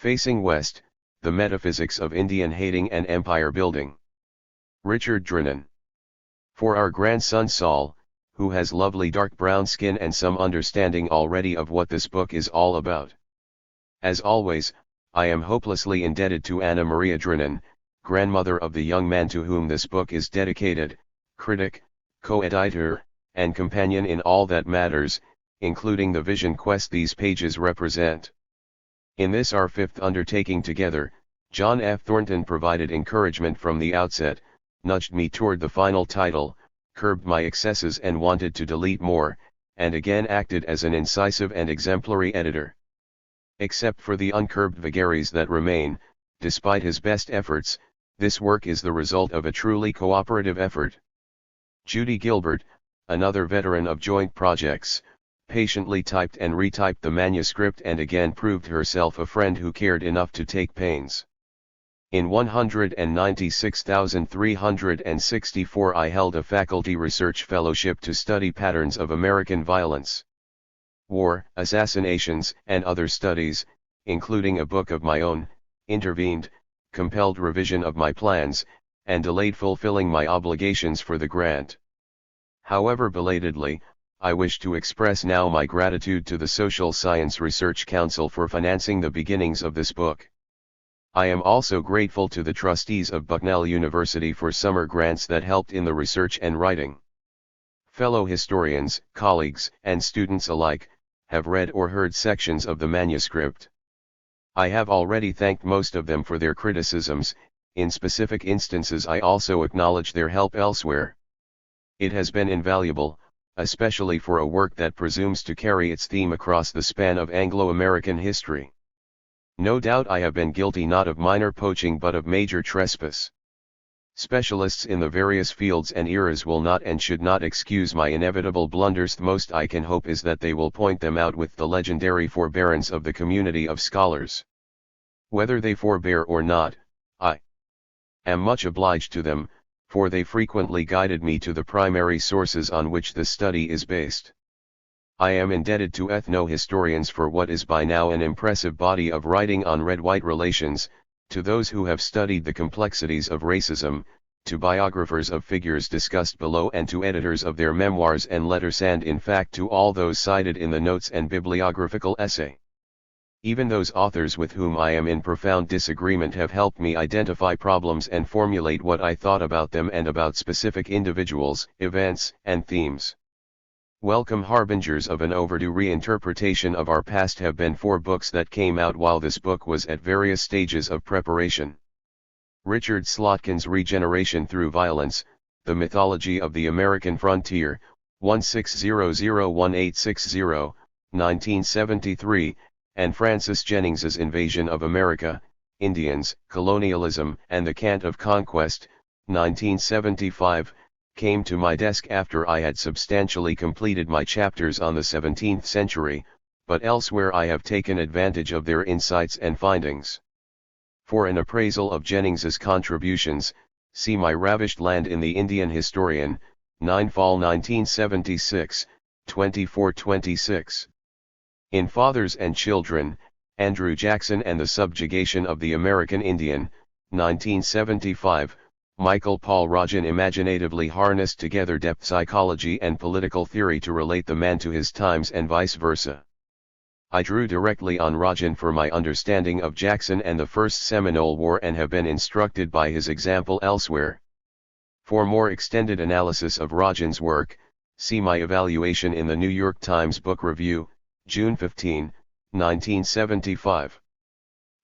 Facing West, The Metaphysics of Indian Hating and Empire Building. Richard Drinnon. For our grandson Saul, who has lovely dark brown skin and some understanding already of what this book is all about. As always, I am hopelessly indebted to Anna Maria Drinnon, grandmother of the young man to whom this book is dedicated, critic, co-editor, and companion in all that matters, including the vision quest these pages represent. In this our fifth undertaking together, John F. Thornton provided encouragement from the outset, nudged me toward the final title, curbed my excesses and wanted to delete more, and again acted as an incisive and exemplary editor. Except for the uncurbed vagaries that remain, despite his best efforts, this work is the result of a truly cooperative effort. Judy Gilbert, another veteran of joint projects, patiently typed and retyped the manuscript and again proved herself a friend who cared enough to take pains. In 196,364 I held a faculty research fellowship to study patterns of American violence, war, assassinations, and other studies, including a book of my own, intervened, compelled revision of my plans, and delayed fulfilling my obligations for the grant. However belatedly, I wish to express now my gratitude to the Social Science Research Council for financing the beginnings of this book. I am also grateful to the trustees of Bucknell University for summer grants that helped in the research and writing. Fellow historians, colleagues, and students alike, have read or heard sections of the manuscript. I have already thanked most of them for their criticisms. In specific instances I also acknowledge their help elsewhere. It has been invaluable, especially for a work that presumes to carry its theme across the span of Anglo-American history. No doubt I have been guilty not of minor poaching but of major trespass. Specialists in the various fields and eras will not and should not excuse my inevitable blunders. The most I can hope is that they will point them out with the legendary forbearance of the community of scholars. Whether they forbear or not, I am much obliged to them, for they frequently guided me to the primary sources on which the study is based. I am indebted to ethno-historians for what is by now an impressive body of writing on red-white relations, to those who have studied the complexities of racism, to biographers of figures discussed below and to editors of their memoirs and letters, and in fact to all those cited in the notes and bibliographical essay. Even those authors with whom I am in profound disagreement have helped me identify problems and formulate what I thought about them and about specific individuals, events, and themes. Welcome harbingers of an overdue reinterpretation of our past have been 4 books that came out while this book was at various stages of preparation. Richard Slotkin's Regeneration Through Violence, The Mythology of the American Frontier, 16001860, 1973, and Francis Jennings's Invasion of America, Indians, Colonialism, and the Cant of Conquest, 1975, came to my desk after I had substantially completed my chapters on the 17th century, but elsewhere I have taken advantage of their insights and findings. For an appraisal of Jennings's contributions, see my Ravished Land in the Indian Historian, 9 Fall 1976, 2426. In Fathers and Children, Andrew Jackson and the Subjugation of the American Indian, 1975, Michael Paul Rajan imaginatively harnessed together depth psychology and political theory to relate the man to his times and vice versa. I drew directly on Rajan for my understanding of Jackson and the First Seminole War and have been instructed by his example elsewhere. For more extended analysis of Rajan's work, see my evaluation in the New York Times Book Review, June 15, 1975.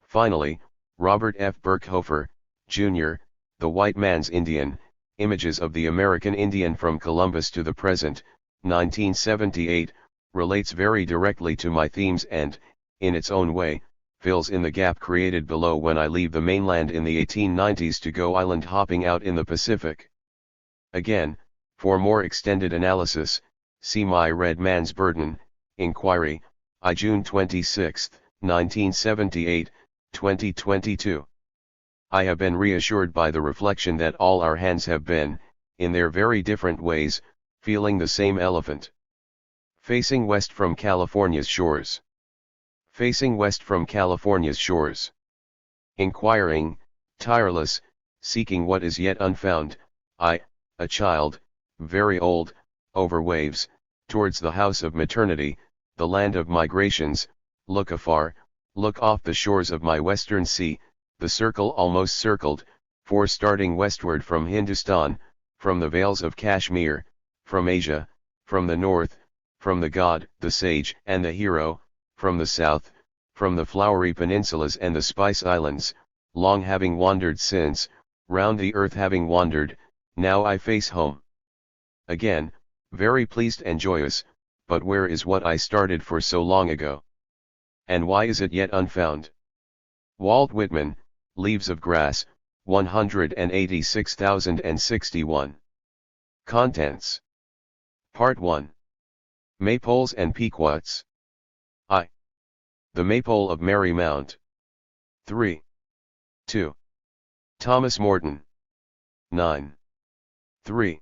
Finally, Robert F. Birkhofer, Jr., The White Man's Indian, Images of the American Indian from Columbus to the Present, 1978, relates very directly to my themes and, in its own way, fills in the gap created below when I leave the mainland in the 1890s to go island hopping out in the Pacific. Again, for more extended analysis, see my Red Man's Burden, Inquiry, I June 26, 1978, 2022. I have been reassured by the reflection that all our hands have been, in their very different ways, feeling the same elephant. Facing west from California's shores. facing west from California's shores. Inquiring, tireless, seeking what is yet unfound, I, a child, very old, over waves, towards the house of maternity, the land of migrations, look afar, look off the shores of my western sea, the circle almost circled, for starting westward from Hindustan, from the vales of Kashmir, from Asia, from the north, from the god, the sage and the hero, from the south, from the flowery peninsulas and the spice islands, long having wandered since, round the earth having wandered, now I face home. Again, very pleased and joyous, but where is what I started for so long ago? And why is it yet unfound? Walt Whitman, Leaves of Grass, 186,061. Contents. Part 1. Maypoles and Pequots. I. The Maypole of Marymount. 3. 2. Thomas Morton. 9. 3.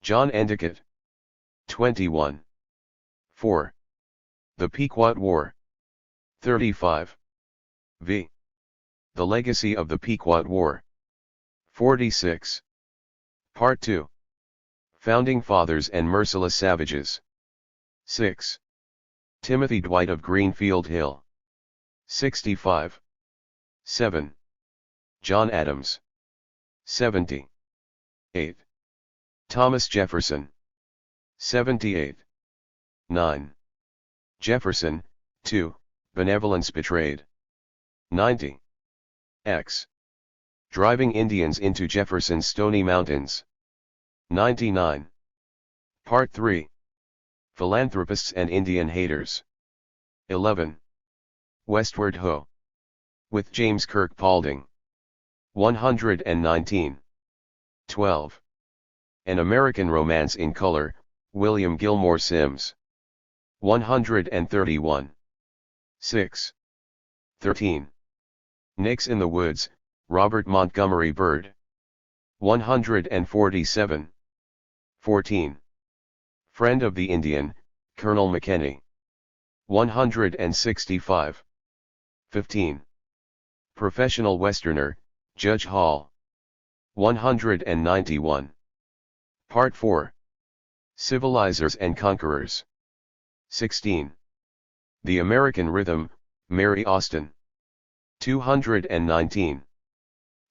John Endicott. 21. 4. The Pequot War. 35. V. The Legacy of the Pequot War. 46. Part 2. Founding Fathers and Merciless Savages. 6. Timothy Dwight of Greenfield Hill. 65. 7. John Adams. 70. 8. Thomas Jefferson. 78. 9. Jefferson, 2, Benevolence Betrayed. 90. X. Driving Indians into Jefferson's Stony Mountains. 99. Part 3. Philanthropists and Indian Haters. 11. Westward Ho! With James Kirk Paulding. 119. 12. An American Romance in Color, William Gilmore Simms. 131. 6. 13. Nix in the Woods, Robert Montgomery Bird. 147. 14. Friend of the Indian, Colonel McKenney. 165. 15. Professional Westerner, Judge Hall. 191. Part 4. Civilizers and Conquerors. 16. The American Rhythm, Mary Austin. 219.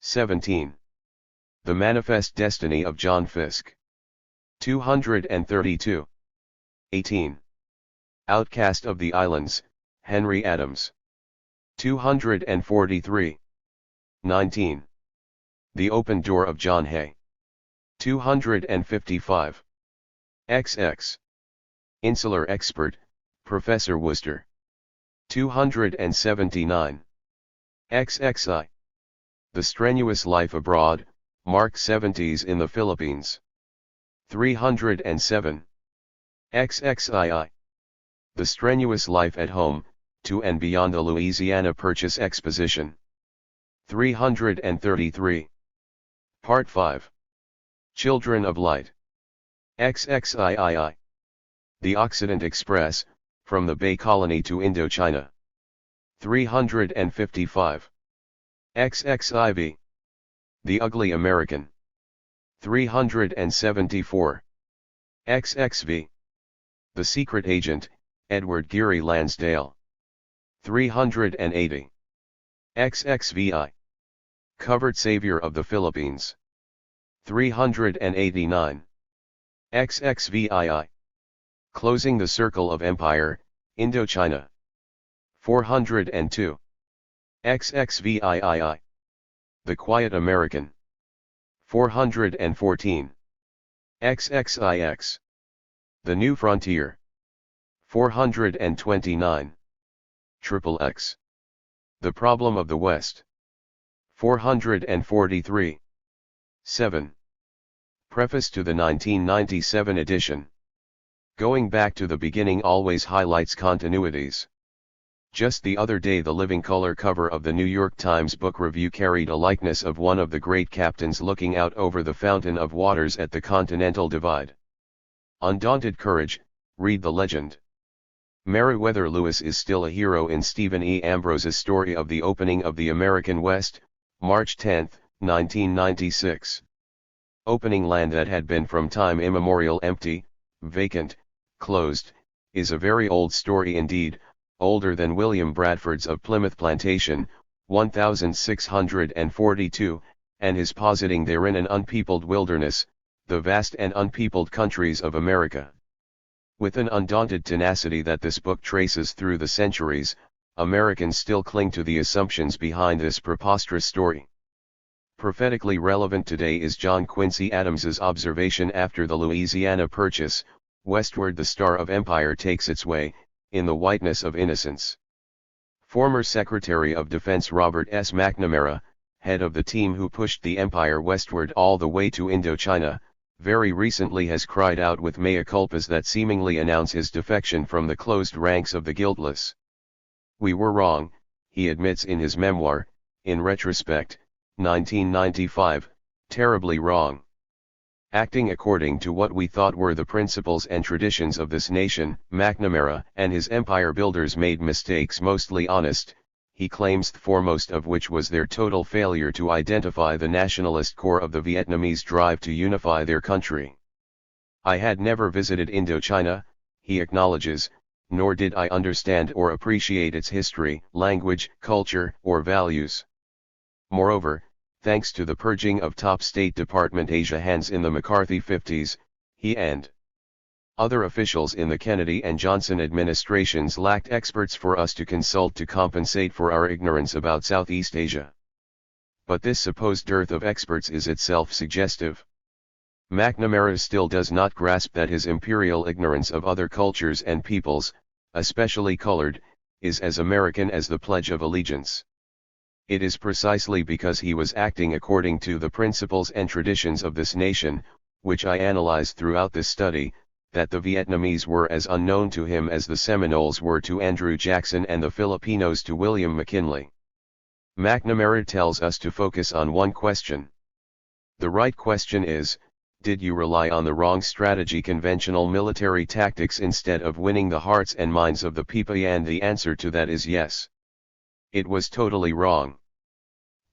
17. The Manifest Destiny of John Fiske. 232. 18. Outcast of the Islands, Henry Adams. 243. 19. The Open Door of John Hay. 255. XX. Insular Expert, Professor Worcester. 279. XXI. The Strenuous Life Abroad, Mark 70s in the Philippines. 307. XXII. The Strenuous Life at Home, to and Beyond the Louisiana Purchase Exposition. 333. Part 5. Children of Light. XXIII. The Occident Express, from the Bay Colony to Indochina. 355. XXIV. The Ugly American. 374. XXV. The Secret Agent, Edward Geary Lansdale. 380. XXVI. Covered Savior of the Philippines. 389. XXVII. Closing the Circle of Empire, Indochina. 402. XXVIII. The Quiet American. 414. XXIX. The New Frontier. 429. XXX. The Problem of the West. 443. 7. Preface to the 1997 edition. Going back to the beginning always highlights continuities. Just the other day the living color cover of the New York Times Book Review carried a likeness of one of the great captains looking out over the fountain of waters at the Continental Divide. Undaunted courage, read the legend. Meriwether Lewis is still a hero in Stephen E. Ambrose's story of the opening of the American West, March 10, 1996. Opening land that had been from time immemorial empty, vacant, closed, is a very old story indeed, older than William Bradford's of Plymouth Plantation, 1642, and his positing therein an unpeopled wilderness, the vast and unpeopled countries of America. With an undaunted tenacity that this book traces through the centuries, Americans still cling to the assumptions behind this preposterous story. Prophetically relevant today is John Quincy Adams's observation after the Louisiana Purchase, westward the star of empire takes its way, in the whiteness of innocence. Former Secretary of Defense Robert S. McNamara, head of the team who pushed the empire westward all the way to Indochina, very recently has cried out with mea culpas that seemingly announce his defection from the closed ranks of the guiltless. We were wrong, he admits in his memoir, in retrospect, 1995, terribly wrong. Acting according to what we thought were the principles and traditions of this nation, McNamara and his empire builders made mistakes mostly honest, he claims the foremost of which was their total failure to identify the nationalist core of the Vietnamese drive to unify their country. I had never visited Indochina, he acknowledges, nor did I understand or appreciate its history, language, culture, or values. Moreover, thanks to the purging of top State Department Asia hands in the McCarthy 50s, he and other officials in the Kennedy and Johnson administrations lacked experts for us to consult to compensate for our ignorance about Southeast Asia. But this supposed dearth of experts is itself suggestive. McNamara still does not grasp that his imperial ignorance of other cultures and peoples, especially colored, is as American as the Pledge of Allegiance. It is precisely because he was acting according to the principles and traditions of this nation, which I analyzed throughout this study, that the Vietnamese were as unknown to him as the Seminoles were to Andrew Jackson and the Filipinos to William McKinley. McNamara tells us to focus on one question. The right question is, did you rely on the wrong strategy, conventional military tactics, instead of winning the hearts and minds of the people? And the answer to that is yes. It was totally wrong.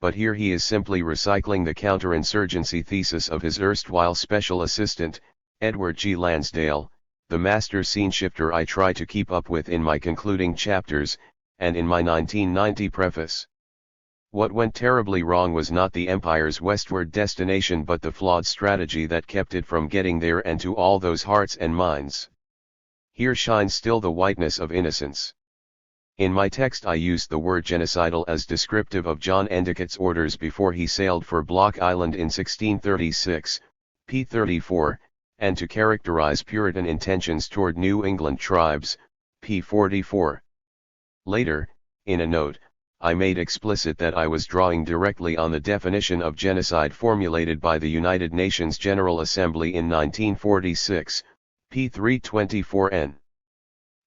But here he is simply recycling the counterinsurgency thesis of his erstwhile special assistant, Edward G. Lansdale, the master scene shifter I try to keep up with in my concluding chapters, and in my 1990 preface. What went terribly wrong was not the empire's westward destination but the flawed strategy that kept it from getting there and to all those hearts and minds. Here shines still the whiteness of innocence. In my text I used the word genocidal as descriptive of John Endicott's orders before he sailed for Block Island in 1636, p. 34, and to characterize Puritan intentions toward New England tribes, p. 44. Later, in a note, I made explicit that I was drawing directly on the definition of genocide formulated by the United Nations General Assembly in 1946, p. 324n.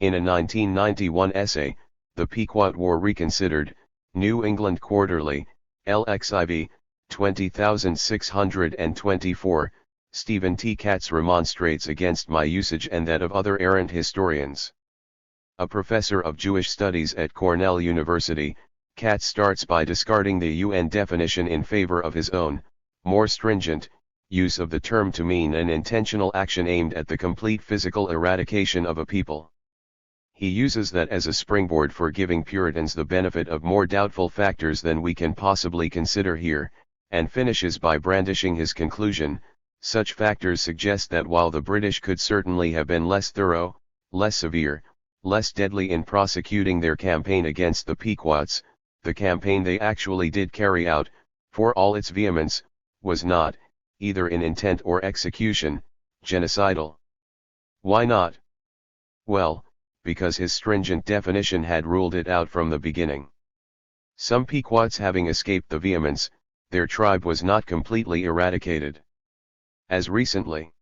In a 1991 essay, The Pequot War Reconsidered, New England Quarterly, LXIV, 20624, Stephen T. Katz remonstrates against my usage and that of other errant historians. A professor of Jewish studies at Cornell University, Katz starts by discarding the UN definition in favor of his own, more stringent, use of the term to mean an intentional action aimed at the complete physical eradication of a people. He uses that as a springboard for giving Puritans the benefit of more doubtful factors than we can possibly consider here, and finishes by brandishing his conclusion. Such factors suggest that while the British could certainly have been less thorough, less severe, less deadly in prosecuting their campaign against the Pequots, the campaign they actually did carry out, for all its vehemence, was not, either in intent or execution, genocidal. Why not? Well, because his stringent definition had ruled it out from the beginning. Some Pequots having escaped the vehemence, their tribe was not completely eradicated. As recently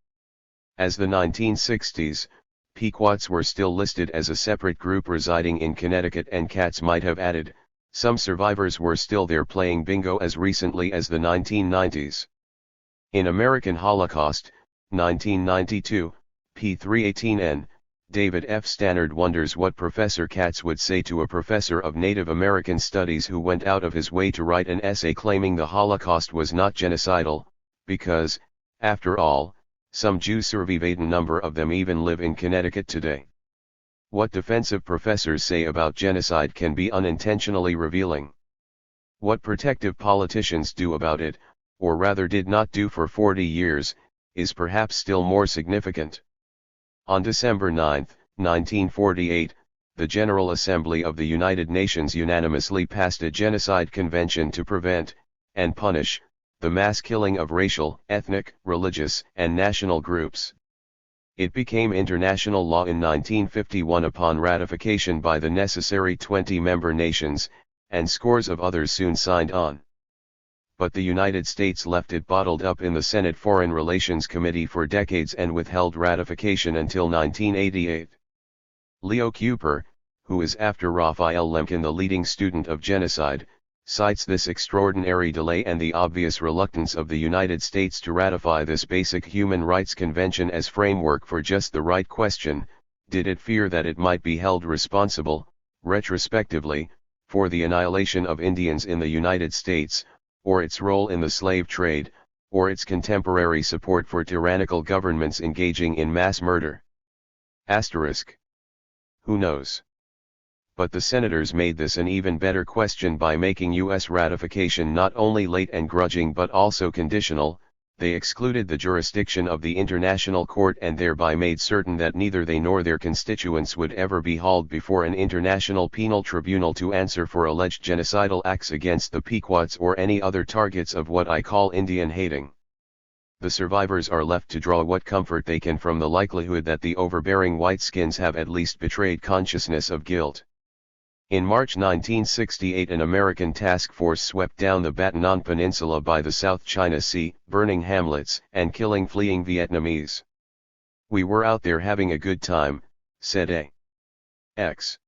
as the 1960s, Pequots were still listed as a separate group residing in Connecticut, and Katz might have added, some survivors were still there playing bingo as recently as the 1990s. In American Holocaust, 1992, p. 318n, David F. Stannard wonders what Professor Katz would say to a professor of Native American studies who went out of his way to write an essay claiming the Holocaust was not genocidal, because, after all, some Jews survived, a number of them even live in Connecticut today. What defensive professors say about genocide can be unintentionally revealing. What protective politicians do about it, or rather did not do for 40 years, is perhaps still more significant. On December 9, 1948, the General Assembly of the United Nations unanimously passed a genocide convention to prevent, and punish, the mass killing of racial, ethnic, religious, and national groups. It became international law in 1951 upon ratification by the necessary 20 member nations, and scores of others soon signed on. But the United States left it bottled up in the Senate Foreign Relations Committee for decades and withheld ratification until 1988. Leo Kuper, who is after Raphael Lemkin the leading student of genocide, cites this extraordinary delay and the obvious reluctance of the United States to ratify this basic human rights convention as framework for just the right question: did it fear that it might be held responsible, retrospectively, for the annihilation of Indians in the United States, or its role in the slave trade, or its contemporary support for tyrannical governments engaging in mass murder? Asterisk. Who knows? But the senators made this an even better question by making U.S. ratification not only late and grudging but also conditional. They excluded the jurisdiction of the International Court and thereby made certain that neither they nor their constituents would ever be hauled before an international penal tribunal to answer for alleged genocidal acts against the Pequots or any other targets of what I call Indian hating. The survivors are left to draw what comfort they can from the likelihood that the overbearing whiteskins have at least betrayed consciousness of guilt. In March 1968, an American task force swept down the Batman Peninsula by the South China Sea, burning hamlets and killing fleeing Vietnamese. "We were out there having a good time," said a ex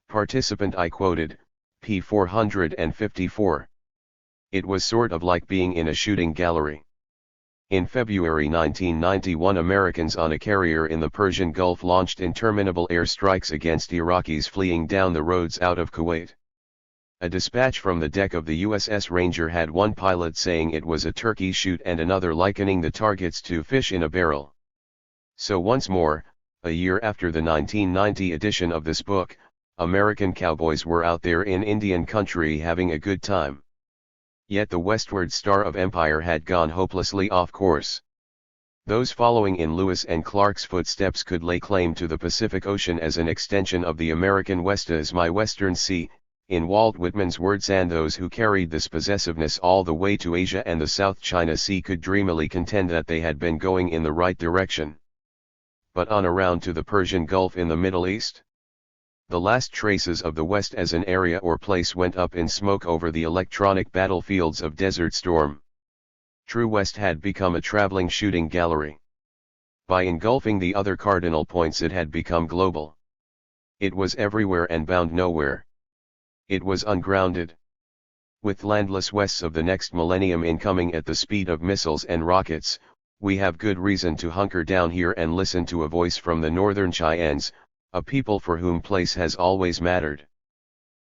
participant I quoted, p. 454. "It was sort of like being in a shooting gallery." In February 1991, Americans on a carrier in the Persian Gulf launched interminable airstrikes against Iraqis fleeing down the roads out of Kuwait. A dispatch from the deck of the USS Ranger had one pilot saying it was a turkey shoot and another likening the targets to fish in a barrel. So once more, a year after the 1990 edition of this book, American cowboys were out there in Indian country having a good time. Yet the westward star of empire had gone hopelessly off course. Those following in Lewis and Clark's footsteps could lay claim to the Pacific Ocean as an extension of the American West as my Western Sea, in Walt Whitman's words, and those who carried this possessiveness all the way to Asia and the South China Sea could dreamily contend that they had been going in the right direction. But on around to the Persian Gulf in the Middle East? The last traces of the West as an area or place went up in smoke over the electronic battlefields of Desert Storm. True West had become a traveling shooting gallery. By engulfing the other cardinal points it had become global. It was everywhere and bound nowhere. It was ungrounded. With landless Wests of the next millennium incoming at the speed of missiles and rockets, we have good reason to hunker down here and listen to a voice from the northern Cheyennes, a people for whom place has always mattered.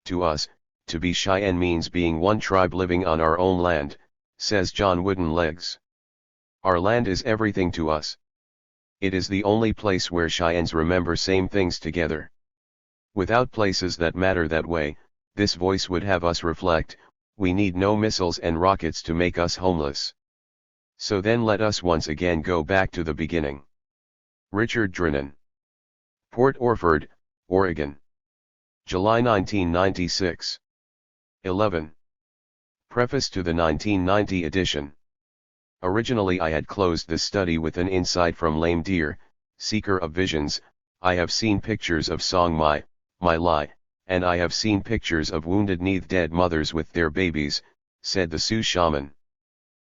To us, to be Cheyenne means being one tribe living on our own land, says John Woodenlegs. Our land is everything to us. It is the only place where Cheyennes remember same things together. Without places that matter that way, this voice would have us reflect, we need no missiles and rockets to make us homeless. So then let us once again go back to the beginning. Richard Drinnon. Port Orford, Oregon. July 1996. 11. Preface to the 1990 edition. Originally I had closed this study with an insight from Lame Deer, seeker of visions. I have seen pictures of Song My Lai, and I have seen pictures of wounded neath dead mothers with their babies, said the Sioux shaman.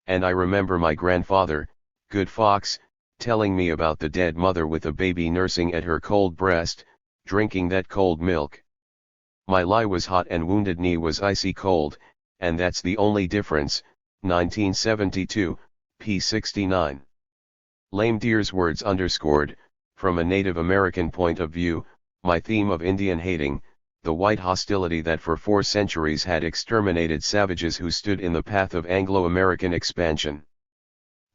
And I remember my grandfather, Good Fox, telling me about the dead mother with a baby nursing at her cold breast, drinking that cold milk. My Lai was hot and Wounded Knee was icy cold, and that's the only difference. 1972, p. 69. Lame Deer's words underscored, From a Native American point of view, my theme of Indian hating, the white hostility that for 4 centuries had exterminated savages who stood in the path of Anglo-American expansion.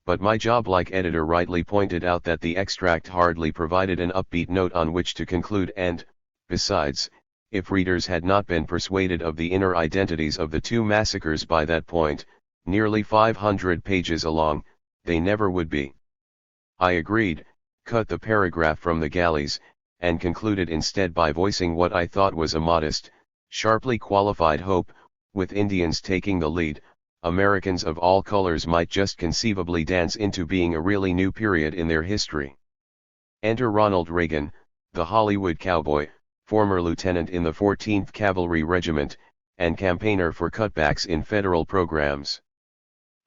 But my job-like editor rightly pointed out that the extract hardly provided an upbeat note on which to conclude, and, besides, if readers had not been persuaded of the inner identities of the 2 massacres by that point, nearly 500 pages along, they never would be. I agreed, cut the paragraph from the galleys, and concluded instead by voicing what I thought was a modest, sharply qualified hope: with Indians taking the lead, Americans of all colors might just conceivably dance into being a really new period in their history. Enter Ronald Reagan, the Hollywood cowboy, former lieutenant in the 14th Cavalry Regiment, and campaigner for cutbacks in federal programs.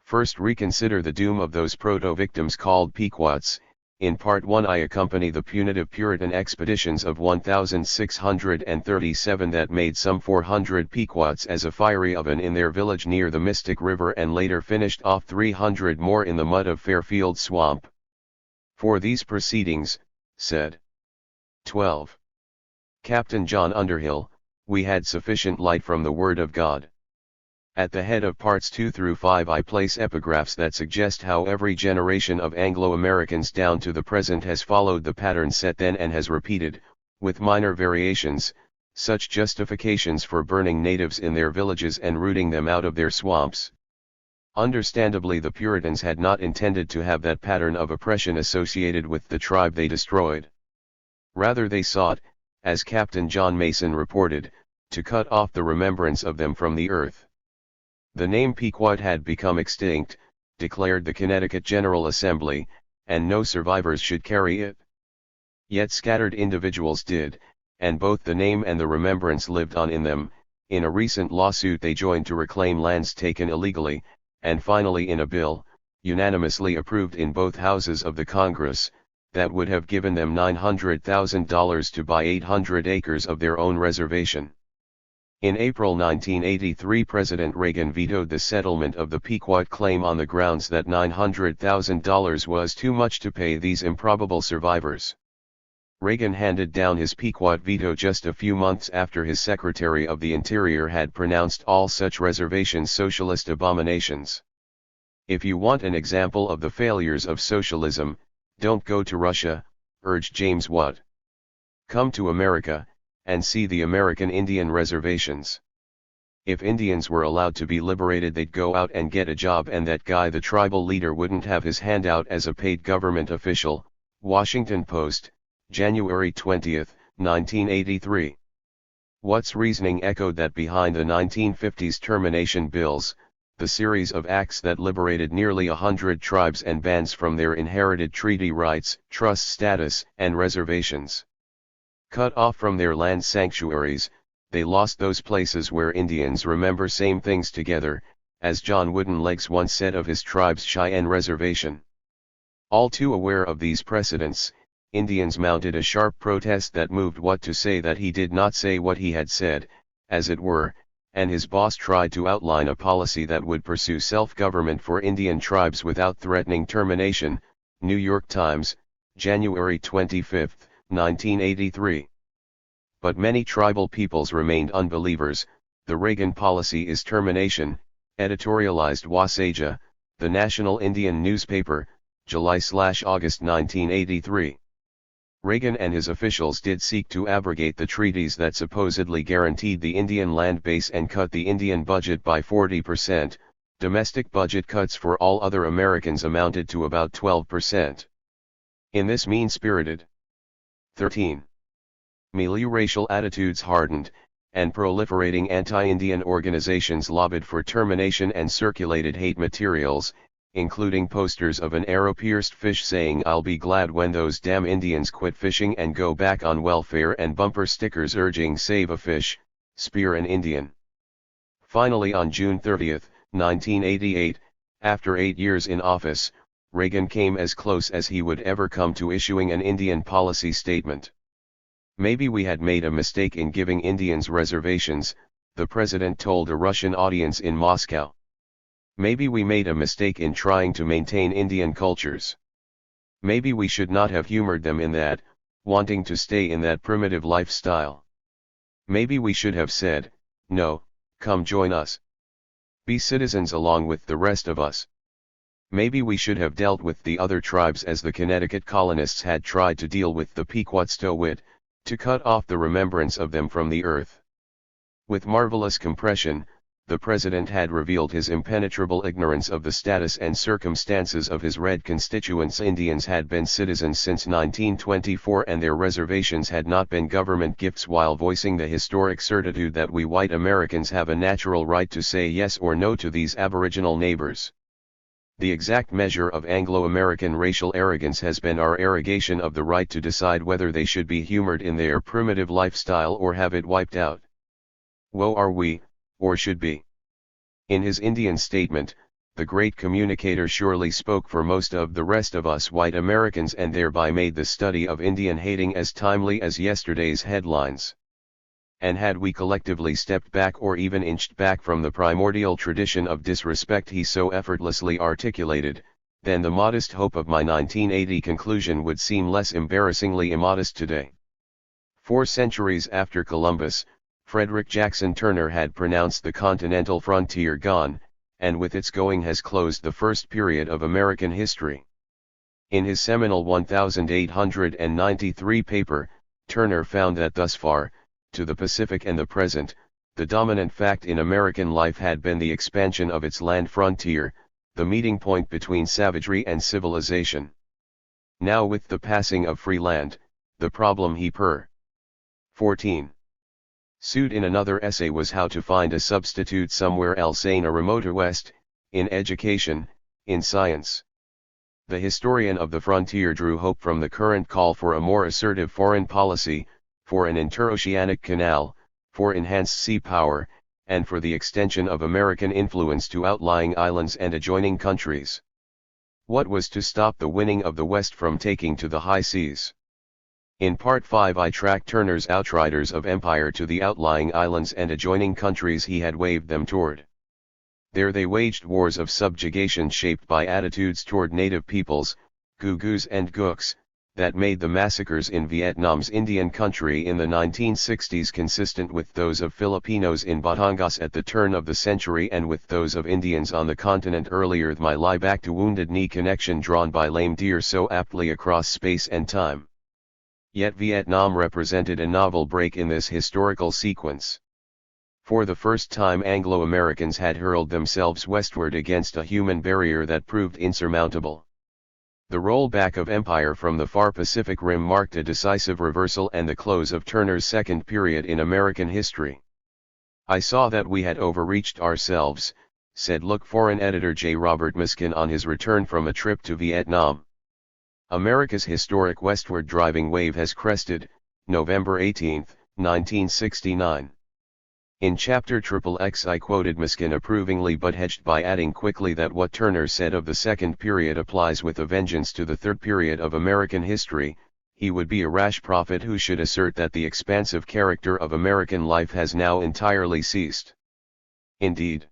First, reconsider the doom of those proto-victims called Pequots. In Part 1 I accompany the punitive Puritan expeditions of 1637 that made some 400 Pequots as a fiery oven in their village near the Mystic River, and later finished off 300 more in the mud of Fairfield Swamp. For these proceedings, said 12. Captain John Underhill, we had sufficient light from the Word of God. At the head of parts 2 through 5 I place epigraphs that suggest how every generation of Anglo-Americans down to the present has followed the pattern set then and has repeated, with minor variations, such justifications for burning natives in their villages and rooting them out of their swamps. Understandably, the Puritans had not intended to have that pattern of oppression associated with the tribe they destroyed. Rather they sought, as Captain John Mason reported, to cut off the remembrance of them from the earth. The name Pequot had become extinct, declared the Connecticut General Assembly, and no survivors should carry it. Yet scattered individuals did, and both the name and the remembrance lived on in them. In a recent lawsuit they joined to reclaim lands taken illegally, and finally in a bill, unanimously approved in both houses of the Congress, that would have given them $900,000 to buy 800 acres of their own reservation. In April 1983 President Reagan vetoed the settlement of the Pequot claim on the grounds that $900,000 was too much to pay these improbable survivors. Reagan handed down his Pequot veto just a few months after his Secretary of the Interior had pronounced all such reservations socialist abominations. If you want an example of the failures of socialism, don't go to Russia, urged James Watt. Come to America, and see the American Indian reservations. If Indians were allowed to be liberated, they'd go out and get a job, and that guy, the tribal leader, wouldn't have his hand out as a paid government official. Washington Post, January 20, 1983. Watt's reasoning echoed that behind the 1950s termination bills, the series of acts that liberated nearly 100 tribes and bands from their inherited treaty rights, trust status, and reservations. Cut off from their land sanctuaries, they lost those places where Indians remember same things together, as John Wooden-Legs once said of his tribe's Cheyenne reservation. All too aware of these precedents, Indians mounted a sharp protest that moved Watt to say that he did not say what he had said, as it were, and his boss tried to outline a policy that would pursue self-government for Indian tribes without threatening termination. New York Times, January 25, 1983. But many tribal peoples remained unbelievers. The Reagan policy is termination, editorialized Wasatch, the national Indian newspaper, July/August 1983. Reagan and his officials did seek to abrogate the treaties that supposedly guaranteed the Indian land base and cut the Indian budget by 40%. Domestic budget cuts for all other Americans amounted to about 12%. In this mean-spirited 13. milieu racial attitudes hardened, and proliferating anti-Indian organizations lobbied for termination and circulated hate materials, including posters of an arrow-pierced fish saying "I'll be glad when those damn Indians quit fishing and go back on welfare," and bumper stickers urging "Save a fish, spear an Indian." Finally, on June 30, 1988, after 8 years in office, Reagan came as close as he would ever come to issuing an Indian policy statement. "Maybe we had made a mistake in giving Indians reservations," the president told a Russian audience in Moscow. "Maybe we made a mistake in trying to maintain Indian cultures. Maybe we should not have humored them in that, wanting to stay in that primitive lifestyle. Maybe we should have said, no, come join us. Be citizens along with the rest of us. Maybe we should have dealt with the other tribes as the Connecticut colonists had tried to deal with the Pequot-Stowit, to cut off the remembrance of them from the earth. With marvelous compression, the president had revealed his impenetrable ignorance of the status and circumstances of his red constituents. Indians had been citizens since 1924 and their reservations had not been government gifts, while voicing the historic certitude that we white Americans have a natural right to say yes or no to these aboriginal neighbors. The exact measure of Anglo-American racial arrogance has been our arrogation of the right to decide whether they should be humored in their primitive lifestyle or have it wiped out. Woe are we, or should be. In his Indian statement, the great communicator surely spoke for most of the rest of us white Americans and thereby made the study of Indian hating as timely as yesterday's headlines. And had we collectively stepped back or even inched back from the primordial tradition of disrespect he so effortlessly articulated, then the modest hope of my 1980 conclusion would seem less embarrassingly immodest today. 4 centuries after Columbus, Frederick Jackson Turner had pronounced the continental frontier gone, and with its going has closed the first period of American history. In his seminal 1893 paper, Turner found that thus far, to the Pacific and the present, the dominant fact in American life had been the expansion of its land frontier, the meeting point between savagery and civilization. Now with the passing of free land, the problem he per 14. Sued in another essay was how to find a substitute somewhere else in a remoter West, in education, in science. The historian of the frontier drew hope from the current call for a more assertive foreign policy, for an interoceanic canal, for enhanced sea power, and for the extension of American influence to outlying islands and adjoining countries. What was to stop the winning of the West from taking to the high seas? In Part 5 I track Turner's outriders of empire to the outlying islands and adjoining countries he had waved them toward. There they waged wars of subjugation shaped by attitudes toward native peoples, Gugus and Gooks, that made the massacres in Vietnam's Indian country in the 1960s consistent with those of Filipinos in Batangas at the turn of the century and with those of Indians on the continent earlier. My lie back to Wounded Knee connection drawn by lame deer so aptly across space and time. Yet Vietnam represented a novel break in this historical sequence. For the first time Anglo-Americans had hurled themselves westward against a human barrier that proved insurmountable. The rollback of empire from the far Pacific Rim marked a decisive reversal and the close of Turner's second period in American history. I saw that we had overreached ourselves, said Look foreign editor J. Robert Miskin on his return from a trip to Vietnam. America's historic westward driving wave has crested, November 18, 1969. In chapter XXX I quoted Miskin approvingly but hedged by adding quickly that what Turner said of the second period applies with a vengeance to the third period of American history. He would be a rash prophet who should assert that the expansive character of American life has now entirely ceased. Indeed,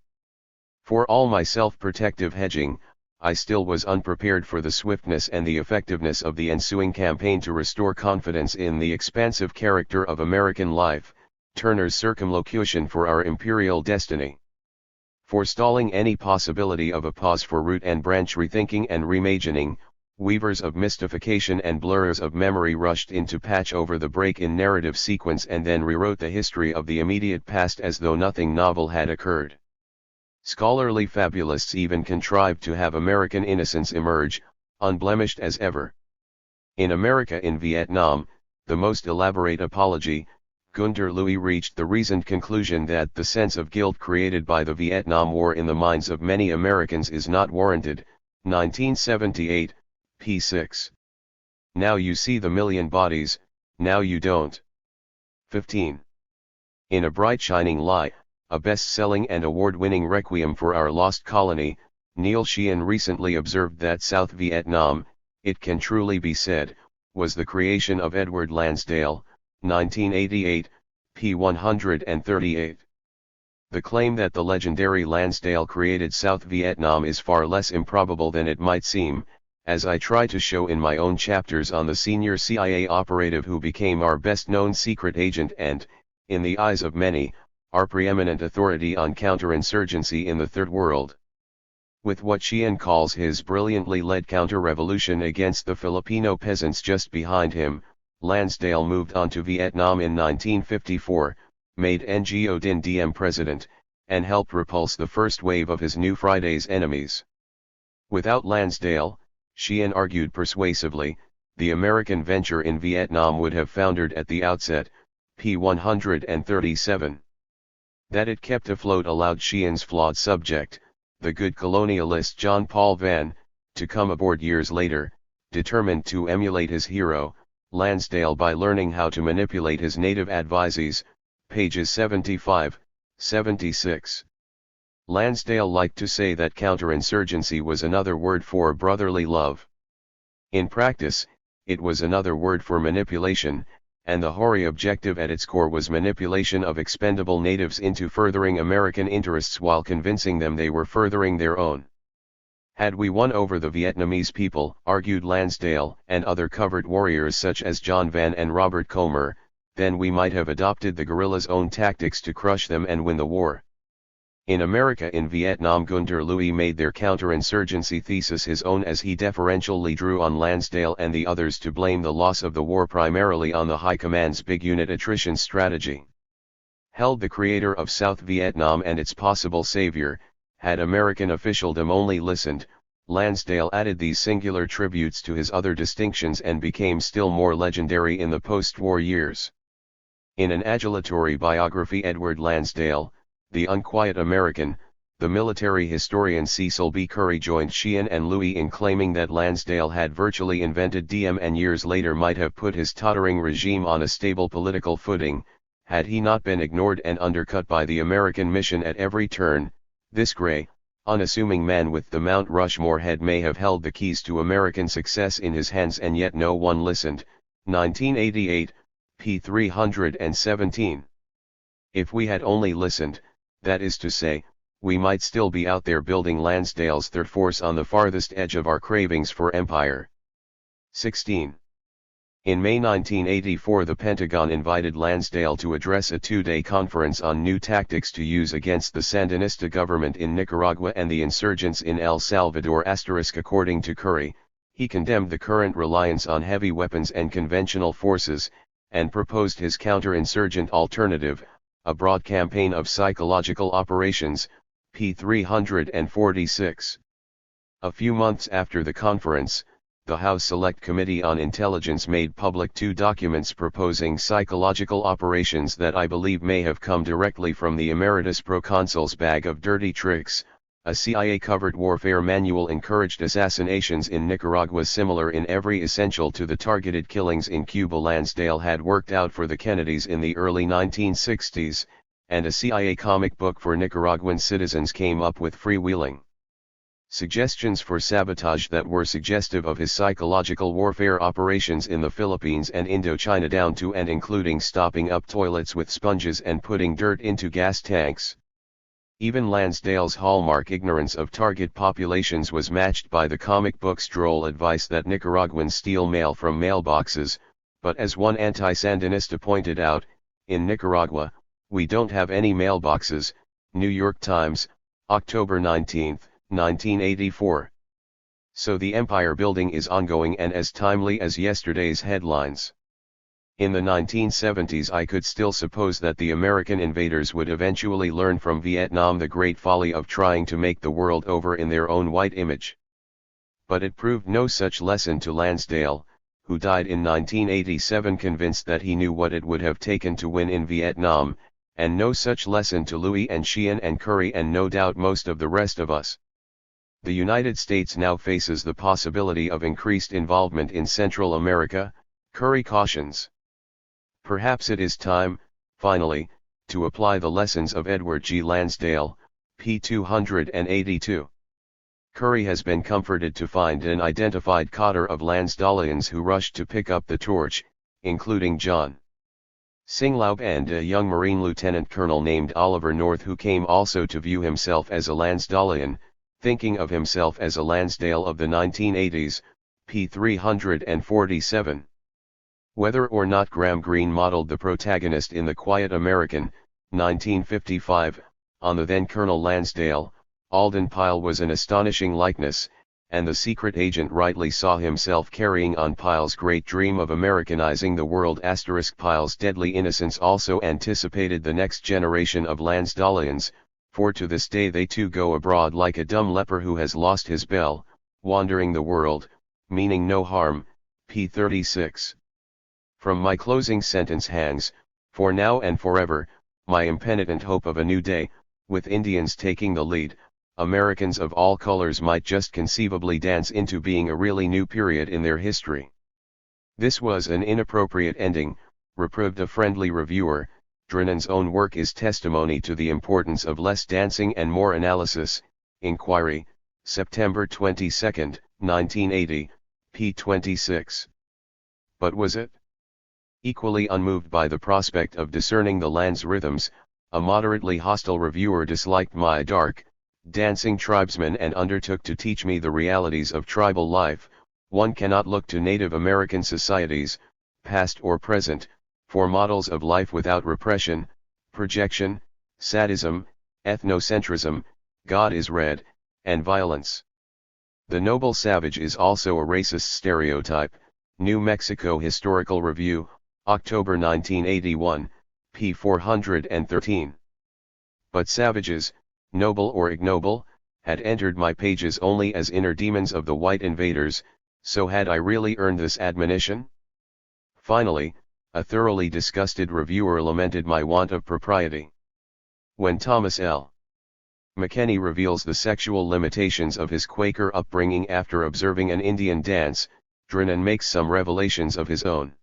for all my self-protective hedging, I still was unprepared for the swiftness and the effectiveness of the ensuing campaign to restore confidence in the expansive character of American life, Turner's circumlocution for our imperial destiny. Forestalling any possibility of a pause for root and branch rethinking and reimagining, weavers of mystification and blurrers of memory rushed in to patch over the break in narrative sequence and then rewrote the history of the immediate past as though nothing novel had occurred. Scholarly fabulists even contrived to have American innocence emerge, unblemished as ever. In America in Vietnam, the most elaborate apology, Gunter Louis reached the reasoned conclusion that the sense of guilt created by the Vietnam War in the minds of many Americans is not warranted, 1978, p. 6. Now you see the million bodies, now you don't. 15. In A Bright Shining Lie, a best-selling and award-winning requiem for our lost colony, Neil Sheehan recently observed that South Vietnam, it can truly be said, was the creation of Edward Lansdale, 1988, p. 138. The claim that the legendary Lansdale created South Vietnam is far less improbable than it might seem, as I try to show in my own chapters on the senior CIA operative who became our best-known secret agent and, in the eyes of many, our preeminent authority on counterinsurgency in the Third World. With what Sheehan calls his brilliantly led counter-revolution against the Filipino peasants just behind him, Lansdale moved on to Vietnam in 1954, made Ngo Dinh Diem president, and helped repulse the first wave of his New Friday's enemies. Without Lansdale, Sheehan argued persuasively, the American venture in Vietnam would have foundered at the outset, p. 137. That it kept afloat allowed Sheehan's flawed subject, the good colonialist John Paul Vann, to come aboard years later, determined to emulate his hero, Lansdale by learning how to manipulate his native advisees, pages 75, 76. Lansdale liked to say that counterinsurgency was another word for brotherly love. In practice, it was another word for manipulation, and the hoary objective at its core was manipulation of expendable natives into furthering American interests while convincing them they were furthering their own. Had we won over the Vietnamese people, argued Lansdale and other covert warriors such as John Vann and Robert Comer, then we might have adopted the guerrillas' own tactics to crush them and win the war. In America in Vietnam, Gunter Louis made their counterinsurgency thesis his own as he deferentially drew on Lansdale and the others to blame the loss of the war primarily on the High Command's big unit attrition strategy. Held the creator of South Vietnam and its possible savior, had American officialdom only listened, Lansdale added these singular tributes to his other distinctions and became still more legendary in the post-war years. In an adulatory biography, Edward Lansdale, The Unquiet American, the military historian Cecil B. Curry joined Sheehan and Louis in claiming that Lansdale had virtually invented Diem and years later might have put his tottering regime on a stable political footing, had he not been ignored and undercut by the American mission at every turn. This gray, unassuming man with the Mount Rushmore head may have held the keys to American success in his hands and yet no one listened. 1988, p. 317. If we had only listened, that is to say, we might still be out there building Lansdale's third force on the farthest edge of our cravings for empire. 16. In May 1984, the Pentagon invited Lansdale to address a two-day conference on new tactics to use against the Sandinista government in Nicaragua and the insurgents in El Salvador. According to Curry, he condemned the current reliance on heavy weapons and conventional forces, and proposed his counterinsurgent alternative, a broad campaign of psychological operations, p. 346. A few months after the conference, the House Select Committee on Intelligence made public two documents proposing psychological operations that I believe may have come directly from the emeritus proconsul's bag of dirty tricks. A CIA covert warfare manual encouraged assassinations in Nicaragua similar in every essential to the targeted killings in Cuba Lansdale had worked out for the Kennedys in the early 1960s, and a CIA comic book for Nicaraguan citizens came up with freewheeling suggestions for sabotage that were suggestive of his psychological warfare operations in the Philippines and Indochina down to and including stopping up toilets with sponges and putting dirt into gas tanks. Even Lansdale's hallmark ignorance of target populations was matched by the comic book's droll advice that Nicaraguans steal mail from mailboxes, but as one anti-Sandinista pointed out, in Nicaragua, we don't have any mailboxes. New York Times, October 19, 1984. So the empire building is ongoing and as timely as yesterday's headlines. In the 1970s I could still suppose that the American invaders would eventually learn from Vietnam the great folly of trying to make the world over in their own white image. But it proved no such lesson to Lansdale, who died in 1987 convinced that he knew what it would have taken to win in Vietnam, and no such lesson to Louis and Sheehan and Curry and no doubt most of the rest of us. The United States now faces the possibility of increased involvement in Central America, Curry cautions. Perhaps it is time, finally, to apply the lessons of Edward G. Lansdale, p. 282. Curry has been comforted to find an identified cadre of Lansdalians who rushed to pick up the torch, including John Singlaub and a young Marine lieutenant colonel named Oliver North who came also to view himself as a Lansdalian, thinking of himself as a Lansdale of the 1980s, p. 347. Whether or not Graham Greene modeled the protagonist in The Quiet American, 1955, on the then Colonel Lansdale, Alden Pyle was an astonishing likeness, and the secret agent rightly saw himself carrying on Pyle's great dream of Americanizing the world. Pyle's deadly innocence also anticipated the next generation of Lansdalians, for to this day they too go abroad like a dumb leper who has lost his bell, wandering the world, meaning no harm, p. 36. From my closing sentence hangs, for now and forever, my impenitent hope of a new day, with Indians taking the lead. Americans of all colors might just conceivably dance into being a really new period in their history. This was an inappropriate ending, reproved a friendly reviewer. Drinnon's own work is testimony to the importance of less dancing and more analysis. Inquiry, September 22, 1980, p. 26. But was it? Equally unmoved by the prospect of discerning the land's rhythms, a moderately hostile reviewer disliked my dark, dancing tribesman and undertook to teach me the realities of tribal life. One cannot look to Native American societies, past or present, for models of life without repression, projection, sadism, ethnocentrism, God is red, and violence. The noble savage is also a racist stereotype. New Mexico Historical Review, October 1981, p. 413. But savages, noble or ignoble, had entered my pages only as inner demons of the white invaders. So had I really earned this admonition? Finally, a thoroughly disgusted reviewer lamented my want of propriety. When Thomas L. McKenney reveals the sexual limitations of his Quaker upbringing after observing an Indian dance, Drinnon makes some revelations of his own.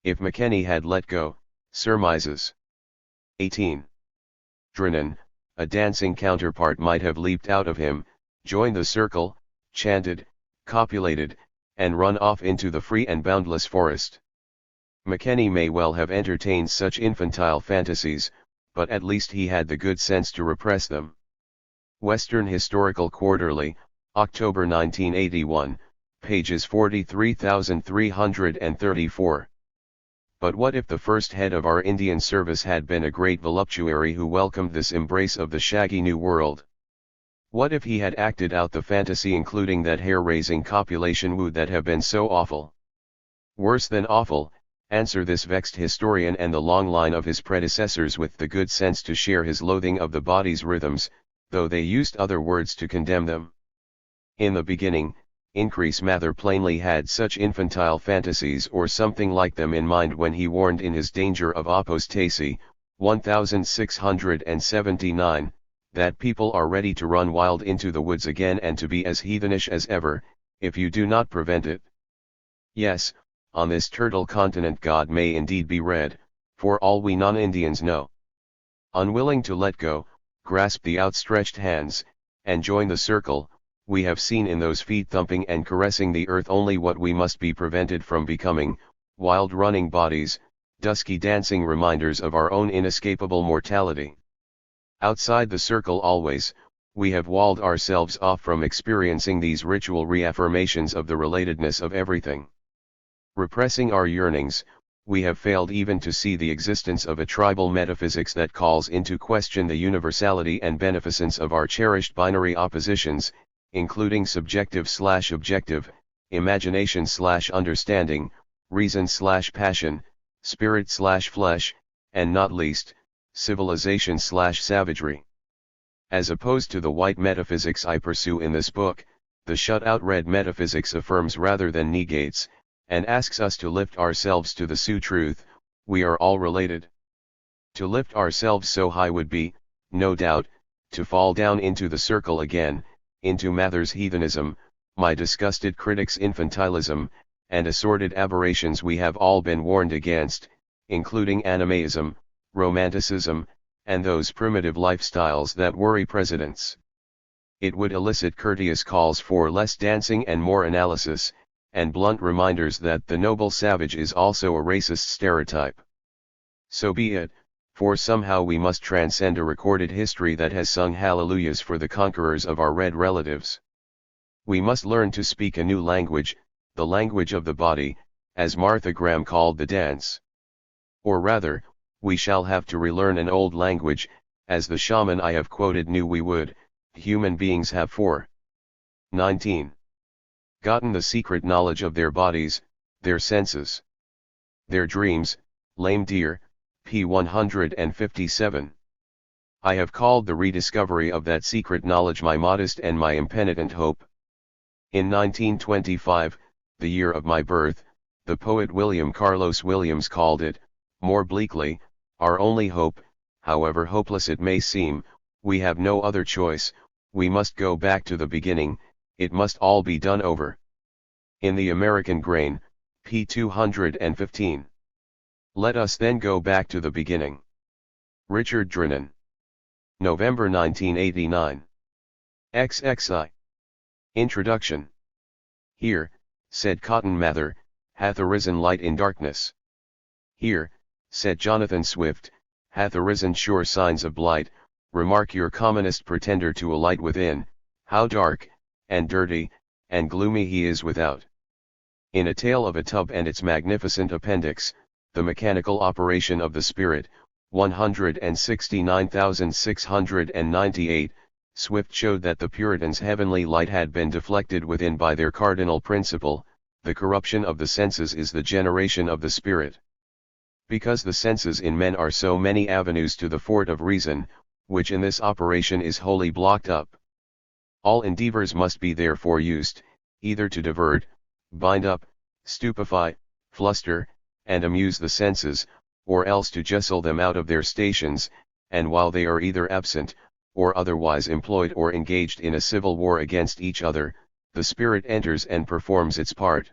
If McKenney had let go, surmises 18. Drinnon, a dancing counterpart, might have leaped out of him, joined the circle, chanted, copulated, and run off into the free and boundless forest. McKenney may well have entertained such infantile fantasies, but at least he had the good sense to repress them. Western Historical Quarterly, October 1981, pages 43,334. But what if the first head of our Indian service had been a great voluptuary who welcomed this embrace of the shaggy new world? What if he had acted out the fantasy, including that hair-raising copulation, would that have been so awful? Worse than awful, answer this vexed historian and the long line of his predecessors with the good sense to share his loathing of the body's rhythms, though they used other words to condemn them. In the beginning, Increase Mather plainly had such infantile fantasies or something like them in mind when he warned in his Danger of Apostasy, 1679, that people are ready to run wild into the woods again and to be as heathenish as ever, if you do not prevent it. Yes, on this turtle continent God may indeed be red, for all we non-Indians know. Unwilling to let go, grasp the outstretched hands, and join the circle, we have seen in those feet thumping and caressing the earth only what we must be prevented from becoming, wild running bodies, dusky dancing reminders of our own inescapable mortality. Outside the circle always, we have walled ourselves off from experiencing these ritual reaffirmations of the relatedness of everything. Repressing our yearnings, we have failed even to see the existence of a tribal metaphysics that calls into question the universality and beneficence of our cherished binary oppositions, including subjective/objective, imagination/understanding, reason/passion, spirit/flesh, and not least, civilization/savagery. As opposed to the white metaphysics I pursue in this book, the shut-out red metaphysics affirms rather than negates, and asks us to lift ourselves to the Sioux truth: we are all related. To lift ourselves so high would be, no doubt, to fall down into the circle again, into Mather's heathenism, my disgusted critic's infantilism, and assorted aberrations we have all been warned against, including animism, romanticism, and those primitive lifestyles that worry presidents. It would elicit courteous calls for less dancing and more analysis, and blunt reminders that the noble savage is also a racist stereotype. So be it, for somehow we must transcend a recorded history that has sung hallelujahs for the conquerors of our red relatives. We must learn to speak a new language, the language of the body, as Martha Graham called the dance. Or rather, we shall have to relearn an old language, as the shaman I have quoted knew we would. Human beings have 19. Gotten the secret knowledge of their bodies, their senses, their dreams. Lame Deer, p. 157. I have called the rediscovery of that secret knowledge my modest and my impenitent hope. In 1925, the year of my birth, the poet William Carlos Williams called it, more bleakly, our only hope. However hopeless it may seem, we have no other choice, we must go back to the beginning, it must all be done over. In the American Grain, p. 215. Let us then go back to the beginning. Richard Drinnon. November 1989. XXI. Introduction. Here, said Cotton Mather, hath arisen light in darkness. Here, said Jonathan Swift, hath arisen sure signs of blight. Remark your commonest pretender to a light within, how dark, and dirty, and gloomy he is without. In A Tale of a Tub and its Magnificent Appendix, The Mechanical Operation of the Spirit, 169,698, Swift showed that the Puritans' heavenly light had been deflected within by their cardinal principle, the corruption of the senses is the generation of the spirit. Because the senses in men are so many avenues to the fort of reason, which in this operation is wholly blocked up. All endeavors must be therefore used, either to divert, bind up, stupefy, fluster, and amuse the senses, or else to jostle them out of their stations, and while they are either absent, or otherwise employed or engaged in a civil war against each other, the spirit enters and performs its part.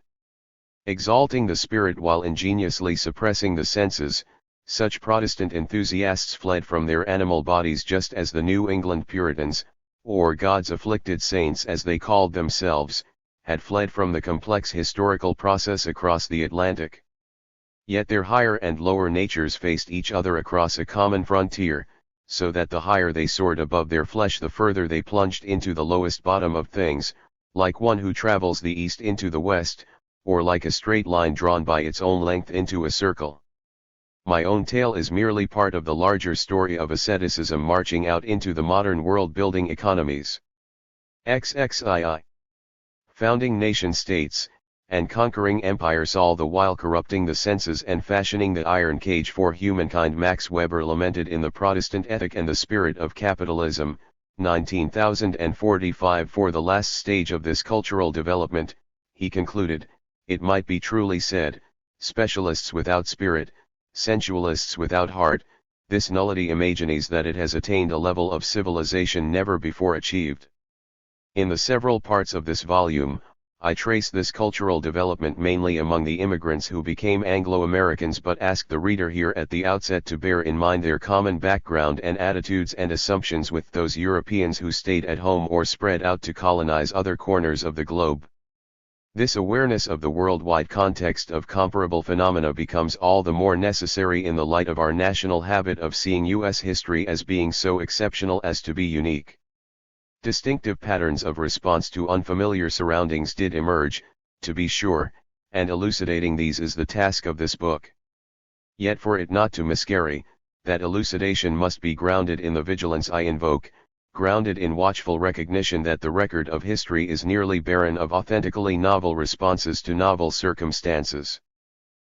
Exalting the spirit while ingeniously suppressing the senses, such Protestant enthusiasts fled from their animal bodies just as the New England Puritans, or God's afflicted saints as they called themselves, had fled from the complex historical process across the Atlantic. Yet their higher and lower natures faced each other across a common frontier, so that the higher they soared above their flesh the further they plunged into the lowest bottom of things, like one who travels the east into the west, or like a straight line drawn by its own length into a circle. My own tale is merely part of the larger story of asceticism marching out into the modern world building economies. XXII. Founding nation-states, and conquering empires all the while corrupting the senses and fashioning the iron cage for humankind. Max Weber lamented in The Protestant Ethic and the Spirit of Capitalism, 19,045. For the last stage of this cultural development, he concluded, it might be truly said, specialists without spirit, sensualists without heart, this nullity imagines that it has attained a level of civilization never before achieved. In the several parts of this volume, I trace this cultural development mainly among the immigrants who became Anglo-Americans, but ask the reader here at the outset to bear in mind their common background and attitudes and assumptions with those Europeans who stayed at home or spread out to colonize other corners of the globe. This awareness of the worldwide context of comparable phenomena becomes all the more necessary in the light of our national habit of seeing U.S. history as being so exceptional as to be unique. Distinctive patterns of response to unfamiliar surroundings did emerge, to be sure, and elucidating these is the task of this book. Yet for it not to miscarry, that elucidation must be grounded in the vigilance I invoke, grounded in watchful recognition that the record of history is nearly barren of authentically novel responses to novel circumstances.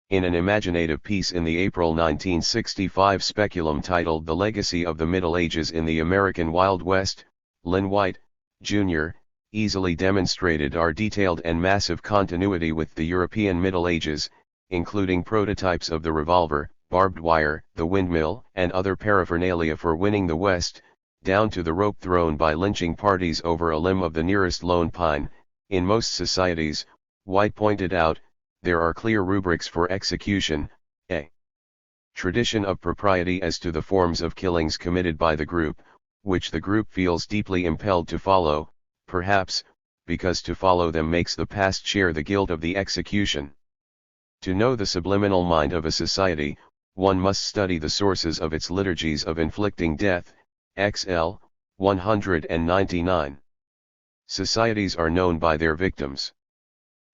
In an imaginative piece in the April 1965 speculum titled The Legacy of the Middle Ages in the American Wild West, Lynn White, Jr., easily demonstrated our detailed and massive continuity with the European Middle Ages, including prototypes of the revolver, barbed wire, the windmill, and other paraphernalia for winning the West, down to the rope thrown by lynching parties over a limb of the nearest lone pine. In most societies, White pointed out, there are clear rubrics for execution, a tradition of propriety as to the forms of killings committed by the group, which the group feels deeply impelled to follow, perhaps, because to follow them makes the past share the guilt of the execution. To know the subliminal mind of a society, one must study the sources of its liturgies of inflicting death. XL 199. Societies are known by their victims.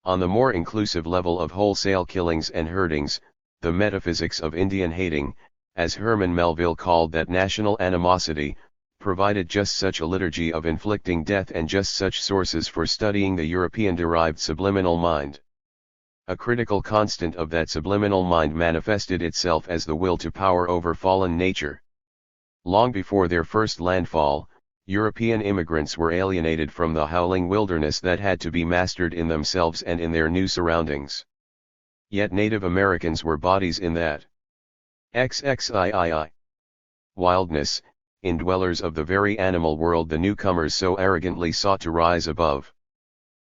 On the more inclusive level of wholesale killings and herdings, the metaphysics of Indian hating, as Herman Melville called that national animosity, provided just such a liturgy of inflicting death and just such sources for studying the European-derived subliminal mind. A critical constant of that subliminal mind manifested itself as the will to power over fallen nature. Long before their first landfall, European immigrants were alienated from the howling wilderness that had to be mastered in themselves and in their new surroundings. Yet Native Americans were bodies in that XXIII wildness, indwellers of the very animal world the newcomers so arrogantly sought to rise above.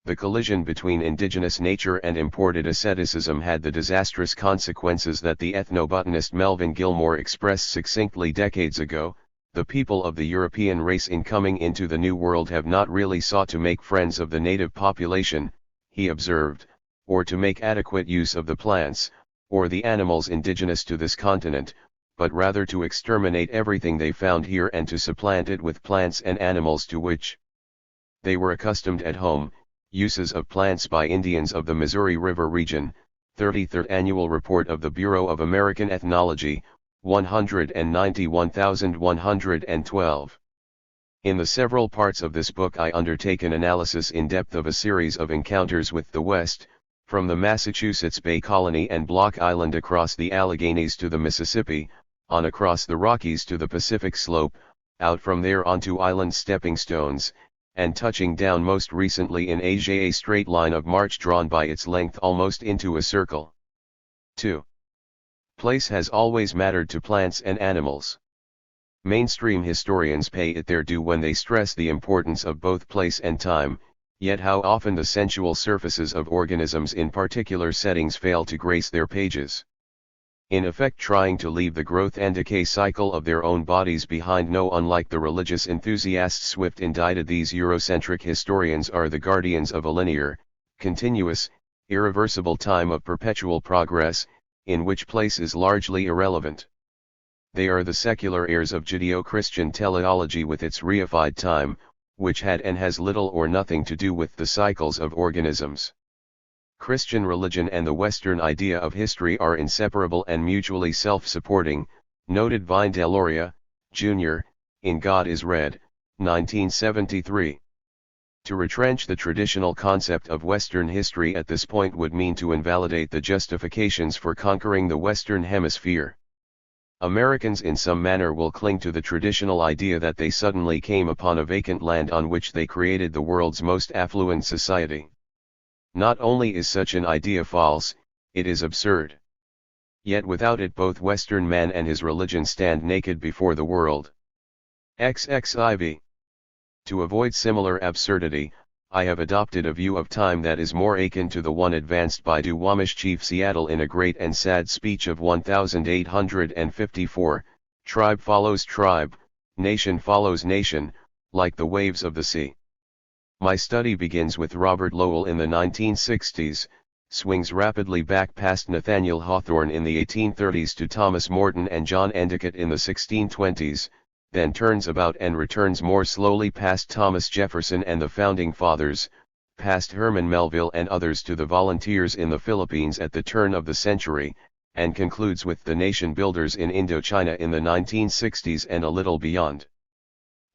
The collision between indigenous nature and imported asceticism had the disastrous consequences that the ethnobotanist Melvin Gilmore expressed succinctly decades ago. The people of the European race in coming into the New World have not really sought to make friends of the native population, he observed, or to make adequate use of the plants, or the animals indigenous to this continent, but rather to exterminate everything they found here and to supplant it with plants and animals to which they were accustomed at home. Uses of plants by Indians of the Missouri River region, 33rd Annual Report of the Bureau of American Ethnology, 191,112. In the several parts of this book I undertake an analysis in depth of a series of encounters with the West, from the Massachusetts Bay Colony and Block Island across the Alleghenies to the Mississippi, on across the Rockies to the Pacific Slope, out from there onto island stepping stones, and touching down most recently in Asia, a straight line of march drawn by its length almost into a circle. 2. Place has always mattered to plants and animals. Mainstream historians pay it their due when they stress the importance of both place and time, yet how often the sensual surfaces of organisms in particular settings fail to grace their pages. In effect trying to leave the growth and decay cycle of their own bodies behind. No, unlike the religious enthusiasts Swift indicted, these Eurocentric historians are the guardians of a linear, continuous, irreversible time of perpetual progress, in which place is largely irrelevant. They are the secular heirs of Judeo-Christian teleology with its reified time, which had and has little or nothing to do with the cycles of organisms. Christian religion and the Western idea of history are inseparable and mutually self-supporting, noted Vine Deloria, Jr., in God is Red, 1973. To retrench the traditional concept of Western history at this point would mean to invalidate the justifications for conquering the Western Hemisphere. Americans in some manner will cling to the traditional idea that they suddenly came upon a vacant land on which they created the world's most affluent society. Not only is such an idea false, it is absurd. Yet without it both Western man and his religion stand naked before the world. XXIV. To avoid similar absurdity, I have adopted a view of time that is more akin to the one advanced by Duwamish Chief Seattle in a great and sad speech of 1854, tribe follows tribe, nation follows nation, like the waves of the sea. My study begins with Robert Lowell in the 1960s, swings rapidly back past Nathaniel Hawthorne in the 1830s to Thomas Morton and John Endicott in the 1620s, then turns about and returns more slowly past Thomas Jefferson and the Founding Fathers, past Herman Melville and others to the volunteers in the Philippines at the turn of the century, and concludes with the nation builders in Indochina in the 1960s and a little beyond.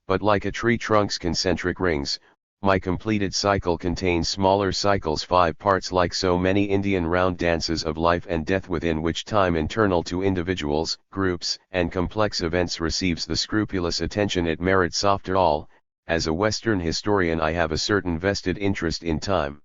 But like a tree trunk's concentric rings, my completed cycle contains smaller cycles, 5 parts, like so many Indian round dances of life and death, within which time internal to individuals, groups, and complex events receives the scrupulous attention it merits. After all, as a Western historian I have a certain vested interest in time.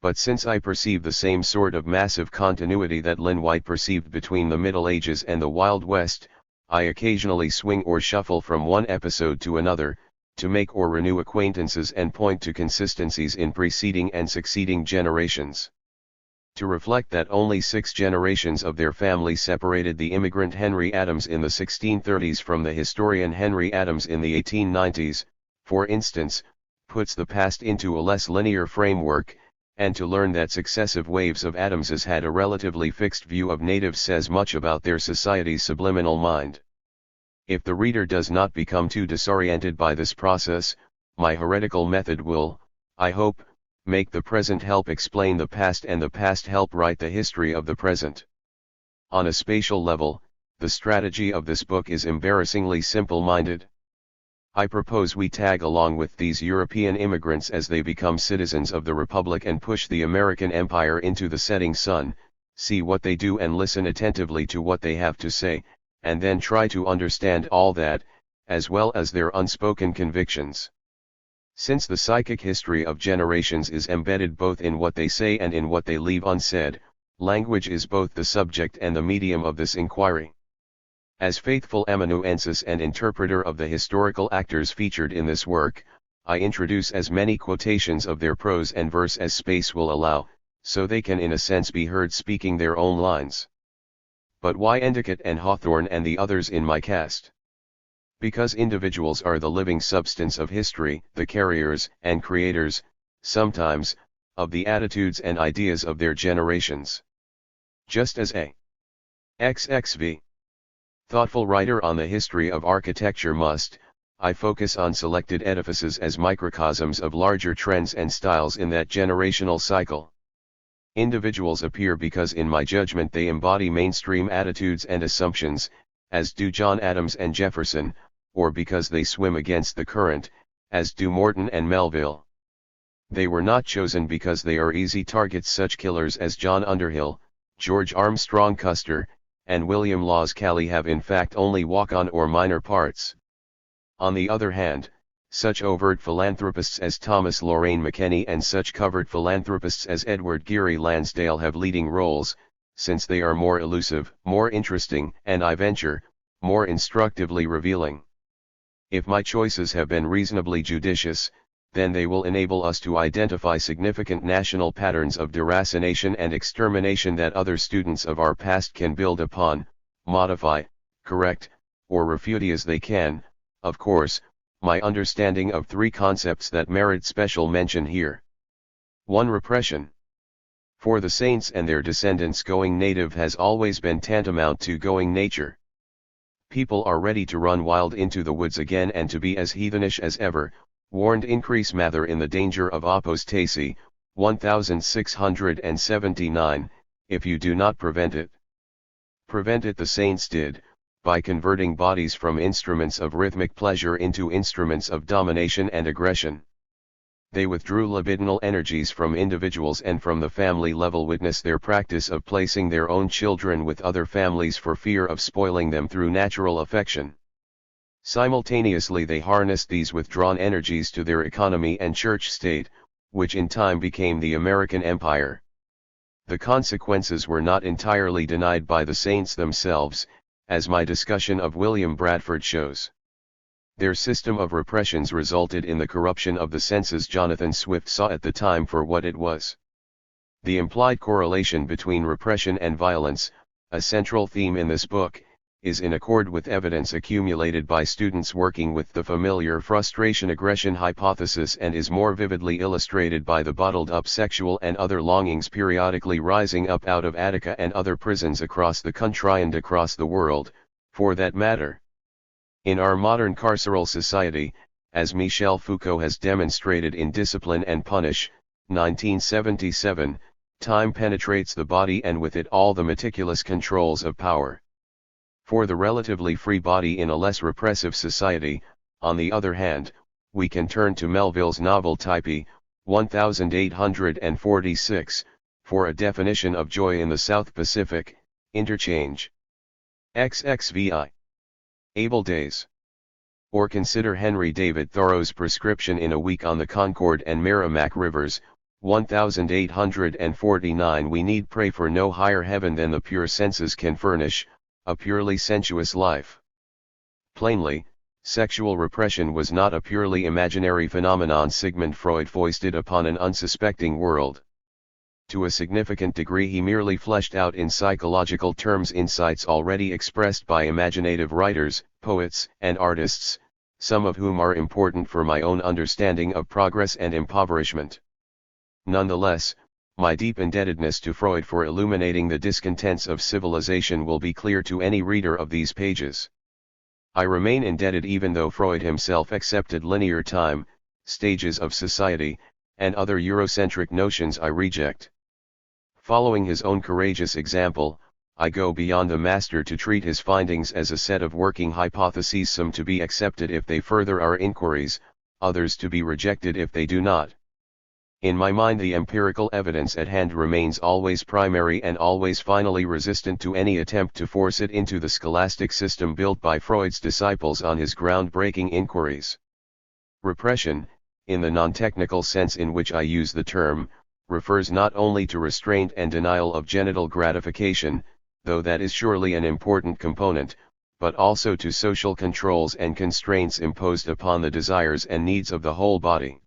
But since I perceive the same sort of massive continuity that Lynn White perceived between the Middle Ages and the Wild West, I occasionally swing or shuffle from one episode to another, to make or renew acquaintances and point to consistencies in preceding and succeeding generations. To reflect that only 6 generations of their family separated the immigrant Henry Adams in the 1630s from the historian Henry Adams in the 1890s, for instance, puts the past into a less linear framework, and to learn that successive waves of Adamses had a relatively fixed view of natives says much about their society's subliminal mind. If the reader does not become too disoriented by this process, my heretical method will, I hope, make the present help explain the past and the past help write the history of the present. On a spatial level, the strategy of this book is embarrassingly simple-minded. I propose we tag along with these European immigrants as they become citizens of the Republic and push the American Empire into the setting sun, see what they do and listen attentively to what they have to say, and then try to understand all that, as well as their unspoken convictions. Since the psychic history of generations is embedded both in what they say and in what they leave unsaid, language is both the subject and the medium of this inquiry. As faithful amanuensis and interpreter of the historical actors featured in this work, I introduce as many quotations of their prose and verse as space will allow, so they can in a sense be heard speaking their own lines. But why Endicott and Hawthorne and the others in my cast? Because individuals are the living substance of history, the carriers and creators, sometimes, of the attitudes and ideas of their generations. Just as a XXV thoughtful writer on the history of architecture must, I focus on selected edifices as microcosms of larger trends and styles in that generational cycle. Individuals appear because in my judgment they embody mainstream attitudes and assumptions, as do John Adams and Jefferson, or because they swim against the current, as do Morton and Melville. They were not chosen because they are easy targets. Such killers as John Underhill, George Armstrong Custer, and William Laws Cali have in fact only walk-on or minor parts. On the other hand, such overt philanthropists as Thomas Lorraine McKenney and such covert philanthropists as Edward Geary Lansdale have leading roles, since they are more elusive, more interesting, and I venture, more instructively revealing. If my choices have been reasonably judicious, then they will enable us to identify significant national patterns of deracination and extermination that other students of our past can build upon, modify, correct, or refute as they can. Of course, my understanding of three concepts that merit special mention here. 1. Repression. For the saints and their descendants, going native has always been tantamount to going nature. People are ready to run wild into the woods again and to be as heathenish as ever, warned Increase Mather in The Danger of Apostasy, 1679, if you do not prevent it. Prevent it the saints did, by converting bodies from instruments of rhythmic pleasure into instruments of domination and aggression. They withdrew libidinal energies from individuals and from the family level. Witness their practice of placing their own children with other families for fear of spoiling them through natural affection. Simultaneously they harnessed these withdrawn energies to their economy and church state, which in time became the American Empire. The consequences were not entirely denied by the saints themselves, as my discussion of William Bradford shows. Their system of repressions resulted in the corruption of the senses Jonathan Swift saw at the time for what it was. The implied correlation between repression and violence, a central theme in this book, is in accord with evidence accumulated by students working with the familiar frustration-aggression hypothesis and is more vividly illustrated by the bottled-up sexual and other longings periodically rising up out of Attica and other prisons across the country and across the world, for that matter. In our modern carceral society, as Michel Foucault has demonstrated in Discipline and Punish, 1977, time penetrates the body and with it all the meticulous controls of power. For the relatively free body in a less repressive society, on the other hand, we can turn to Melville's novel Typee, 1846, for a definition of joy in the South Pacific, interchange. XXVI. Able days. Or consider Henry David Thoreau's prescription in A Week on the Concord and Merrimack Rivers, 1849. We need pray for no higher heaven than the pure senses can furnish, a purely sensuous life. Plainly, sexual repression was not a purely imaginary phenomenon Sigmund Freud foisted upon an unsuspecting world. To a significant degree he merely fleshed out in psychological terms insights already expressed by imaginative writers, poets, and artists, some of whom are important for my own understanding of progress and impoverishment. Nonetheless, my deep indebtedness to Freud for illuminating the discontents of civilization will be clear to any reader of these pages. I remain indebted even though Freud himself accepted linear time, stages of society, and other Eurocentric notions I reject. Following his own courageous example, I go beyond the master to treat his findings as a set of working hypotheses, some to be accepted if they further our inquiries, others to be rejected if they do not. In my mind, the empirical evidence at hand remains always primary and always finally resistant to any attempt to force it into the scholastic system built by Freud's disciples on his groundbreaking inquiries. Repression, in the non-technical sense in which I use the term, refers not only to restraint and denial of genital gratification, though that is surely an important component, but also to social controls and constraints imposed upon the desires and needs of the whole body.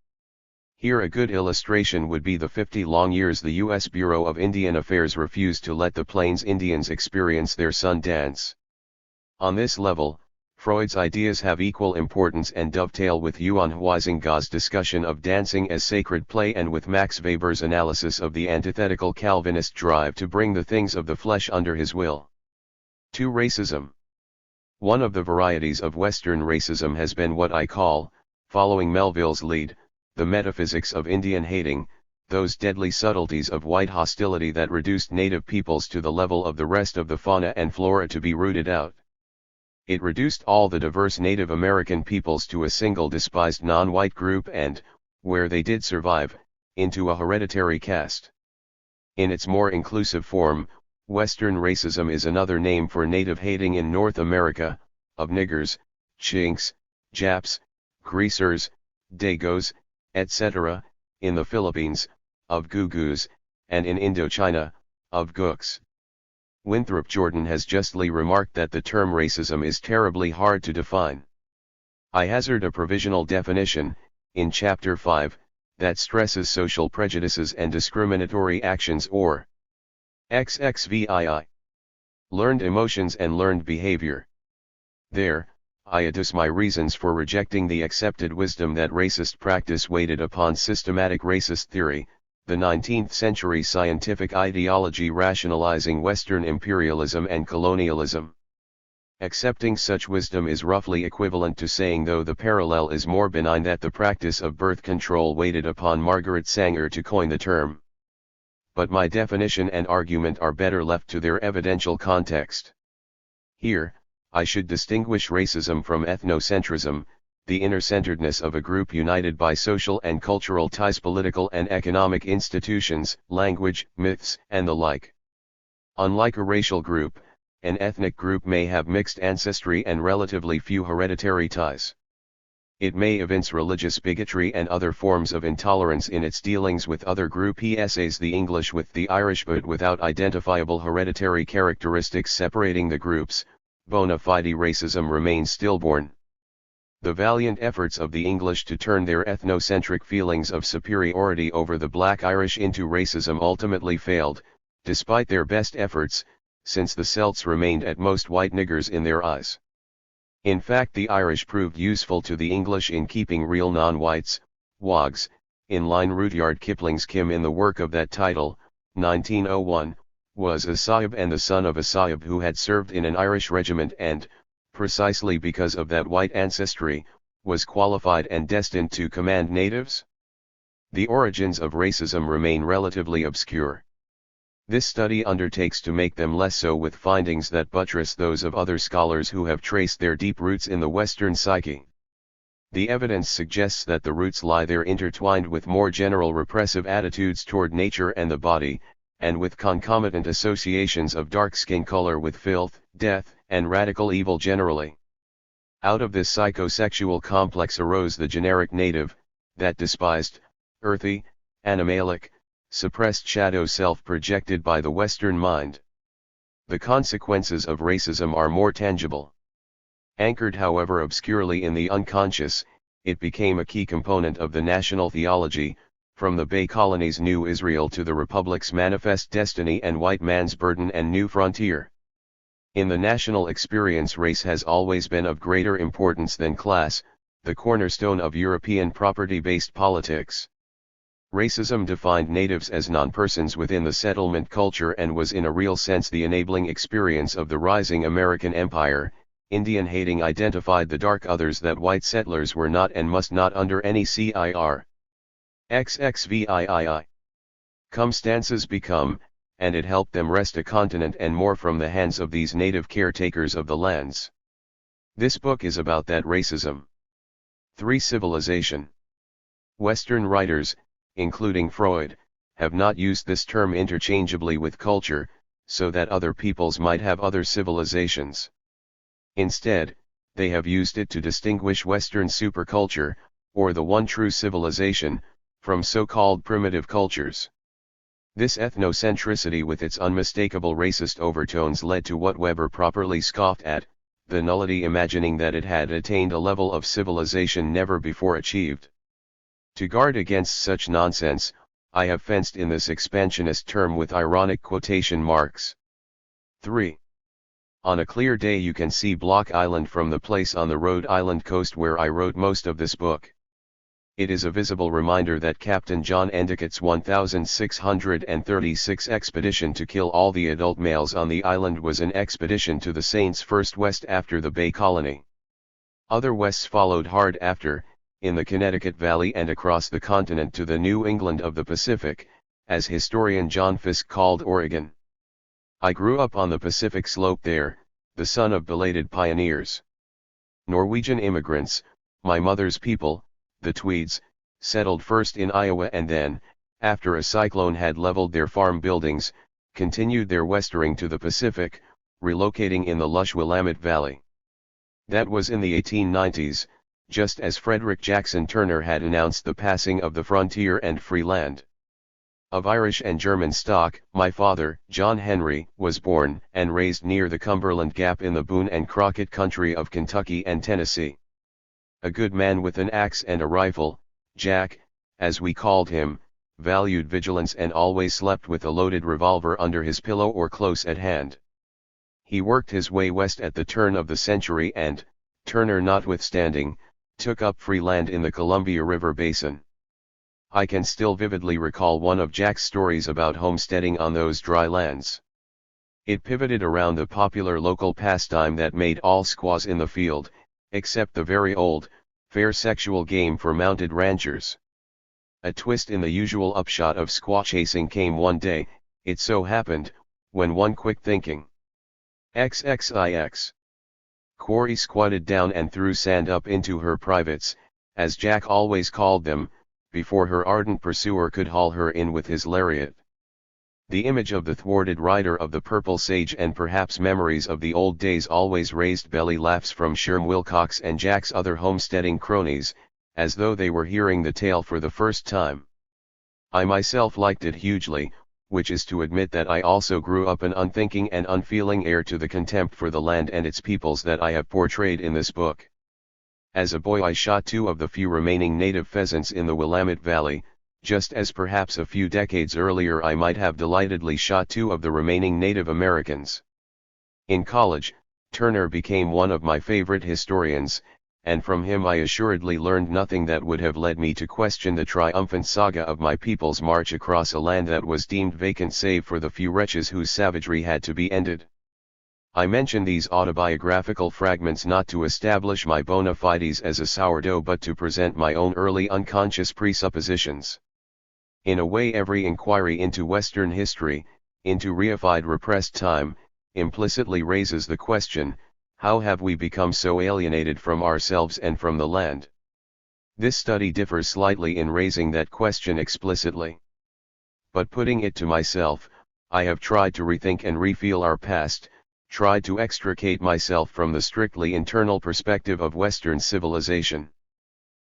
Here a good illustration would be the 50 long years the U.S. Bureau of Indian Affairs refused to let the Plains Indians experience their sun dance. On this level, Freud's ideas have equal importance and dovetail with Johann Huizinga's discussion of dancing as sacred play and with Max Weber's analysis of the antithetical Calvinist drive to bring the things of the flesh under his will. 2. Racism. One of the varieties of Western racism has been what I call, following Melville's lead, the metaphysics of Indian hating, those deadly subtleties of white hostility that reduced native peoples to the level of the rest of the fauna and flora to be rooted out. It reduced all the diverse Native American peoples to a single despised non-white group and, where they did survive, into a hereditary caste. In its more inclusive form, Western racism is another name for native hating in North America, of niggers, chinks, Japs, greasers, Dagos, etc., in the Philippines, of Gugus, and in Indochina, of Gooks. Winthrop Jordan has justly remarked that the term racism is terribly hard to define. I hazard a provisional definition, in Chapter 5, that stresses social prejudices and discriminatory actions or XXVII. Learned emotions and learned behavior. There, I adduce my reasons for rejecting the accepted wisdom that racist practice waited upon systematic racist theory, the 19th century scientific ideology rationalizing Western imperialism and colonialism. Accepting such wisdom is roughly equivalent to saying, though the parallel is more benign, that the practice of birth control waited upon Margaret Sanger to coin the term. But my definition and argument are better left to their evidential context. Here, I should distinguish racism from ethnocentrism, the inner-centeredness of a group united by social and cultural ties, political and economic institutions, language, myths, and the like. Unlike a racial group, an ethnic group may have mixed ancestry and relatively few hereditary ties. It may evince religious bigotry and other forms of intolerance in its dealings with other groups, essays the English with the Irish, but without identifiable hereditary characteristics separating the groups. Bona fide racism remains stillborn. The valiant efforts of the English to turn their ethnocentric feelings of superiority over the Black Irish into racism ultimately failed, despite their best efforts, since the Celts remained at most white niggers in their eyes. In fact, the Irish proved useful to the English in keeping real non-whites, wogs, in line. Rudyard Kipling's Kim in the work of that title, 1901, was a Sahib and the son of a Sahib who had served in an Irish regiment and, precisely because of that white ancestry, was qualified and destined to command natives? The origins of racism remain relatively obscure. This study undertakes to make them less so with findings that buttress those of other scholars who have traced their deep roots in the Western psyche. The evidence suggests that the roots lie there intertwined with more general repressive attitudes toward nature and the body, and with concomitant associations of dark skin color with filth, death, and radical evil generally. Out of this psychosexual complex arose the generic native, that despised, earthy, animalic, suppressed shadow self projected by the Western mind. The consequences of racism are more tangible. Anchored however obscurely in the unconscious, it became a key component of the national theology, from the Bay Colony's New Israel to the Republic's Manifest Destiny and White Man's Burden and New Frontier. In the national experience, race has always been of greater importance than class, the cornerstone of European property-based politics. Racism defined natives as non-persons within the settlement culture and was in a real sense the enabling experience of the rising American empire. Indian hating identified the dark others that white settlers were not and must not under any CIR. XXVIII. Come stances become, and it helped them wrest a continent and more from the hands of these native caretakers of the lands. This book is about that racism. 3. Civilization. Western writers, including Freud, have not used this term interchangeably with culture, so that other peoples might have other civilizations. Instead, they have used it to distinguish Western superculture, or the one true civilization, from so-called primitive cultures. This ethnocentricity with its unmistakable racist overtones led to what Weber properly scoffed at, the nullity, imagining that it had attained a level of civilization never before achieved. To guard against such nonsense, I have fenced in this expansionist term with ironic quotation marks. 3. On a clear day you can see Block Island from the place on the Rhode Island coast where I wrote most of this book. It is a visible reminder that Captain John Endicott's 1636 expedition to kill all the adult males on the island was an expedition to the Saints' first west after the Bay Colony. Other wests followed hard after, in the Connecticut Valley and across the continent to the New England of the Pacific, as historian John Fiske called Oregon. I grew up on the Pacific slope there, the son of belated pioneers. Norwegian immigrants, my mother's people, the Tweeds, settled first in Iowa and then, after a cyclone had leveled their farm buildings, continued their westering to the Pacific, relocating in the lush Willamette Valley. That was in the 1890s, just as Frederick Jackson Turner had announced the passing of the frontier and free land. Of Irish and German stock, my father, John Henry, was born and raised near the Cumberland Gap in the Boone and Crockett country of Kentucky and Tennessee. A good man with an axe and a rifle, Jack, as we called him, valued vigilance and always slept with a loaded revolver under his pillow or close at hand. He worked his way west at the turn of the century and, Turner notwithstanding, took up free land in the Columbia River Basin. I can still vividly recall one of Jack's stories about homesteading on those dry lands. It pivoted around the popular local pastime that made all squaws in the field, except the very old, fair sexual game for mounted ranchers. A twist in the usual upshot of squaw chasing came one day, it so happened, when one quick thinking XXIX quarry squatted down and threw sand up into her privates, as Jack always called them, before her ardent pursuer could haul her in with his lariat. The image of the thwarted rider of the purple sage and perhaps memories of the old days always raised belly laughs from Sherm Wilcox and Jack's other homesteading cronies, as though they were hearing the tale for the first time. I myself liked it hugely, which is to admit that I also grew up an unthinking and unfeeling heir to the contempt for the land and its peoples that I have portrayed in this book. As a boy I shot 2 of the few remaining native pheasants in the Willamette Valley, just as perhaps a few decades earlier I might have delightedly shot 2 of the remaining Native Americans. In college, Turner became one of my favorite historians, and from him I assuredly learned nothing that would have led me to question the triumphant saga of my people's march across a land that was deemed vacant save for the few wretches whose savagery had to be ended. I mention these autobiographical fragments not to establish my bona fides as a sourdough but to present my own early unconscious presuppositions. In a way every inquiry into Western history, into reified repressed time, implicitly raises the question, how have we become so alienated from ourselves and from the land? This study differs slightly in raising that question explicitly. But putting it to myself, I have tried to rethink and refeel our past, tried to extricate myself from the strictly internal perspective of Western civilization.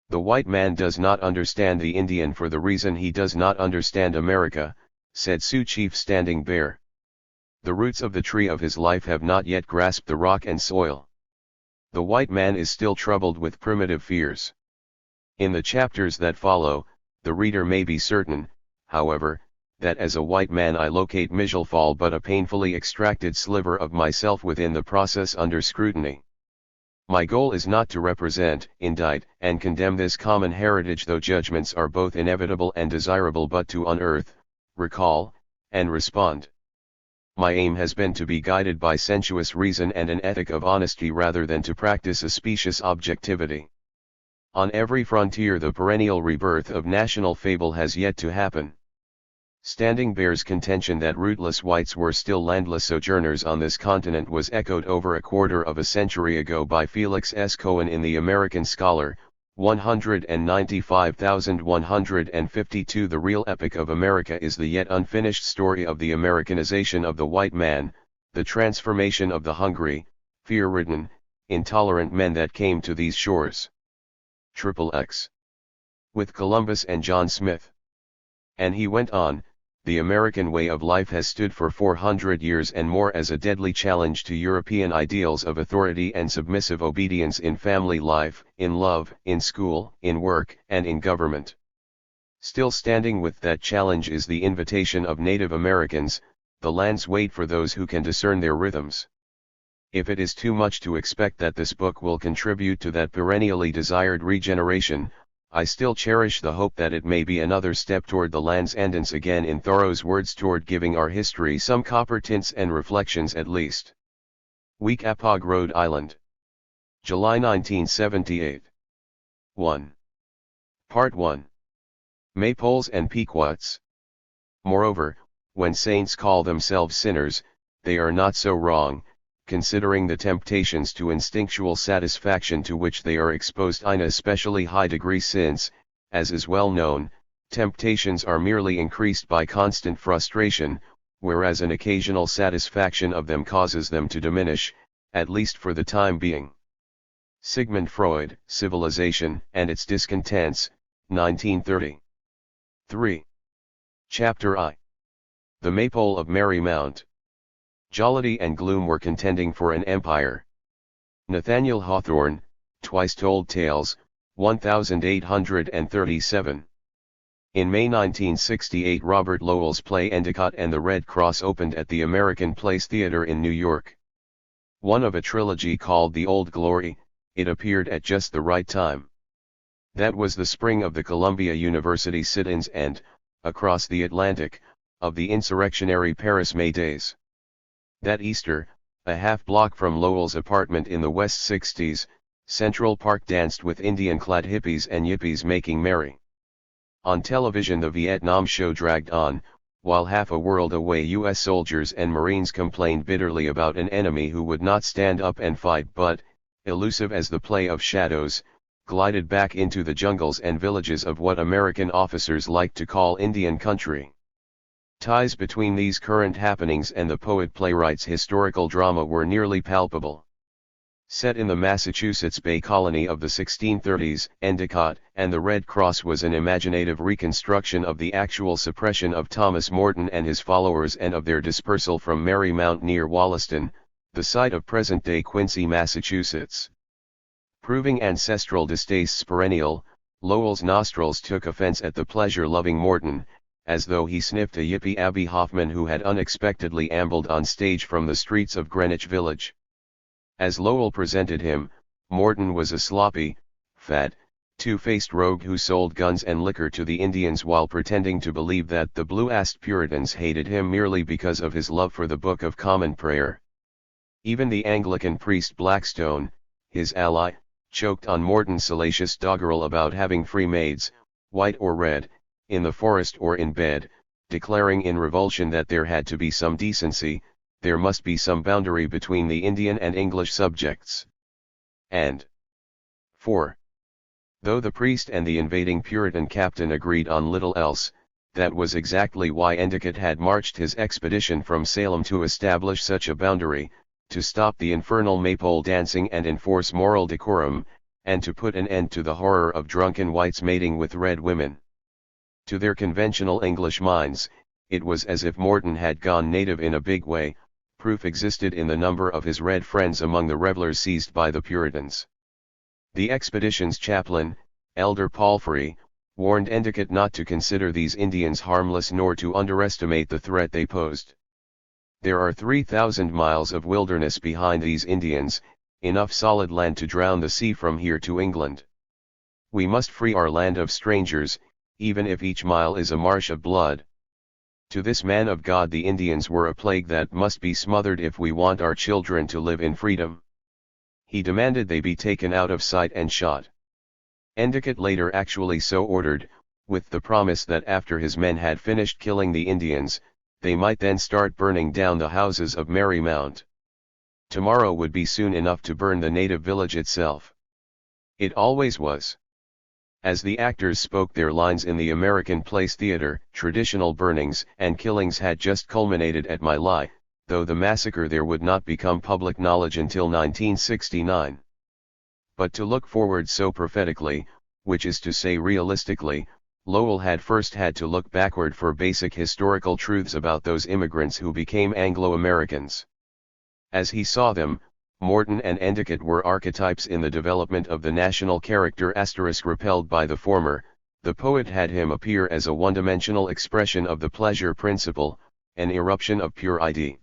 The white man does not understand the Indian for the reason he does not understand America, said Sioux Chief Standing Bear. The roots of the tree of his life have not yet grasped the rock and soil. The white man is still troubled with primitive fears. In the chapters that follow, the reader may be certain, however, that as a white man I locate Mijelfall but a painfully extracted sliver of myself within the process under scrutiny. My goal is not to represent, indict, and condemn this common heritage, though judgments are both inevitable and desirable, but to unearth, recall, and respond. My aim has been to be guided by sensuous reason and an ethic of honesty rather than to practice a specious objectivity. On every frontier the perennial rebirth of national fable has yet to happen. Standing Bear's contention that rootless whites were still landless sojourners on this continent was echoed over a quarter of a century ago by Felix S. Cohen in The American Scholar, 195,152. The real epic of America is the yet unfinished story of the Americanization of the white man, the transformation of the hungry, fear-ridden, intolerant men that came to these shores. XXX. With Columbus and John Smith. And he went on, the American way of life has stood for 400 years and more as a deadly challenge to European ideals of authority and submissive obedience in family life, in love, in school, in work, and in government. Still standing with that challenge is the invitation of Native Americans, the lands wait for those who can discern their rhythms. If it is too much to expect that this book will contribute to that perennially desired regeneration, I still cherish the hope that it may be another step toward the land's endance again, in Thoreau's words, toward giving our history some copper tints and reflections at least. Weekapaug, Rhode Island. July 1978. 1. Part 1. Maypoles and Pequots. Moreover, when saints call themselves sinners, they are not so wrong, considering the temptations to instinctual satisfaction to which they are exposed in especially high degree, since, as is well known, temptations are merely increased by constant frustration, whereas an occasional satisfaction of them causes them to diminish, at least for the time being. Sigmund Freud, Civilization and Its Discontents, 1930. 3. Chapter I. The Maypole of Marymount. Jollity and gloom were contending for an empire. Nathaniel Hawthorne, Twice Told Tales, 1837. In May 1968, Robert Lowell's play Endicott and the Red Cross opened at the American Place Theater in New York. One of a trilogy called The Old Glory, it appeared at just the right time. That was the spring of the Columbia University sit-ins and, across the Atlantic, of the insurrectionary Paris May days. That Easter, a half-block from Lowell's apartment in the West 60s, Central Park danced with Indian-clad hippies and yippies making merry. On television the Vietnam show dragged on, while half a world away U.S. soldiers and Marines complained bitterly about an enemy who would not stand up and fight but, elusive as the play of shadows, glided back into the jungles and villages of what American officers like to call Indian country. Ties between these current happenings and the poet-playwright's historical drama were nearly palpable. Set in the Massachusetts Bay Colony of the 1630s, Endicott and the Red Cross was an imaginative reconstruction of the actual suppression of Thomas Morton and his followers and of their dispersal from Marymount near Wollaston, the site of present-day Quincy, Massachusetts. Proving ancestral distastes perennial, Lowell's nostrils took offense at the pleasure-loving Morton, as though he sniffed a yippie Abbie Hoffman who had unexpectedly ambled on stage from the streets of Greenwich Village. As Lowell presented him, Morton was a sloppy, fat, two-faced rogue who sold guns and liquor to the Indians while pretending to believe that the blue-assed Puritans hated him merely because of his love for the Book of Common Prayer. Even the Anglican priest Blackstone, his ally, choked on Morton's salacious doggerel about having free maids, white or red, in the forest or in bed, declaring in revulsion that there had to be some decency, there must be some boundary between the Indian and English subjects. And 4. Though the priest and the invading Puritan captain agreed on little else, that was exactly why Endicott had marched his expedition from Salem to establish such a boundary, to stop the infernal maypole dancing and enforce moral decorum, and to put an end to the horror of drunken whites mating with red women. To their conventional English minds, it was as if Morton had gone native in a big way. Proof existed in the number of his red friends among the revelers seized by the Puritans. The expedition's chaplain, Elder Palfrey, warned Endicott not to consider these Indians harmless nor to underestimate the threat they posed. There are 3,000 miles of wilderness behind these Indians, enough solid land to drown the sea from here to England. We must free our land of strangers, even if each mile is a marsh of blood. To this man of God the Indians were a plague that must be smothered if we want our children to live in freedom. He demanded they be taken out of sight and shot. Endicott later actually so ordered, with the promise that after his men had finished killing the Indians, they might then start burning down the houses of Marymount. Tomorrow would be soon enough to burn the native village itself. It always was. As the actors spoke their lines in the American Place Theatre, traditional burnings and killings had just culminated at My Lai, though the massacre there would not become public knowledge until 1969. But to look forward so prophetically, which is to say realistically, Lowell had first had to look backward for basic historical truths about those immigrants who became Anglo-Americans. As he saw them, Morton and Endicott were archetypes in the development of the national character * repelled by the former. The poet had him appear as a one-dimensional expression of the pleasure principle, an eruption of pure ID.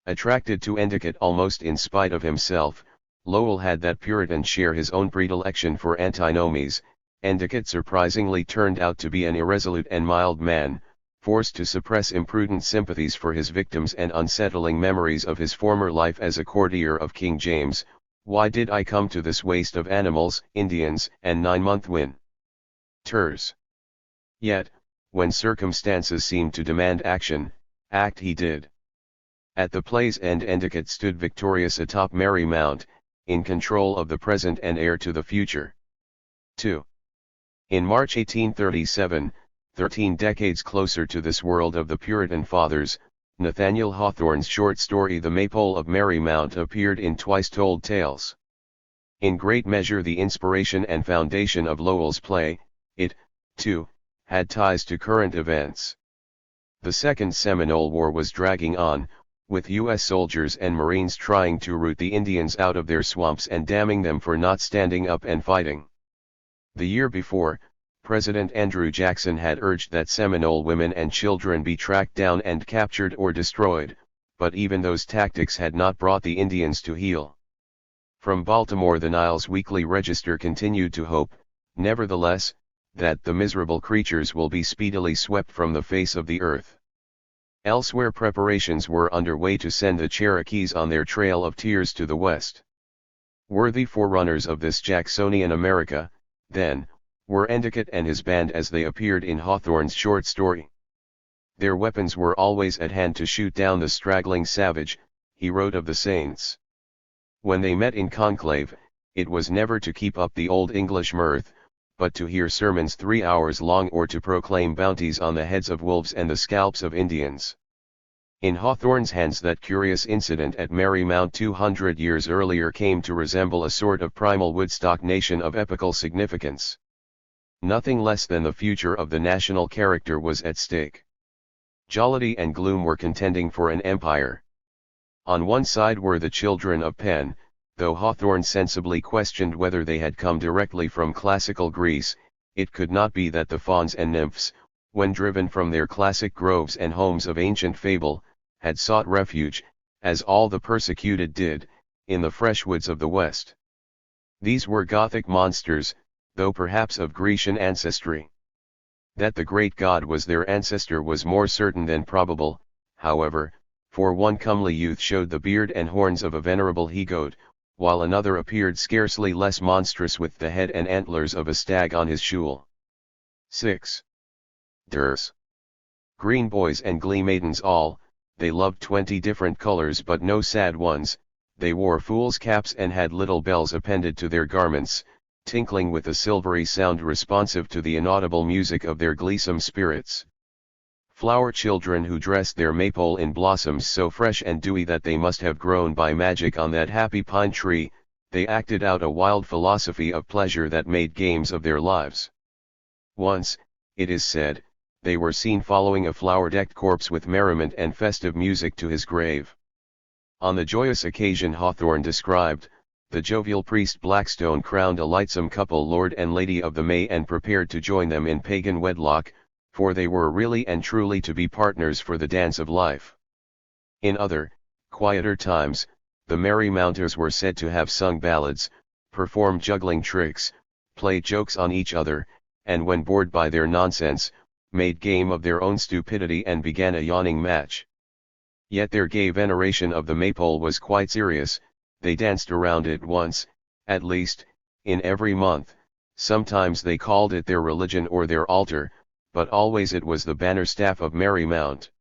Attracted to Endicott almost in spite of himself, Lowell had that Puritan share his own predilection for antinomies. Endicott surprisingly turned out to be an irresolute and mild man, forced to suppress imprudent sympathies for his victims and unsettling memories of his former life as a courtier of King James. Why did I come to this waste of animals, Indians, and 9-month winters? Yet, when circumstances seemed to demand action, act he did. At the play's end Endicott stood victorious atop Marymount, in control of the present and heir to the future. 2. In March 1837, 13 decades closer to this world of the Puritan fathers, Nathaniel Hawthorne's short story The Maypole of Marymount appeared in Twice Told Tales. In great measure the inspiration and foundation of Lowell's play, it, too, had ties to current events. The Second Seminole War was dragging on, with U.S. soldiers and Marines trying to root the Indians out of their swamps and damning them for not standing up and fighting. The year before, President Andrew Jackson had urged that Seminole women and children be tracked down and captured or destroyed, but even those tactics had not brought the Indians to heel. From Baltimore the Niles Weekly Register continued to hope, nevertheless, that the miserable creatures will be speedily swept from the face of the earth. Elsewhere preparations were underway to send the Cherokees on their trail of tears to the west. Worthy forerunners of this Jacksonian America, then, were Endicott and his band as they appeared in Hawthorne's short story. Their weapons were always at hand to shoot down the straggling savage, he wrote of the saints. When they met in conclave, it was never to keep up the old English mirth, but to hear sermons 3 hours long or to proclaim bounties on the heads of wolves and the scalps of Indians. In Hawthorne's hands that curious incident at Marymount 200 years earlier came to resemble a sort of primal Woodstock nation of epical significance. Nothing less than the future of the national character was at stake. Jollity and gloom were contending for an empire. On one side were the children of Penn, though Hawthorne sensibly questioned whether they had come directly from classical Greece. It could not be that the fauns and nymphs, when driven from their classic groves and homes of ancient fable, had sought refuge, as all the persecuted did, in the fresh woods of the West. These were Gothic monsters, though perhaps of Grecian ancestry. That the great god was their ancestor was more certain than probable, however, for one comely youth showed the beard and horns of a venerable he-goat, while another appeared scarcely less monstrous with the head and antlers of a stag on his shoul. 6. Durs. Green boys and glee maidens all, they loved 20 different colors but no sad ones, they wore fool's caps and had little bells appended to their garments, tinkling with a silvery sound responsive to the inaudible music of their gleesome spirits. Flower children who dressed their maypole in blossoms so fresh and dewy that they must have grown by magic on that happy pine tree, they acted out a wild philosophy of pleasure that made games of their lives. Once, it is said, they were seen following a flower-decked corpse with merriment and festive music to his grave. On the joyous occasion Hawthorne described, the jovial priest Blackstone crowned a lightsome couple Lord and Lady of the May and prepared to join them in pagan wedlock, for they were really and truly to be partners for the dance of life. In other, quieter times, the Marymounters were said to have sung ballads, performed juggling tricks, played jokes on each other, and when bored by their nonsense, made game of their own stupidity and began a yawning match. Yet their gay veneration of the maypole was quite serious, they danced around it once, at least, in every month, Sometimes they called it their religion or their altar, but always it was the banner staff of Mary Mount.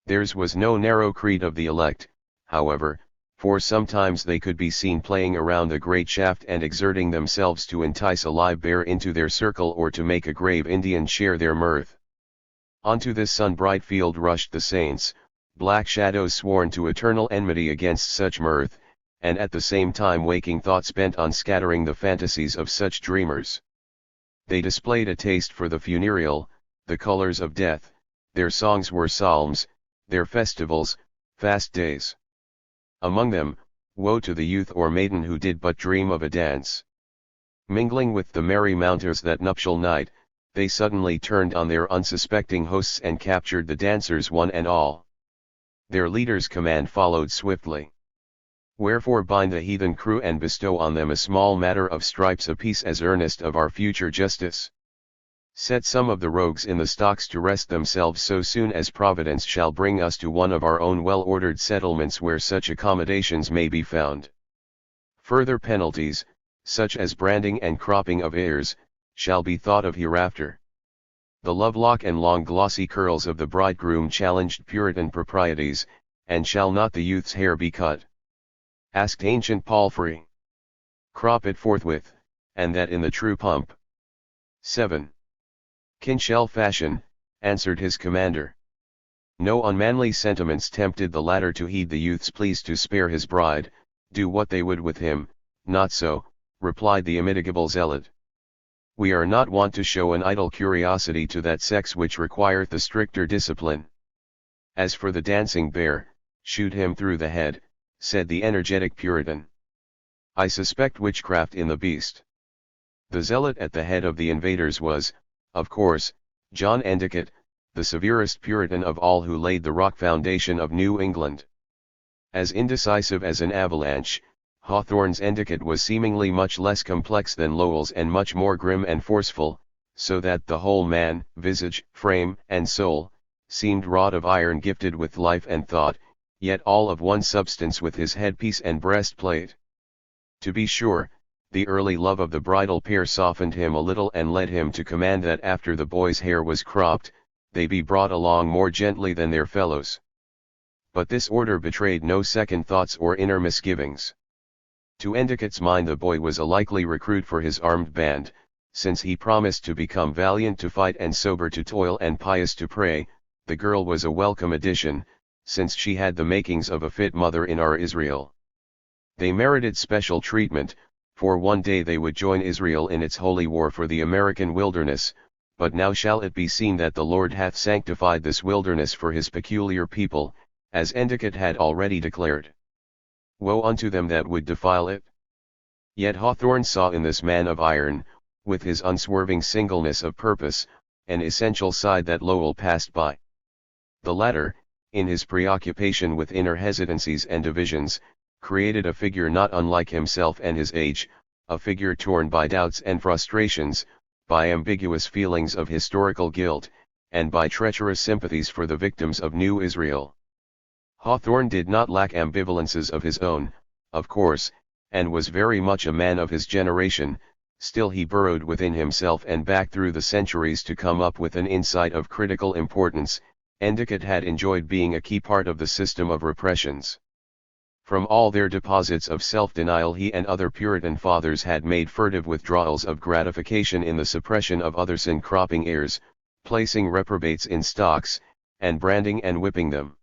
Theirs was no narrow creed of the elect, however, for sometimes they could be seen playing around the great shaft and exerting themselves to entice a live bear into their circle or to make a grave Indian share their mirth. Onto this sun-bright field rushed the saints, black shadows sworn to eternal enmity against such mirth, and at the same time waking thoughts bent on scattering the fantasies of such dreamers. They displayed a taste for the funereal, the colors of death, their songs were psalms, their festivals, fast days. Among them, woe to the youth or maiden who did but dream of a dance. Mingling with the merry mounters that nuptial night, they suddenly turned on their unsuspecting hosts and captured the dancers one and all. Their leader's command followed swiftly. Wherefore bind the heathen crew and bestow on them a small matter of stripes apiece as earnest of our future justice. Set some of the rogues in the stocks to rest themselves so soon as Providence shall bring us to one of our own well-ordered settlements where such accommodations may be found. Further penalties, such as branding and cropping of ears, shall be thought of hereafter. The lovelock and long glossy curls of the bridegroom challenged Puritan proprieties, and shall not the youth's hair be cut? Asked ancient Palfrey. Crop it forthwith, and that in the true pump. 7. Kinshell fashion, answered his commander. No unmanly sentiments tempted the latter to heed the youth's pleas to spare his bride, do what they would with him. Not so, replied the immitigable zealot. We are not wont to show an idle curiosity to that sex which requireth the stricter discipline. As for the dancing bear, shoot him through the head, said the energetic Puritan. I suspect witchcraft in the beast. The zealot at the head of the invaders was, of course, John Endicott, the severest Puritan of all who laid the rock foundation of New England. As indecisive as an avalanche, Hawthorne's Endicott was seemingly much less complex than Lowell's and much more grim and forceful, so that the whole man, visage, frame, and soul, seemed wrought of iron gifted with life and thought, yet all of one substance with his headpiece and breastplate. To be sure, the early love of the bridal pair softened him a little and led him to command that after the boy's hair was cropped, they be brought along more gently than their fellows. But this order betrayed no second thoughts or inner misgivings. To Endicott's mind the boy was a likely recruit for his armed band, since he promised to become valiant to fight and sober to toil and pious to pray. The girl was a welcome addition, since she had the makings of a fit mother in our Israel. They merited special treatment, for one day they would join Israel in its holy war for the American wilderness, but now shall it be seen that the Lord hath sanctified this wilderness for his peculiar people, as Endicott had already declared. Woe unto them that would defile it. Yet Hawthorne saw in this man of iron, with his unswerving singleness of purpose, an essential side that Lowell passed by. The latter, in his preoccupation with inner hesitancies and divisions, created a figure not unlike himself and his age, a figure torn by doubts and frustrations, by ambiguous feelings of historical guilt, and by treacherous sympathies for the victims of New Israel. Hawthorne did not lack ambivalences of his own, of course, and was very much a man of his generation, still he burrowed within himself and back through the centuries to come up with an insight of critical importance. Endicott had enjoyed being a key part of the system of repressions. From all their deposits of self-denial he and other Puritan fathers had made furtive withdrawals of gratification in the suppression of others in cropping ears, placing reprobates in stocks, and branding and whipping them.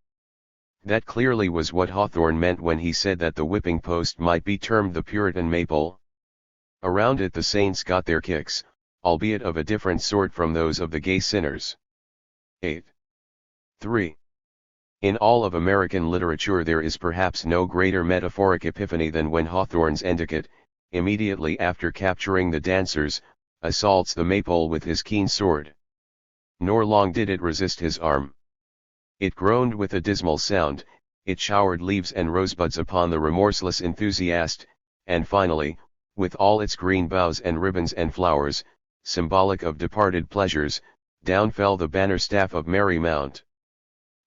That clearly was what Hawthorne meant when he said that the whipping post might be termed the Puritan maypole. Around it the saints got their kicks, albeit of a different sort from those of the gay sinners. 8. 3. In all of American literature there is perhaps no greater metaphoric epiphany than when Hawthorne's Endicott, immediately after capturing the dancers, assaults the maypole with his keen sword. Nor long did it resist his arm. It groaned with a dismal sound, it showered leaves and rosebuds upon the remorseless enthusiast, and finally, with all its green boughs and ribbons and flowers, symbolic of departed pleasures, down fell the banner staff of Mary Mount.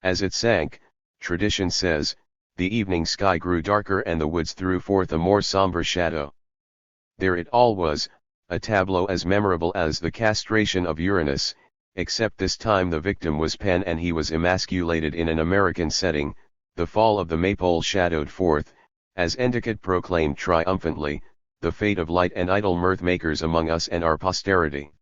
As it sank, tradition says, the evening sky grew darker and the woods threw forth a more somber shadow. There it all was, a tableau as memorable as the castration of Uranus, except this time the victim was Penn and he was emasculated in an American setting. The fall of the maypole shadowed forth, as Endicott proclaimed triumphantly, the fate of light and idle mirth makers among us and our posterity.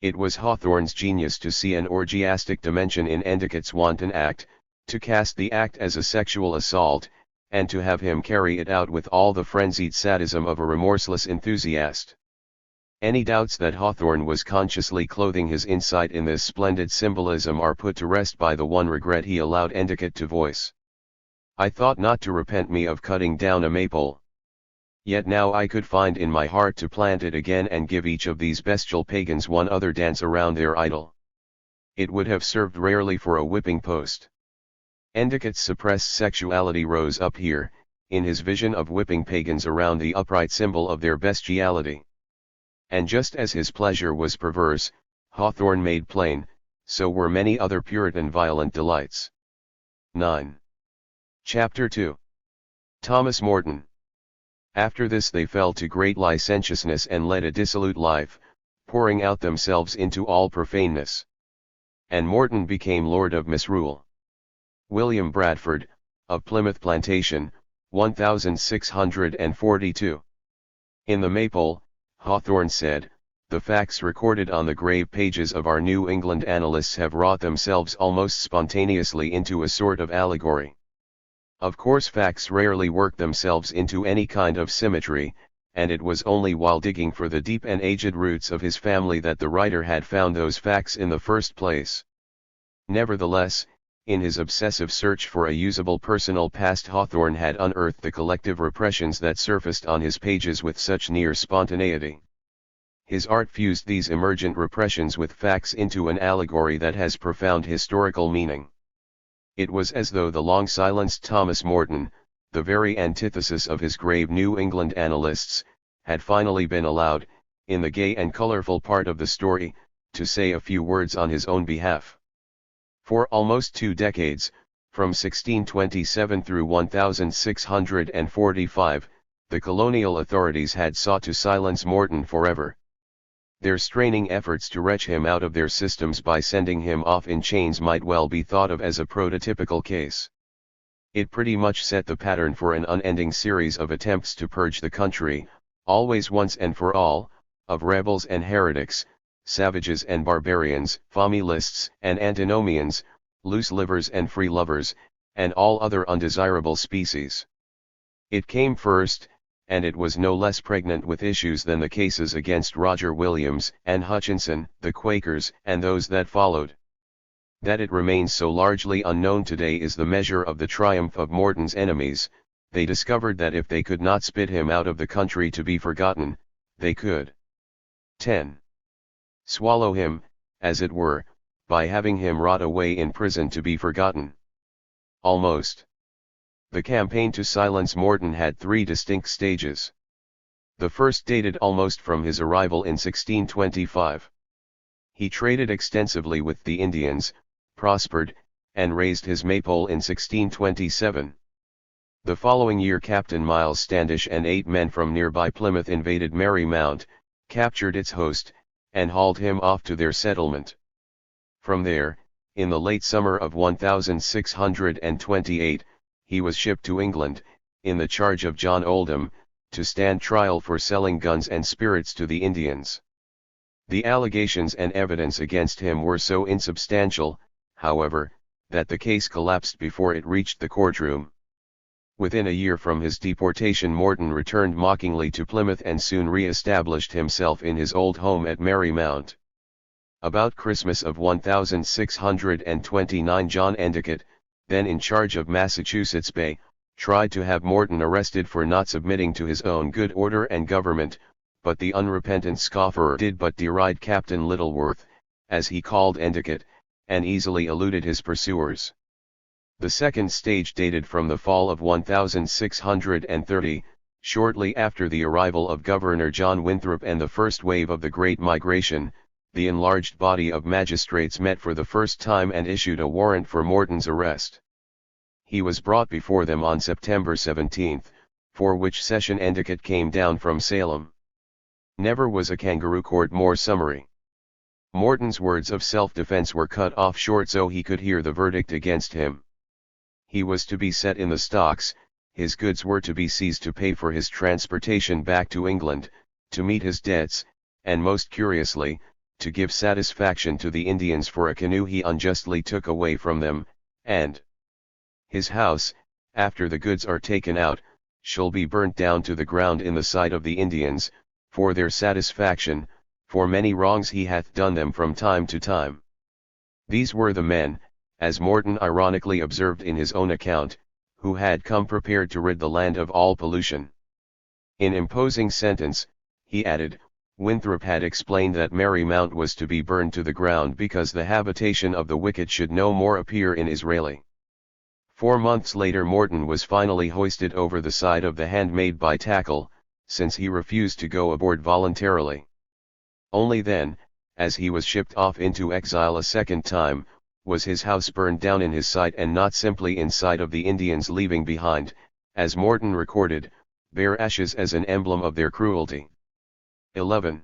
It was Hawthorne's genius to see an orgiastic dimension in Endicott's wanton act, to cast the act as a sexual assault, and to have him carry it out with all the frenzied sadism of a remorseless enthusiast. Any doubts that Hawthorne was consciously clothing his insight in this splendid symbolism are put to rest by the one regret he allowed Endicott to voice. I thought not to repent me of cutting down a maypole. Yet now I could find in my heart to plant it again and give each of these bestial pagans one other dance around their idol. It would have served rarely for a whipping post. Endicott's suppressed sexuality rose up here, in his vision of whipping pagans around the upright symbol of their bestiality. And just as his pleasure was perverse, Hawthorne made plain, so were many other Puritan violent delights. 9. Chapter 2. Thomas Morton. After this they fell to great licentiousness and led a dissolute life, pouring out themselves into all profaneness. And Morton became lord of misrule. William Bradford, of Plymouth Plantation, 1642. In the Maypole, Hawthorne said, the facts recorded on the grave pages of our New England annalists have wrought themselves almost spontaneously into a sort of allegory. Of course facts rarely work themselves into any kind of symmetry, and it was only while digging for the deep and aged roots of his family that the writer had found those facts in the first place. Nevertheless, in his obsessive search for a usable personal past, Hawthorne had unearthed the collective repressions that surfaced on his pages with such near spontaneity. His art fused these emergent repressions with facts into an allegory that has profound historical meaning. It was as though the long-silenced Thomas Morton, the very antithesis of his grave New England annalists, had finally been allowed, in the gay and colorful part of the story, to say a few words on his own behalf. For almost 2 decades, from 1627 through 1645, the colonial authorities had sought to silence Morton forever. Their straining efforts to wrench him out of their systems by sending him off in chains might well be thought of as a prototypical case. It pretty much set the pattern for an unending series of attempts to purge the country, always once and for all, of rebels and heretics, savages and barbarians, familists and antinomians, loose livers and free lovers, and all other undesirable species. It came first, and it was no less pregnant with issues than the cases against Roger Williams and Hutchinson, the Quakers, and those that followed. That it remains so largely unknown today is the measure of the triumph of Morton's enemies. They discovered that if they could not spit him out of the country to be forgotten, they could 10. Swallow him, as it were, by having him rot away in prison to be forgotten. Almost. The campaign to silence Morton had 3 distinct stages. The first dated almost from his arrival in 1625. He traded extensively with the Indians, prospered, and raised his maypole in 1627. The following year Captain Miles Standish and 8 men from nearby Plymouth invaded Merrymount, captured its host, and hauled him off to their settlement. From there, in the late summer of 1628, he was shipped to England, in the charge of John Oldham, to stand trial for selling guns and spirits to the Indians. The allegations and evidence against him were so insubstantial, however, that the case collapsed before it reached the courtroom. Within a year from his deportation, Morton returned mockingly to Plymouth and soon re-established himself in his old home at Merrymount. About Christmas of 1629, John Endicott, then in charge of Massachusetts Bay, tried to have Morton arrested for not submitting to his own good order and government, but the unrepentant scoffer did but deride Captain Littleworth, as he called Endicott, and easily eluded his pursuers. The second stage dated from the fall of 1630, shortly after the arrival of Governor John Winthrop and the first wave of the Great Migration. The enlarged body of magistrates met for the first time and issued a warrant for Morton's arrest. He was brought before them on September 17, for which session Endicott came down from Salem. Never was a kangaroo court more summary. Morton's words of self-defense were cut off short so he could hear the verdict against him. He was to be set in the stocks, his goods were to be seized to pay for his transportation back to England, to meet his debts, and most curiously, to give satisfaction to the Indians for a canoe he unjustly took away from them, and his house, after the goods are taken out, shall be burnt down to the ground in the sight of the Indians, for their satisfaction, for many wrongs he hath done them from time to time. These were the men, as Morton ironically observed in his own account, who had come prepared to rid the land of all pollution. In imposing sentence, he added, Winthrop had explained that Mary Mount was to be burned to the ground because the habitation of the wicked should no more appear in Israeli. 4 months later Morton was finally hoisted over the side of the Handmaid by tackle, since he refused to go aboard voluntarily. Only then, as he was shipped off into exile a second time, was his house burned down in his sight, and not simply in sight of the Indians, leaving behind, as Morton recorded, bare ashes as an emblem of their cruelty. 11.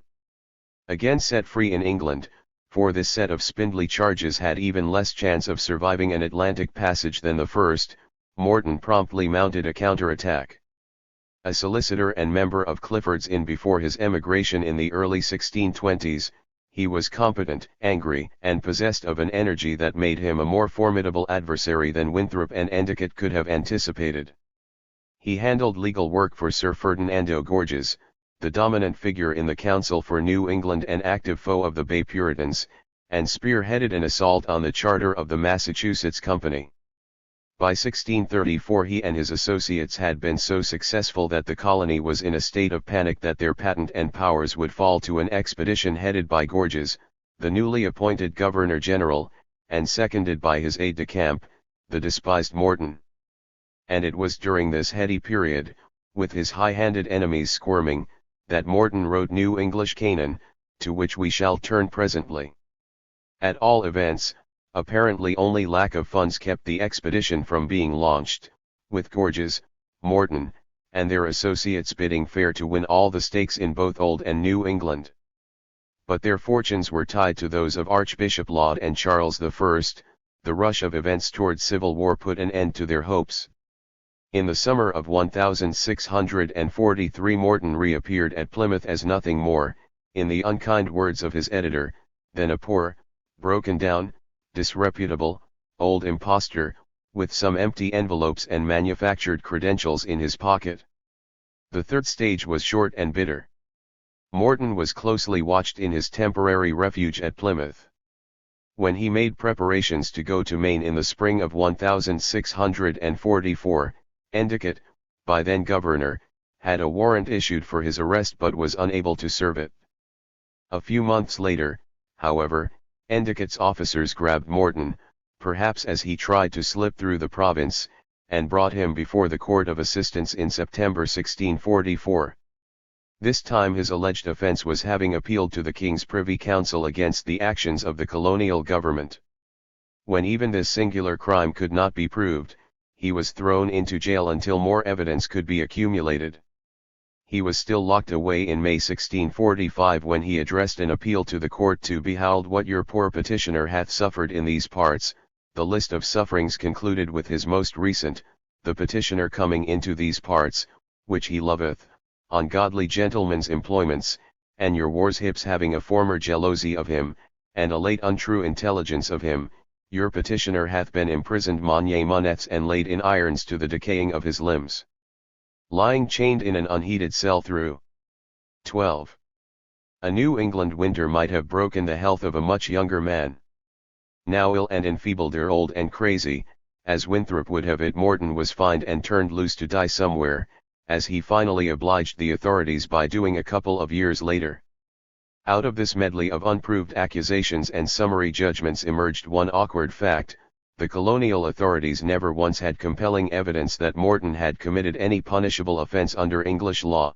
Again set free in England, for this set of spindly charges had even less chance of surviving an Atlantic passage than the first, Morton promptly mounted a counterattack. A solicitor and member of Clifford's Inn before his emigration in the early 1620s, he was competent, angry, and possessed of an energy that made him a more formidable adversary than Winthrop and Endicott could have anticipated. He handled legal work for Sir Ferdinando Gorges, the dominant figure in the Council for New England and active foe of the Bay Puritans, and spearheaded an assault on the charter of the Massachusetts Company. By 1634 he and his associates had been so successful that the colony was in a state of panic that their patent and powers would fall to an expedition headed by Gorges, the newly appointed Governor-General, and seconded by his aide-de-camp, the despised Morton. And it was during this heady period, with his high-handed enemies squirming, that Morton wrote New English Canaan, to which we shall turn presently. At all events, apparently only lack of funds kept the expedition from being launched, with Gorges, Morton, and their associates bidding fair to win all the stakes in both Old and New England. But their fortunes were tied to those of Archbishop Laud and Charles I. The rush of events toward civil war put an end to their hopes. In the summer of 1643 Morton reappeared at Plymouth as nothing more, in the unkind words of his editor, than a poor, broken down, disreputable, old impostor, with some empty envelopes and manufactured credentials in his pocket. The third stage was short and bitter. Morton was closely watched in his temporary refuge at Plymouth. When he made preparations to go to Maine in the spring of 1644, Endicott, by then governor, had a warrant issued for his arrest but was unable to serve it. A few months later, however, Endicott's officers grabbed Morton, perhaps as he tried to slip through the province, and brought him before the Court of Assistance in September 1644. This time his alleged offense was having appealed to the King's Privy Council against the actions of the colonial government. When even this singular crime could not be proved, he was thrown into jail until more evidence could be accumulated. He was still locked away in May 1645 when he addressed an appeal to the court to behold what your poor petitioner hath suffered in these parts. The list of sufferings concluded with his most recent, the petitioner coming into these parts, which he loveth, ungodly gentlemen's employments, and your wars hips having a former jealousy of him, and a late untrue intelligence of him, your petitioner hath been imprisoned monye monettes and laid in irons to the decaying of his limbs, lying chained in an unheated cell through 12. A New England winter might have broken the health of a much younger man. Now ill and enfeebled old and crazy, as Winthrop would have it, Morton was fined and turned loose to die somewhere, as he finally obliged the authorities by doing a couple of years later. Out of this medley of unproved accusations and summary judgments emerged one awkward fact: the colonial authorities never once had compelling evidence that Morton had committed any punishable offense under English law.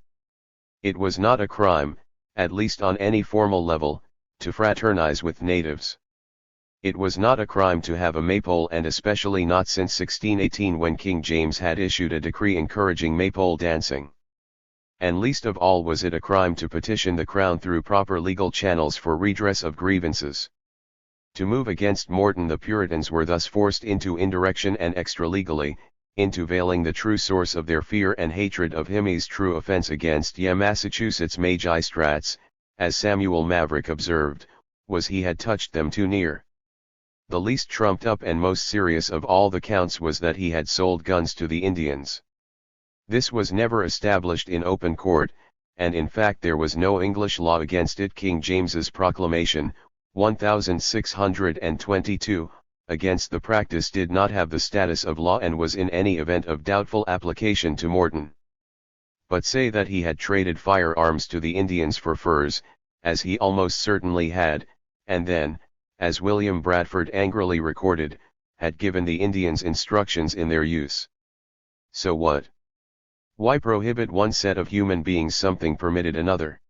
It was not a crime, at least on any formal level, to fraternize with natives. It was not a crime to have a maypole, and especially not since 1618 when King James had issued a decree encouraging maypole dancing. and least of all was it a crime to petition the Crown through proper legal channels for redress of grievances. To move against Morton, the Puritans were thus forced into indirection and extra-legally, into veiling the true source of their fear and hatred of him. His true offense against Massachusetts magistrates, as Samuel Maverick observed, was he had touched them too near. The least trumped up and most serious of all the counts was that he had sold guns to the Indians. This was never established in open court, and in fact there was no English law against it. King James's Proclamation, 1622, against the practice did not have the status of law and was in any event of doubtful application to Morton. But say that he had traded firearms to the Indians for furs, as he almost certainly had, and then, as William Bradford angrily recorded, had given the Indians instructions in their use. So what? Why prohibit one set of human beings something permitted another?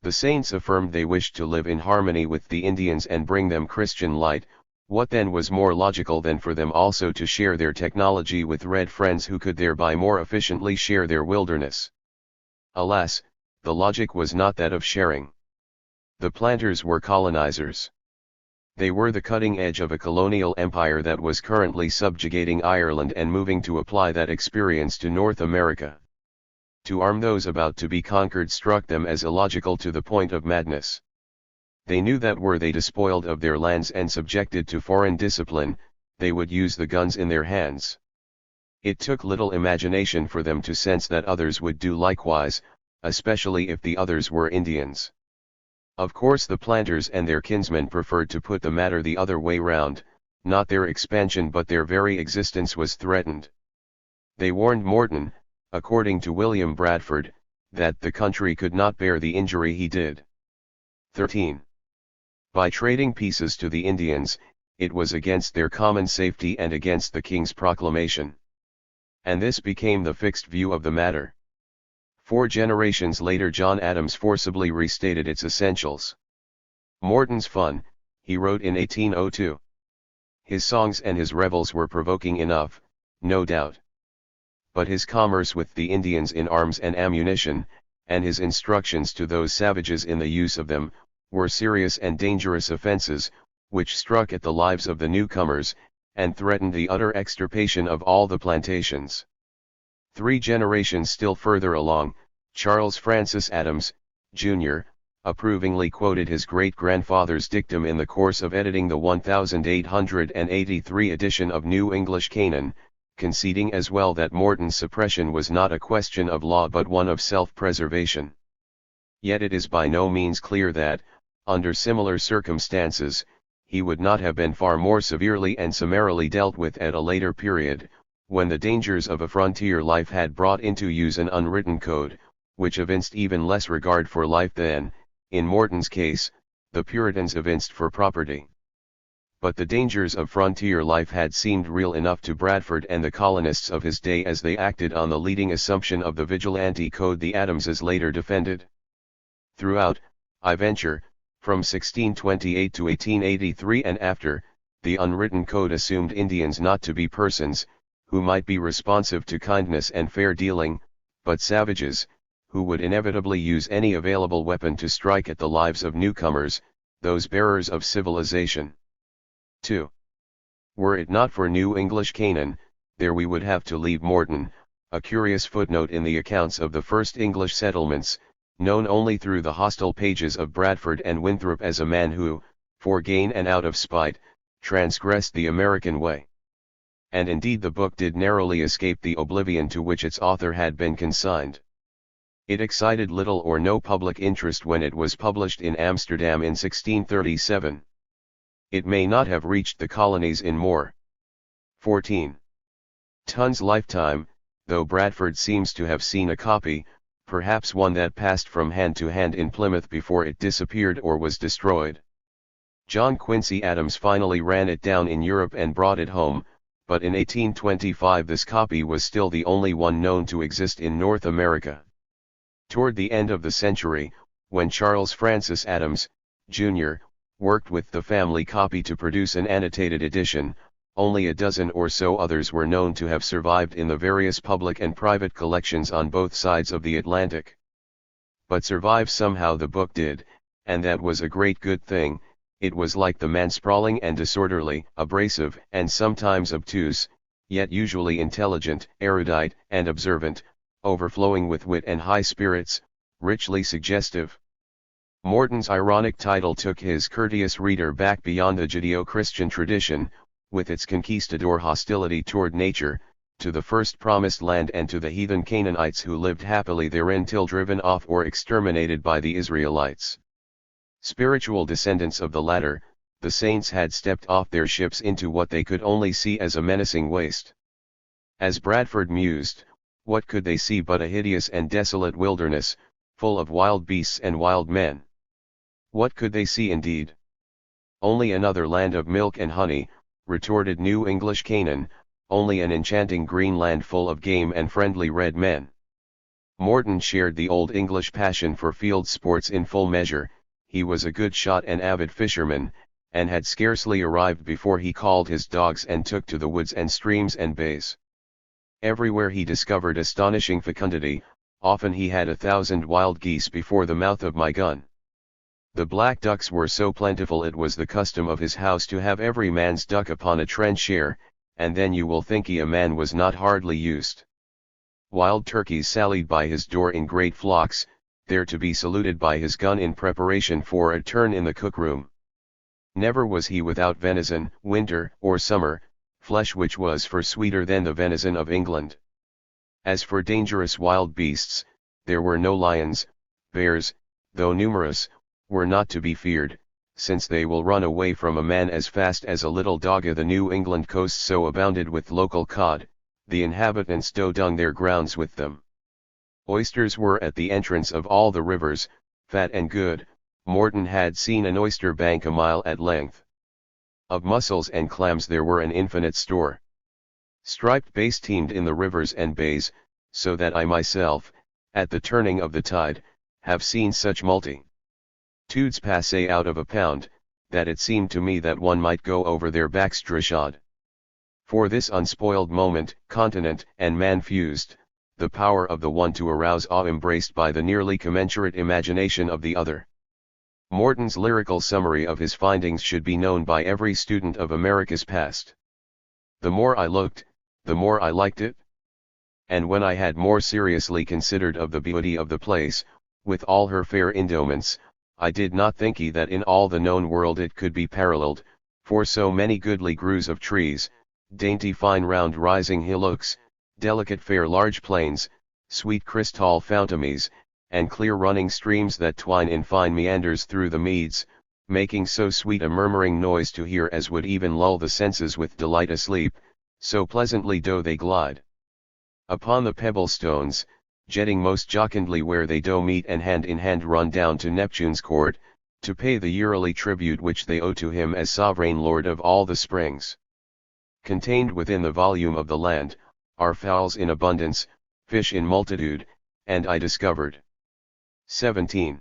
The saints affirmed they wished to live in harmony with the Indians and bring them Christian light. What then was more logical than for them also to share their technology with red friends who could thereby more efficiently share their wilderness? Alas, the logic was not that of sharing. The planters were colonizers. They were the cutting edge of a colonial empire that was currently subjugating Ireland and moving to apply that experience to North America. To arm those about to be conquered struck them as illogical to the point of madness. They knew that were they despoiled of their lands and subjected to foreign discipline, they would use the guns in their hands. It took little imagination for them to sense that others would do likewise, especially if the others were Indians. Of course the planters and their kinsmen preferred to put the matter the other way round. Not their expansion but their very existence was threatened. They warned Morton, according to William Bradford, that the country could not bear the injury he did. 13. By trading pieces to the Indians, it was against their common safety and against the king's proclamation. And this became the fixed view of the matter. 4 generations later John Adams forcibly restated its essentials. Morton's fun, he wrote in 1802. His songs and his revels were provoking enough, no doubt. But his commerce with the Indians in arms and ammunition, and his instructions to those savages in the use of them, were serious and dangerous offenses, which struck at the lives of the newcomers, and threatened the utter extirpation of all the plantations. 3 generations still further along, Charles Francis Adams, Jr., approvingly quoted his great-grandfather's dictum in the course of editing the 1883 edition of New English Canaan, conceding as well that Morton's suppression was not a question of law but one of self-preservation. Yet it is by no means clear that, under similar circumstances, he would not have been far more severely and summarily dealt with at a later period, when the dangers of a frontier life had brought into use an unwritten code, which evinced even less regard for life than, in Morton's case, the Puritans evinced for property. But the dangers of frontier life had seemed real enough to Bradford and the colonists of his day as they acted on the leading assumption of the vigilante code the Adamses later defended. Throughout, I venture, from 1628 to 1883 and after, the unwritten code assumed Indians not to be persons, who might be responsive to kindness and fair dealing, but savages, who would inevitably use any available weapon to strike at the lives of newcomers, those bearers of civilization. 2. Were it not for New English Canaan, there we would have to leave Morton, a curious footnote in the accounts of the first English settlements, known only through the hostile pages of Bradford and Winthrop as a man who, for gain and out of spite, transgressed the American way. And indeed the book did narrowly escape the oblivion to which its author had been consigned. It excited little or no public interest when it was published in Amsterdam in 1637. It may not have reached the colonies in more. 14. Ton's lifetime, though Bradford seems to have seen a copy, perhaps one that passed from hand to hand in Plymouth before it disappeared or was destroyed. John Quincy Adams finally ran it down in Europe and brought it home, but in 1825 this copy was still the only one known to exist in North America. Toward the end of the century, when Charles Francis Adams, Jr., worked with the family copy to produce an annotated edition, only a dozen or so others were known to have survived in the various public and private collections on both sides of the Atlantic. But survive somehow the book did, and that was a great good thing. It was like the man, sprawling and disorderly, abrasive and sometimes obtuse, yet usually intelligent, erudite and observant, overflowing with wit and high spirits, richly suggestive. Morton's ironic title took his courteous reader back beyond the Judeo-Christian tradition, with its conquistador hostility toward nature, to the first promised land and to the heathen Canaanites who lived happily therein till driven off or exterminated by the Israelites. Spiritual descendants of the latter, the saints had stepped off their ships into what they could only see as a menacing waste. As Bradford mused, what could they see but a hideous and desolate wilderness, full of wild beasts and wild men? What could they see indeed? Only another land of milk and honey, retorted New English Canaan, only an enchanting green land full of game and friendly red men. Morton shared the old English passion for field sports in full measure. He was a good shot and avid fisherman, and had scarcely arrived before he called his dogs and took to the woods and streams and bays. Everywhere he discovered astonishing fecundity. Often he had 1,000 wild geese before the mouth of my gun. The black ducks were so plentiful it was the custom of his house to have every man's duck upon a trencher, and then you will think he a man was not hardly used. Wild turkeys sallied by his door in great flocks, there to be saluted by his gun in preparation for a turn in the cook-room. Never was he without venison, winter or summer, flesh which was for sweeter than the venison of England. As for dangerous wild beasts, there were no lions. Bears, though numerous, were not to be feared, since they will run away from a man as fast as a little dog. The New England coast so abounded with local cod, the inhabitants dug their grounds with them. Oysters were at the entrance of all the rivers, fat and good. Morton had seen an oyster bank a mile at length. Of mussels and clams there were an infinite store. Striped bass teemed in the rivers and bays, so that I myself, at the turning of the tide, have seen such multitudes pass out of a pound, that it seemed to me that one might go over their backs dryshod. For this unspoiled moment, continent and man fused, the power of the one to arouse awe embraced by the nearly commensurate imagination of the other. Morton's lyrical summary of his findings should be known by every student of America's past. The more I looked, the more I liked it. And when I had more seriously considered of the beauty of the place, with all her fair endowments, I did not think that in all the known world it could be paralleled, for so many goodly groves of trees, dainty fine round rising hillocks, delicate fair large plains, sweet crystal fountains, and clear running streams that twine in fine meanders through the meads, making so sweet a murmuring noise to hear as would even lull the senses with delight asleep, so pleasantly do they glide upon the pebble stones, jetting most jocundly where they do meet and hand in hand run down to Neptune's court, to pay the yearly tribute which they owe to him as sovereign lord of all the springs. Contained within the volume of the land, are fowls in abundance, fish in multitude, and I discovered 17.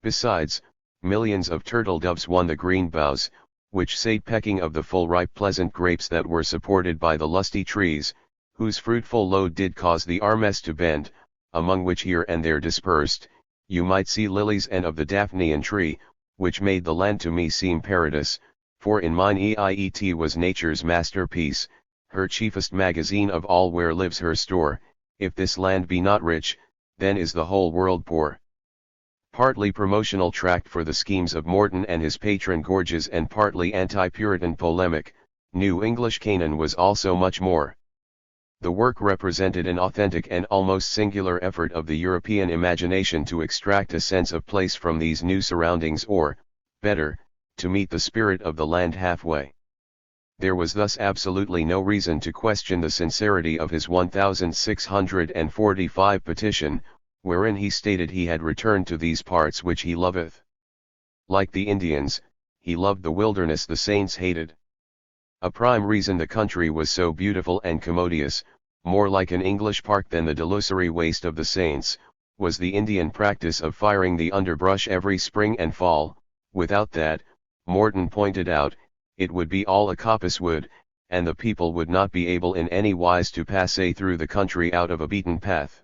Besides, millions of turtle doves won the green boughs, which sate pecking of the full ripe pleasant grapes that were supported by the lusty trees, whose fruitful load did cause the armes to bend, among which here and there dispersed, you might see lilies and of the Daphnean tree, which made the land to me seem paradise, for in mine EIET was nature's masterpiece, her chiefest magazine of all where lives her store. If this land be not rich, then is the whole world poor. Partly promotional tract for the schemes of Morton and his patron Gorges and partly anti-Puritan polemic, New English Canaan was also much more. The work represented an authentic and almost singular effort of the European imagination to extract a sense of place from these new surroundings or, better, to meet the spirit of the land halfway. There was thus absolutely no reason to question the sincerity of his 1645 petition, wherein he stated he had returned to these parts which he loveth. Like the Indians, he loved the wilderness the saints hated. A prime reason the country was so beautiful and commodious, more like an English park than the delusory waste of the saints, was the Indian practice of firing the underbrush every spring and fall. Without that, Morton pointed out, it would be all a coppice wood, and the people would not be able in any wise to pass through the country out of a beaten path.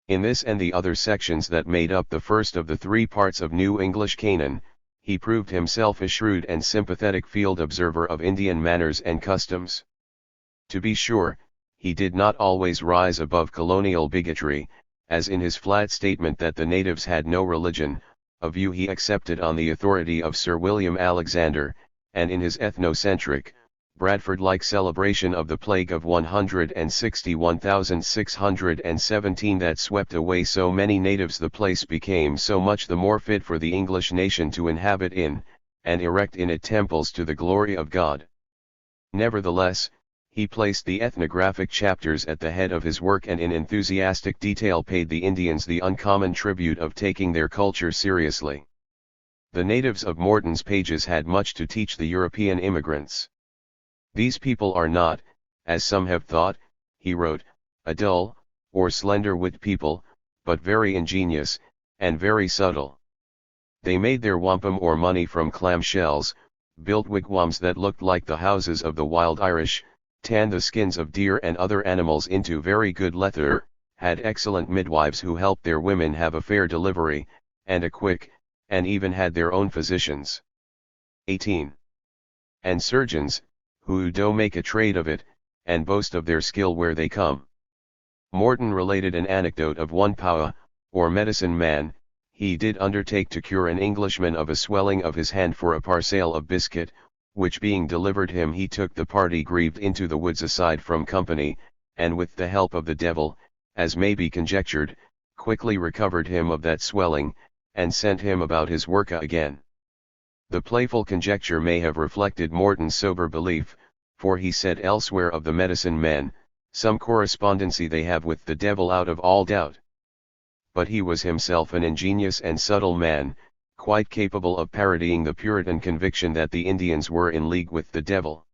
In this and the other sections that made up the first of the 3 parts of New English Canaan, he proved himself a shrewd and sympathetic field observer of Indian manners and customs. To be sure, he did not always rise above colonial bigotry, as in his flat statement that the natives had no religion, a view he accepted on the authority of Sir William Alexander, and in his ethnocentric, Bradford-like celebration of the plague of 161,617 that swept away so many natives, the place became so much the more fit for the English nation to inhabit in, and erect in it temples to the glory of God. Nevertheless, he placed the ethnographic chapters at the head of his work and in enthusiastic detail paid the Indians the uncommon tribute of taking their culture seriously. The natives of Morton's pages had much to teach the European immigrants. These people are not, as some have thought, he wrote, a dull, or slender-witted people, but very ingenious, and very subtle. They made their wampum or money from clam shells, built wigwams that looked like the houses of the wild Irish, tanned the skins of deer and other animals into very good leather, had excellent midwives who helped their women have a fair delivery, and a quick, and even had their own physicians. 18. And surgeons, who do make a trade of it, and boast of their skill where they come. Morton related an anecdote of one Powa, or medicine man, he did undertake to cure an Englishman of a swelling of his hand for a parcel of biscuit, which being delivered him he took the party grieved into the woods aside from company, and with the help of the devil, as may be conjectured, quickly recovered him of that swelling, and sent him about his work again. The playful conjecture may have reflected Morton's sober belief, for he said elsewhere of the medicine men, some correspondency they have with the devil out of all doubt. But he was himself an ingenious and subtle man, quite capable of parodying the Puritan conviction that the Indians were in league with the devil.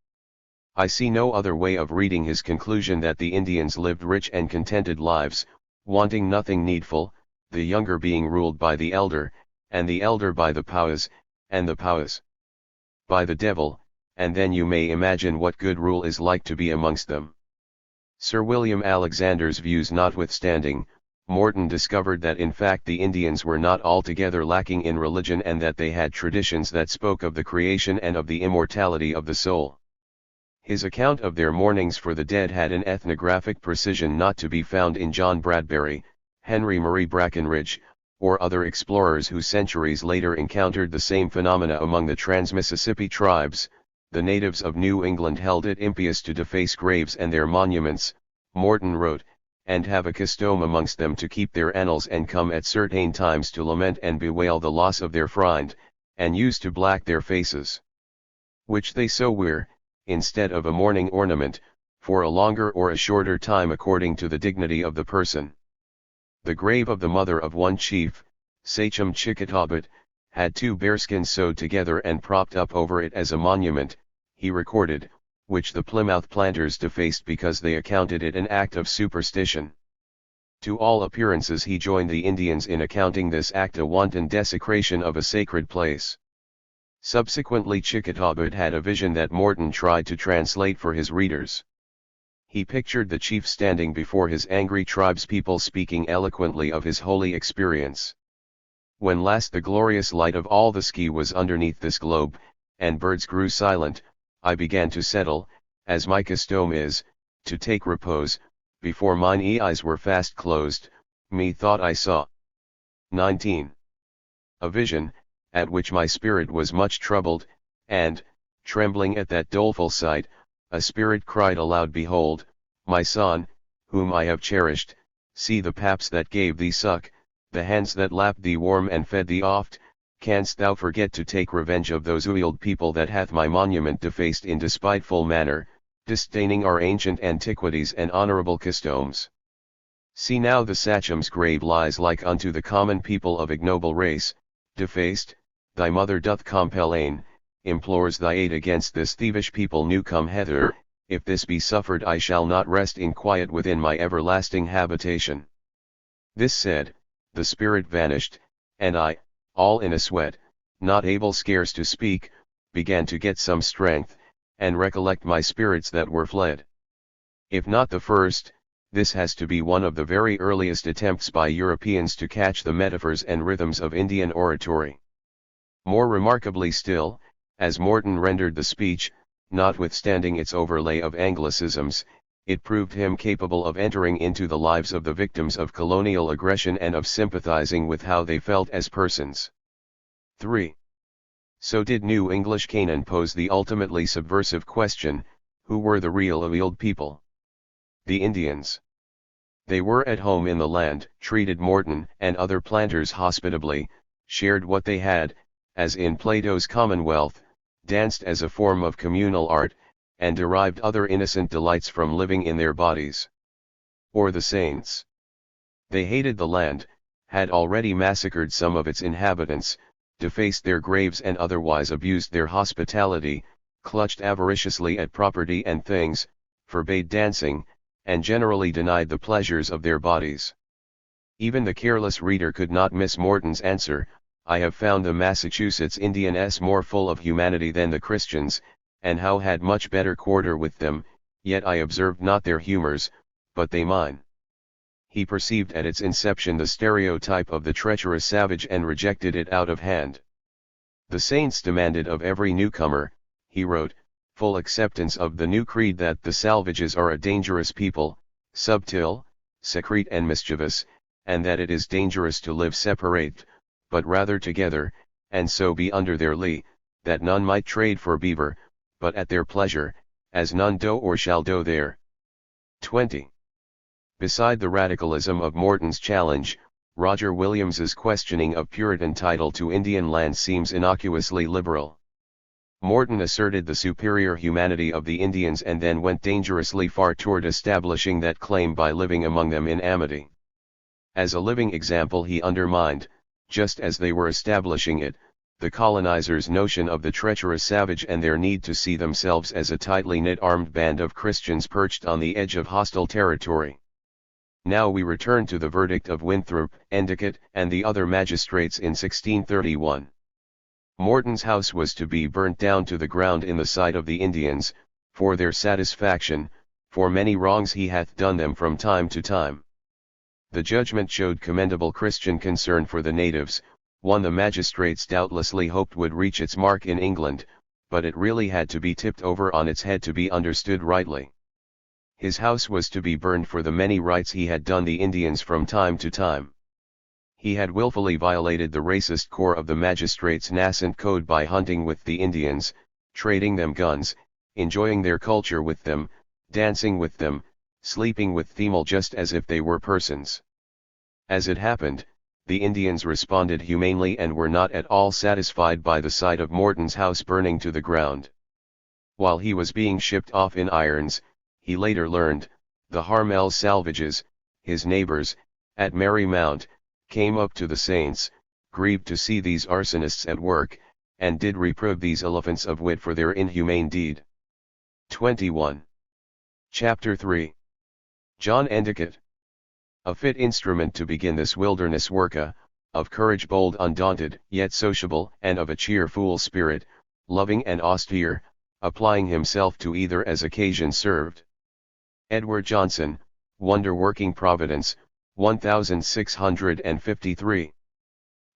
I see no other way of reading his conclusion that the Indians lived rich and contented lives, wanting nothing needful, the younger being ruled by the elder, and the elder by the Powas, and the Powas by the devil, and then you may imagine what good rule is like to be amongst them. Sir William Alexander's views notwithstanding, Morton discovered that in fact the Indians were not altogether lacking in religion and that they had traditions that spoke of the creation and of the immortality of the soul. His account of their mournings for the dead had an ethnographic precision not to be found in John Bradbury, Henry Murray Brackenridge, or other explorers who centuries later encountered the same phenomena among the trans-Mississippi tribes. The natives of New England held it impious to deface graves and their monuments, Morton wrote, and have a custom amongst them to keep their annals and come at certain times to lament and bewail the loss of their friend, and use to black their faces, which they so wear, instead of a mourning ornament, for a longer or a shorter time according to the dignity of the person. The grave of the mother of one chief, Sachem Chickatawbut, had 2 bearskins sewed together and propped up over it as a monument, he recorded, which the Plymouth planters defaced because they accounted it an act of superstition. To all appearances he joined the Indians in accounting this act a wanton desecration of a sacred place. Subsequently Chickatawbut had a vision that Morton tried to translate for his readers. He pictured the chief standing before his angry tribespeople speaking eloquently of his holy experience. When last the glorious light of all the sky was underneath this globe, and birds grew silent, I began to settle, as my custom is, to take repose, before mine eyes were fast closed, methought I saw. 19. A vision, at which my spirit was much troubled, and, trembling at that doleful sight, a spirit cried aloud, Behold, my son, whom I have cherished, see the paps that gave thee suck, the hands that lapped thee warm and fed thee oft. Canst thou forget to take revenge of those oiled people that hath my monument defaced in despiteful manner, disdaining our ancient antiquities and honorable customs? See now the Sachem's grave lies like unto the common people of ignoble race, defaced. Thy mother doth compel implores thy aid against this thievish people new come hither. If this be suffered I shall not rest in quiet within my everlasting habitation. This said, the spirit vanished, and I, all in a sweat, not able scarce to speak, began to get some strength, and recollect my spirits that were fled. If not the first, this has to be one of the very earliest attempts by Europeans to catch the metaphors and rhythms of Indian oratory. More remarkably still, as Morton rendered the speech, notwithstanding its overlay of Anglicisms, it proved him capable of entering into the lives of the victims of colonial aggression and of sympathizing with how they felt as persons. 3. So did New English Canaan pose the ultimately subversive question, who were the real Afield people? The Indians. They were at home in the land, treated Morton and other planters hospitably, shared what they had, as in Plato's Commonwealth, danced as a form of communal art, and derived other innocent delights from living in their bodies. Or the saints. They hated the land, had already massacred some of its inhabitants, defaced their graves and otherwise abused their hospitality, clutched avariciously at property and things, forbade dancing, and generally denied the pleasures of their bodies. Even the careless reader could not miss Morton's answer, I have found the Massachusetts Indians more full of humanity than the Christians, and how had much better quarter with them, yet I observed not their humors, but they mine. He perceived at its inception the stereotype of the treacherous savage and rejected it out of hand. The saints demanded of every newcomer, he wrote, full acceptance of the new creed that the salvages are a dangerous people, subtle, secrete and mischievous, and that it is dangerous to live separate, but rather together, and so be under their lee, that none might trade for beaver, but at their pleasure, as none do or shall do there. 20. Beside the radicalism of Morton's challenge, Roger Williams's questioning of Puritan title to Indian land seems innocuously liberal. Morton asserted the superior humanity of the Indians and then went dangerously far toward establishing that claim by living among them in amity. As a living example he undermined, just as they were establishing it, the colonizers' notion of the treacherous savage and their need to see themselves as a tightly knit armed band of Christians perched on the edge of hostile territory. Now we return to the verdict of Winthrop, Endicott, and the other magistrates in 1631. Morton's house was to be burnt down to the ground in the sight of the Indians, for their satisfaction, for many wrongs he hath done them from time to time. The judgment showed commendable Christian concern for the natives, one the magistrates doubtlessly hoped would reach its mark in England, but it really had to be tipped over on its head to be understood rightly. His house was to be burned for the many rights he had done the Indians from time to time. He had willfully violated the racist core of the magistrates' nascent code by hunting with the Indians, trading them guns, enjoying their culture with them, dancing with them, sleeping with them all just as if they were persons. As it happened, the Indians responded humanely and were not at all satisfied by the sight of Morton's house burning to the ground. While he was being shipped off in irons, he later learned, the Harmel salvages, his neighbors, at Marymount, came up to the saints, grieved to see these arsonists at work, and did reprove these elephants of wit for their inhumane deed. 21. Chapter 3. John Endicott. A fit instrument to begin this wilderness work, of courage bold undaunted, yet sociable, and of a cheerful spirit, loving and austere, applying himself to either as occasion served. Edward Johnson, Wonder-working Providence, 1653.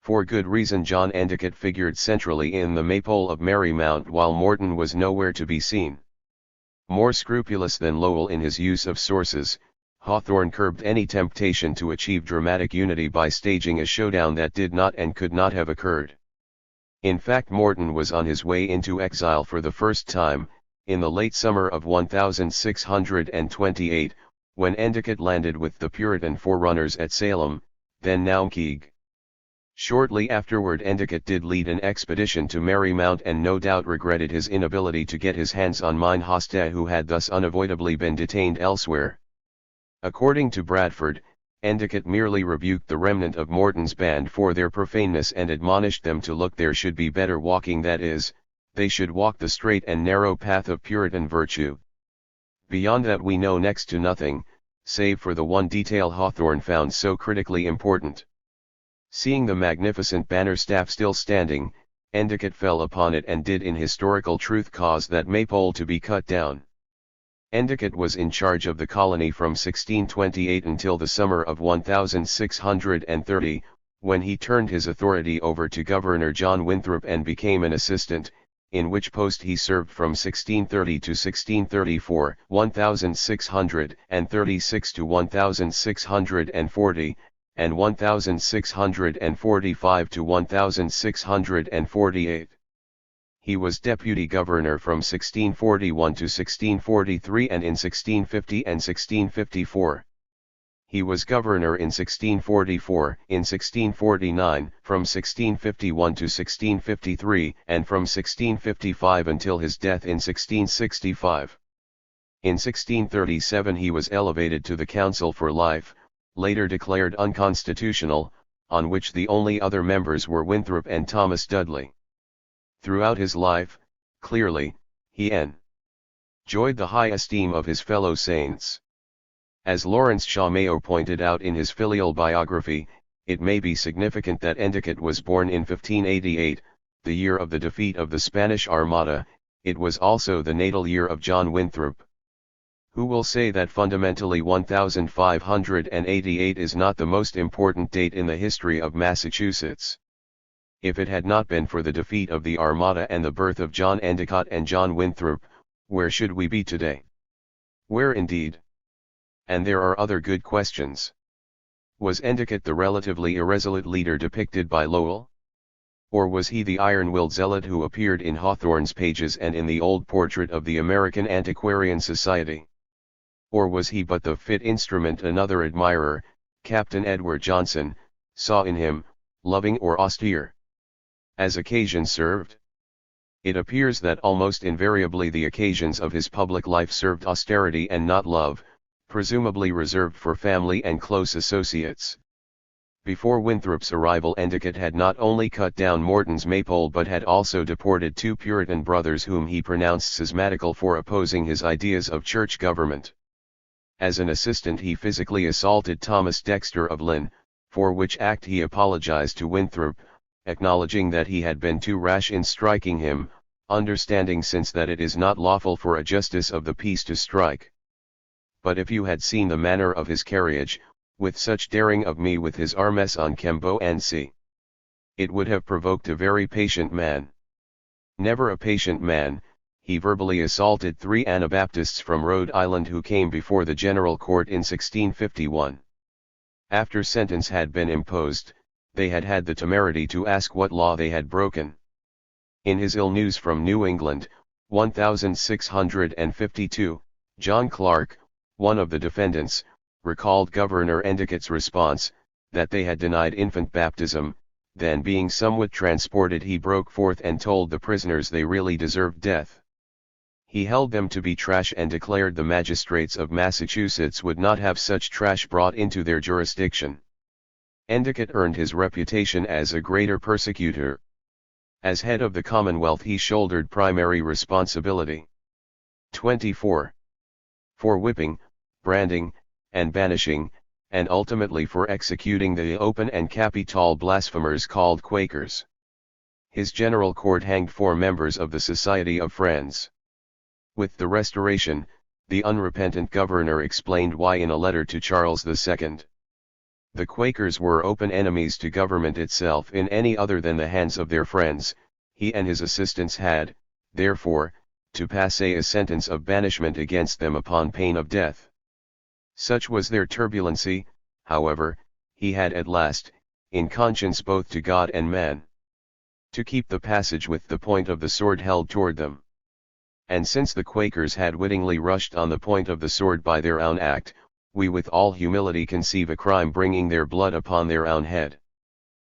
For good reason John Endicott figured centrally in the Maypole of Marymount while Morton was nowhere to be seen. More scrupulous than Lowell in his use of sources, Hawthorne curbed any temptation to achieve dramatic unity by staging a showdown that did not and could not have occurred. In fact, Morton was on his way into exile for the first time, in the late summer of 1628, when Endicott landed with the Puritan forerunners at Salem, then Naumkeag. Shortly afterward Endicott did lead an expedition to Marymount and no doubt regretted his inability to get his hands on mine hoste who had thus unavoidably been detained elsewhere. According to Bradford, Endicott merely rebuked the remnant of Morton's band for their profaneness and admonished them to look there should be better walking, that is, they should walk the straight and narrow path of Puritan virtue. Beyond that we know next to nothing, save for the one detail Hawthorne found so critically important. Seeing the magnificent banner staff still standing, Endicott fell upon it and did in historical truth cause that maypole to be cut down. Endicott was in charge of the colony from 1628 until the summer of 1630, when he turned his authority over to Governor John Winthrop and became an assistant, in which post he served from 1630 to 1634, 1636 to 1640, and 1645 to 1648. He was deputy governor from 1641 to 1643 and in 1650 and 1654. He was governor in 1644, in 1649, from 1651 to 1653, and from 1655 until his death in 1665. In 1637 he was elevated to the council for life, later declared unconstitutional, on which the only other members were Winthrop and Thomas Dudley. Throughout his life, clearly, he enjoyed the high esteem of his fellow saints. As Lawrence Shaw Mayo pointed out in his filial biography, it may be significant that Endicott was born in 1588, the year of the defeat of the Spanish Armada. It was also the natal year of John Winthrop. Who will say that fundamentally 1588 is not the most important date in the history of Massachusetts? If it had not been for the defeat of the Armada and the birth of John Endicott and John Winthrop, where should we be today? Where indeed? And there are other good questions. Was Endicott the relatively irresolute leader depicted by Lowell? Or was he the iron-willed zealot who appeared in Hawthorne's pages and in the old portrait of the American Antiquarian Society? Or was he but the fit instrument another admirer, Captain Edward Johnson, saw in him, loving or austere? As occasion served? It appears that almost invariably the occasions of his public life served austerity and not love, presumably reserved for family and close associates. Before Winthrop's arrival, Endicott had not only cut down Morton's maypole but had also deported two Puritan brothers whom he pronounced schismatical for opposing his ideas of church government. As an assistant he physically assaulted Thomas Dexter of Lynn, for which act he apologized to Winthrop, acknowledging that he had been too rash in striking him, understanding since that it is not lawful for a justice of the peace to strike. But if you had seen the manner of his carriage, with such daring of me with his armes on Kembo and C. It would have provoked a very patient man. Never a patient man, he verbally assaulted three Anabaptists from Rhode Island who came before the General Court in 1651. After sentence had been imposed, they had had the temerity to ask what law they had broken. In his Ill News from New England, 1652, John Clark, one of the defendants, recalled Governor Endicott's response, that they had denied infant baptism. Then being somewhat transported he broke forth and told the prisoners they really deserved death. He held them to be trash and declared the magistrates of Massachusetts would not have such trash brought into their jurisdiction. Endicott earned his reputation as a greater persecutor. As head of the Commonwealth he shouldered primary responsibility. 24. For whipping, branding, and banishing, and ultimately for executing the open and capital blasphemers called Quakers. His general court hanged 4 members of the Society of Friends. With the Restoration, the unrepentant governor explained why in a letter to Charles II. The Quakers were open enemies to government itself in any other than the hands of their friends. He and his assistants had, therefore, to pass a sentence of banishment against them upon pain of death. Such was their turbulency, however, he had at last, in conscience both to God and man, to keep the passage with the point of the sword held toward them. And since the Quakers had wittingly rushed on the point of the sword by their own act, we with all humility conceive a crime bringing their blood upon their own head.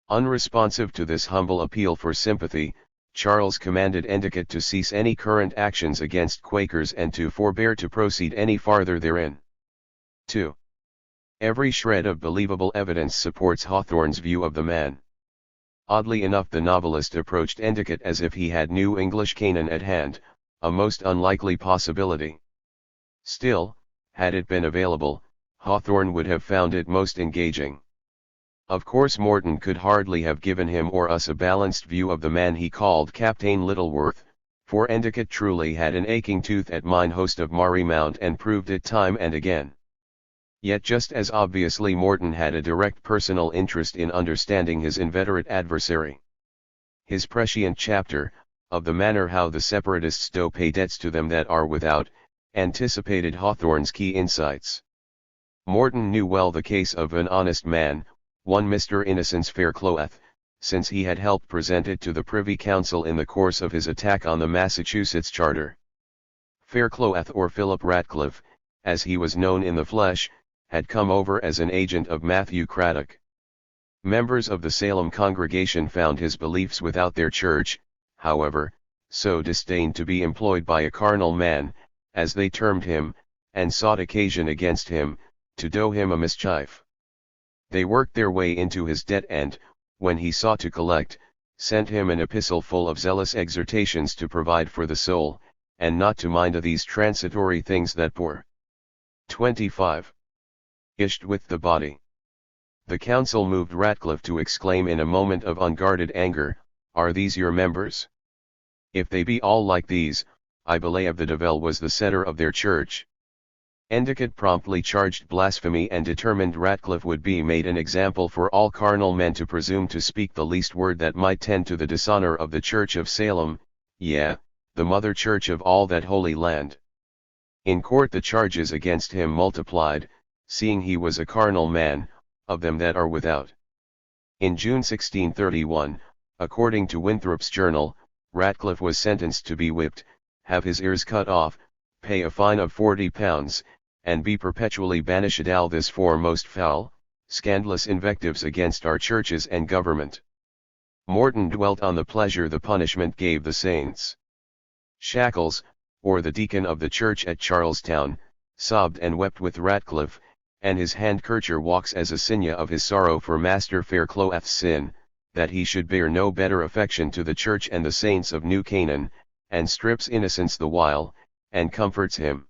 Unresponsive to this humble appeal for sympathy, Charles commanded Endicott to cease any current actions against Quakers and to forbear to proceed any farther therein. 2. Every shred of believable evidence supports Hawthorne's view of the man. Oddly enough, the novelist approached Endicott as if he had New English Canaan at hand, a most unlikely possibility. Still, had it been available, Hawthorne would have found it most engaging. Of course Morton could hardly have given him or us a balanced view of the man he called Captain Littleworth, for Endicott truly had an aching tooth at mine host of Maury Mount and proved it time and again. Yet just as obviously Morton had a direct personal interest in understanding his inveterate adversary. His prescient chapter, of the manner how the separatists do pay debts to them that are without, anticipated Hawthorne's key insights. Morton knew well the case of an honest man, one Mr. Innocence Fairclough, since he had helped present it to the Privy Council in the course of his attack on the Massachusetts Charter. Fairclough, or Philip Ratcliffe, as he was known in the flesh, had come over as an agent of Matthew Craddock. Members of the Salem congregation found his beliefs without their church, however, so disdained to be employed by a carnal man, as they termed him, and sought occasion against him, to do him a mischief. They worked their way into his debt and, when he sought to collect, sent him an epistle full of zealous exhortations to provide for the soul, and not to mind of these transitory things that poor. 25. Ished with the body. The council moved Ratcliffe to exclaim in a moment of unguarded anger, "Are these your members? If they be all like these, I believe the devil was the setter of their church." Endicott promptly charged blasphemy and determined Ratcliffe would be made an example for all carnal men to presume to speak the least word that might tend to the dishonor of the Church of Salem, yea, the mother church of all that holy land. In court the charges against him multiplied, seeing he was a carnal man, of them that are without. In June 1631, according to Winthrop's journal, Ratcliffe was sentenced to be whipped, have his ears cut off, pay a fine of £40, and be perpetually banished. All this for most foul, scandalous invectives against our churches and government. Morton dwelt on the pleasure the punishment gave the saints. Shackles, or the deacon of the church at Charlestown, sobbed and wept with Ratcliffe, and his handkercher walks as a sign of his sorrow for Master Fairclough's sin, that he should bear no better affection to the church and the saints of New Canaan, and strips Innocence the while, and comforts him.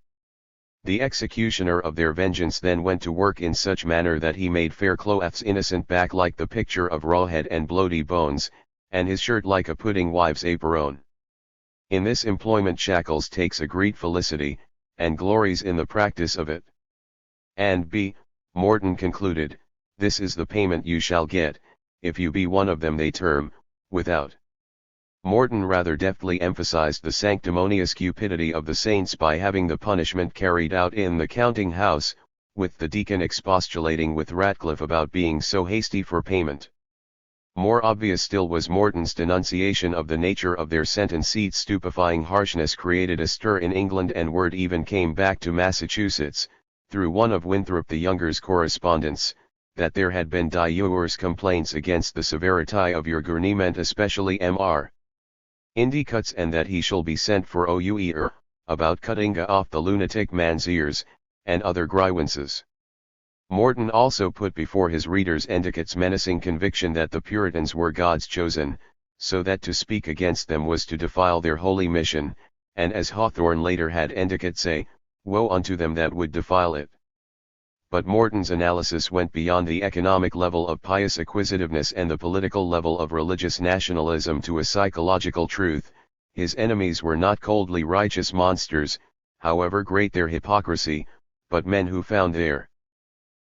The executioner of their vengeance then went to work in such manner that he made Fairclough's innocent back like the picture of rawhead and bloaty bones, and his shirt like a pudding wife's apron. In this employment Shackles takes a great felicity, and glories in the practice of it. And B. Morton concluded, "This is the payment you shall get, if you be one of them they term, without." Morton rather deftly emphasized the sanctimonious cupidity of the saints by having the punishment carried out in the counting house, with the deacon expostulating with Ratcliffe about being so hasty for payment. More obvious still was Morton's denunciation of the nature of their sentence. Its stupefying harshness created a stir in England, and word even came back to Massachusetts, through one of Winthrop the Younger's correspondents, that there had been divers complaints against the severity of your gouvernement, especially Mr. Endicott, and that he shall be sent for OUER, about cutting off the lunatic man's ears, and other grievances. Morton also put before his readers Endicott's menacing conviction that the Puritans were God's chosen, so that to speak against them was to defile their holy mission, and as Hawthorne later had Endicott say, "Woe unto them that would defile it." But Morton's analysis went beyond the economic level of pious acquisitiveness and the political level of religious nationalism to a psychological truth. His enemies were not coldly righteous monsters, however great their hypocrisy, but men who found their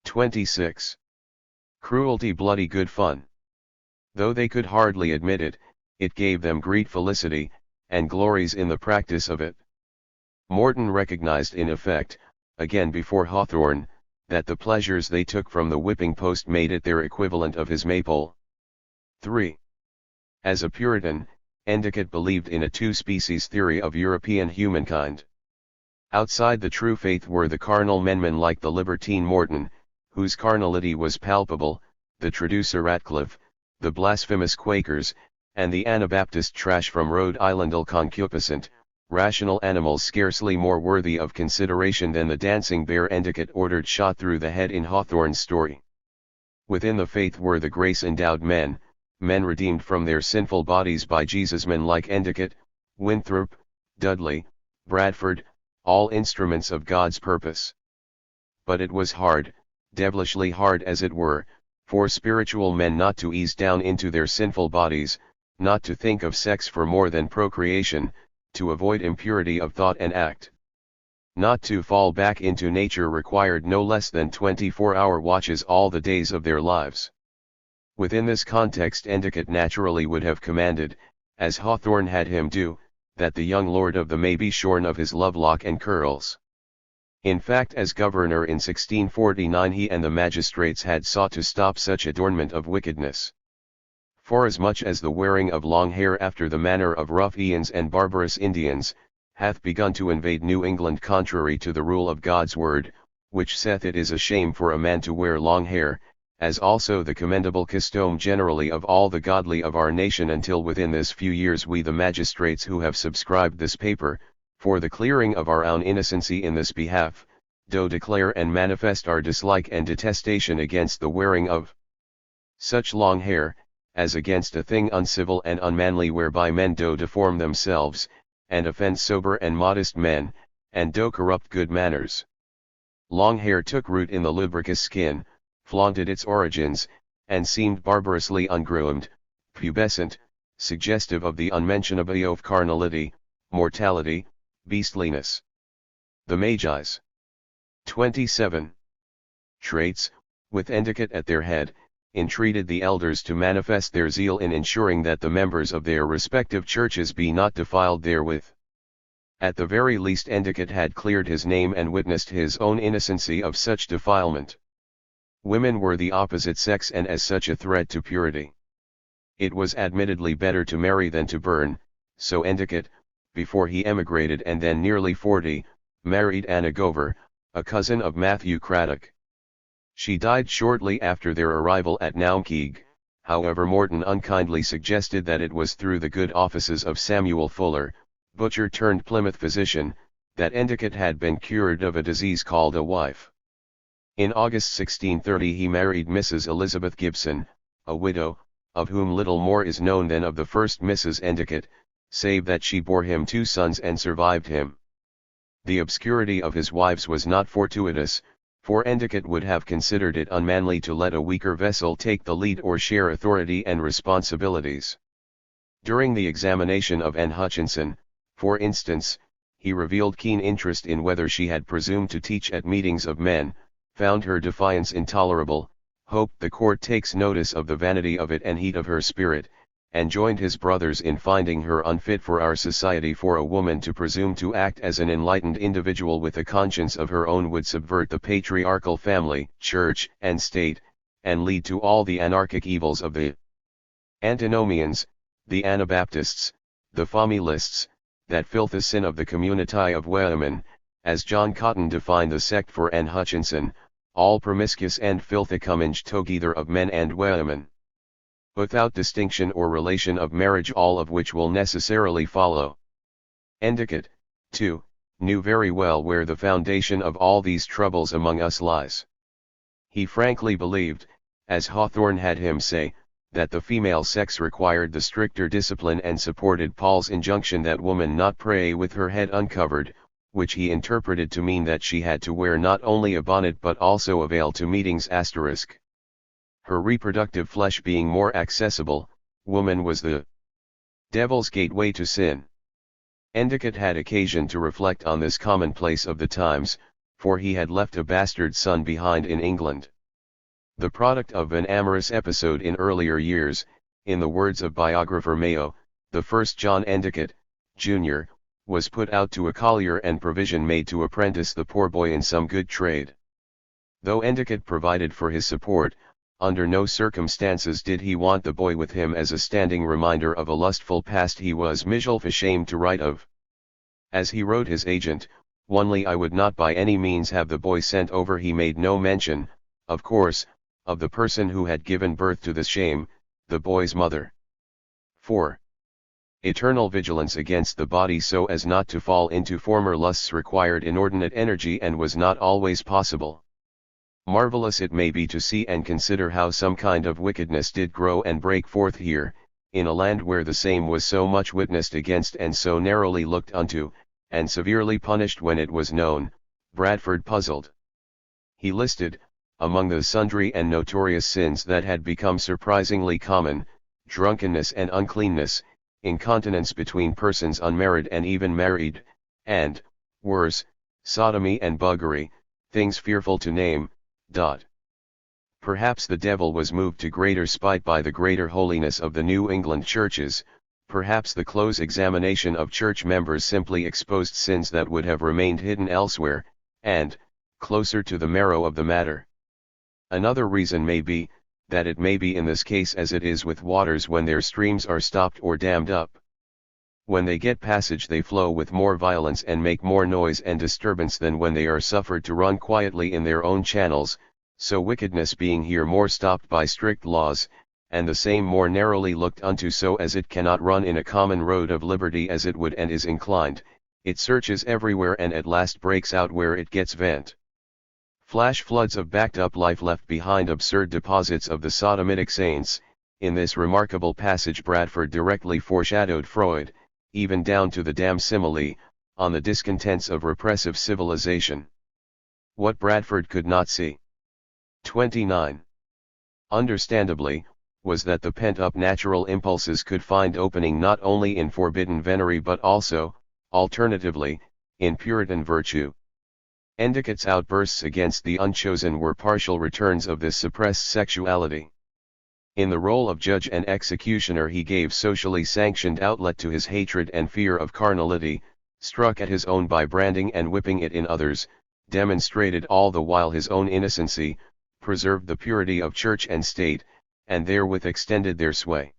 26. Cruelty bloody good fun. Though they could hardly admit it, it gave them great felicity, and glories in the practice of it. Morton recognized in effect, again before Hawthorne, that the pleasures they took from the whipping post made it their equivalent of his maypole. 3. As a Puritan, Endicott believed in a two-species theory of European humankind. Outside the true faith were the carnal men like the libertine Morton, whose carnality was palpable, the traducer Ratcliffe, the blasphemous Quakers, and the Anabaptist trash from Rhode Island, concupiscent, rational animals scarcely more worthy of consideration than the dancing bear Endicott ordered shot through the head in Hawthorne's story. Within the faith were the grace-endowed men redeemed from their sinful bodies by Jesus, men like Endicott, Winthrop, Dudley, Bradford, all instruments of God's purpose. But it was hard, devilishly hard as it were, For spiritual men not to ease down into their sinful bodies, not to think of sex for more than procreation, to avoid impurity of thought and act. Not to fall back into nature required no less than 24-hour watches all the days of their lives. Within this context Endicott naturally would have commanded, as Hawthorne had him do, that the young lord of the may be shorn of his lovelock and curls. In fact, as governor in 1649 he and the magistrates had sought to stop such adornment of wickedness. Forasmuch as the wearing of long hair after the manner of ruffians and barbarous Indians, hath begun to invade New England contrary to the rule of God's word, which saith it is a shame for a man to wear long hair, as also the commendable custom generally of all the godly of our nation until within this few years we the magistrates who have subscribed this paper, for the clearing of our own innocency in this behalf, do declare and manifest our dislike and detestation against the wearing of such long hair, as against a thing uncivil and unmanly whereby men do deform themselves, and offend sober and modest men, and do corrupt good manners. Long hair took root in the lubricous skin, flaunted its origins, and seemed barbarously ungroomed, pubescent, suggestive of the unmentionable of carnality, mortality, beastliness. The Magi's 27 traits, with Endicott at their head, entreated the elders to manifest their zeal in ensuring that the members of their respective churches be not defiled therewith. At the very least Endicott had cleared his name and witnessed his own innocency of such defilement. Women were the opposite sex and as such a threat to purity. It was admittedly better to marry than to burn, so Endicott, before he emigrated and then nearly 40, married Anna Gover, a cousin of Matthew Craddock. She died shortly after their arrival at Naumkeag. However, Morton unkindly suggested that it was through the good offices of Samuel Fuller, butcher turned Plymouth physician, that Endicott had been cured of a disease called a wife. In August 1630 he married Mrs. Elizabeth Gibson, a widow, of whom little more is known than of the first Mrs. Endicott, save that she bore him 2 sons and survived him. The obscurity of his wives was not fortuitous, for Endicott would have considered it unmanly to let a weaker vessel take the lead or share authority and responsibilities. During the examination of Anne Hutchinson, for instance, he revealed keen interest in whether she had presumed to teach at meetings of men, found her defiance intolerable, hoped the court takes notice of the vanity of it and heat of her spirit, and joined his brothers in finding her unfit for our society. For a woman to presume to act as an enlightened individual with a conscience of her own would subvert the patriarchal family, church, and state, and lead to all the anarchic evils of the Antinomians, the Anabaptists, the Familists, that filthy sin of the community of Wayman, as John Cotton defined the sect for Anne Hutchinson, all promiscuous and filthy comminge together of men and Wayman, without distinction or relation of marriage, all of which will necessarily follow. Endicott, too, knew very well where the foundation of all these troubles among us lies. He frankly believed, as Hawthorne had him say, that the female sex required the stricter discipline, and supported Paul's injunction that woman not pray with her head uncovered, which he interpreted to mean that she had to wear not only a bonnet but also a veil to meetings. Her reproductive flesh being more accessible, woman was the devil's gateway to sin. Endicott had occasion to reflect on this commonplace of the times, for he had left a bastard son behind in England. The product of an amorous episode in earlier years, in the words of biographer Mayo, the first John Endicott, Jr., was put out to a collier and provision made to apprentice the poor boy in some good trade. Though Endicott provided for his support, under no circumstances did he want the boy with him as a standing reminder of a lustful past he was miserably ashamed to write of. As he wrote his agent, "Only I would not by any means have the boy sent over." He made no mention, of course, of the person who had given birth to the shame, the boy's mother. 4. Eternal vigilance against the body so as not to fall into former lusts required inordinate energy and was not always possible. Marvelous it may be to see and consider how some kind of wickedness did grow and break forth here, in a land where the same was so much witnessed against and so narrowly looked unto, and severely punished when it was known. Bradford puzzled. He listed, among the sundry and notorious sins that had become surprisingly common, drunkenness and uncleanness, incontinence between persons unmarried and even married, and, worse, sodomy and buggery, things fearful to name. Perhaps the devil was moved to greater spite by the greater holiness of the New England churches, perhaps the close examination of church members simply exposed sins that would have remained hidden elsewhere, and, closer to the marrow of the matter. Another reason may be, that it may be in this case as it is with waters when their streams are stopped or dammed up. When they get passage they flow with more violence and make more noise and disturbance than when they are suffered to run quietly in their own channels, so wickedness being here more stopped by strict laws, and the same more narrowly looked unto so as it cannot run in a common road of liberty as it would and is inclined, it searches everywhere and at last breaks out where it gets vent. Flash floods of backed-up life left behind absurd deposits of the sodomitic saints. In this remarkable passage Bradford directly foreshadowed Freud, even down to the damn simile, on the discontents of repressive civilization. What Bradford could not see. 29. Understandably, was that the pent-up natural impulses could find opening not only in forbidden venery but also, alternatively, in Puritan virtue. Endicott's outbursts against the unchosen were partial returns of this suppressed sexuality. In the role of judge and executioner he gave socially sanctioned outlet to his hatred and fear of carnality, struck at his own by branding and whipping it in others, demonstrated all the while his own innocency, preserved the purity of church and state, and therewith extended their sway.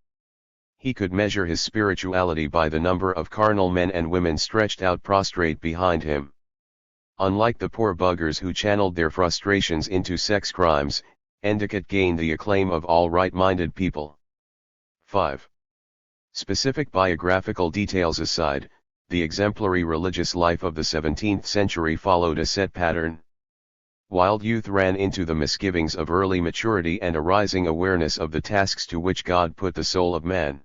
He could measure his spirituality by the number of carnal men and women stretched out prostrate behind him. Unlike the poor buggers who channeled their frustrations into sex crimes, Endicott gained the acclaim of all right-minded people. 5. Specific biographical details aside, the exemplary religious life of the 17th century followed a set pattern. Wild youth ran into the misgivings of early maturity and a rising awareness of the tasks to which God put the soul of man.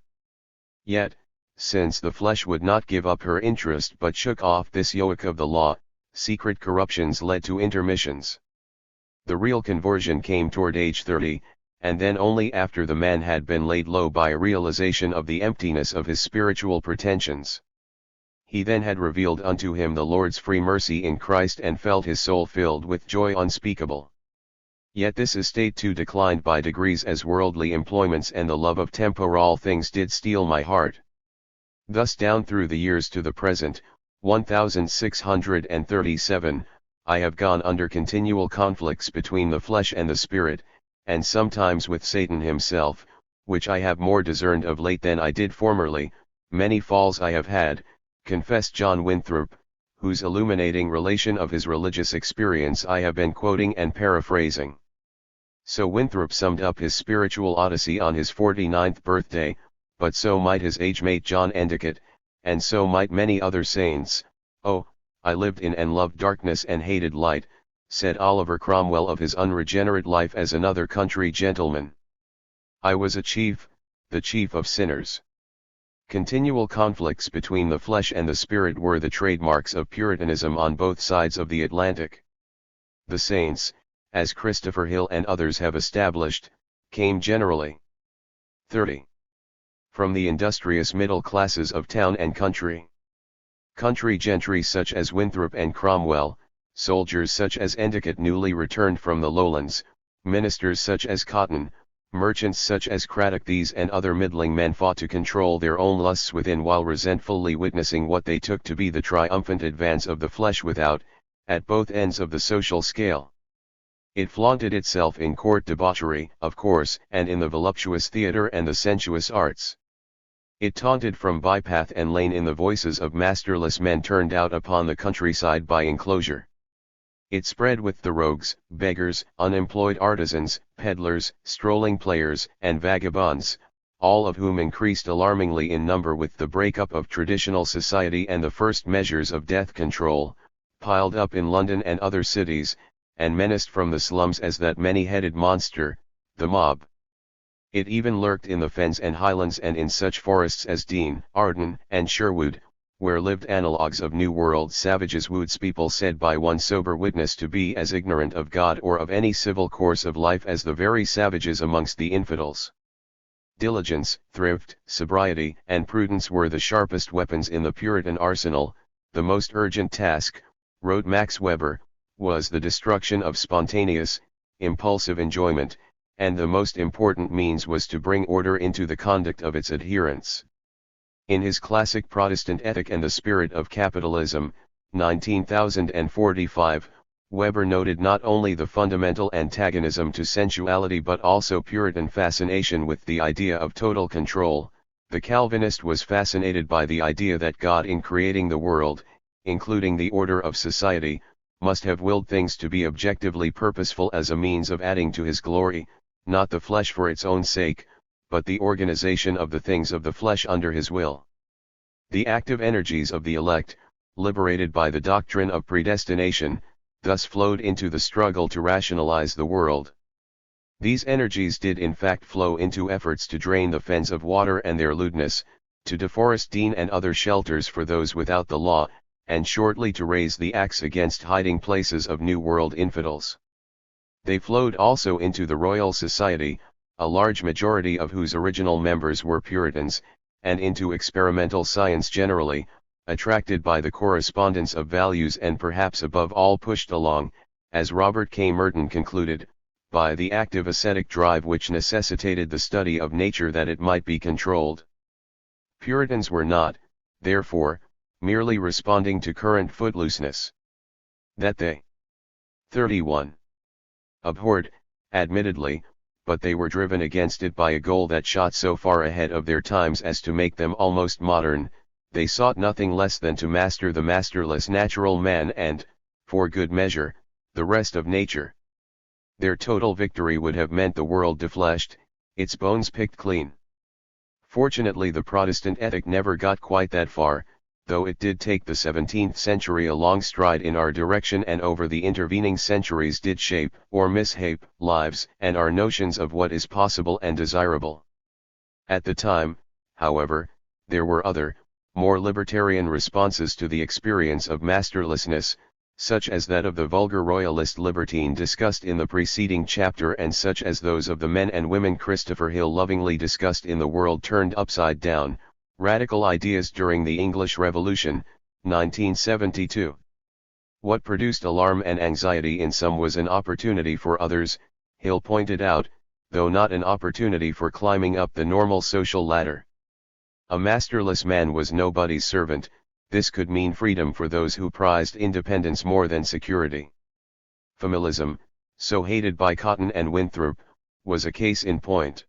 Yet, since the flesh would not give up her interest but shook off this yoke of the law, secret corruptions led to intermissions. The real conversion came toward age 30, and then only after the man had been laid low by a realization of the emptiness of his spiritual pretensions. He then had revealed unto him the Lord's free mercy in Christ and felt his soul filled with joy unspeakable. Yet this estate too declined by degrees as worldly employments and the love of temporal things did steal my heart. Thus down through the years to the present, 1637, I have gone under continual conflicts between the flesh and the spirit, and sometimes with Satan himself, which I have more discerned of late than I did formerly. Many falls I have had, confessed John Winthrop, whose illuminating relation of his religious experience I have been quoting and paraphrasing. So Winthrop summed up his spiritual odyssey on his 49th birthday, but so might his age-mate John Endicott, and so might many other saints. Oh, I lived in and loved darkness and hated light, said Oliver Cromwell of his unregenerate life as another country gentleman. I was a chief, the chief of sinners. Continual conflicts between the flesh and the spirit were the trademarks of Puritanism on both sides of the Atlantic. The saints, as Christopher Hill and others have established, came generally 30. From the industrious middle classes of town and country. Country gentry such as Winthrop and Cromwell, soldiers such as Endicott newly returned from the lowlands, ministers such as Cotton, merchants such as Craddock, these and other middling men fought to control their own lusts within while resentfully witnessing what they took to be the triumphant advance of the flesh without, at both ends of the social scale. It flaunted itself in court debauchery, of course, and in the voluptuous theatre and the sensuous arts. It taunted from bypath and lane in the voices of masterless men turned out upon the countryside by enclosure. It spread with the rogues, beggars, unemployed artisans, peddlers, strolling players, and vagabonds, all of whom increased alarmingly in number with the break-up of traditional society and the first measures of death control, piled up in London and other cities, and menaced from the slums as that many-headed monster, the mob. It even lurked in the fens and highlands and in such forests as Dean, Arden, and Sherwood, where lived analogues of New World savages Woods people said by one sober witness to be as ignorant of God or of any civil course of life as the very savages amongst the infidels. Diligence, thrift, sobriety, and prudence were the sharpest weapons in the Puritan arsenal. The most urgent task, wrote Max Weber, was the destruction of spontaneous, impulsive enjoyment, and the most important means was to bring order into the conduct of its adherents. In his classic Protestant Ethic and the Spirit of Capitalism, 1945, Weber noted not only the fundamental antagonism to sensuality but also Puritan fascination with the idea of total control. The Calvinist was fascinated by the idea that God in creating the world, including the order of society, must have willed things to be objectively purposeful as a means of adding to his glory, not the flesh for its own sake, but the organization of the things of the flesh under his will. The active energies of the elect, liberated by the doctrine of predestination, thus flowed into the struggle to rationalize the world. These energies did in fact flow into efforts to drain the fens of water and their lewdness, to deforest Dean and other shelters for those without the law, and shortly to raise the axe against hiding places of New World infidels. They flowed also into the Royal Society, a large majority of whose original members were Puritans, and into experimental science generally, attracted by the correspondence of values and perhaps above all pushed along, as Robert K. Merton concluded, by the active ascetic drive which necessitated the study of nature that it might be controlled. Puritans were not, therefore, merely responding to current footlooseness. That they 31. Abhorred, admittedly, but they were driven against it by a goal that shot so far ahead of their times as to make them almost modern. They sought nothing less than to master the masterless natural man and, for good measure, the rest of nature. Their total victory would have meant the world defleshed, its bones picked clean. Fortunately the Protestant ethic never got quite that far, though it did take the 17th century a long stride in our direction and over the intervening centuries did shape or mishape lives and our notions of what is possible and desirable. At the time, however, there were other, more libertarian responses to the experience of masterlessness, such as that of the vulgar royalist libertine discussed in the preceding chapter and such as those of the men and women Christopher Hill lovingly discussed in The World Turned Upside Down, Radical Ideas During the English Revolution, 1972. What produced alarm and anxiety in some was an opportunity for others, Hill pointed out, though not an opportunity for climbing up the normal social ladder. A masterless man was nobody's servant. This could mean freedom for those who prized independence more than security. Familism, so hated by Cotton and Winthrop, was a case in point.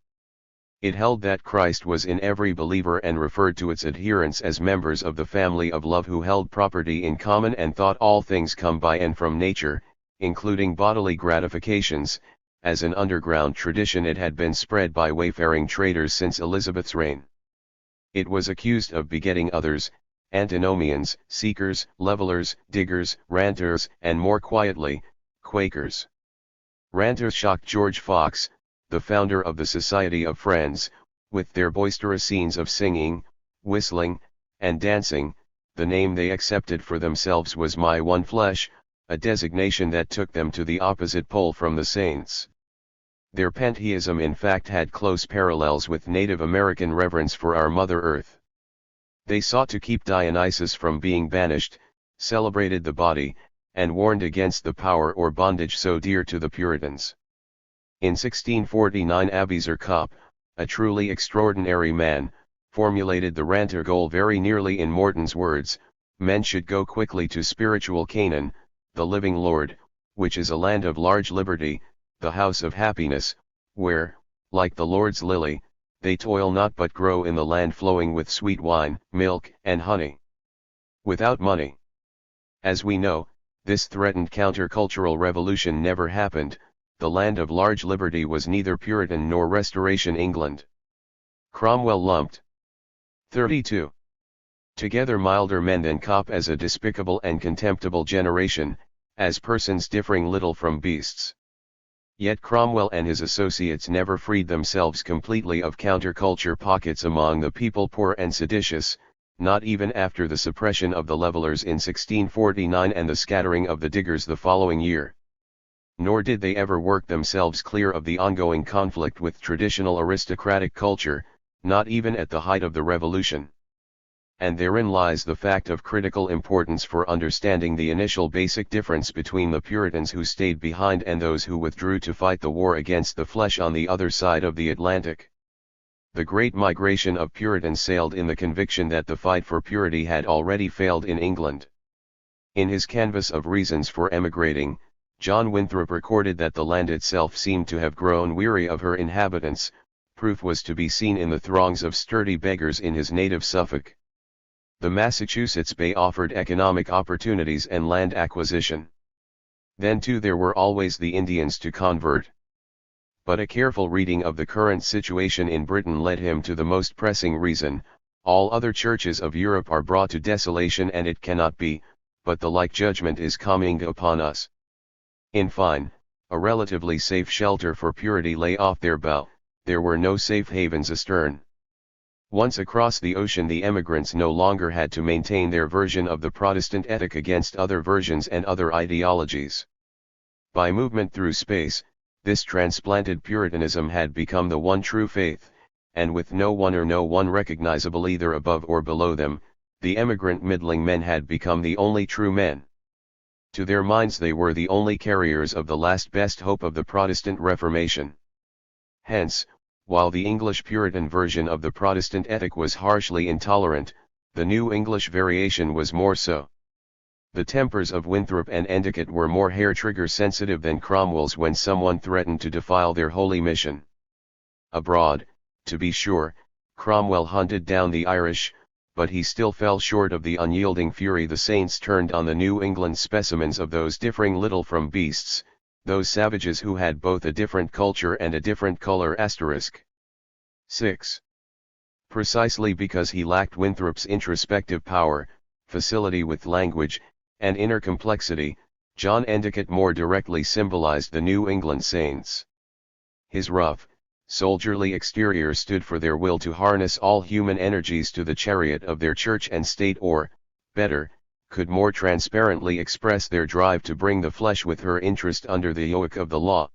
It held that Christ was in every believer and referred to its adherents as members of the family of love who held property in common and thought all things come by and from nature, including bodily gratifications. As an underground tradition it had been spread by wayfaring traders since Elizabeth's reign. It was accused of begetting others, antinomians, seekers, levelers, diggers, ranters, and more quietly, Quakers. Ranters shocked George Fox, the founder of the Society of Friends, with their boisterous scenes of singing, whistling, and dancing. The name they accepted for themselves was My One Flesh, a designation that took them to the opposite pole from the saints. Their pantheism in fact had close parallels with Native American reverence for our Mother Earth. They sought to keep Dionysus from being banished, celebrated the body, and warned against the power or bondage so dear to the Puritans. In 1649 Abiezer Kopp, a truly extraordinary man, formulated the ranter goal very nearly in Morton's words: men should go quickly to spiritual Canaan, the living Lord, which is a land of large liberty, the house of happiness, where, like the Lord's lily, they toil not but grow in the land flowing with sweet wine, milk, and honey. Without money. As we know, this threatened countercultural revolution never happened. The land of large liberty was neither Puritan nor Restoration England. Cromwell lumped 32. Together milder men than Kopp as a despicable and contemptible generation, as persons differing little from beasts. Yet Cromwell and his associates never freed themselves completely of counterculture pockets among the people poor and seditious, not even after the suppression of the Levellers in 1649 and the scattering of the Diggers the following year. Nor did they ever work themselves clear of the ongoing conflict with traditional aristocratic culture, not even at the height of the Revolution. And therein lies the fact of critical importance for understanding the initial basic difference between the Puritans who stayed behind and those who withdrew to fight the war against the flesh on the other side of the Atlantic. The great migration of Puritans sailed in the conviction that the fight for purity had already failed in England. In his canvass of reasons for emigrating, John Winthrop recorded that the land itself seemed to have grown weary of her inhabitants. Proof was to be seen in the throngs of sturdy beggars in his native Suffolk. The Massachusetts Bay offered economic opportunities and land acquisition. Then too there were always the Indians to convert. But a careful reading of the current situation in Britain led him to the most pressing reason: all other churches of Europe are brought to desolation, and it cannot be, but the like judgment is coming upon us. In fine, a relatively safe shelter for purity lay off their bow. There were no safe havens astern. Once across the ocean, the emigrants no longer had to maintain their version of the Protestant ethic against other versions and other ideologies. By movement through space, this transplanted Puritanism had become the one true faith, and with no one recognizable either above or below them, the emigrant middling men had become the only true men. To their minds they were the only carriers of the last best hope of the Protestant Reformation. Hence, while the English Puritan version of the Protestant ethic was harshly intolerant, the New English variation was more so. The tempers of Winthrop and Endicott were more hair-trigger sensitive than Cromwell's when someone threatened to defile their holy mission. Abroad, to be sure, Cromwell hunted down the Irish, but he still fell short of the unyielding fury the saints turned on the New England specimens of those differing little from beasts, those savages who had both a different culture and a different color. 6. Precisely because he lacked Winthrop's introspective power, facility with language, and inner complexity, John Endicott more directly symbolized the New England saints. His rough, soldierly exterior stood for their will to harness all human energies to the chariot of their church and state, or, better, could more transparently express their drive to bring the flesh with her interest under the yoke of the law.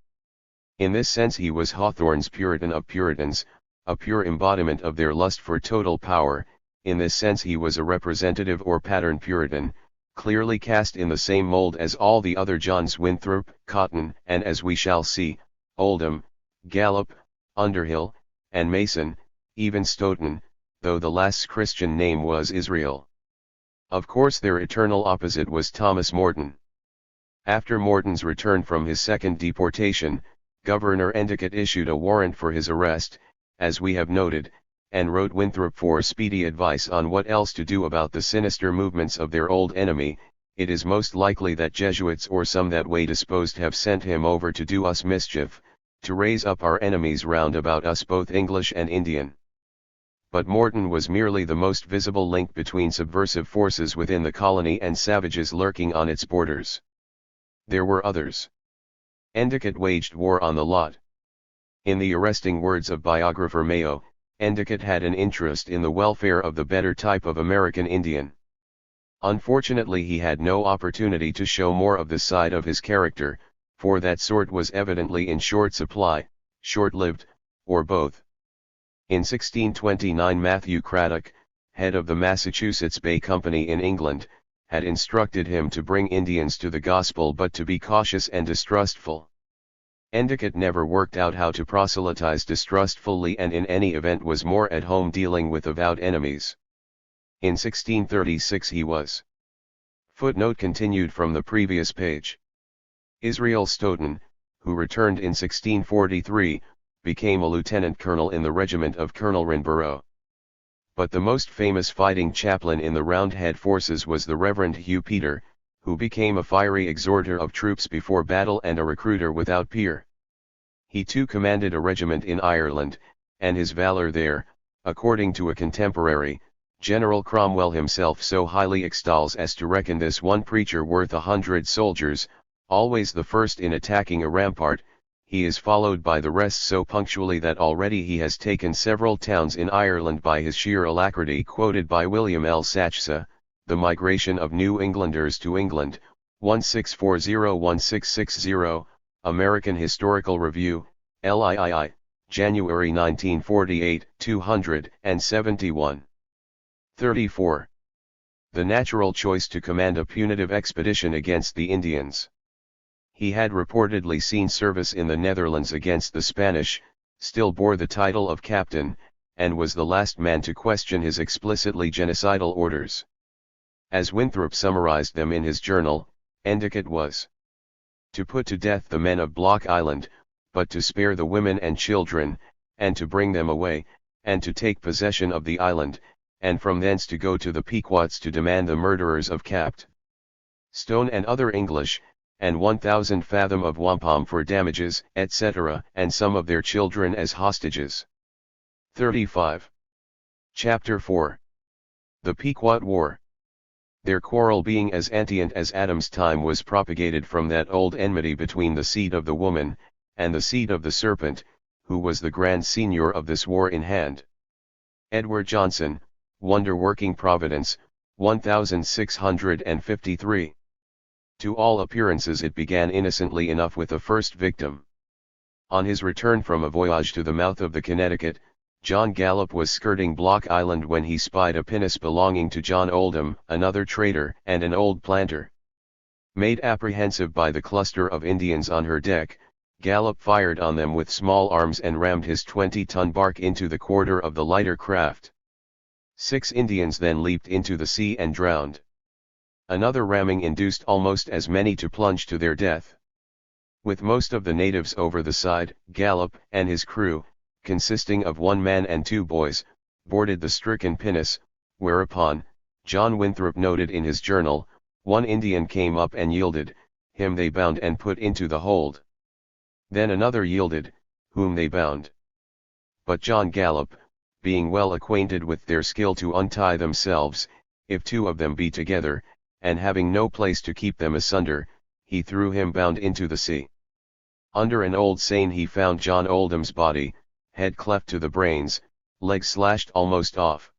In this sense he was Hawthorne's Puritan of Puritans, a pure embodiment of their lust for total power. In this sense he was a representative or pattern Puritan, clearly cast in the same mold as all the other Johns: Winthrop, Cotton, and, as we shall see, Oldham, Gallup, Underhill, and Mason, even Stoughton, though the last's Christian name was Israel. Of course their eternal opposite was Thomas Morton. After Morton's return from his second deportation, Governor Endicott issued a warrant for his arrest, as we have noted, and wrote Winthrop for speedy advice on what else to do about the sinister movements of their old enemy. It is most likely that Jesuits or some that way disposed have sent him over to do us mischief, to raise up our enemies round about us, both English and Indian. But Morton was merely the most visible link between subversive forces within the colony and savages lurking on its borders. There were others. Endicott waged war on the lot. In the arresting words of biographer Mayo, Endicott had an interest in the welfare of the better type of American Indian. Unfortunately he had no opportunity to show more of this side of his character, for that sort was evidently in short supply, short-lived, or both. In 1629 Matthew Craddock, head of the Massachusetts Bay Company in England, had instructed him to bring Indians to the gospel but to be cautious and distrustful. Endicott never worked out how to proselytize distrustfully, and in any event was more at home dealing with avowed enemies. In 1636 he was. Footnote continued from the previous page. Israel Stoughton, who returned in 1643, became a lieutenant colonel in the regiment of Colonel Rinborough. But the most famous fighting chaplain in the Roundhead forces was the Reverend Hugh Peter, who became a fiery exhorter of troops before battle and a recruiter without peer. He too commanded a regiment in Ireland, and his valor there, according to a contemporary, General Cromwell himself so highly extols as to reckon this one preacher worth 100 soldiers, always the first in attacking a rampart, he is followed by the rest so punctually that already he has taken several towns in Ireland by his sheer alacrity. Quoted by William L. Sachse, The Migration of New Englanders to England, 1640-1660, American Historical Review, LIII, January 1948, 271. 34. The natural choice to command a punitive expedition against the Indians. He had reportedly seen service in the Netherlands against the Spanish, still bore the title of captain, and was the last man to question his explicitly genocidal orders. As Winthrop summarized them in his journal, Endicott was to put to death the men of Block Island, but to spare the women and children, and to bring them away, and to take possession of the island, and from thence to go to the Pequots to demand the murderers of Capt. Stone and other English, and 1,000 fathom of wampum for damages, etc., and some of their children as hostages. 35. Chapter 4. The Pequot War. Their quarrel being as antient as Adam's time was propagated from that old enmity between the seed of the woman, and the seed of the serpent, who was the grand seigneur of this war in hand. Edward Johnson, Wonder-Working Providence, 1653. To all appearances it began innocently enough with the first victim. On his return from a voyage to the mouth of the Connecticut, John Gallup was skirting Block Island when he spied a pinnace belonging to John Oldham, another trader and an old planter. Made apprehensive by the cluster of Indians on her deck, Gallup fired on them with small arms and rammed his 20-ton bark into the quarter of the lighter craft. 6 Indians then leaped into the sea and drowned. Another ramming induced almost as many to plunge to their death. With most of the natives over the side, Gallup and his crew, consisting of 1 man and 2 boys, boarded the stricken pinnace, whereupon, John Winthrop noted in his journal, 1 Indian came up and yielded, him they bound and put into the hold. Then another yielded, whom they bound. But John Gallup, being well acquainted with their skill to untie themselves, if 2 of them be together, and having no place to keep them asunder, he threw him bound into the sea. Under an old seine he found John Oldham's body, head cleft to the brains, legs slashed almost off.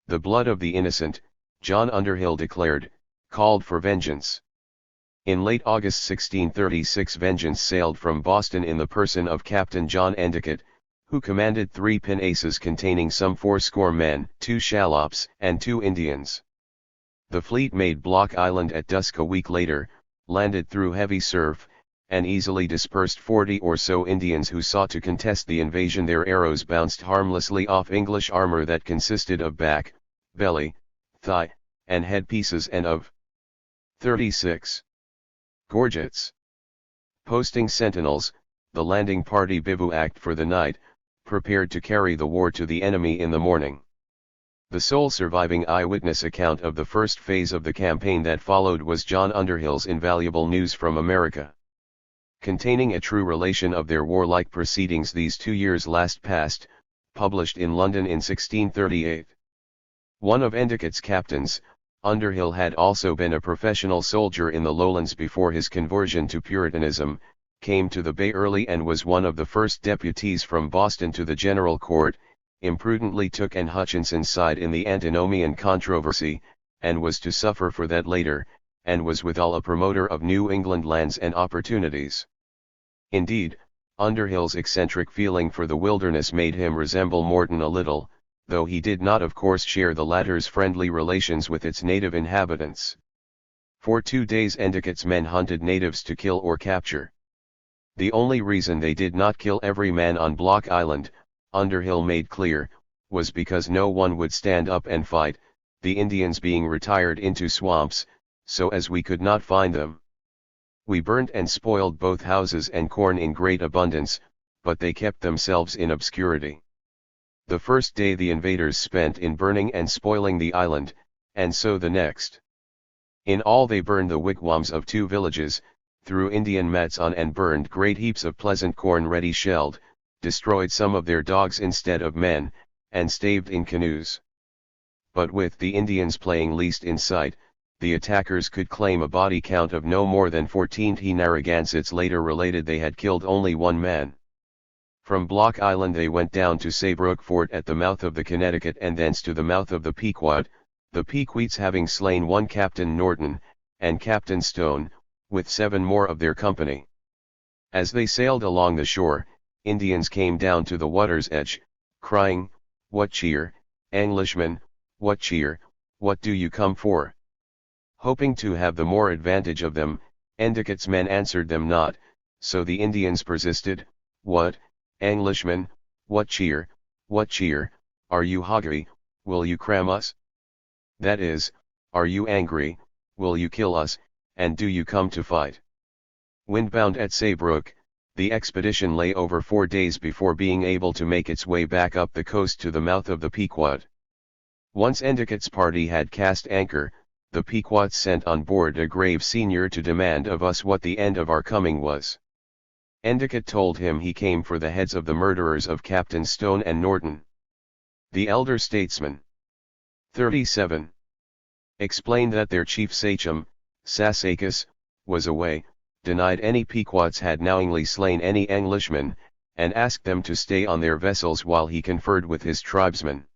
The blood of the innocent, John Underhill declared, called for vengeance. In late August 1636 vengeance sailed from Boston in the person of Captain John Endicott, who commanded 3 pinnaces containing some 80 men, 2 shallops, and 2 Indians. The fleet made Block Island at dusk a week later, landed through heavy surf, and easily dispersed 40 or so Indians who sought to contest the invasion. Their arrows bounced harmlessly off English armor that consisted of back, belly, thigh, and head pieces and of 36 gorgets. Posting sentinels, the landing party bivouacked for the night, prepared to carry the war to the enemy in the morning. The sole surviving eyewitness account of the first phase of the campaign that followed was John Underhill's invaluable News from America, containing a true relation of their warlike proceedings these 2 years last past, published in London in 1638. One of Endicott's captains, Underhill had also been a professional soldier in the lowlands before his conversion to Puritanism, came to the Bay early and was one of the first deputies from Boston to the General Court, imprudently took N. Hutchinson's side in the antinomian controversy, and was to suffer for that later, and was withal a promoter of New England lands and opportunities. Indeed, Underhill's eccentric feeling for the wilderness made him resemble Morton a little, though he did not of course share the latter's friendly relations with its native inhabitants. For 2 days Endicott's men hunted natives to kill or capture. The only reason they did not kill every man on Block Island, Underhill made clear, was because no one would stand up and fight, the Indians being retired into swamps, so as we could not find them. We burnt and spoiled both houses and corn in great abundance, but they kept themselves in obscurity. The first day the invaders spent in burning and spoiling the island, and so the next. In all they burned the wigwams of 2 villages, threw Indian mats on and burned great heaps of pleasant corn ready shelled, destroyed some of their dogs instead of men, and staved in canoes. But with the Indians playing least in sight, the attackers could claim a body count of no more than 14. The Narragansetts later related they had killed only one man. From Block Island they went down to Saybrook Fort at the mouth of the Connecticut and thence to the mouth of the Pequot, the Pequots having slain one Captain Norton, and Captain Stone, with 7 more of their company. As they sailed along the shore, Indians came down to the water's edge, crying, "What cheer, Englishmen, what cheer, what do you come for?" Hoping to have the more advantage of them, Endicott's men answered them not, so the Indians persisted, "What, Englishmen, what cheer, are you hungry, will you cram us? That is, are you angry, will you kill us, and do you come to fight?" Windbound at Saybrook, the expedition lay over 4 days before being able to make its way back up the coast to the mouth of the Pequot. Once Endicott's party had cast anchor, the Pequots sent on board a grave senior to demand of us what the end of our coming was. Endicott told him he came for the heads of the murderers of Captain Stone and Norton. The elder statesman, 37, explained that their chief sachem, Sassacus, was away, denied any Pequots had knowingly slain any Englishmen, and asked them to stay on their vessels while he conferred with his tribesmen.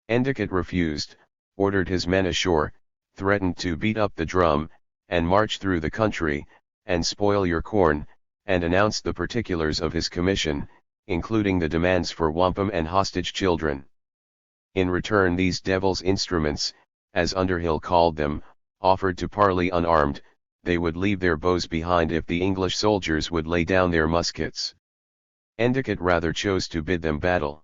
Endicott refused, ordered his men ashore, threatened to beat up the drum, and march through the country, and spoil your corn, and announced the particulars of his commission, including the demands for wampum and hostage children. In return these devil's instruments, as Underhill called them, offered to parley unarmed, they would leave their bows behind if the English soldiers would lay down their muskets. Endicott rather chose to bid them battle.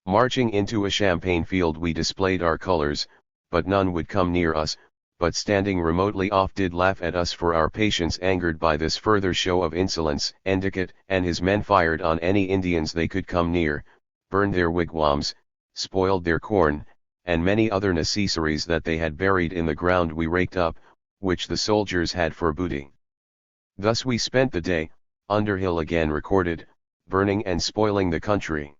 Marching into a champagne field we displayed our colors, but none would come near us, but standing remotely off did laugh at us for our patience. Angered by this further show of insolence, Endicott and his men fired on any Indians they could come near, burned their wigwams, spoiled their corn, and many other necessaries that they had buried in the ground we raked up, which the soldiers had for booty. Thus we spent the day, Underhill again recorded, burning and spoiling the country.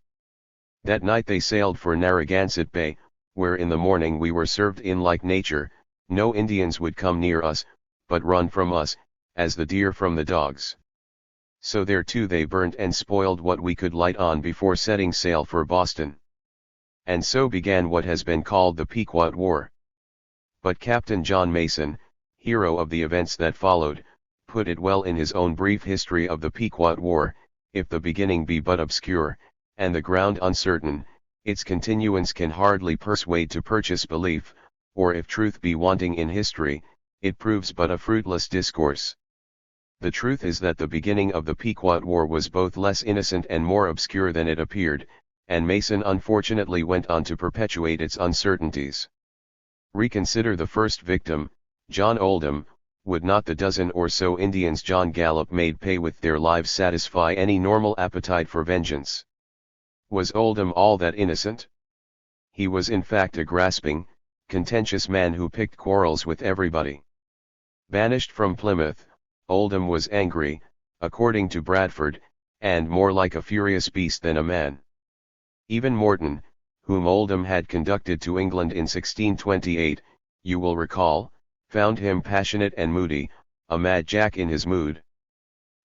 That night they sailed for Narragansett Bay, where in the morning we were served in like nature. No Indians would come near us, but run from us, as the deer from the dogs. So there too they burnt and spoiled what we could light on before setting sail for Boston. And so began what has been called the Pequot War. But Captain John Mason, hero of the events that followed, put it well in his own brief history of the Pequot War: if the beginning be but obscure, and the ground uncertain, its continuance can hardly persuade to purchase belief, or if truth be wanting in history, it proves but a fruitless discourse. The truth is that the beginning of the Pequot War was both less innocent and more obscure than it appeared, and Mason unfortunately went on to perpetuate its uncertainties. Reconsider the first victim, John Oldham. Would not the dozen or so Indians John Gallup made pay with their lives satisfy any normal appetite for vengeance? Was Oldham all that innocent? He was in fact a grasping, contentious man who picked quarrels with everybody. Banished from Plymouth, Oldham was angry, according to Bradford, and more like a furious beast than a man. Even Morton, whom Oldham had conducted to England in 1628, you will recall, found him passionate and moody, a mad jack in his mood.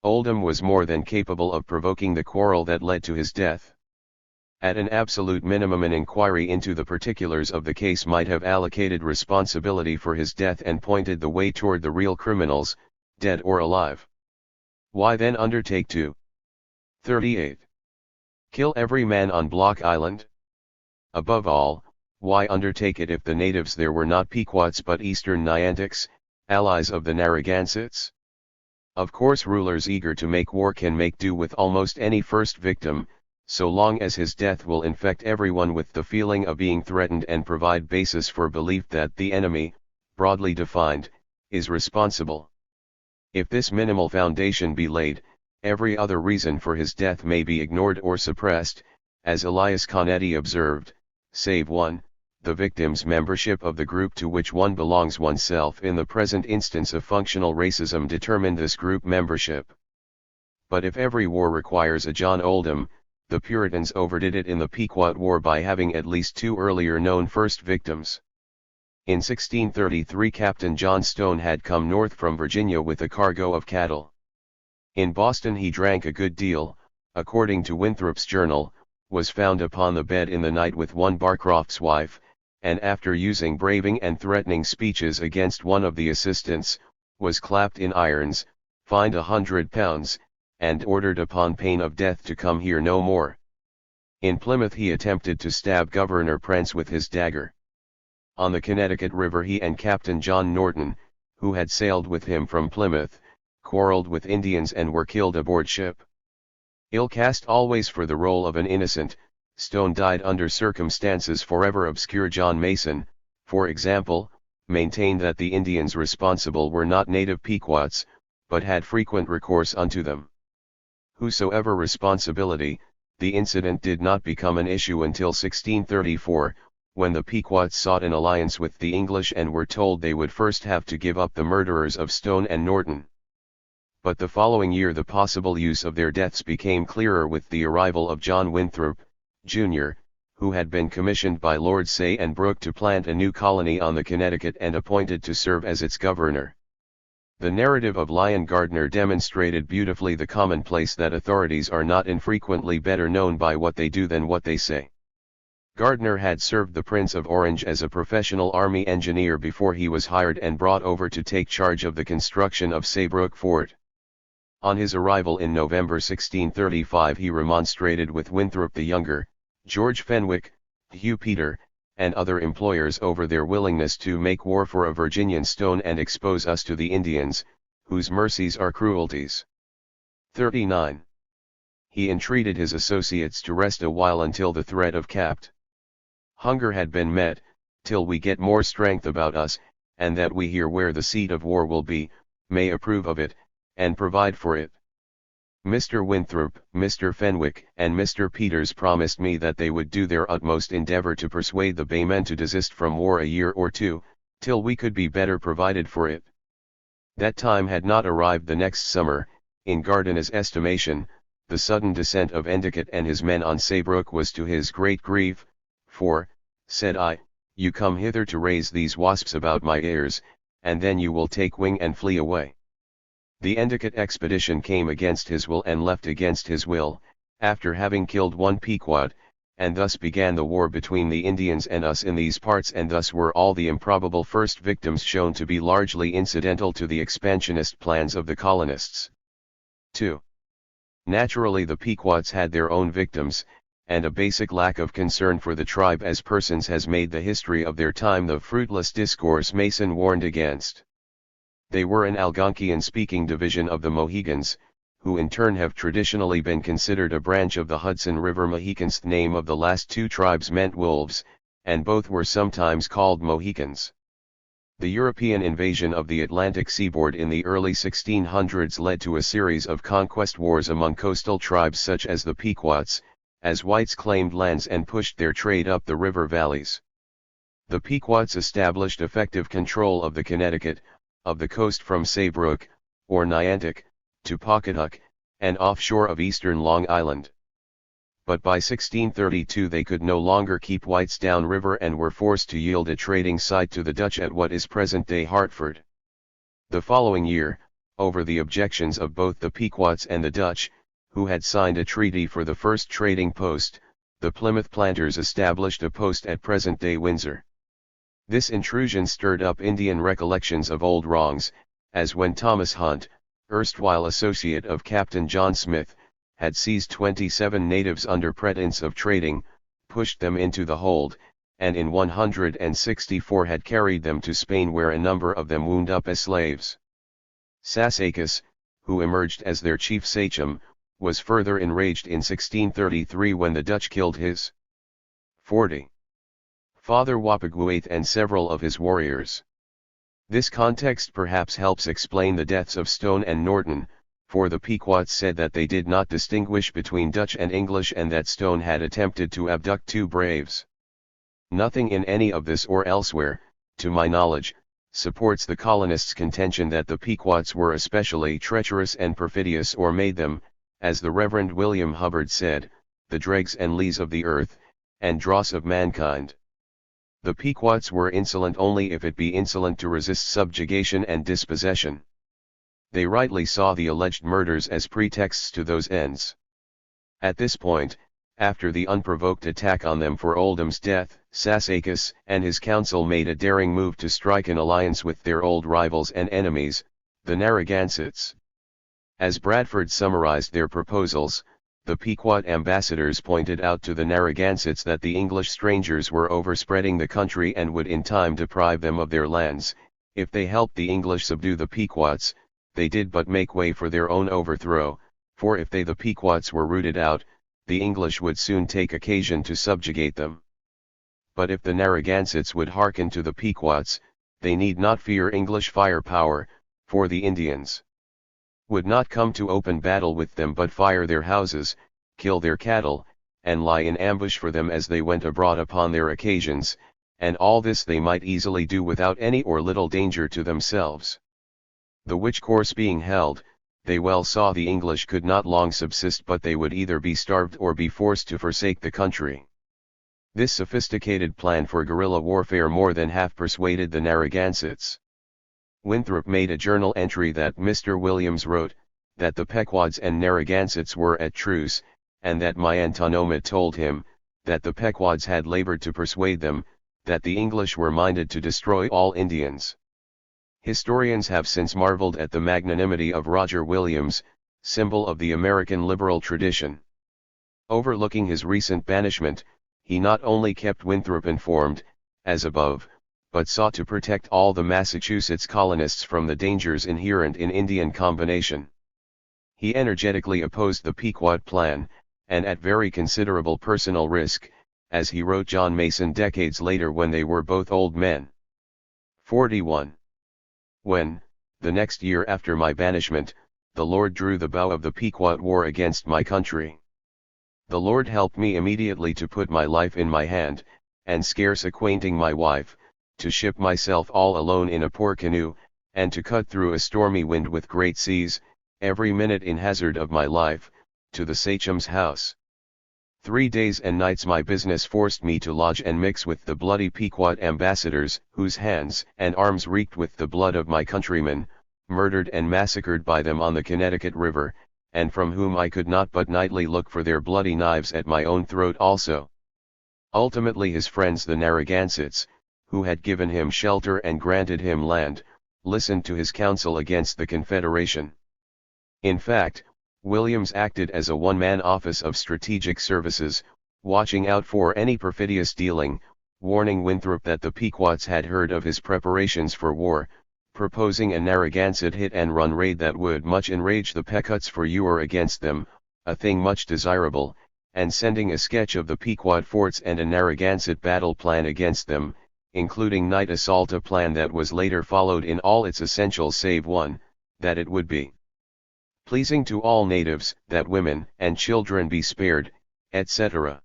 Oldham was more than capable of provoking the quarrel that led to his death. At an absolute minimum, an inquiry into the particulars of the case might have allocated responsibility for his death and pointed the way toward the real criminals, dead or alive. Why then undertake to 38. Kill every man on Block Island? Above all, why undertake it if the natives there were not Pequots but Eastern Nyantics, allies of the Narragansetts? Of course rulers eager to make war can make do with almost any first victim, so long as his death will infect everyone with the feeling of being threatened and provide basis for belief that the enemy, broadly defined, is responsible. If this minimal foundation be laid, every other reason for his death may be ignored or suppressed, as Elias Canetti observed, save one: the victim's membership of the group to which one belongs oneself. In the present instance of functional racism determined this group membership. But if every war requires a John Oldham, the Puritans overdid it in the Pequot War by having at least 2 earlier known first victims. In 1633 Captain John Stone had come north from Virginia with a cargo of cattle. In Boston he drank a good deal, according to Winthrop's journal, was found upon the bed in the night with one Barcroft's wife, and after using braving and threatening speeches against one of the assistants, was clapped in irons, fined £100, and ordered upon pain of death to come here no more. In Plymouth he attempted to stab Governor Prence with his dagger. On the Connecticut River he and Captain John Norton, who had sailed with him from Plymouth, quarreled with Indians and were killed aboard ship. Ill cast always for the role of an innocent, Stone died under circumstances forever obscure. John Mason, for example, maintained that the Indians responsible were not native Pequots, but had frequent recourse unto them. Whosoever responsibility, the incident did not become an issue until 1634, when the Pequots sought an alliance with the English and were told they would first have to give up the murderers of Stone and Norton. But the following year the possible use of their deaths became clearer with the arrival of John Winthrop, Jr., who had been commissioned by Lord Say and Brooke to plant a new colony on the Connecticut and appointed to serve as its governor. The narrative of Lyon Gardner demonstrated beautifully the commonplace that authorities are not infrequently better known by what they do than what they say. Gardner had served the Prince of Orange as a professional army engineer before he was hired and brought over to take charge of the construction of Saybrook Fort. On his arrival in November 1635 he remonstrated with Winthrop the Younger, George Fenwick, Hugh Peter, and other employers over their willingness to make war for a Virginian stone and expose us to the Indians, whose mercies are cruelties. 39. He entreated his associates to rest a while until the threat of Capt. Hunger had been met, till we get more strength about us, and that we hear where the seat of war will be, may approve of it, and provide for it. Mr. Winthrop, Mr. Fenwick, and Mr. Peters promised me that they would do their utmost endeavor to persuade the Baymen to desist from war a year or two, till we could be better provided for it. That time had not arrived. The next summer, in Gardiner's estimation, the sudden descent of Endicott and his men on Saybrook was to his great grief, for, said I, you come hither to raise these wasps about my ears, and then you will take wing and flee away. The Endicott expedition came against his will and left against his will, after having killed one Pequot, and thus began the war between the Indians and us in these parts, and thus were all the improbable first victims shown to be largely incidental to the expansionist plans of the colonists. 2. Naturally the Pequots had their own victims, and a basic lack of concern for the tribe as persons has made the history of their time the fruitless discourse Mason warned against. They were an Algonquian-speaking division of the Mohegans, who in turn have traditionally been considered a branch of the Hudson River Mohicans. The name of the last two tribes meant wolves, and both were sometimes called Mohicans. The European invasion of the Atlantic seaboard in the early 1600s led to a series of conquest wars among coastal tribes such as the Pequots, as whites claimed lands and pushed their trade up the river valleys. The Pequots established effective control of the Connecticut, of the coast from Saybrook, or Niantic, to Pawcatuck, and offshore of eastern Long Island. But by 1632 they could no longer keep whites downriver and were forced to yield a trading site to the Dutch at what is present-day Hartford. The following year, over the objections of both the Pequots and the Dutch, who had signed a treaty for the first trading post, the Plymouth planters established a post at present-day Windsor. This intrusion stirred up Indian recollections of old wrongs, as when Thomas Hunt, erstwhile associate of Captain John Smith, had seized 27 natives under pretense of trading, pushed them into the hold, and in 164 had carried them to Spain, where a number of them wound up as slaves. Sassacus, who emerged as their chief sachem, was further enraged in 1633 when the Dutch killed his 40. Father Wapaguaith and several of his warriors. This context perhaps helps explain the deaths of Stone and Norton, for the Pequots said that they did not distinguish between Dutch and English and that Stone had attempted to abduct two braves. Nothing in any of this or elsewhere, to my knowledge, supports the colonists' contention that the Pequots were especially treacherous and perfidious or made them, as the Reverend William Hubbard said, the dregs and lees of the earth, and dross of mankind. The Pequots were insolent only if it be insolent to resist subjugation and dispossession. They rightly saw the alleged murders as pretexts to those ends. At this point, after the unprovoked attack on them for Oldham's death, Sassacus and his council made a daring move to strike an alliance with their old rivals and enemies, the Narragansetts. As Bradford summarized their proposals, the Pequot ambassadors pointed out to the Narragansetts that the English strangers were overspreading the country and would in time deprive them of their lands. If they helped the English subdue the Pequots, they did but make way for their own overthrow, for if the Pequots were rooted out, the English would soon take occasion to subjugate them. But if the Narragansetts would hearken to the Pequots, they need not fear English firepower, for the Indians would not come to open battle with them but fire their houses, kill their cattle, and lie in ambush for them as they went abroad upon their occasions, and all this they might easily do without any or little danger to themselves. The which course being held, they well saw the English could not long subsist but they would either be starved or be forced to forsake the country. This sophisticated plan for guerrilla warfare more than half persuaded the Narragansetts. Winthrop made a journal entry that Mr. Williams wrote, that the Pequods and Narragansetts were at truce, and that Miantonoma told him, that the Pequods had labored to persuade them, that the English were minded to destroy all Indians. Historians have since marveled at the magnanimity of Roger Williams, symbol of the American liberal tradition. Overlooking his recent banishment, he not only kept Winthrop informed, as above, but sought to protect all the Massachusetts colonists from the dangers inherent in Indian combination. He energetically opposed the Pequot plan, and at very considerable personal risk, as he wrote John Mason decades later when they were both old men. 41. When, the next year after my banishment, the Lord drew the bow of the Pequot War against my country, the Lord helped me immediately to put my life in my hand, and scarce acquainting my wife, to ship myself all alone in a poor canoe, and to cut through a stormy wind with great seas, every minute in hazard of my life, to the Sachem's house. 3 days and nights my business forced me to lodge and mix with the bloody Pequot ambassadors, whose hands and arms reeked with the blood of my countrymen, murdered and massacred by them on the Connecticut River, and from whom I could not but nightly look for their bloody knives at my own throat also. Ultimately his friends the Narragansetts, who had given him shelter and granted him land, listened to his counsel against the Confederation. In fact, Williams acted as a one-man office of strategic services, watching out for any perfidious dealing, warning Winthrop that the Pequots had heard of his preparations for war, proposing a Narragansett hit-and-run raid that would much enrage the Pequots for war against them, a thing much desirable, and sending a sketch of the Pequot forts and a Narragansett battle plan against them, including night assault, a plan that was later followed in all its essentials save one, that it would be pleasing to all natives, that women and children be spared, etc.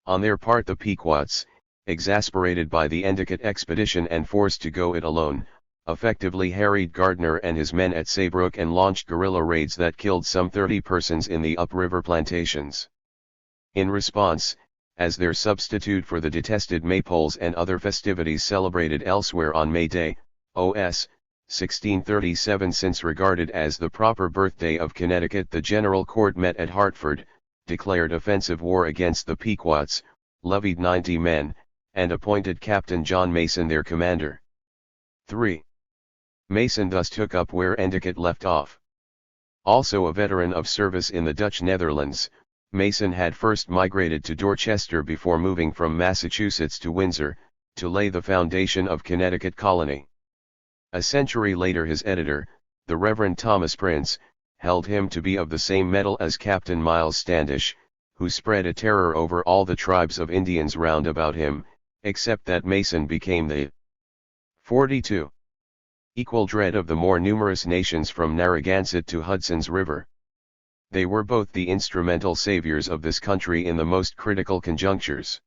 On their part the Pequots, exasperated by the Endicott expedition and forced to go it alone, effectively harried Gardner and his men at Saybrook and launched guerrilla raids that killed some 30 persons in the upriver plantations. In response, as their substitute for the detested maypoles and other festivities celebrated elsewhere on May Day, OS, 1637, since regarded as the proper birthday of Connecticut, the General Court met at Hartford, declared offensive war against the Pequots, levied 90 men, and appointed Captain John Mason their commander. 3. Mason thus took up where Endicott left off. Also a veteran of service in the Dutch Netherlands, Mason had first migrated to Dorchester before moving from Massachusetts to Windsor, to lay the foundation of Connecticut colony. A century later his editor, the Reverend Thomas Prince, held him to be of the same mettle as Captain Miles Standish, who spread a terror over all the tribes of Indians round about him, except that Mason became the 42. Equal dread of the more numerous nations from Narragansett to Hudson's River. They were both the instrumental saviors of this country in the most critical conjunctures.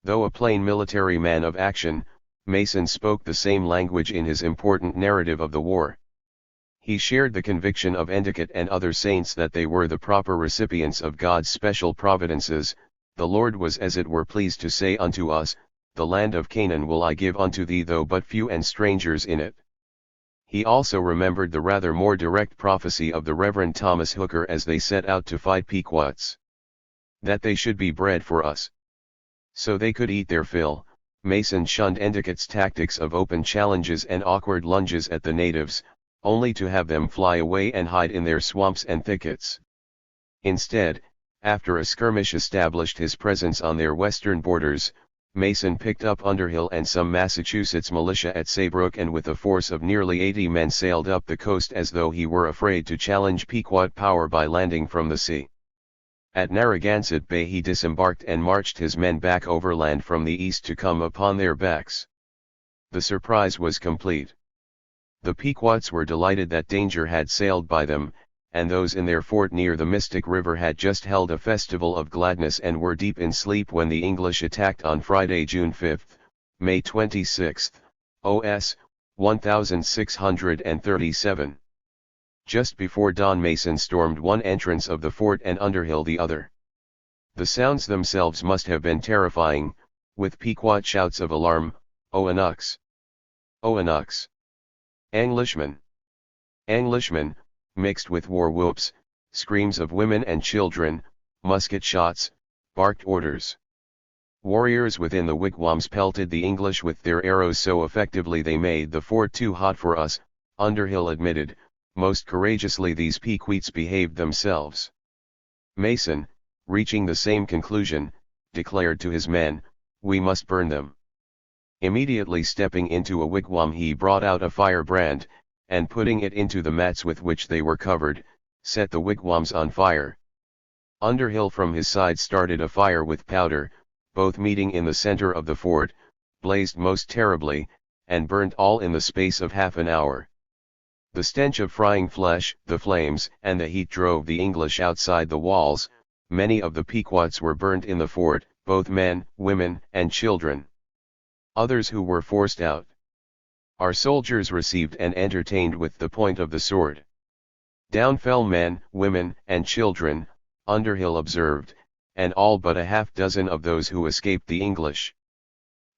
Though a plain military man of action, Mason spoke the same language in his important narrative of the war. He shared the conviction of Endicott and other saints that they were the proper recipients of God's special providences. The Lord was as it were pleased to say unto us, the land of Canaan will I give unto thee, though but few and strangers in it. He also remembered the rather more direct prophecy of the Reverend Thomas Hooker as they set out to fight Pequots. That they should be bred for us, so they could eat their fill. Mason shunned Endicott's tactics of open challenges and awkward lunges at the natives, only to have them fly away and hide in their swamps and thickets. Instead, after a skirmish established his presence on their western borders, Mason picked up Underhill and some Massachusetts militia at Saybrook, and with a force of nearly 80 men sailed up the coast as though he were afraid to challenge Pequot power by landing from the sea. At Narragansett Bay he disembarked and marched his men back overland from the east to come upon their backs. The surprise was complete. The Pequots were delighted that danger had sailed by them, and those in their fort near the Mystic River had just held a festival of gladness and were deep in sleep when the English attacked on Friday, June 5, May 26, OS 1637. Just before dawn Mason stormed one entrance of the fort and Underhill the other. The sounds themselves must have been terrifying, with Pequot shouts of alarm, "Oanux! Oanux! Englishmen! Englishmen!" mixed with war whoops, screams of women and children, musket shots, barked orders. Warriors within the wigwams pelted the English with their arrows so effectively they made the fort too hot for us, Underhill admitted. Most courageously these Pequots behaved themselves. Mason, reaching the same conclusion, declared to his men, "We must burn them." Immediately stepping into a wigwam he brought out a firebrand, and putting it into the mats with which they were covered, set the wigwams on fire. Underhill from his side started a fire with powder, both meeting in the center of the fort, blazed most terribly, and burnt all in the space of half an hour. The stench of frying flesh, the flames, and the heat drove the English outside the walls. Many of the Pequots were burnt in the fort, both men, women, and children. Others who were forced out. Our soldiers received and entertained with the point of the sword. Down fell men, women, and children, Underhill observed, and all but a half-dozen of those who escaped the English.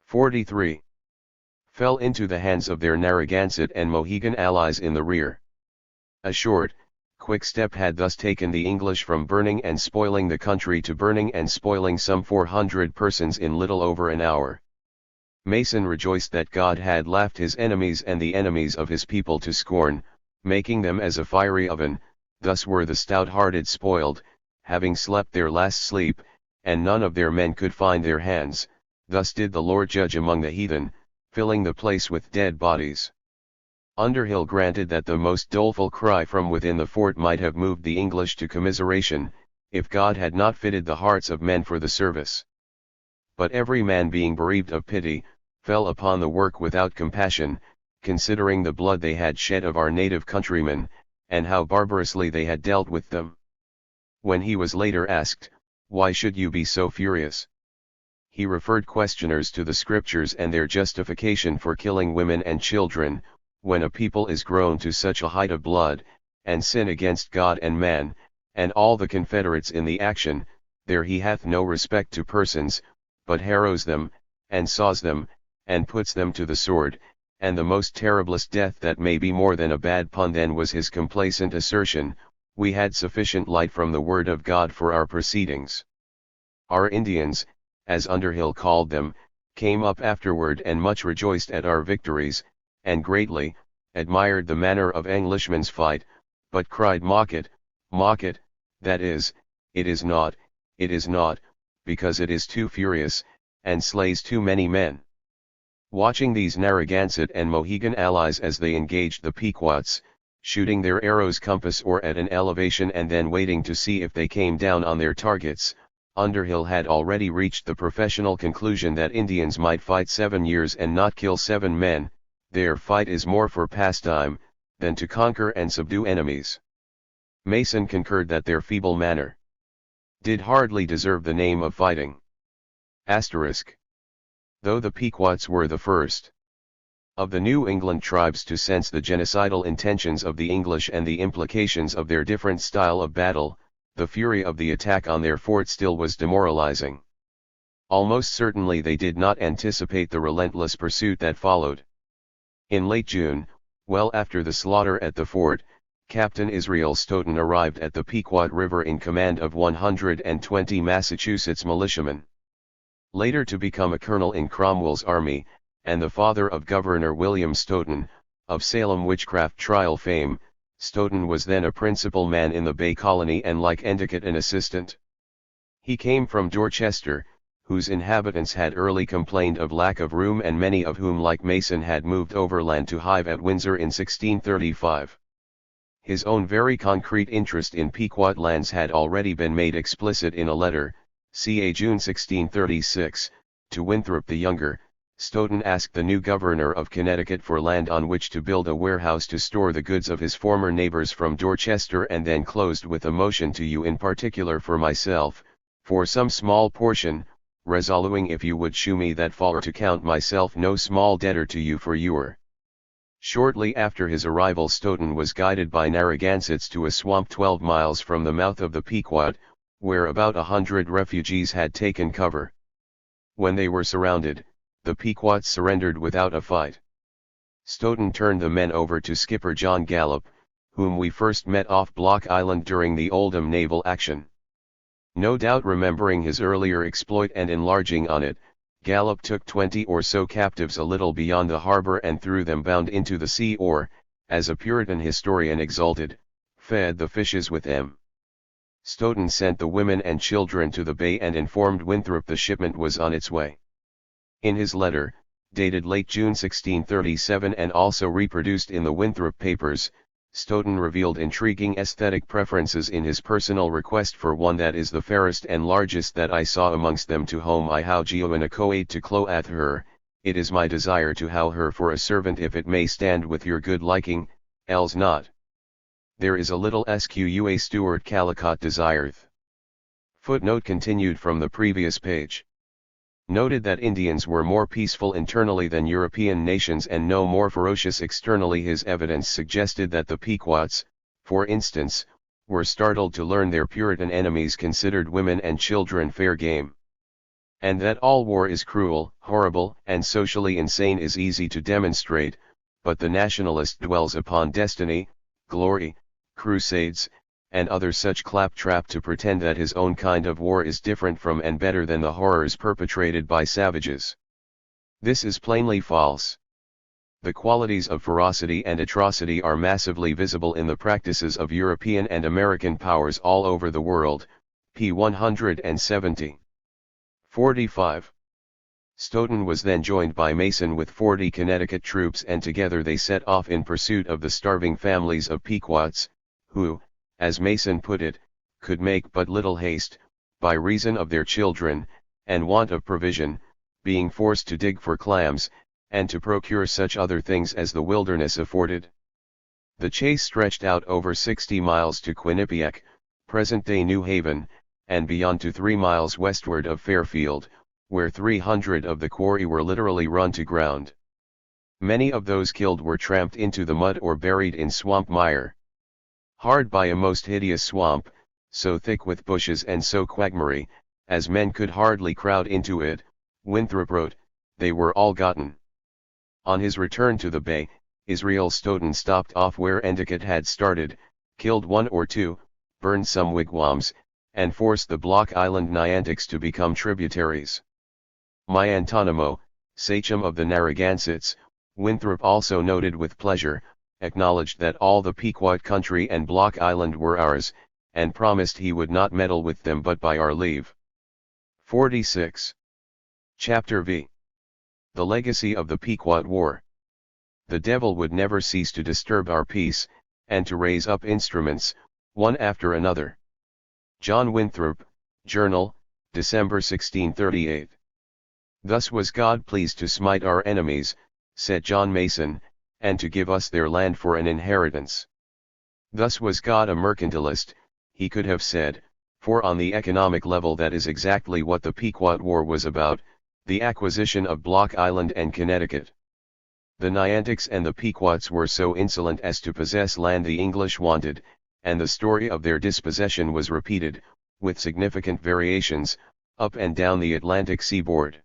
43. Fell into the hands of their Narragansett and Mohegan allies in the rear. A short, quick step had thus taken the English from burning and spoiling the country to burning and spoiling some 400 persons in little over an hour. Mason rejoiced that God had laughed his enemies and the enemies of his people to scorn, making them as a fiery oven. Thus were the stout-hearted spoiled, having slept their last sleep, and none of their men could find their hands. Thus did the Lord judge among the heathen, filling the place with dead bodies. Underhill granted that the most doleful cry from within the fort might have moved the English to commiseration, if God had not fitted the hearts of men for the service. But every man being bereaved of pity, fell upon the work without compassion, considering the blood they had shed of our native countrymen, and how barbarously they had dealt with them. When he was later asked, "Why should you be so furious?" he referred questioners to the scriptures and their justification for killing women and children. When a people is grown to such a height of blood, and sin against God and man, and all the confederates in the action, there he hath no respect to persons, but harrows them, and saws them, and puts them to the sword, and the most terriblest death that may be more than a bad pun. Then was his complacent assertion, "We had sufficient light from the word of God for our proceedings." Our Indians, as Underhill called them, came up afterward and much rejoiced at our victories, and greatly admired the manner of Englishmen's fight, but cried, "Mock it, that is, it is not, because it is too furious, and slays too many men." Watching these Narragansett and Mohegan allies as they engaged the Pequots, shooting their arrows compass or at an elevation and then waiting to see if they came down on their targets, Underhill had already reached the professional conclusion that Indians might fight 7 years and not kill 7 men. Their fight is more for pastime, than to conquer and subdue enemies. Mason concurred that their feeble manner did hardly deserve the name of fighting. Asterisk. Though the Pequots were the first of the New England tribes to sense the genocidal intentions of the English and the implications of their different style of battle, the fury of the attack on their fort still was demoralizing. Almost certainly they did not anticipate the relentless pursuit that followed. In late June, well after the slaughter at the fort, Captain Israel Stoughton arrived at the Pequot River in command of 120 Massachusetts militiamen. Later to become a colonel in Cromwell's army, and the father of Governor William Stoughton, of Salem witchcraft trial fame, Stoughton was then a principal man in the Bay Colony and like Endicott an assistant. He came from Dorchester, whose inhabitants had early complained of lack of room and many of whom like Mason had moved overland to hive at Windsor in 1635. His own very concrete interest in Pequot lands had already been made explicit in a letter, ca. June 1636, to Winthrop the Younger. Stoughton asked the new governor of Connecticut for land on which to build a warehouse to store the goods of his former neighbors from Dorchester, and then closed with a motion to you in particular for myself, for some small portion, resoluing if you would shew me that for to count myself no small debtor to you for your. Shortly after his arrival Stoughton was guided by Narragansetts to a swamp 12 miles from the mouth of the Pequot, where about 100 refugees had taken cover. When they were surrounded, the Pequots surrendered without a fight. Stoughton turned the men over to skipper John Gallup, whom we first met off Block Island during the Oldham naval action. No doubt remembering his earlier exploit and enlarging on it, Gallup took 20 or so captives a little beyond the harbor and threw them bound into the sea, or, as a Puritan historian exulted, fed the fishes with them. Stoughton sent the women and children to the bay and informed Winthrop the shipment was on its way. In his letter, dated late June 1637 and also reproduced in the Winthrop papers, Stoughton revealed intriguing aesthetic preferences in his personal request for one that is the fairest and largest that I saw amongst them, to whom I how geo in a coate to cloath her. It is my desire to how her for a servant if it may stand with your good liking, else not. There is a little sqa Stuart Calicot desireth. Footnote continued from the previous page. Noted that Indians were more peaceful internally than European nations and no more ferocious externally. His evidence suggested that the Pequots, for instance, were startled to learn their Puritan enemies considered women and children fair game. And that all war is cruel, horrible, and socially insane is easy to demonstrate, but the nationalist dwells upon destiny, glory, crusades, and other such claptrap to pretend that his own kind of war is different from and better than the horrors perpetrated by savages. This is plainly false. The qualities of ferocity and atrocity are massively visible in the practices of European and American powers all over the world, p. 170. 45. Stoughton was then joined by Mason with 40 Connecticut troops, and together they set off in pursuit of the starving families of Pequots, who, as Mason put it, could make but little haste, by reason of their children, and want of provision, being forced to dig for clams, and to procure such other things as the wilderness afforded. The chase stretched out over 60 miles to Quinnipiac, present-day New Haven, and beyond to 3 miles westward of Fairfield, where 300 of the quarry were literally run to ground. Many of those killed were tramped into the mud or buried in swamp mire. Hard by a most hideous swamp, so thick with bushes and so quagmiry, as men could hardly crowd into it, Winthrop wrote, they were all gotten. On his return to the bay, Israel Stoughton stopped off where Endicott had started, killed 1 or 2, burned some wigwams, and forced the Block Island Niantics to become tributaries. Myantonimo, sachem of the Narragansetts, Winthrop also noted with pleasure, acknowledged that all the Pequot country and Block Island were ours, and promised he would not meddle with them but by our leave. 46. Chapter V. The Legacy of the Pequot War. The devil would never cease to disturb our peace, and to raise up instruments, one after another. John Winthrop, Journal, December 1638. Thus was God pleased to smite our enemies, said John Mason, and to give us their land for an inheritance. Thus was God a mercantilist, he could have said, for on the economic level that is exactly what the Pequot War was about, the acquisition of Block Island and Connecticut. The Niantics and the Pequots were so insolent as to possess land the English wanted, and the story of their dispossession was repeated, with significant variations, up and down the Atlantic seaboard.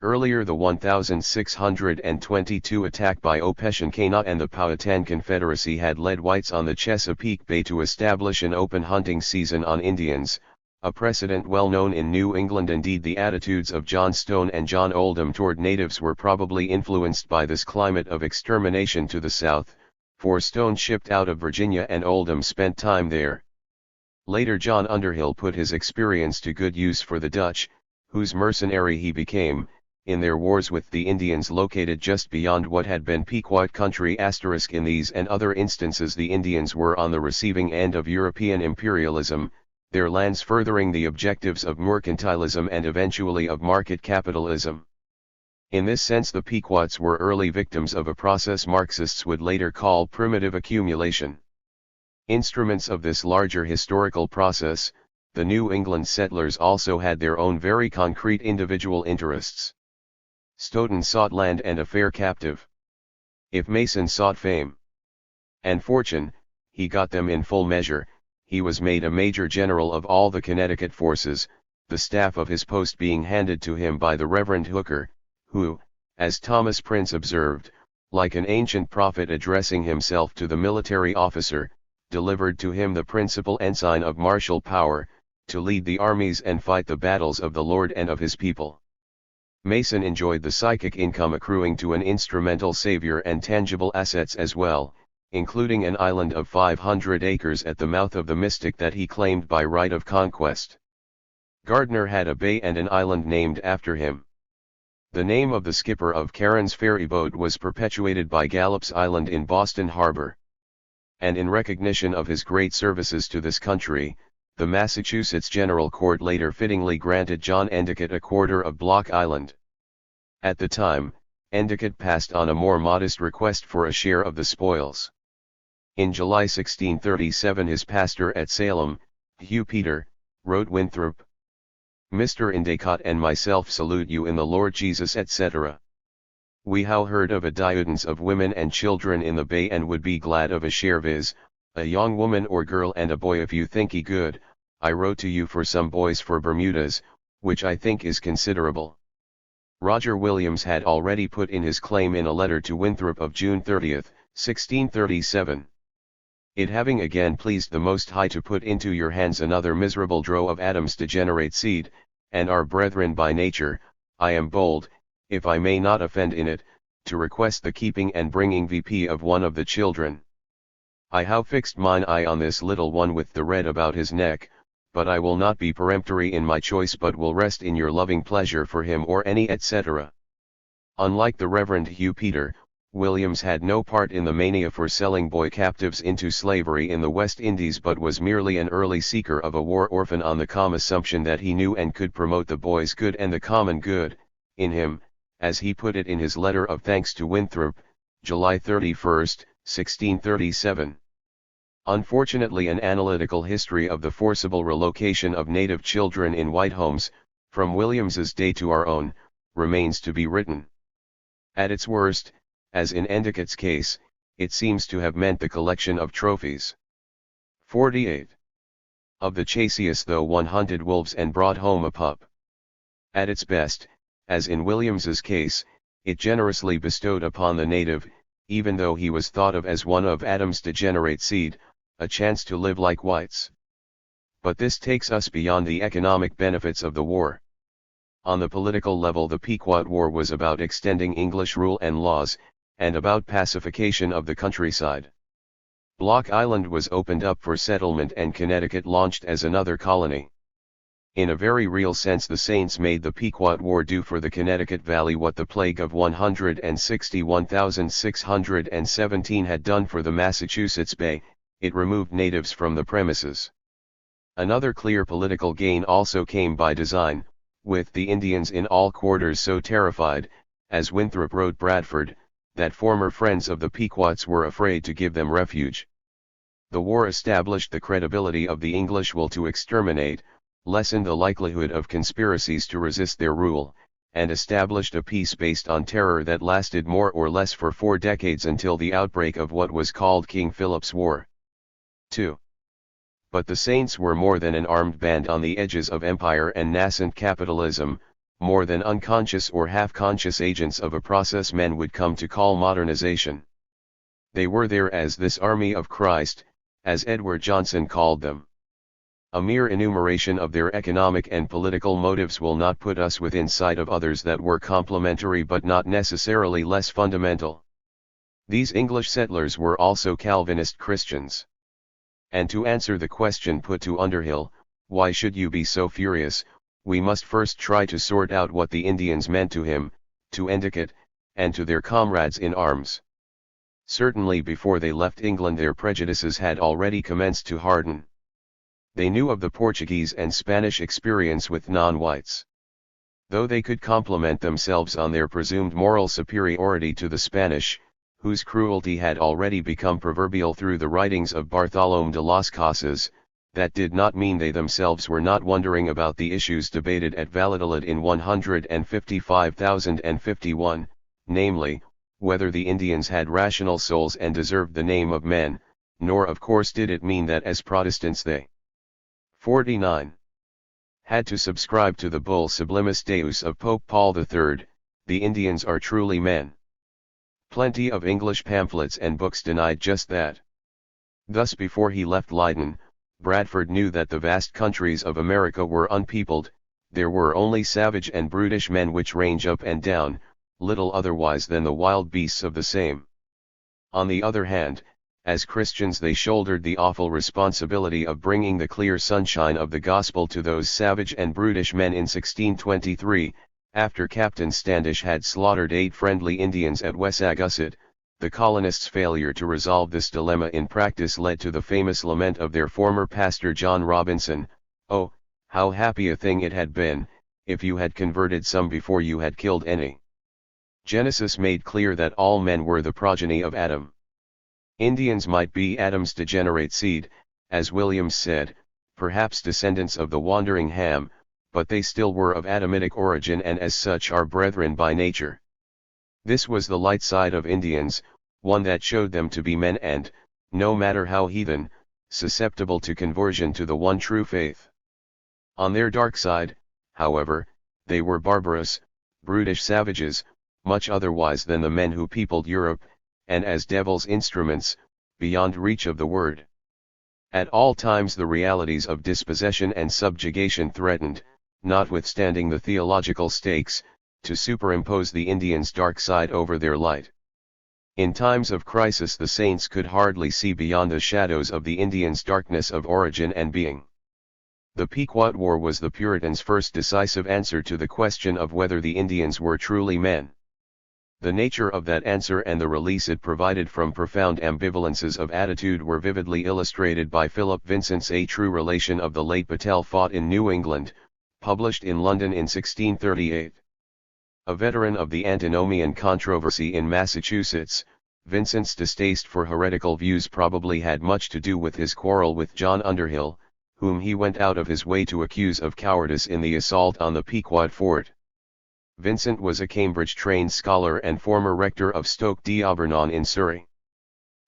Earlier the 1622 attack by Opechancanough and the Powhatan Confederacy had led whites on the Chesapeake Bay to establish an open hunting season on Indians, a precedent well known in New England. Indeed, the attitudes of John Stone and John Oldham toward natives were probably influenced by this climate of extermination to the south, for Stone shipped out of Virginia and Oldham spent time there. Later John Underhill put his experience to good use for the Dutch, whose mercenary he became, in their wars with the Indians located just beyond what had been Pequot country. In these and other instances the Indians were on the receiving end of European imperialism, their lands furthering the objectives of mercantilism and eventually of market capitalism. In this sense the Pequots were early victims of a process Marxists would later call primitive accumulation. Instruments of this larger historical process, the New England settlers also had their own very concrete individual interests. Stoughton sought land and a fair captive. If Mason sought fame and fortune, he got them in full measure. He was made a major general of all the Connecticut forces, the staff of his post being handed to him by the Reverend Hooker, who, as Thomas Prince observed, like an ancient prophet addressing himself to the military officer, delivered to him the principal ensign of martial power, to lead the armies and fight the battles of the Lord and of his people. Mason enjoyed the psychic income accruing to an instrumental savior and tangible assets as well, including an island of 500 acres at the mouth of the Mystic that he claimed by right of conquest. Gardner had a bay and an island named after him. The name of the skipper of Charon's ferry boat was perpetuated by Gallup's Island in Boston Harbor. And in recognition of his great services to this country, the Massachusetts General Court later fittingly granted John Endicott a quarter of Block Island. At the time, Endicott passed on a more modest request for a share of the spoils. In July 1637 his pastor at Salem, Hugh Peter, wrote Winthrop, "Mr. Endicott and myself salute you in the Lord Jesus, etc. We have heard of a diudence of women and children in the bay and would be glad of a share, viz., a young woman or girl and a boy if you think ye good. I wrote to you for some boys for Bermudas, which I think is considerable." Roger Williams had already put in his claim in a letter to Winthrop of June 30, 1637. "It having again pleased the Most High to put into your hands another miserable drow of Adam's degenerate seed, and our brethren by nature, I am bold, if I may not offend in it, to request the keeping and bringing VP of one of the children. I have fixed mine eye on this little one with the red about his neck, but I will not be peremptory in my choice but will rest in your loving pleasure for him or any etc." Unlike the Reverend Hugh Peter, Williams had no part in the mania for selling boy captives into slavery in the West Indies but was merely an early seeker of a war orphan on the calm assumption that he knew and could promote the boy's good and the common good, in him, as he put it in his letter of thanks to Winthrop, July 31, 1637. Unfortunately, an analytical history of the forcible relocation of native children in white homes, from Williams's day to our own, remains to be written. At its worst, as in Endicott's case, it seems to have meant the collection of trophies. 48. Of the chasiest though one hunted wolves and brought home a pup. At its best, as in Williams's case, it generously bestowed upon the native, even though he was thought of as one of Adam's degenerate seed, a chance to live like whites. But this takes us beyond the economic benefits of the war. On the political level, the Pequot War was about extending English rule and laws, and about pacification of the countryside. Block Island was opened up for settlement and Connecticut launched as another colony. In a very real sense, the Saints made the Pequot War do for the Connecticut Valley what the plague of 161,617 had done for the Massachusetts Bay. It removed natives from the premises. Another clear political gain also came by design, with the Indians in all quarters so terrified, as Winthrop wrote Bradford, that former friends of the Pequots were afraid to give them refuge. The war established the credibility of the English will to exterminate, lessened the likelihood of conspiracies to resist their rule, and established a peace based on terror that lasted more or less for 4 decades until the outbreak of what was called King Philip's War. 2. But the saints were more than an armed band on the edges of empire and nascent capitalism, more than unconscious or half-conscious agents of a process men would come to call modernization. They were there as this army of Christ, as Edward Johnson called them. A mere enumeration of their economic and political motives will not put us within sight of others that were complementary but not necessarily less fundamental. These English settlers were also Calvinist Christians. And to answer the question put to Underhill, why should you be so furious, we must first try to sort out what the Indians meant to him, to Endicott, and to their comrades in arms. Certainly before they left England their prejudices had already commenced to harden. They knew of the Portuguese and Spanish experience with non-whites. Though they could compliment themselves on their presumed moral superiority to the Spanish, whose cruelty had already become proverbial through the writings of Bartolomé de las Casas, that did not mean they themselves were not wondering about the issues debated at Valladolid in 155,051, namely, whether the Indians had rational souls and deserved the name of men, nor of course did it mean that as Protestants they 49. Had to subscribe to the bull Sublimis Deus of Pope Paul III, the Indians are truly men. Plenty of English pamphlets and books denied just that. Thus before he left Leyden, Bradford knew that the vast countries of America were unpeopled, there were only savage and brutish men which range up and down, little otherwise than the wild beasts of the same. On the other hand, as Christians they shouldered the awful responsibility of bringing the clear sunshine of the gospel to those savage and brutish men in 1623, after Captain Standish had slaughtered 8 friendly Indians at Wessagusset. The colonists' failure to resolve this dilemma in practice led to the famous lament of their former pastor John Robinson, "Oh, how happy a thing it had been, if you had converted some before you had killed any." Genesis made clear that all men were the progeny of Adam. Indians might be Adam's degenerate seed, as Williams said, perhaps descendants of the wandering Ham, but they still were of Adamitic origin and as such are brethren by nature. This was the light side of Indians, one that showed them to be men and, no matter how heathen, susceptible to conversion to the one true faith. On their dark side, however, they were barbarous, brutish savages, much otherwise than the men who peopled Europe, and as devil's instruments, beyond reach of the word. At all times the realities of dispossession and subjugation threatened, notwithstanding the theological stakes, to superimpose the Indians' dark side over their light. In times of crisis the saints could hardly see beyond the shadows of the Indians' darkness of origin and being. The Pequot War was the Puritans' first decisive answer to the question of whether the Indians were truly men. The nature of that answer and the release it provided from profound ambivalences of attitude were vividly illustrated by Philip Vincent's A True Relation of the Late Battle Fought in New England, published in London in 1638. A veteran of the antinomian controversy in Massachusetts, Vincent's distaste for heretical views probably had much to do with his quarrel with John Underhill, whom he went out of his way to accuse of cowardice in the assault on the Pequot Fort. Vincent was a Cambridge-trained scholar and former rector of Stoke-d'Auvernon in Surrey.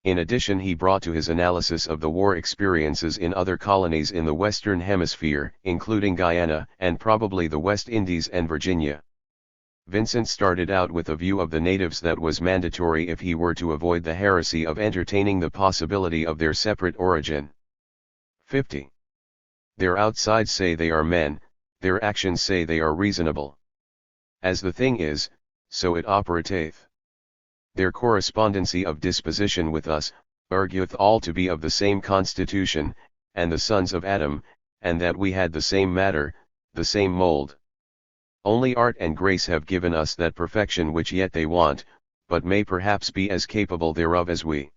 In addition he brought to his analysis of the war experiences in other colonies in the Western Hemisphere, including Guyana and probably the West Indies and Virginia. Vincent started out with a view of the natives that was mandatory if he were to avoid the heresy of entertaining the possibility of their separate origin. 50. Their outsides say they are men, their actions say they are reasonable. As the thing is, so it operateth. Their correspondency of disposition with us, argueth all to be of the same constitution, and the sons of Adam, and that we had the same matter, the same mould. Only art and grace have given us that perfection which yet they want, but may perhaps be as capable thereof as we.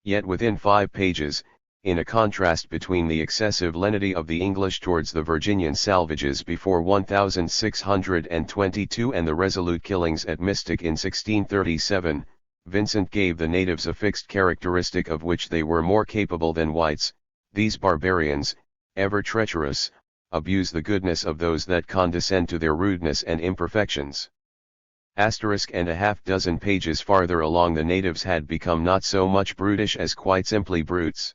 Yet within 5 pages, in a contrast between the excessive lenity of the English towards the Virginian salvages before 1622 and the resolute killings at Mystic in 1637, Vincent gave the natives a fixed characteristic of which they were more capable than whites. These barbarians, ever treacherous, abuse the goodness of those that condescend to their rudeness and imperfections. Asterisk and a half dozen pages farther along the natives had become not so much brutish as quite simply brutes.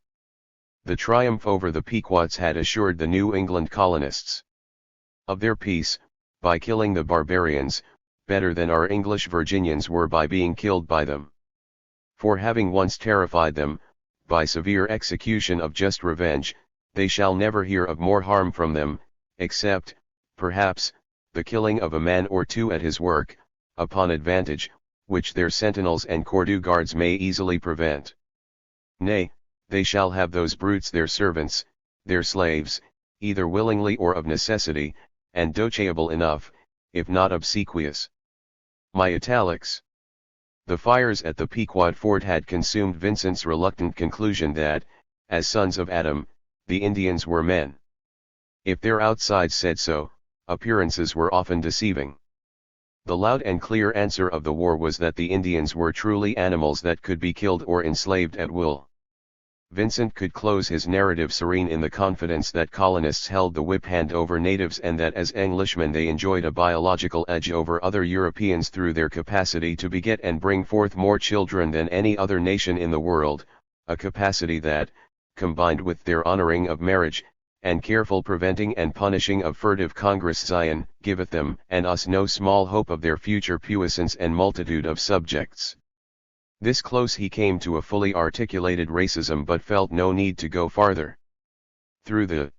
The triumph over the Pequots had assured the New England colonists of their peace, by killing the barbarians, better than our English Virginians were by being killed by them. For having once terrified them, by severe execution of just revenge, they shall never hear of more harm from them, except, perhaps, the killing of a man or two at his work, upon advantage, which their sentinels and Cordu guards may easily prevent. Nay, they shall have those brutes their servants, their slaves, either willingly or of necessity, and doceable enough, if not obsequious. My italics. The fires at the Pequot fort had consumed Vincent's reluctant conclusion that, as sons of Adam, the Indians were men. If their outsides said so, appearances were often deceiving. The loud and clear answer of the war was that the Indians were truly animals that could be killed or enslaved at will. Vincent could close his narrative serene in the confidence that colonists held the whip hand over natives and that as Englishmen they enjoyed a biological edge over other Europeans through their capacity to beget and bring forth more children than any other nation in the world, a capacity that, combined with their honoring of marriage, and careful preventing and punishing of furtive congresssion, giveth them and us no small hope of their future puissance and multitude of subjects. This close he came to a fully articulated racism but felt no need to go farther. Through the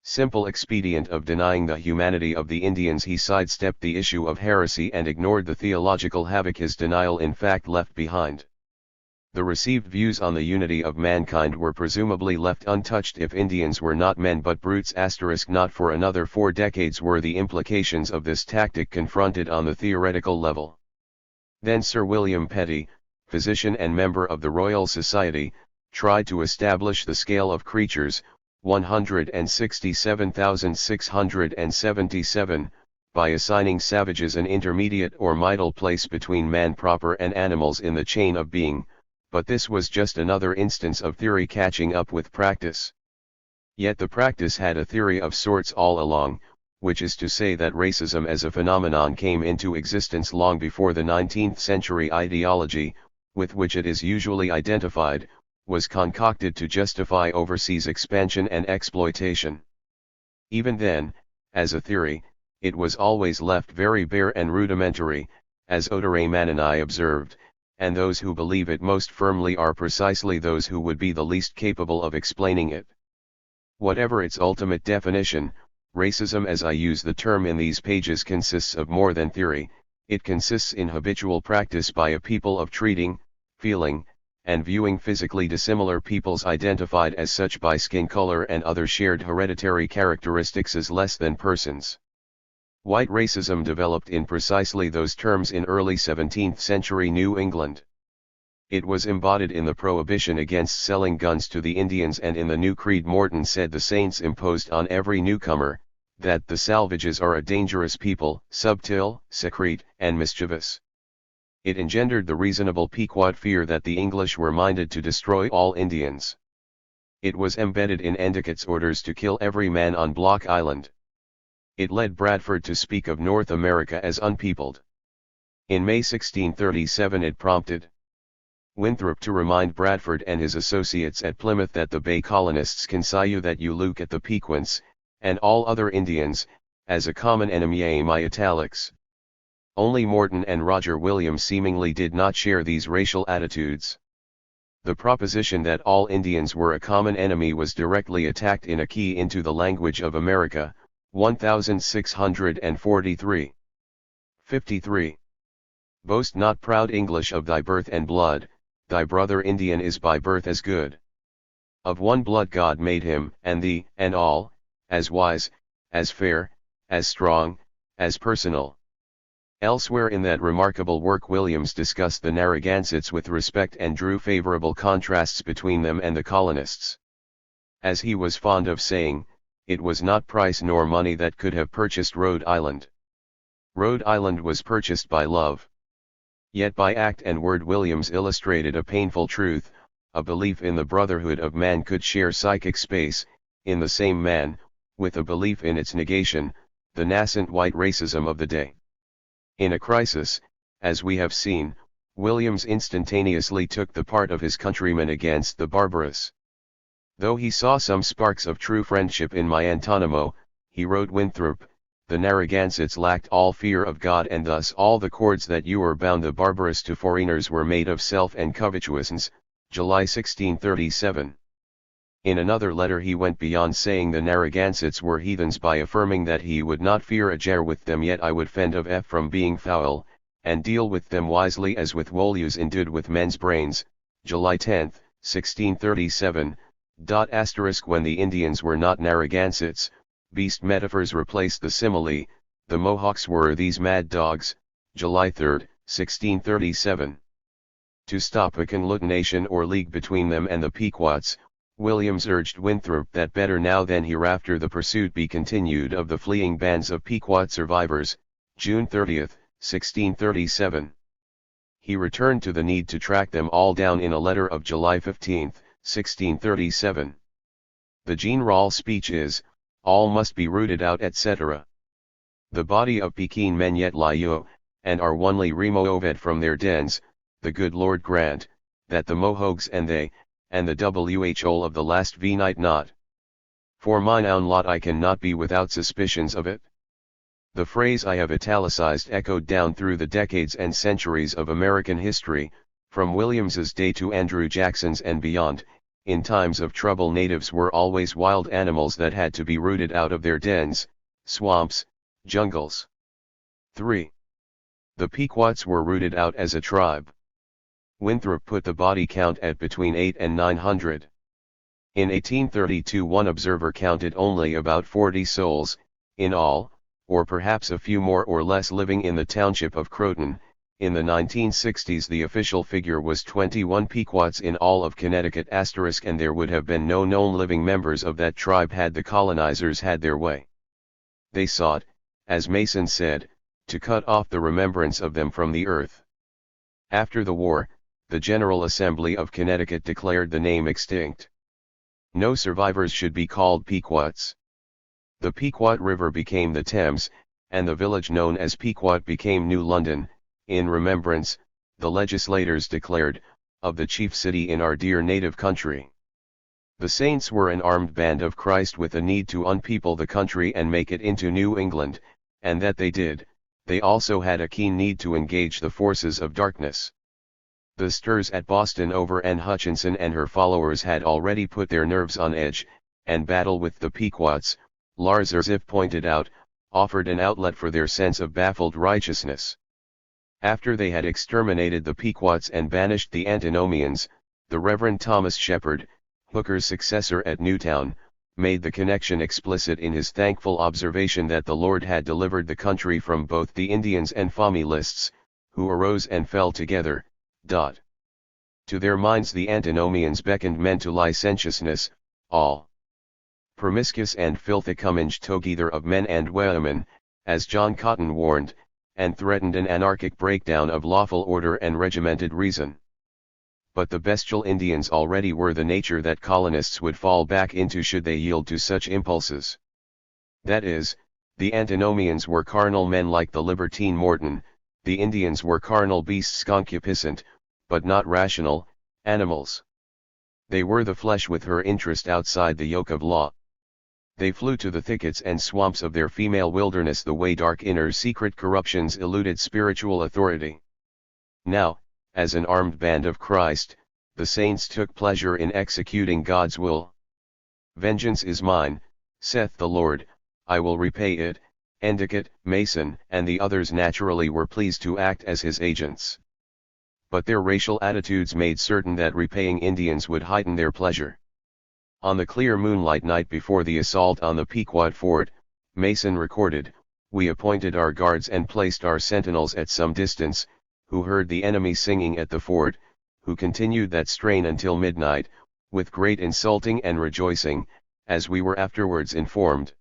simple expedient of denying the humanity of the Indians he sidestepped the issue of heresy and ignored the theological havoc his denial in fact left behind. The received views on the unity of mankind were presumably left untouched if Indians were not men but brutes. Not for another 4 decades were the implications of this tactic confronted on the theoretical level. Then Sir William Petty, physician and member of the Royal Society, tried to establish the scale of creatures, 167,677, by assigning savages an intermediate or middle place between man proper and animals in the chain of being, but this was just another instance of theory catching up with practice. Yet the practice had a theory of sorts all along, which is to say that racism as a phenomenon came into existence long before the 19th century ideology, with which it is usually identified, was concocted to justify overseas expansion and exploitation. Even then, as a theory, it was always left very bare and rudimentary, as Odore Manini observed, and those who believe it most firmly are precisely those who would be the least capable of explaining it. Whatever its ultimate definition, racism as I use the term in these pages consists of more than theory. It consists in habitual practice by a people of treating, feeling, and viewing physically dissimilar peoples identified as such by skin color and other shared hereditary characteristics as less than persons. White racism developed in precisely those terms in early 17th century New England. It was embodied in the prohibition against selling guns to the Indians and in the new creed Morton said the saints imposed on every newcomer, that the salvages are a dangerous people, subtle, secrete, and mischievous. It engendered the reasonable Pequot fear that the English were minded to destroy all Indians. It was embedded in Endicott's orders to kill every man on Block Island. It led Bradford to speak of North America as unpeopled. In May 1637 it prompted Winthrop to remind Bradford and his associates at Plymouth that the Bay colonists consigne you that you look at the Pequot's, and all other Indians, as a common enemy. My italics. Only Morton and Roger Williams seemingly did not share these racial attitudes. The proposition that all Indians were a common enemy was directly attacked in A Key into the Language of America, 1643. 53. Boast not, proud English, of thy birth and blood, thy brother Indian is by birth as good. Of one blood God made him, and thee, and all, as wise, as fair, as strong, as personal. Elsewhere in that remarkable work Williams discussed the Narragansetts with respect and drew favorable contrasts between them and the colonists. As he was fond of saying, it was not price nor money that could have purchased Rhode Island. Rhode Island was purchased by love. Yet by act and word Williams illustrated a painful truth, a belief in the brotherhood of man could share psychic space, in the same man, with a belief in its negation, the nascent white racism of the day. In a crisis, as we have seen, Williams instantaneously took the part of his countrymen against the barbarous Though he saw some sparks of true friendship in my Antonimo, he wrote Winthrop, the Narragansetts lacked all fear of God, and thus all the cords that you were bound the barbarous to foreigners were made of self and covetousness, July 1637. In another letter he went beyond saying the Narragansetts were heathens by affirming that he would not fear a jar with them, yet I would fend of F from being foul, and deal with them wisely as with wolus indeed with men's brains, July 10, 1637. When the Indians were not Narragansetts, beast metaphors replaced the simile, the Mohawks were these mad dogs, July 3, 1637. To stop a conlutination or league between them and the Pequots, Williams urged Winthrop that better now than hereafter the pursuit be continued of the fleeing bands of Pequot survivors, June 30, 1637. He returned to the need to track them all down in a letter of July 15, 1637. The general speech is, all must be rooted out, etc. The body of Pekin men yet lie yo, and are only removed from their dens, the good Lord grant, that the Mohawks and they, and the whole of the last night not. For mine own lot I can not be without suspicions of it. The phrase I have italicized echoed down through the decades and centuries of American history, from Williams's day to Andrew Jackson's and beyond. In times of trouble natives were always wild animals that had to be rooted out of their dens, swamps, jungles. 3. The Pequots were rooted out as a tribe. Winthrop put the body count at between 8 and 900. In 1832 one observer counted only about 40 souls, in all, or perhaps a few more or less living in the township of Croton. In the 1960s the official figure was 21 Pequots in all of Connecticut *, and there would have been no known living members of that tribe had the colonizers had their way. They sought, as Mason said, to cut off the remembrance of them from the earth. After the war, the General Assembly of Connecticut declared the name extinct. No survivors should be called Pequots. The Pequot River became the Thames, and the village known as Pequot became New London, in remembrance, the legislators declared, of the chief city in our dear native country. The Saints were an armed band of Christ with a need to unpeople the country and make it into New England, and that they did. They also had a keen need to engage the forces of darkness. The stirs at Boston over Anne Hutchinson and her followers had already put their nerves on edge, and battle with the Pequots, Lars Erzif pointed out, offered an outlet for their sense of baffled righteousness. After they had exterminated the Pequots and banished the Antinomians, the Reverend Thomas Shepard, Hooker's successor at Newtown, made the connection explicit in his thankful observation that the Lord had delivered the country from both the Indians and Familists, who arose and fell together. To their minds the Antinomians beckoned men to licentiousness, all promiscuous and filthy cumminged together of men and women, as John Cotton warned, and threatened an anarchic breakdown of lawful order and regimented reason. But the bestial Indians already were the nature that colonists would fall back into should they yield to such impulses. That is, the Antinomians were carnal men like the libertine Morton, the Indians were carnal beasts concupiscent, but not rational, animals. They were the flesh with her interest outside the yoke of law. They flew to the thickets and swamps of their female wilderness the way dark inner secret corruptions eluded spiritual authority. Now, as an armed band of Christ, the saints took pleasure in executing God's will. Vengeance is mine, saith the Lord, I will repay it. Endicott, Mason, and the others naturally were pleased to act as his agents. But their racial attitudes made certain that repaying Indians would heighten their pleasure. On the clear moonlight night before the assault on the Pequot fort, Mason recorded, we appointed our guards and placed our sentinels at some distance, who heard the enemy singing at the fort, who continued that strain until midnight, with great insulting and rejoicing, as we were afterwards informed.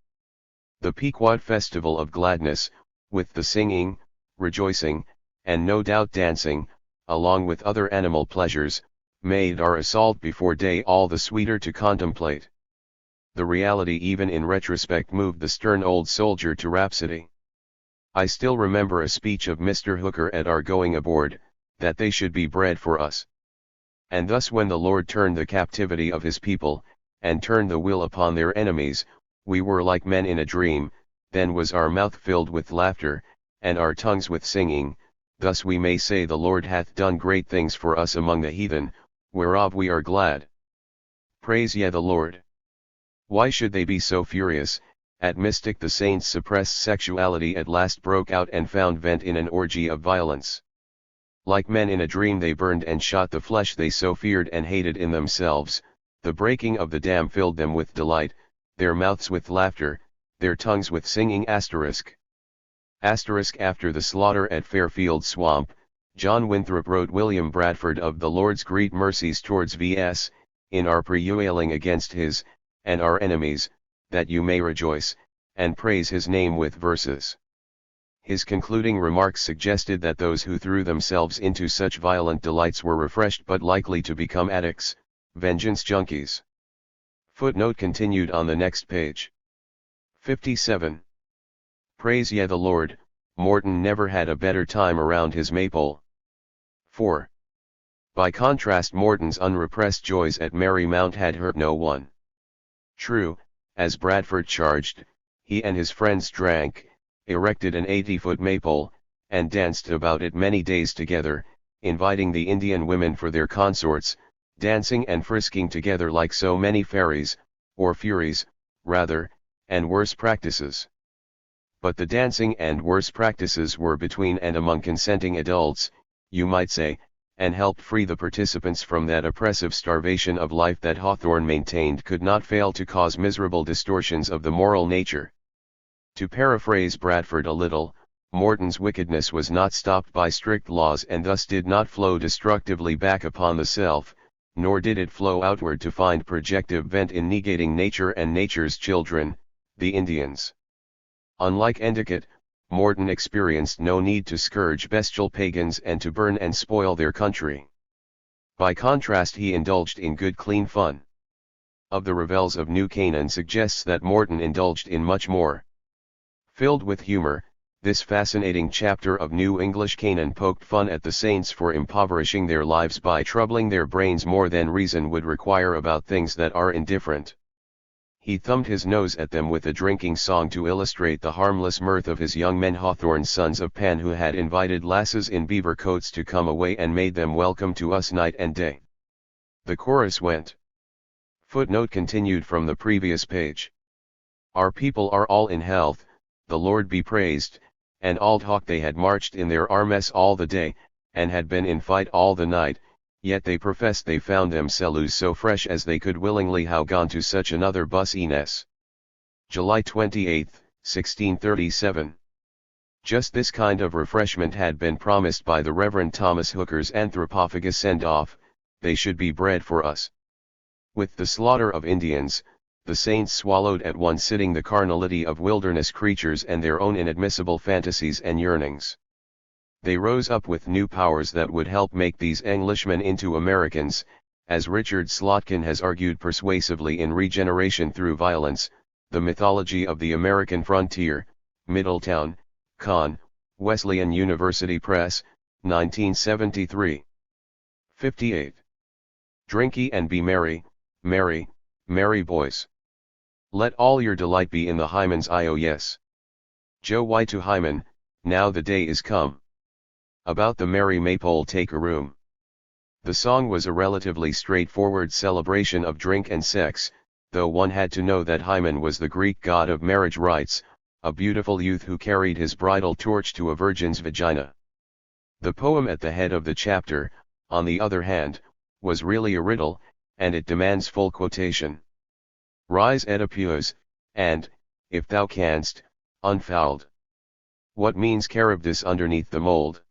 The Pequot festival of gladness, with the singing, rejoicing, and no doubt dancing, along with other animal pleasures, made our assault before day all the sweeter to contemplate. The reality even in retrospect moved the stern old soldier to rhapsody. I still remember a speech of Mr. Hooker at our going aboard, that they should be bread for us. And thus when the Lord turned the captivity of his people, and turned the will upon their enemies, we were like men in a dream, then was our mouth filled with laughter, and our tongues with singing, thus we may say the Lord hath done great things for us among the heathen, whereof we are glad. Praise ye the Lord. Why should they be so furious? At mystic the saints' suppressed sexuality at last broke out and found vent in an orgy of violence. Like men in a dream they burned and shot the flesh they so feared and hated in themselves, the breaking of the dam filled them with delight, their mouths with laughter, their tongues with singing. After the slaughter at Fairfield Swamp, John Winthrop wrote William Bradford of the Lord's great mercies towards vs. in our prevailing against his, and our enemies, that you may rejoice, and praise his name with verses. His concluding remarks suggested that those who threw themselves into such violent delights were refreshed but likely to become addicts, vengeance junkies. Footnote continued on the next page. 57. Praise ye the Lord, Morton never had a better time around his maypole. 4. By contrast, Morton's unrepressed joys at Merry Mount had hurt no one. True, as Bradford charged, he and his friends drank, erected an 80-foot maypole, and danced about it many days together, inviting the Indian women for their consorts, dancing and frisking together like so many fairies, or furies, rather, and worse practices. But the dancing and worse practices were between and among consenting adults, you might say, and helped free the participants from that oppressive starvation of life that Hawthorne maintained could not fail to cause miserable distortions of the moral nature. To paraphrase Bradford a little, Morton's wickedness was not stopped by strict laws and thus did not flow destructively back upon the self, nor did it flow outward to find projective vent in negating nature and nature's children, the Indians. Unlike Endicott, Morton experienced no need to scourge bestial pagans and to burn and spoil their country. By contrast, he indulged in good clean fun. Of the Revels of New Canaan suggests that Morton indulged in much more. Filled with humor, this fascinating chapter of New English Canaan poked fun at the saints for impoverishing their lives by troubling their brains more than reason would require about things that are indifferent. He thumbed his nose at them with a drinking song to illustrate the harmless mirth of his young men, Hawthorne's sons of Pan, who had invited lasses in beaver coats to come away and made them welcome to us night and day. The chorus went. Footnote continued from the previous page. Our people are all in health, the Lord be praised, and all hawk they had marched in their armes all the day, and had been in fight all the night, yet they professed they found themselves so fresh as they could willingly have gone to such another bus ines. July 28, 1637. Just this kind of refreshment had been promised by the Reverend Thomas Hooker's Anthropophagus send-off, they should be bread for us. With the slaughter of Indians, the saints swallowed at one sitting the carnality of wilderness creatures and their own inadmissible fantasies and yearnings. They rose up with new powers that would help make these Englishmen into Americans, as Richard Slotkin has argued persuasively in Regeneration Through Violence, The Mythology of the American Frontier, Middletown, Con, Wesleyan University Press, 1973. 58. Drink ye and be merry, merry, merry boys. Let all your delight be in the hymens. Oh yes. Joe Y. to Hymen, now the day is come. About the merry maypole take a room. The song was a relatively straightforward celebration of drink and sex, though one had to know that Hymen was the Greek god of marriage rites, a beautiful youth who carried his bridal torch to a virgin's vagina. The poem at the head of the chapter, on the other hand, was really a riddle, and it demands full quotation. Rise Oedipus, and, if thou canst, unfouled. What means Charybdis underneath the mold?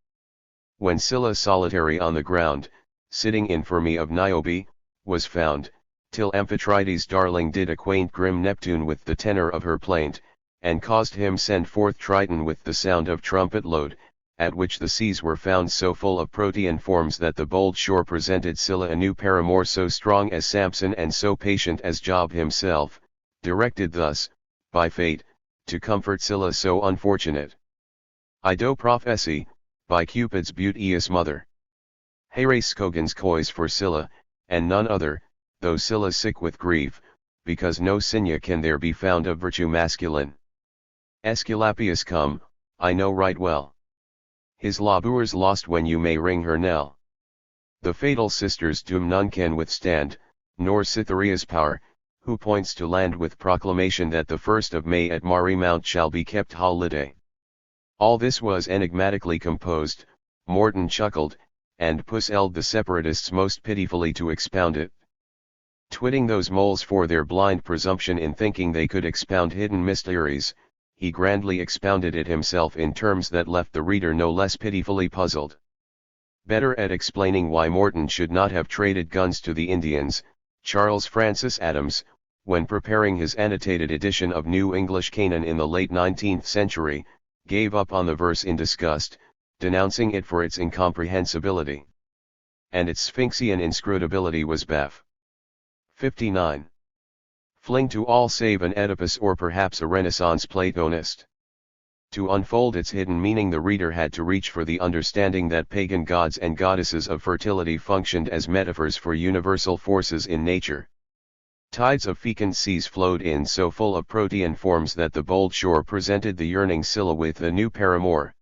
When Scylla solitary on the ground, sitting infirmy of Niobe, was found, till Amphitrite's darling did acquaint grim Neptune with the tenor of her plaint, and caused him send forth Triton with the sound of trumpet load, at which the seas were found so full of protean forms that the bold shore presented Scylla a new paramour so strong as Samson and so patient as Job himself, directed thus, by fate, to comfort Scylla so unfortunate. Ido prophecy, by Cupid's beauteous mother. Hera Scogan's coys for Scylla, and none other, though Scylla sick with grief, because no signa can there be found of virtue masculine. Aesculapius come, I know right well. His labours lost when you may ring her knell. The fatal sister's doom none can withstand, nor Cytherea's power, who points to land with proclamation that the 1st of May at Mari Mount shall be kept holiday. All this was enigmatically composed, Morton chuckled, and puselled the separatists most pitifully to expound it. Twitting those moles for their blind presumption in thinking they could expound hidden mysteries, he grandly expounded it himself in terms that left the reader no less pitifully puzzled. Better at explaining why Morton should not have traded guns to the Indians, Charles Francis Adams, when preparing his annotated edition of New English Canaan in the late 19th century, gave up on the verse in disgust, denouncing it for its incomprehensibility. And its Sphinxian inscrutability was Bef. 59. Fling to all save an Oedipus or perhaps a Renaissance Platonist. To unfold its hidden meaning the reader had to reach for the understanding that pagan gods and goddesses of fertility functioned as metaphors for universal forces in nature. Tides of fecund seas flowed in so full of protean forms that the bold shore presented the yearning Scylla with a new paramour.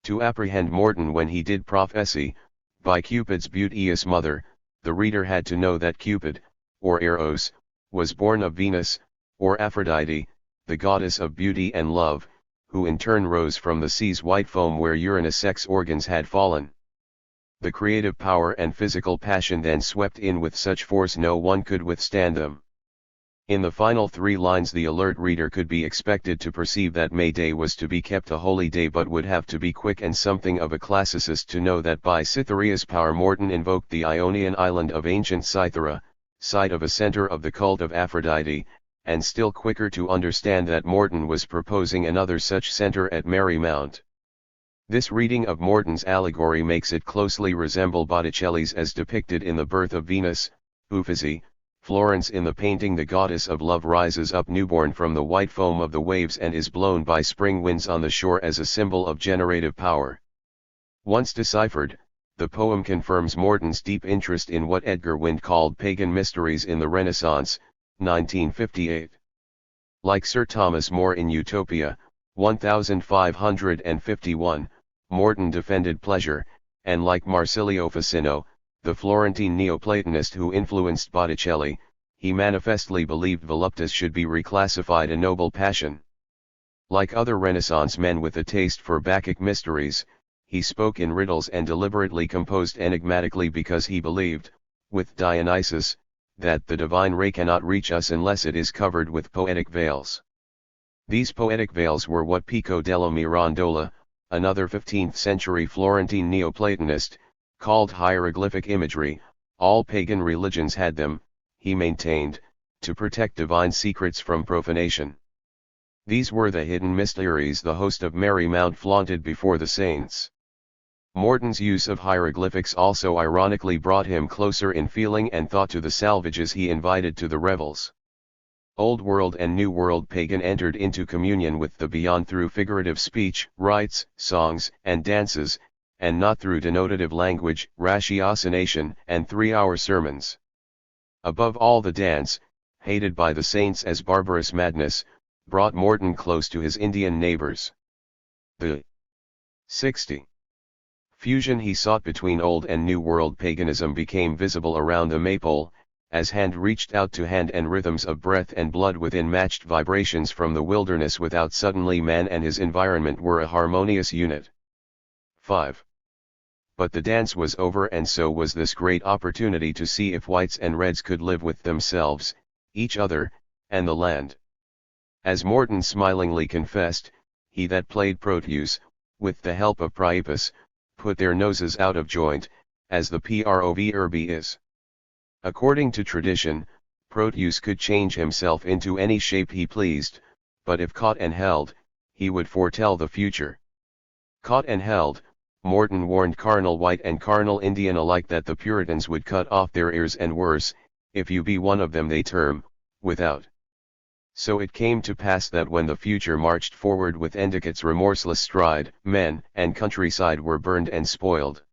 To apprehend Morton when he did prophecy, by Cupid's beauteous mother, the reader had to know that Cupid, or Eros, was born of Venus, or Aphrodite, the goddess of beauty and love, who in turn rose from the sea's white foam where Uranus' sex organs had fallen. The creative power and physical passion then swept in with such force no one could withstand them. In the final 3 lines the alert reader could be expected to perceive that May Day was to be kept a holy day, but would have to be quick and something of a classicist to know that by Cytherea's power Morton invoked the Ionian island of ancient Cythera, site of a center of the cult of Aphrodite, and still quicker to understand that Morton was proposing another such center at Mary Mount. This reading of Morton's allegory makes it closely resemble Botticelli's as depicted in The Birth of Venus, Uffizi, Florence in the painting The Goddess of Love rises up newborn from the white foam of the waves and is blown by spring winds on the shore as a symbol of generative power. Once deciphered, the poem confirms Morton's deep interest in what Edgar Wynne called pagan mysteries in the Renaissance, 1958. Like Sir Thomas More in Utopia, 1551, Morton defended pleasure, and like Marsilio Ficino, the Florentine Neoplatonist who influenced Botticelli, he manifestly believed voluptas should be reclassified a noble passion. Like other Renaissance men with a taste for Bacchic mysteries, he spoke in riddles and deliberately composed enigmatically because he believed, with Dionysus, that the divine ray cannot reach us unless it is covered with poetic veils. These poetic veils were what Pico della Mirandola, another 15th-century Florentine Neoplatonist, called hieroglyphic imagery. All pagan religions had them, he maintained, to protect divine secrets from profanation. These were the hidden mysteries the host of Mary Mount flaunted before the saints. Morton's use of hieroglyphics also ironically brought him closer in feeling and thought to the salvages he invited to the revels. Old World and New World pagan entered into communion with the beyond through figurative speech, rites, songs, and dances, and not through denotative language, ratiocination, and 3-hour sermons. Above all, the dance, hated by the saints as barbarous madness, brought Morton close to his Indian neighbors. The 60. Fusion he sought between Old and New World paganism became visible around the Maypole, as hand reached out to hand and rhythms of breath and blood within matched vibrations from the wilderness without suddenly man and his environment were a harmonious unit. 5. But the dance was over, and so was this great opportunity to see if whites and reds could live with themselves, each other, and the land. As Morton smilingly confessed, he that played Proteus, with the help of Priapus, put their noses out of joint, as the Proverb is. According to tradition, Proteus could change himself into any shape he pleased, but if caught and held, he would foretell the future. Caught and held, Morton warned carnal white and carnal Indian alike that the Puritans would cut off their ears, and worse, if you be one of them they term, without. So it came to pass that when the future marched forward with Endicott's remorseless stride, men and countryside were burned and spoiled.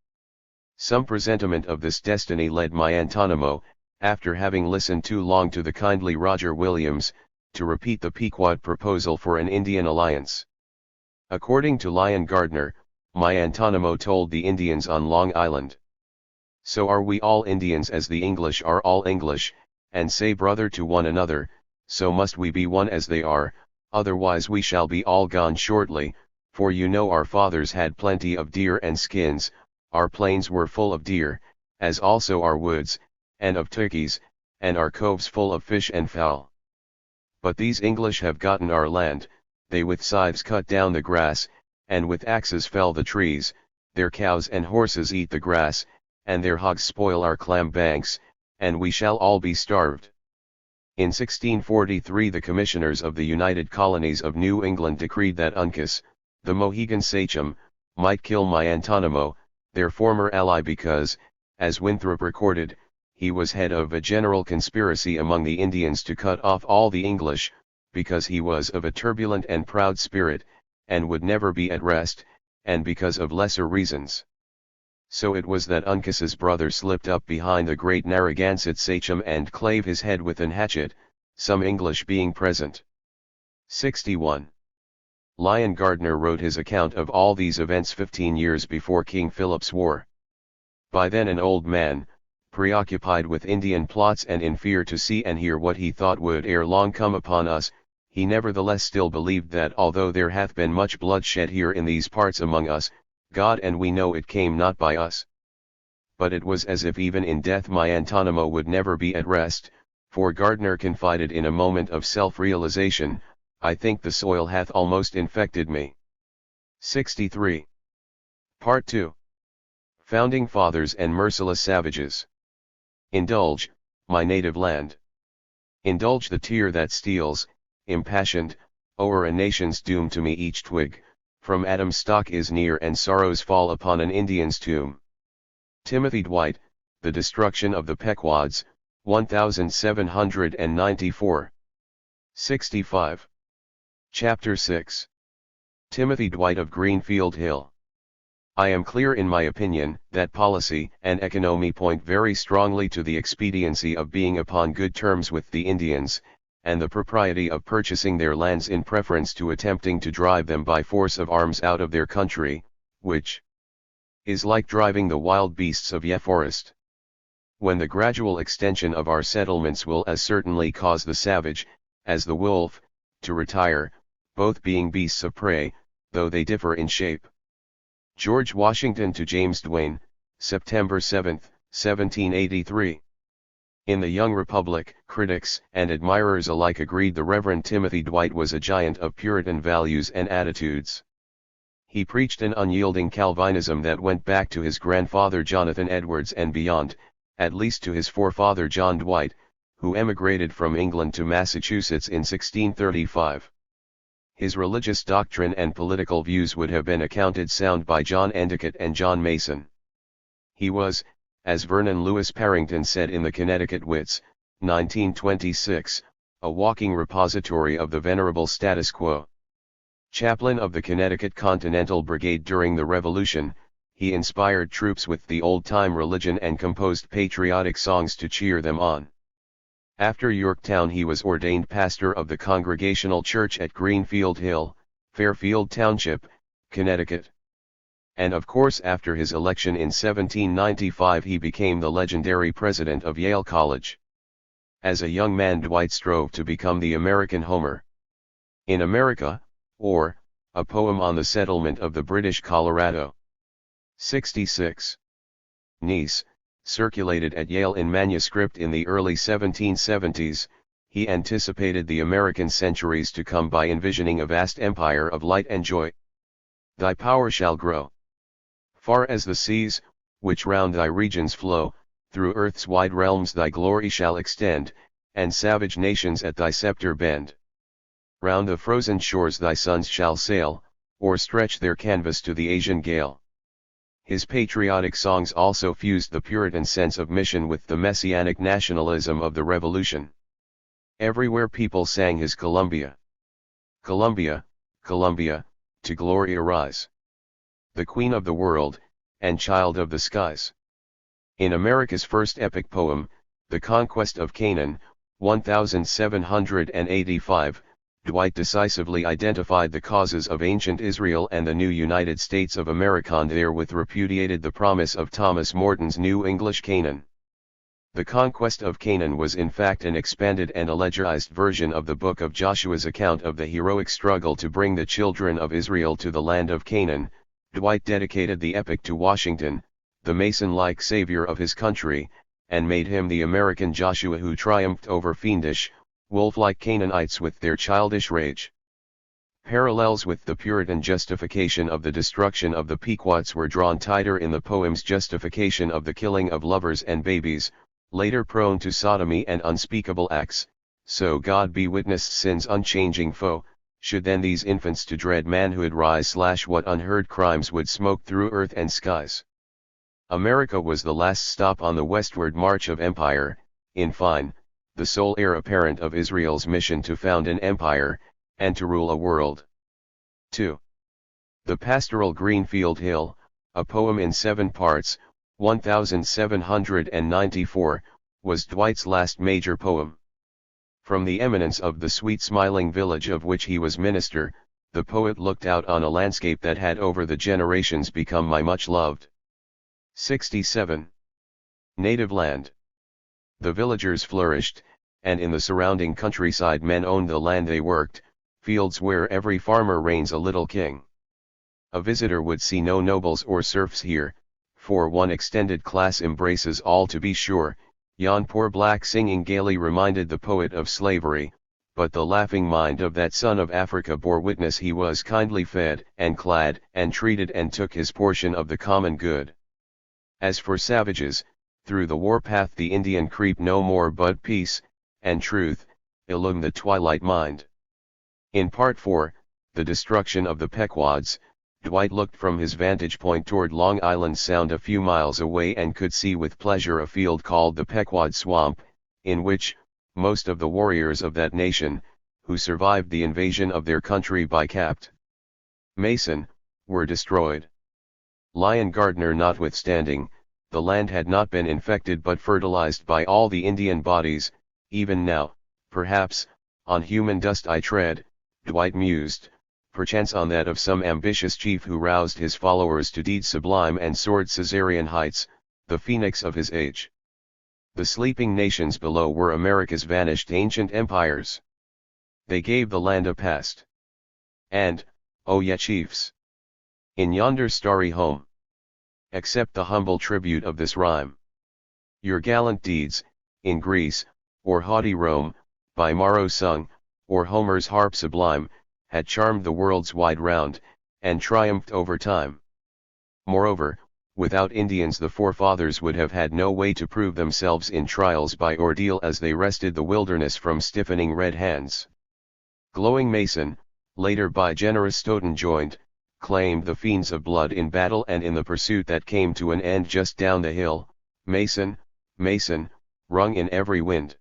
Some presentiment of this destiny led my Antonimo, after having listened too long to the kindly Roger Williams, to repeat the Pequot proposal for an Indian alliance. According to Lyon Gardner, my Antonimo told the Indians on Long Island. So are we all Indians as the English are all English, and say brother to one another, so must we be one as they are, otherwise we shall be all gone shortly, for you know our fathers had plenty of deer and skins, our plains were full of deer, as also our woods, and of turkeys, and our coves full of fish and fowl. But these English have gotten our land, they with scythes cut down the grass, and with axes fell the trees, their cows and horses eat the grass, and their hogs spoil our clam banks, and we shall all be starved. In 1643 the commissioners of the United Colonies of New England decreed that Uncas, the Mohegan sachem, might kill my Antonimo, their former ally because, as Winthrop recorded, he was head of a general conspiracy among the Indians to cut off all the English, because he was of a turbulent and proud spirit, and would never be at rest, and because of lesser reasons. So it was that Uncas's brother slipped up behind the great Narragansett sachem and clave his head with an hatchet, some English being present. 61. Lyon Gardner wrote his account of all these events 15 years before King Philip's War. By then an old man, preoccupied with Indian plots and in fear to see and hear what he thought would ere long come upon us, he nevertheless still believed that although there hath been much blood shed here in these parts among us, God and we know it came not by us. But it was as if even in death my Antonimo would never be at rest, for Gardner confided in a moment of self-realization, I think the soil hath almost infected me. 63. Part 2. Founding Fathers and Merciless Savages. Indulge, my native land. Indulge the tear that steals, impassioned, o'er a nation's doom to me each twig, from Adam's stock is near and sorrows fall upon an Indian's tomb. Timothy Dwight, The Destruction of the Pequods, 1794. 65. Chapter 6. Timothy Dwight of Greenfield Hill. I am clear in my opinion, that policy and economy point very strongly to the expediency of being upon good terms with the Indians, and the propriety of purchasing their lands in preference to attempting to drive them by force of arms out of their country, which is like driving the wild beasts of ye forest. When the gradual extension of our settlements will as certainly cause the savage, as the wolf, to retire, both being beasts of prey, though they differ in shape. George Washington to James Duane, September 7, 1783. In the Young Republic, critics and admirers alike agreed the Reverend Timothy Dwight was a giant of Puritan values and attitudes. He preached an unyielding Calvinism that went back to his grandfather Jonathan Edwards and beyond, at least to his forefather John Dwight, who emigrated from England to Massachusetts in 1635. His religious doctrine and political views would have been accounted sound by John Endicott and John Mason. He was, as Vernon Lewis Parrington said in the Connecticut Wits, 1926, a walking repository of the venerable status quo. Chaplain of the Connecticut Continental Brigade during the Revolution, he inspired troops with the old-time religion and composed patriotic songs to cheer them on. After Yorktown he was ordained pastor of the Congregational Church at Greenfield Hill, Fairfield Township, Connecticut. And of course after his election in 1795 he became the legendary president of Yale College. As a young man Dwight strove to become the American Homer. In America, or, a poem on the settlement of the British Colorado. 66. Niece, circulated at Yale in manuscript in the early 1770s, he anticipated the American centuries to come by envisioning a vast empire of light and joy. Thy power shall grow. Far as the seas, which round thy regions flow, through earth's wide realms thy glory shall extend, and savage nations at thy scepter bend. Round the frozen shores thy sons shall sail, or stretch their canvas to the Asian gale. His patriotic songs also fused the Puritan sense of mission with the messianic nationalism of the Revolution. Everywhere people sang his Columbia. Columbia, Columbia, to glory arise. The Queen of the world, and child of the skies. In America's first epic poem, The Conquest of Canaan, 1785, Dwight decisively identified the causes of ancient Israel and the new United States of America and therewith repudiated the promise of Thomas Morton's New English Canaan. The Conquest of Canaan was in fact an expanded and allegorized version of the book of Joshua's account of the heroic struggle to bring the children of Israel to the land of Canaan. Dwight dedicated the epic to Washington, the Mason-like savior of his country, and made him the American Joshua who triumphed over fiendish, wolf-like Canaanites with their childish rage. Parallels with the Puritan justification of the destruction of the Pequots were drawn tighter in the poem's justification of the killing of lovers and babies, later prone to sodomy and unspeakable acts. So God be witness sin's unchanging foe, should then these infants to dread manhood rise/what unheard crimes would smoke through earth and skies. America was the last stop on the westward march of empire, in fine, the sole heir apparent of Israel's mission to found an empire, and to rule a world. 2. The Pastoral Greenfield Hill, a poem in 7 parts, 1794, was Dwight's last major poem. From the eminence of the sweet smiling village of which he was minister, the poet looked out on a landscape that had over the generations become my much loved. 67. Native land. The villagers flourished, and in the surrounding countryside men owned the land they worked, fields where every farmer reigns a little king. A visitor would see no nobles or serfs here, for one extended class embraces all to be sure. Yon poor black singing gaily reminded the poet of slavery, but the laughing mind of that son of Africa bore witness he was kindly fed and clad and treated and took his portion of the common good. As for savages, through the warpath the Indian creep no more but peace, and truth, illume the twilight mind. In Part 4, The Destruction of the Pequods, Dwight looked from his vantage point toward Long Island Sound a few miles away and could see with pleasure a field called the Pequod Swamp, in which, most of the warriors of that nation, who survived the invasion of their country by Capt. Mason, were destroyed. Lion Gardner notwithstanding, the land had not been infected but fertilized by all the Indian bodies. Even now, perhaps, on human dust I tread, Dwight mused, perchance on that of some ambitious chief who roused his followers to deeds sublime and soared Caesarean heights, the phoenix of his age. The sleeping nations below were America's vanished ancient empires. They gave the land a past. And, oh ye chiefs! In yonder starry home, accept the humble tribute of this rhyme. Your gallant deeds, in Greece, or haughty Rome, by Maro sung, or Homer's harp sublime, had charmed the world's wide round, and triumphed over time. Moreover, without Indians the forefathers would have had no way to prove themselves in trials by ordeal as they wrested the wilderness from stiffening red hands. Glowing Mason, later by generous Stoughton joined, claimed the fiends of blood in battle and in the pursuit that came to an end just down the hill. Mason, Mason, rung in every wind.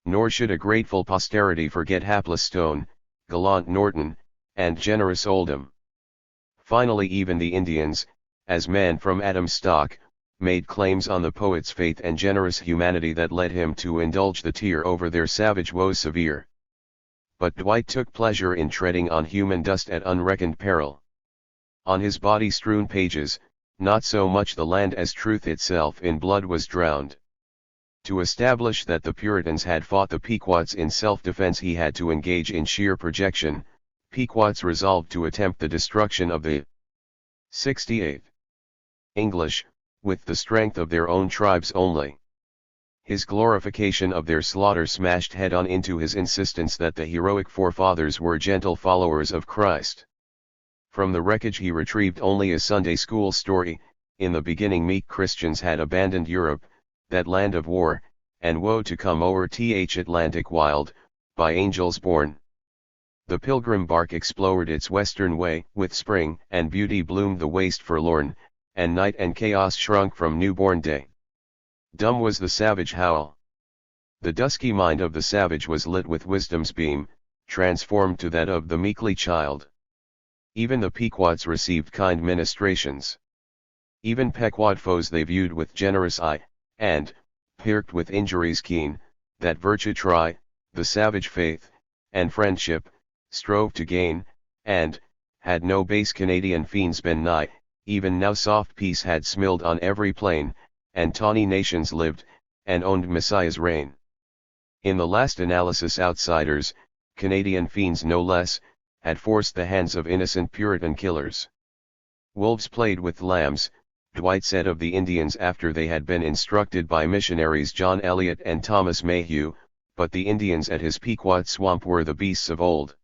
Nor should a grateful posterity forget hapless Stone, gallant Norton, and generous Oldham. Finally even the Indians, as men from Adam's stock, made claims on the poet's faith and generous humanity that led him to indulge the tear over their savage woes severe. But Dwight took pleasure in treading on human dust at unreckoned peril. On his body-strewn pages, not so much the land as truth itself in blood was drowned. To establish that the Puritans had fought the Pequots in self-defense he had to engage in sheer projection. Pequots resolved to attempt the destruction of the 68th English, with the strength of their own tribes only. His glorification of their slaughter smashed head-on into his insistence that the heroic forefathers were gentle followers of Christ. From the wreckage he retrieved only a Sunday school story. In the beginning meek Christians had abandoned Europe, that land of war, and woe to come o'er th Atlantic wild, by angels born. The pilgrim bark explored its western way, with spring and beauty bloomed the waste forlorn, and night and chaos shrunk from newborn day. Dumb was the savage howl. The dusky mind of the savage was lit with wisdom's beam, transformed to that of the meekly child. Even the Pequots received kind ministrations. Even Pequod foes they viewed with generous eye, and, pirked with injuries keen, that virtue try, the savage faith, and friendship, strove to gain, and, had no base Canadian fiends been nigh, even now soft peace had smilled on every plain, and tawny nations lived, and owned Messiah's reign. In the last analysis outsiders, Canadian fiends no less, had forced the hands of innocent Puritan killers. Wolves played with lambs, Dwight said of the Indians after they had been instructed by missionaries John Eliot and Thomas Mayhew, but the Indians at his Pequot swamp were the beasts of old.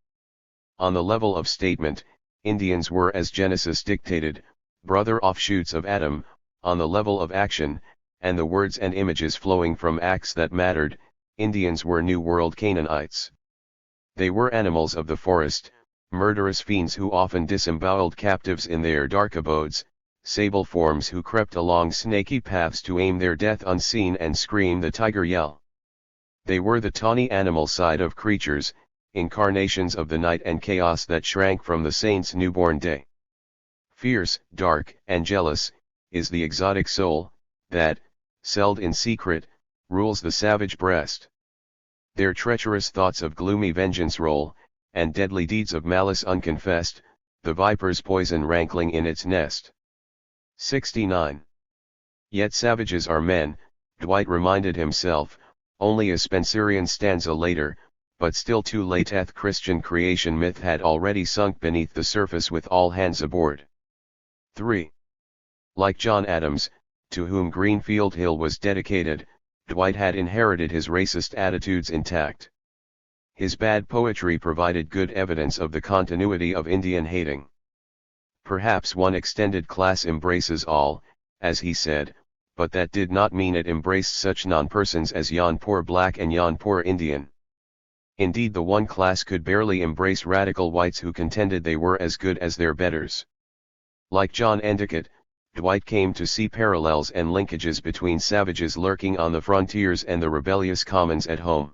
On the level of statement, Indians were as Genesis dictated, brother offshoots of Adam; on the level of action, and the words and images flowing from acts that mattered, Indians were New World Canaanites. They were animals of the forest, murderous fiends who often disemboweled captives in their dark abodes, sable forms who crept along snaky paths to aim their death unseen and scream the tiger yell. They were the tawny animal side of creatures, incarnations of the night and chaos that shrank from the saint's newborn day. Fierce, dark, and jealous, is the exotic soul, that, celled in secret, rules the savage breast. Their treacherous thoughts of gloomy vengeance roll, and deadly deeds of malice unconfessed, the viper's poison rankling in its nest. 69. Yet savages are men, Dwight reminded himself, only a Spencerian stanza later, but still too late. Christian creation myth had already sunk beneath the surface with all hands aboard. 3. Like John Adams, to whom Greenfield Hill was dedicated, Dwight had inherited his racist attitudes intact. His bad poetry provided good evidence of the continuity of Indian hating. Perhaps one extended class embraces all, as he said, but that did not mean it embraced such non-persons as yon poor black and yon poor Indian. Indeed, the one class could barely embrace radical whites who contended they were as good as their betters. Like John Endicott, Dwight came to see parallels and linkages between savages lurking on the frontiers and the rebellious commons at home.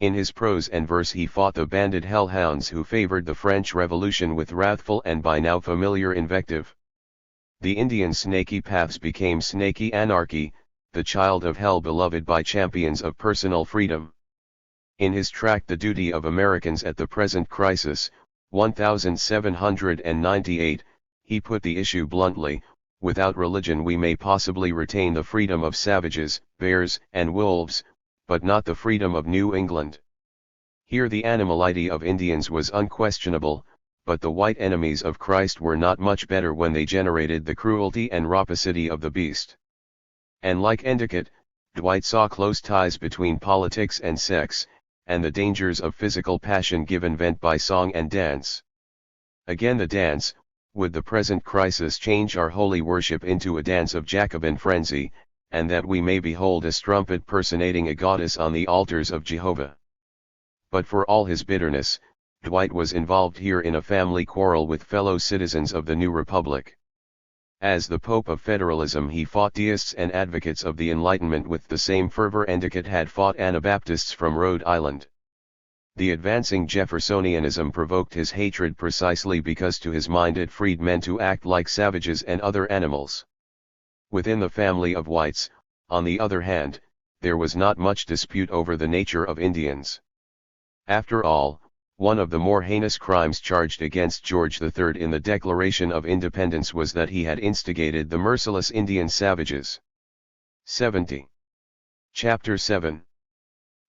In his prose and verse he fought the banded hellhounds who favored the French Revolution with wrathful and by now familiar invective. The Indian snaky paths became snaky anarchy, the child of hell beloved by champions of personal freedom. In his tract The Duty of Americans at the Present Crisis, 1798, he put the issue bluntly: without religion we may possibly retain the freedom of savages, bears, and wolves, but not the freedom of New England. Here the animality of Indians was unquestionable, but the white enemies of Christ were not much better when they generated the cruelty and rapacity of the beast. And like Endicott, Dwight saw close ties between politics and sex, and the dangers of physical passion given vent by song and dance. Again the dance: would the present crisis change our holy worship into a dance of Jacobin frenzy, and that we may behold a strumpet personating a goddess on the altars of Jehovah? But for all his bitterness, Dwight was involved here in a family quarrel with fellow citizens of the new republic. As the Pope of Federalism he fought deists and advocates of the Enlightenment with the same fervor Endicott had fought Anabaptists from Rhode Island. The advancing Jeffersonianism provoked his hatred precisely because to his mind it freed men to act like savages and other animals. Within the family of whites, on the other hand, there was not much dispute over the nature of Indians. After all, one of the more heinous crimes charged against George III in the Declaration of Independence was that he had instigated the merciless Indian savages. 70. Chapter 7.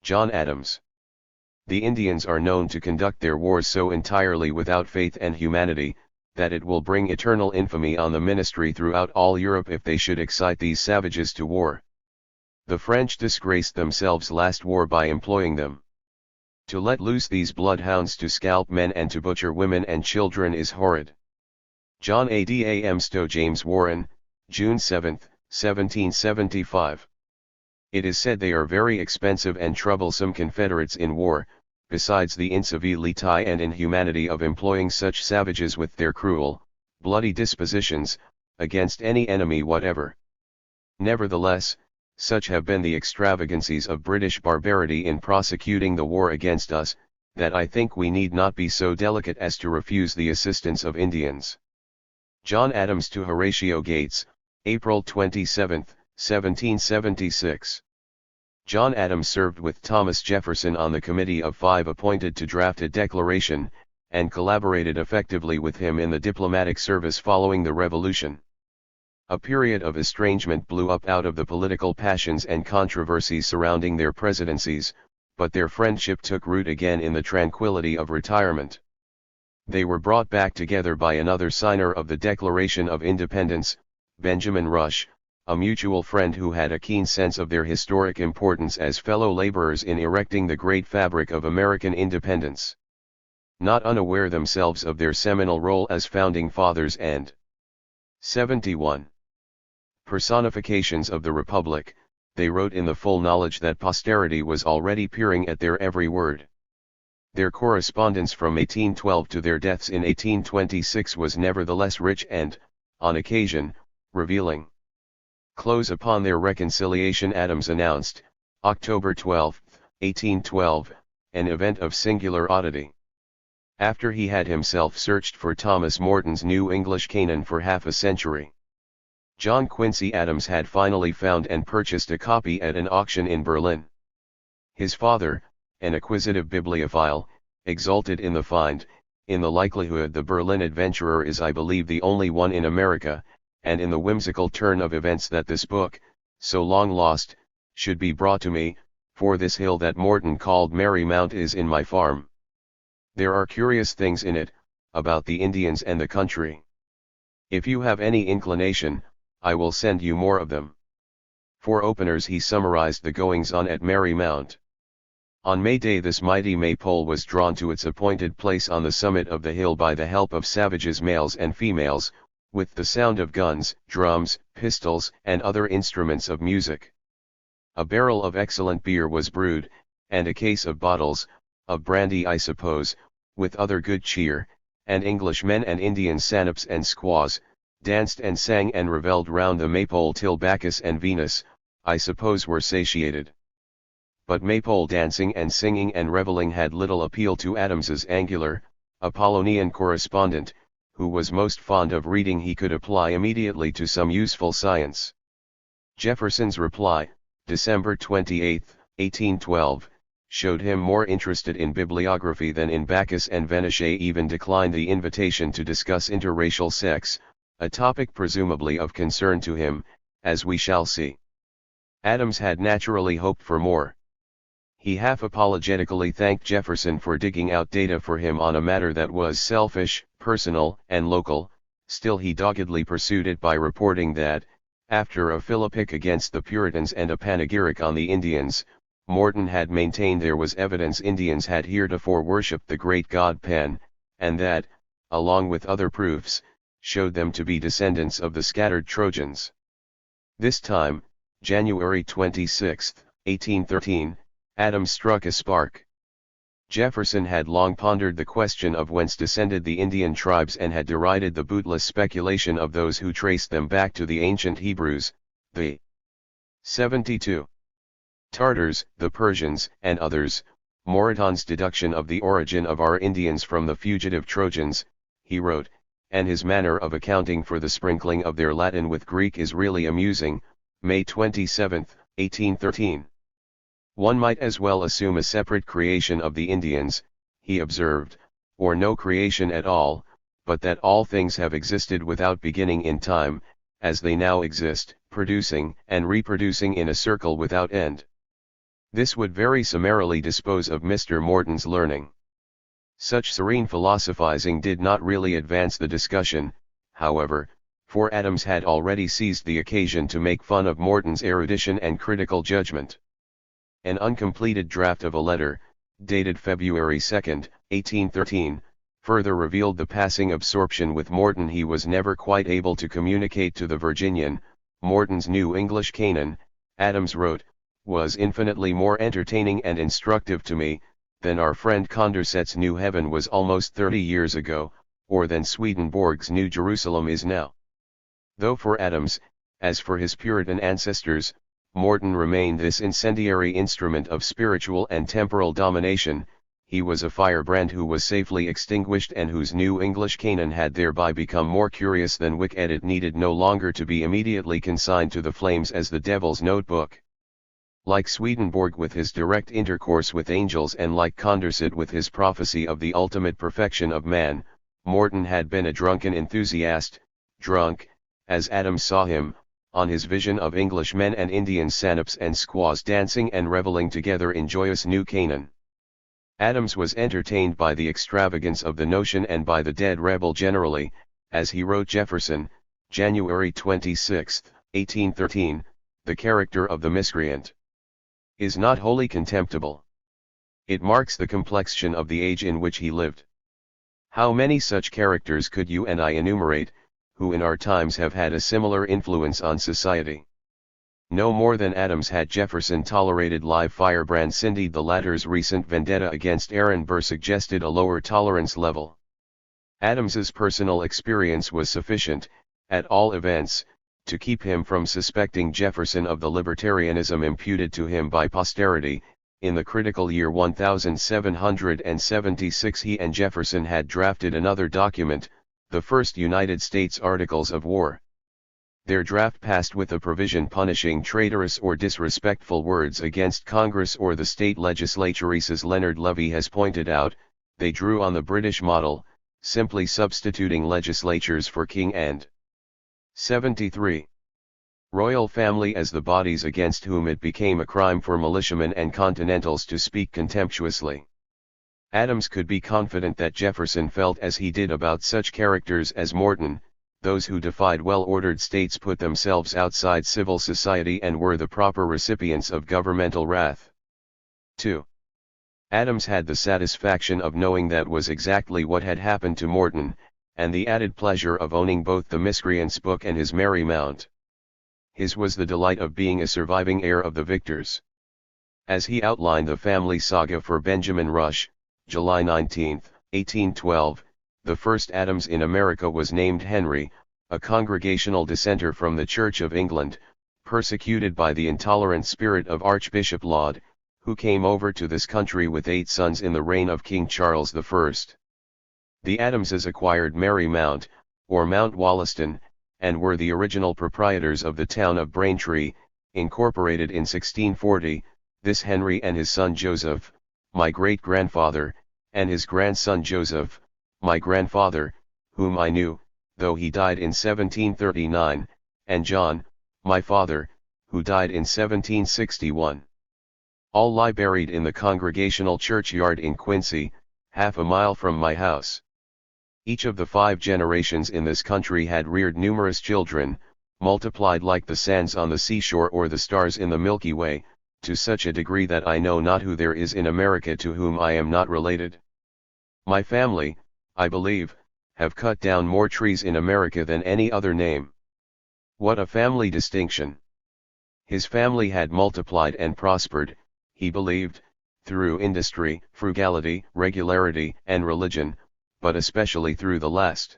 John Adams. The Indians are known to conduct their wars so entirely without faith and humanity, that it will bring eternal infamy on the ministry throughout all Europe if they should excite these savages to war. The French disgraced themselves last war by employing them. To let loose these bloodhounds to scalp men and to butcher women and children is horrid. John Adam Stowe, James Warren, June 7, 1775. It is said they are very expensive and troublesome confederates in war, besides the incivility and inhumanity of employing such savages with their cruel, bloody dispositions, against any enemy whatever. Nevertheless, such have been the extravagancies of British barbarity in prosecuting the war against us, that I think we need not be so delicate as to refuse the assistance of Indians. John Adams to Horatio Gates, April 27, 1776. John Adams served with Thomas Jefferson on the committee of 5 appointed to draft a declaration, and collaborated effectively with him in the diplomatic service following the Revolution. A period of estrangement blew up out of the political passions and controversies surrounding their presidencies, but their friendship took root again in the tranquility of retirement. They were brought back together by another signer of the Declaration of Independence, Benjamin Rush, a mutual friend who had a keen sense of their historic importance as fellow laborers in erecting the great fabric of American independence. Not unaware themselves of their seminal role as founding fathers and 71 personifications of the Republic, they wrote in the full knowledge that posterity was already peering at their every word. Their correspondence from 1812 to their deaths in 1826 was nevertheless rich and, on occasion, revealing. Close upon their reconciliation, Adams announced, October 12, 1812, an event of singular oddity. After he had himself searched for Thomas Morton's New English Canaan for half a century, John Quincy Adams had finally found and purchased a copy at an auction in Berlin. His father, an acquisitive bibliophile, exulted in the find, in the likelihood the Berlin adventurer is, I believe, the only one in America, and in the whimsical turn of events that this book, so long lost, should be brought to me, for this hill that Morton called Merry Mount is in my farm. There are curious things in it, about the Indians and the country. If you have any inclination, I will send you more of them. For openers, he summarized the goings-on at Merry Mount. On May Day this mighty maypole was drawn to its appointed place on the summit of the hill by the help of savages males and females, with the sound of guns, drums, pistols, and other instruments of music. A barrel of excellent beer was brewed, and a case of bottles, of brandy I suppose, with other good cheer, and Englishmen and Indian sannops and squaws, danced and sang and revelled round the maypole till Bacchus and Venus, I suppose, were satiated. But maypole dancing and singing and revelling had little appeal to Adams's angular, Apollonian correspondent, who was most fond of reading he could apply immediately to some useful science. Jefferson's reply, December 28, 1812, showed him more interested in bibliography than in Bacchus and Venus. Even declined the invitation to discuss interracial sex, a topic presumably of concern to him, as we shall see. Adams had naturally hoped for more. He half apologetically thanked Jefferson for digging out data for him on a matter that was selfish, personal, and local. Still he doggedly pursued it by reporting that, after a philippic against the Puritans and a panegyric on the Indians, Morton had maintained there was evidence Indians had heretofore worshipped the great god Pan, and that, along with other proofs, showed them to be descendants of the scattered Trojans. This time, January 26, 1813, Adams struck a spark. Jefferson had long pondered the question of whence descended the Indian tribes and had derided the bootless speculation of those who traced them back to the ancient Hebrews, the 72 Tartars, the Persians, and others. Moreton's deduction of the origin of our Indians from the fugitive Trojans, he wrote, and his manner of accounting for the sprinkling of their Latin with Greek is really amusing. May 27, 1813. One might as well assume a separate creation of the Indians, he observed, or no creation at all, but that all things have existed without beginning in time, as they now exist, producing and reproducing in a circle without end. This would very summarily dispose of Mr. Morton's learning. Such serene philosophizing did not really advance the discussion, however, for Adams had already seized the occasion to make fun of Morton's erudition and critical judgment. An uncompleted draft of a letter, dated February 2, 1813, further revealed the passing absorption with Morton he was never quite able to communicate to the Virginian. Morton's New English Canaan, Adams wrote, was infinitely more entertaining and instructive to me, than our friend Condorcet's New Heaven was almost 30 years ago, or than Swedenborg's New Jerusalem is now. Though for Adams, as for his Puritan ancestors, Morton remained this incendiary instrument of spiritual and temporal domination, he was a firebrand who was safely extinguished and whose New English Canaan had thereby become more curious than wick, and it needed no longer to be immediately consigned to the flames as the Devil's Notebook. Like Swedenborg with his direct intercourse with angels and like Condorcet with his prophecy of the ultimate perfection of man, Morton had been a drunken enthusiast, drunk, as Adams saw him, on his vision of Englishmen and Indian sanaps and squaws dancing and reveling together in joyous New Canaan. Adams was entertained by the extravagance of the notion and by the dead rebel generally, as he wrote Jefferson, January 26, 1813, the character of the miscreant is not wholly contemptible. It marks the complexion of the age in which he lived. How many such characters could you and I enumerate, who in our times have had a similar influence on society? No more than Adams had Jefferson tolerated live firebrands. Indeed, the latter's recent vendetta against Aaron Burr suggested a lower tolerance level. Adams's personal experience was sufficient, at all events, to keep him from suspecting Jefferson of the libertarianism imputed to him by posterity. In the critical year 1776 he and Jefferson had drafted another document, the first United States Articles of War. Their draft passed with a provision punishing traitorous or disrespectful words against Congress or the state legislatures. As Leonard Levy has pointed out, they drew on the British model, simply substituting legislatures for king and 73. Royal family as the bodies against whom it became a crime for militiamen and Continentals to speak contemptuously. Adams could be confident that Jefferson felt as he did about such characters as Morton. Those who defied well-ordered states put themselves outside civil society and were the proper recipients of governmental wrath. 2. Adams had the satisfaction of knowing that was exactly what had happened to Morton, and the added pleasure of owning both the Miscreant's book and his Merry Mount. His was the delight of being a surviving heir of the victors. As he outlined the family saga for Benjamin Rush, July 19, 1812, the first Adams in America was named Henry, a Congregational dissenter from the Church of England, persecuted by the intolerant spirit of Archbishop Laud, who came over to this country with 8 sons in the reign of King Charles I. The Adamses acquired Merry Mount, or Mount Wollaston, and were the original proprietors of the town of Braintree, incorporated in 1640. This Henry and his son Joseph, my great-grandfather, and his grandson Joseph, my grandfather, whom I knew, though he died in 1739, and John, my father, who died in 1761. All lie buried in the Congregational churchyard in Quincy, half a mile from my house. Each of the 5 generations in this country had reared numerous children, multiplied like the sands on the seashore or the stars in the Milky Way, to such a degree that I know not who there is in America to whom I am not related. My family, I believe, have cut down more trees in America than any other name. What a family distinction! His family had multiplied and prospered, he believed, through industry, frugality, regularity, and religion, but especially through the last.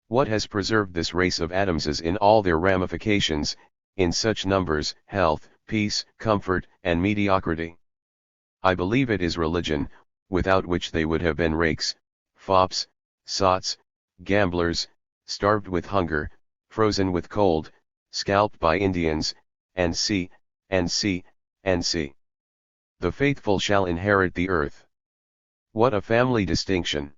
What has preserved this race of Adamses in all their ramifications, in such numbers, health, peace, comfort, and mediocrity? I believe it is religion, without which they would have been rakes, fops, sots, gamblers, starved with hunger, frozen with cold, scalped by Indians, and see. The faithful shall inherit the earth. What a family distinction!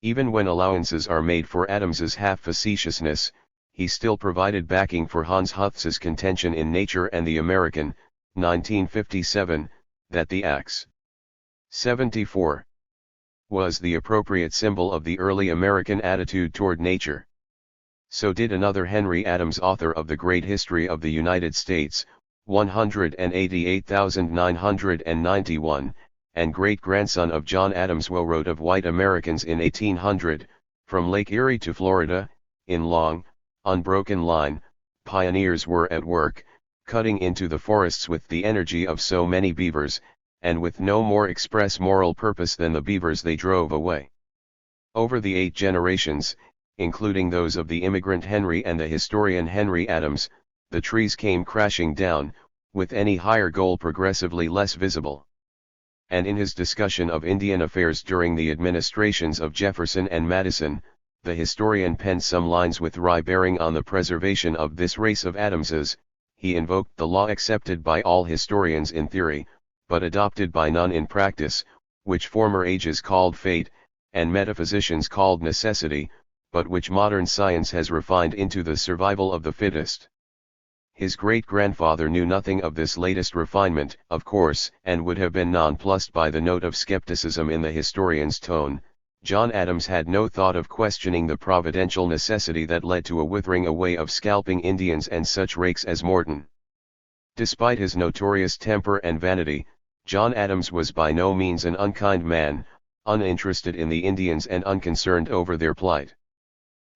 Even when allowances are made for Adams's half-facetiousness, he still provided backing for Hans Huth's contention in Nature and the American, 1957, that the axe 74 was the appropriate symbol of the early American attitude toward nature. So did another Henry Adams, author of the Great History of the United States, 188,991, and great-grandson of John Adams, who wrote of white Americans in 1800, from Lake Erie to Florida, in long, unbroken line, pioneers were at work, cutting into the forests with the energy of so many beavers, and with no more express moral purpose than the beavers they drove away. Over the 8 generations, including those of the immigrant Henry and the historian Henry Adams, the trees came crashing down, with any higher goal progressively less visible. And in his discussion of Indian affairs during the administrations of Jefferson and Madison, the historian penned some lines with wry bearing on the preservation of this race of Adamses. he invoked the law accepted by all historians in theory, but adopted by none in practice, which former ages called fate, and metaphysicians called necessity, but which modern science has refined into the survival of the fittest. His great-grandfather knew nothing of this latest refinement, of course, and would have been nonplussed by the note of skepticism in the historian's tone. John Adams had no thought of questioning the providential necessity that led to a withering away of scalping Indians and such rakes as Morton. Despite his notorious temper and vanity, John Adams was by no means an unkind man, uninterested in the Indians and unconcerned over their plight.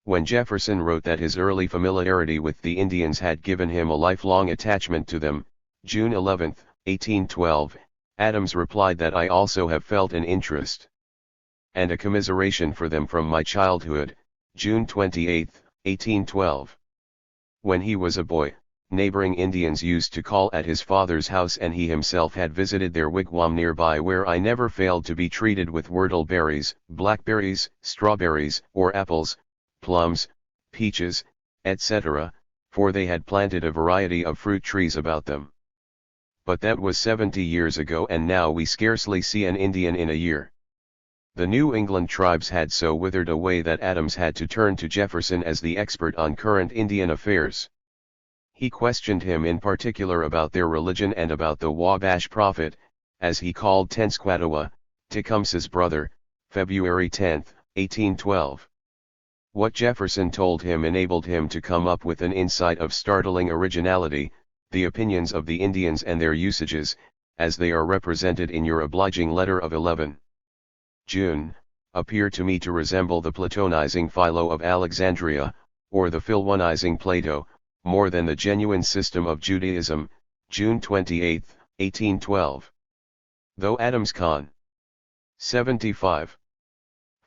When Jefferson wrote that his early familiarity with the Indians had given him a lifelong attachment to them, June 11, 1812, Adams replied that I also have felt an interest and a commiseration for them from my childhood, June 28, 1812. When he was a boy, neighboring Indians used to call at his father's house, and he himself had visited their wigwam nearby, where I never failed to be treated with whortleberries, blackberries, strawberries, or apples, plums, peaches, etc., for they had planted a variety of fruit trees about them. But that was 70 years ago, and now we scarcely see an Indian in a year. The New England tribes had so withered away that Adams had to turn to Jefferson as the expert on current Indian affairs. He questioned him in particular about their religion and about the Wabash prophet, as he called Tenskwatawa, Tecumseh's brother, February 10, 1812. What Jefferson told him enabled him to come up with an insight of startling originality. The opinions of the Indians and their usages, as they are represented in your obliging letter of 11 June, appear to me to resemble the Platonizing Philo of Alexandria, or the Philonizing Plato, more than the genuine system of Judaism, June 28, 1812. Though Adams Con. 75.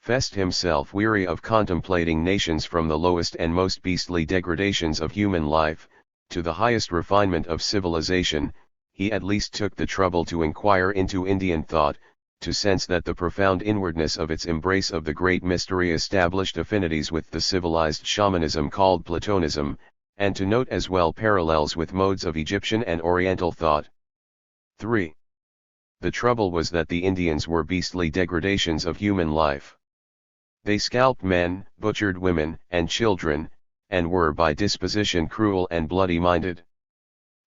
Fest himself weary of contemplating nations from the lowest and most beastly degradations of human life, to the highest refinement of civilization, he at least took the trouble to inquire into Indian thought, to sense that the profound inwardness of its embrace of the great mystery established affinities with the civilized shamanism called Platonism, and to note as well parallels with modes of Egyptian and Oriental thought. 3. The trouble was that the Indians were beastly degradations of human life. They scalped men, butchered women and children, and were by disposition cruel and bloody-minded.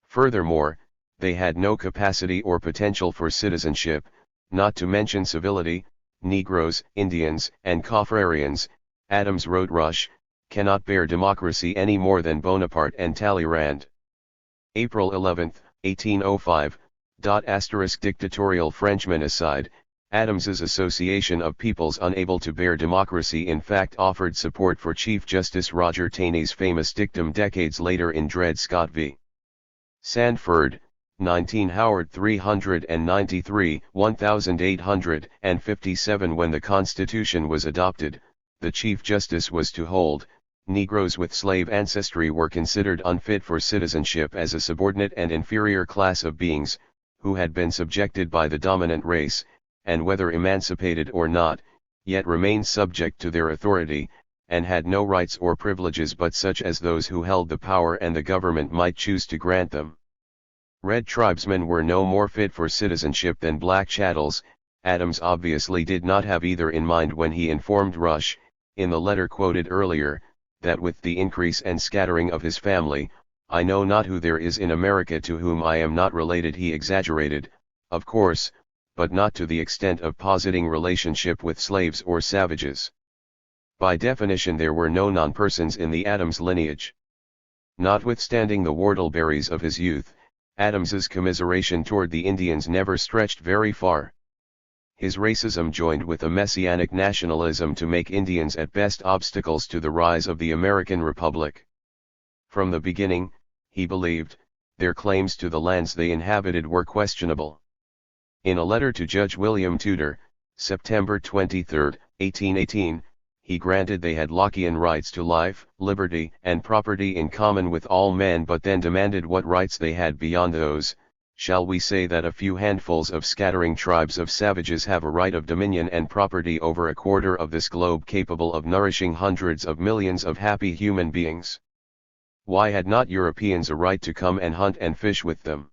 Furthermore, they had no capacity or potential for citizenship, not to mention civility. Negroes, Indians, and Caffrarians, Adams wrote, Rush, cannot bear democracy any more than Bonaparte and Talleyrand. April 11, 1805. Dictatorial Frenchmen aside, Adams's Association of Peoples Unable to Bear Democracy in fact offered support for Chief Justice Roger Taney's famous dictum decades later in Dred Scott v. Sandford, 19 Howard 393, 1857. When the Constitution was adopted, the Chief Justice was to hold, Negroes with slave ancestry were considered unfit for citizenship as a subordinate and inferior class of beings, who had been subjected by the dominant race, and whether emancipated or not, yet remained subject to their authority, and had no rights or privileges but such as those who held the power and the government might choose to grant them. Red tribesmen were no more fit for citizenship than black chattels. Adams obviously did not have either in mind when he informed Rush, in the letter quoted earlier, that with the increase and scattering of his family, I know not who there is in America to whom I am not related. He exaggerated, of course, but not to the extent of positing relationship with slaves or savages. By definition there were no non-persons in the Adams lineage. Notwithstanding the whortleberries of his youth, Adams's commiseration toward the Indians never stretched very far. His racism joined with a messianic nationalism to make Indians at best obstacles to the rise of the American Republic. From the beginning, he believed, their claims to the lands they inhabited were questionable. In a letter to Judge William Tudor, September 23, 1818, he granted they had Lockean rights to life, liberty, and property in common with all men, but then demanded what rights they had beyond those. Shall we say that a few handfuls of scattering tribes of savages have a right of dominion and property over a quarter of this globe capable of nourishing hundreds of millions of happy human beings? Why had not Europeans a right to come and hunt and fish with them?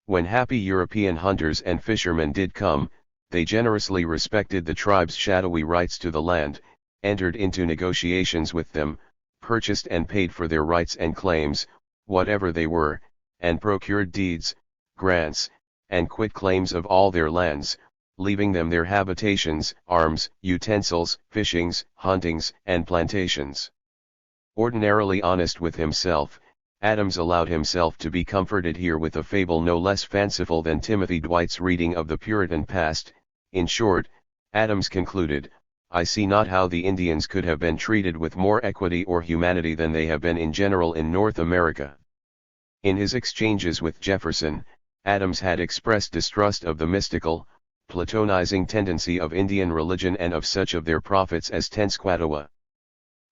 When happy European hunters and fishermen did come, they generously respected the tribe's shadowy rights to the land, entered into negotiations with them, purchased and paid for their rights and claims, whatever they were, and procured deeds, grants, and quitclaims of all their lands, leaving them their habitations, arms, utensils, fishings, huntings, and plantations. Ordinarily honest with himself, Adams allowed himself to be comforted here with a fable no less fanciful than Timothy Dwight's reading of the Puritan past. In short, Adams concluded, I see not how the Indians could have been treated with more equity or humanity than they have been in general in North America. In his exchanges with Jefferson, Adams had expressed distrust of the mystical, Platonizing tendency of Indian religion and of such of their prophets as Tenskwatawa.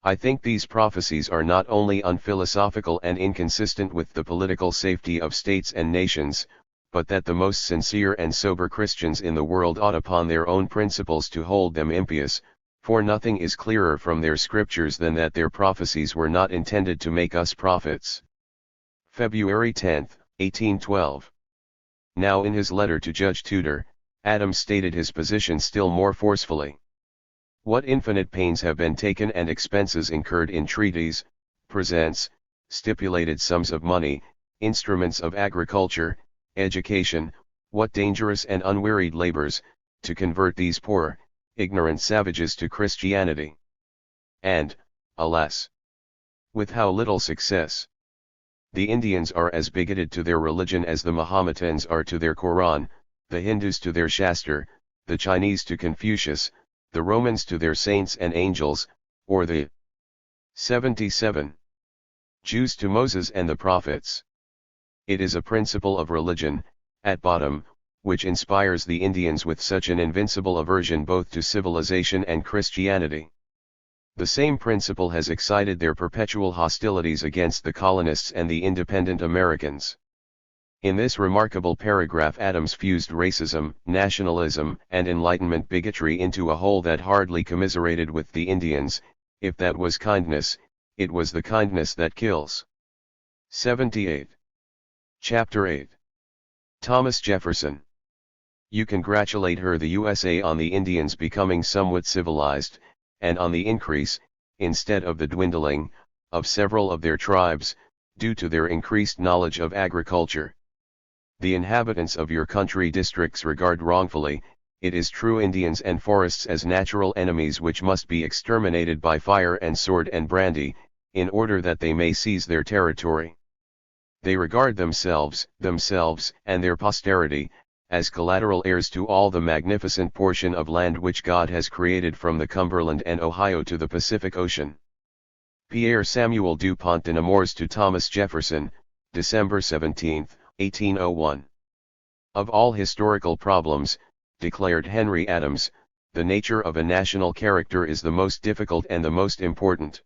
I think these prophecies are not only unphilosophical and inconsistent with the political safety of states and nations, but that the most sincere and sober Christians in the world ought upon their own principles to hold them impious, for nothing is clearer from their scriptures than that their prophecies were not intended to make us prophets. February 10, 1812. Now in his letter to Judge Tudor, Adams stated his position still more forcefully. What infinite pains have been taken and expenses incurred in treaties, presents, stipulated sums of money, instruments of agriculture, education, what dangerous and unwearied labors, to convert these poor, ignorant savages to Christianity. And, alas, with how little success. The Indians are as bigoted to their religion as the Mahometans are to their Quran, the Hindus to their Shastra, the Chinese to Confucius, the Romans to their saints and angels, or the 77 Jews to Moses and the prophets. It is a principle of religion, at bottom, which inspires the Indians with such an invincible aversion both to civilization and Christianity. The same principle has excited their perpetual hostilities against the colonists and the independent Americans. In this remarkable paragraph Adams fused racism, nationalism, and Enlightenment bigotry into a whole that hardly commiserated with the Indians. If that was kindness, it was the kindness that kills. 78. Chapter 8. Thomas Jefferson. You congratulate her the USA on the Indians becoming somewhat civilized, and on the increase, instead of the dwindling, of several of their tribes, due to their increased knowledge of agriculture. The inhabitants of your country districts regard wrongfully, it is true, Indians and forests as natural enemies which must be exterminated by fire and sword and brandy, in order that they may seize their territory. They regard themselves, and their posterity, as collateral heirs to all the magnificent portion of land which God has created from the Cumberland and Ohio to the Pacific Ocean. Pierre Samuel Dupont de Nemours to Thomas Jefferson, December 17, 1801. Of all historical problems, declared Henry Adams, the nature of a national character is the most difficult and the most important.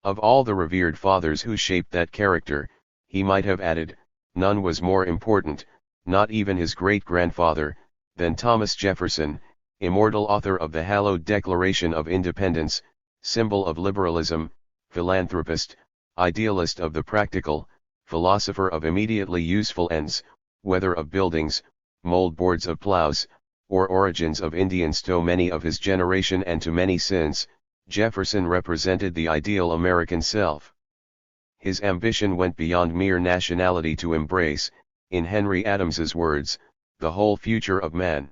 Of all the revered fathers who shaped that character, he might have added, none was more important, not even his great-grandfather, than Thomas Jefferson, immortal author of the hallowed Declaration of Independence, symbol of liberalism, philanthropist, idealist of the practical, philosopher of immediately useful ends, whether of buildings, mold boards of plows, or origins of Indians. To many of his generation and to many since, Jefferson represented the ideal American self. His ambition went beyond mere nationality to embrace, in Henry Adams's words, the whole future of man.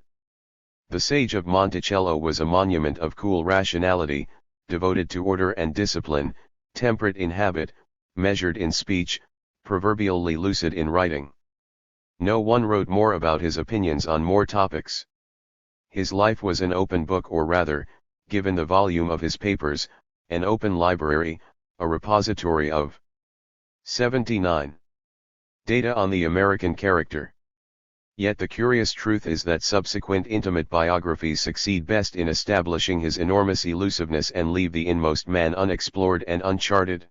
The sage of Monticello was a monument of cool rationality, devoted to order and discipline, temperate in habit, measured in speech, proverbially lucid in writing. No one wrote more about his opinions on more topics. His life was an open book, or rather, given the volume of his papers, an open library, a repository of 79 data on the American character. Yet the curious truth is that subsequent intimate biographies succeed best in establishing his enormous elusiveness and leave the inmost man unexplored and uncharted.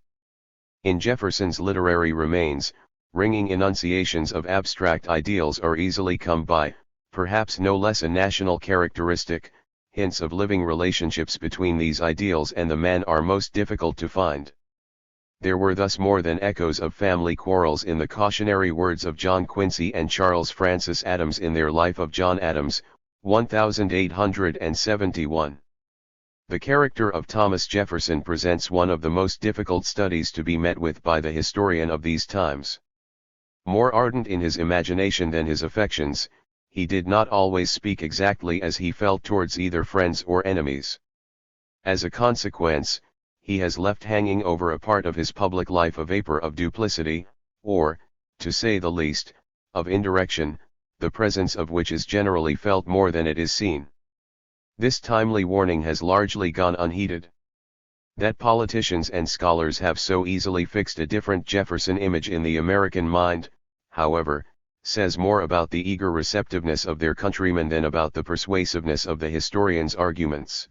In Jefferson's literary remains, ringing enunciations of abstract ideals are easily come by, perhaps no less a national characteristic, hints of living relationships between these ideals and the man are most difficult to find. There were thus more than echoes of family quarrels in the cautionary words of John Quincy and Charles Francis Adams in their Life of John Adams, 1871. The character of Thomas Jefferson presents one of the most difficult studies to be met with by the historian of these times. More ardent in his imagination than his affections, he did not always speak exactly as he felt towards either friends or enemies. As a consequence, he has left hanging over a part of his public life a vapor of duplicity, or, to say the least, of indirection, the presence of which is generally felt more than it is seen. This timely warning has largely gone unheeded. That politicians and scholars have so easily fixed a different Jefferson image in the American mind, however, says more about the eager receptiveness of their countrymen than about the persuasiveness of the historian's arguments.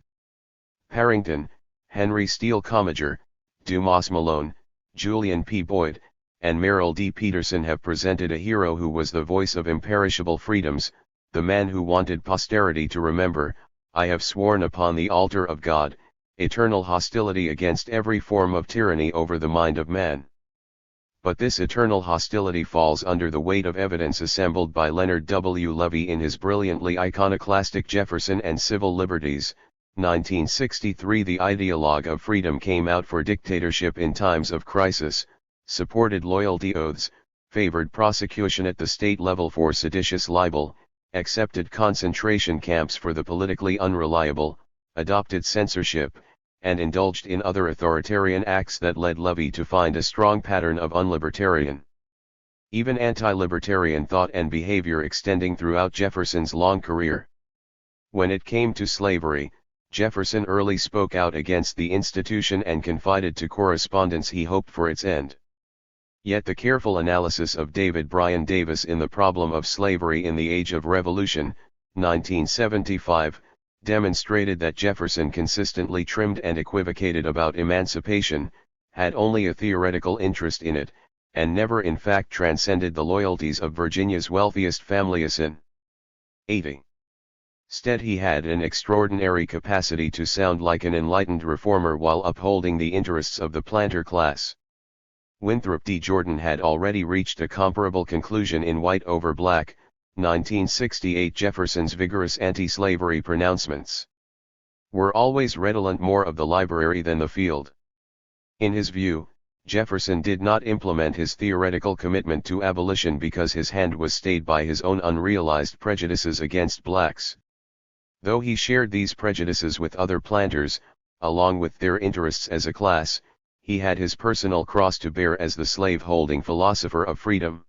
Parrington, Henry Steele Commager, Dumas Malone, Julian P. Boyd, and Merrill D. Peterson have presented a hero who was the voice of imperishable freedoms, the man who wanted posterity to remember, "I have sworn upon the altar of God, eternal hostility against every form of tyranny over the mind of man." But this eternal hostility falls under the weight of evidence assembled by Leonard W. Levy in his brilliantly iconoclastic Jefferson and Civil Liberties, 1963. The ideologue of freedom came out for dictatorship in times of crisis, supported loyalty oaths, favored prosecution at the state level for seditious libel, accepted concentration camps for the politically unreliable, adopted censorship, and indulged in other authoritarian acts that led Levy to find a strong pattern of unlibertarian, even anti-libertarian thought and behavior extending throughout Jefferson's long career. When it came to slavery, Jefferson early spoke out against the institution and confided to correspondents he hoped for its end. Yet the careful analysis of David Bryan Davis in The Problem of Slavery in the Age of Revolution, 1975, demonstrated that Jefferson consistently trimmed and equivocated about emancipation, had only a theoretical interest in it, and never in fact transcended the loyalties of Virginia's wealthiest families in 80. Instead, he had an extraordinary capacity to sound like an enlightened reformer while upholding the interests of the planter class. Winthrop D. Jordan had already reached a comparable conclusion in White Over Black, 1968. Jefferson's vigorous anti-slavery pronouncements were always redolent more of the library than the field. In his view, Jefferson did not implement his theoretical commitment to abolition because his hand was stayed by his own unrealized prejudices against blacks. Though he shared these prejudices with other planters, along with their interests as a class, he had his personal cross to bear as the slave-holding philosopher of freedom.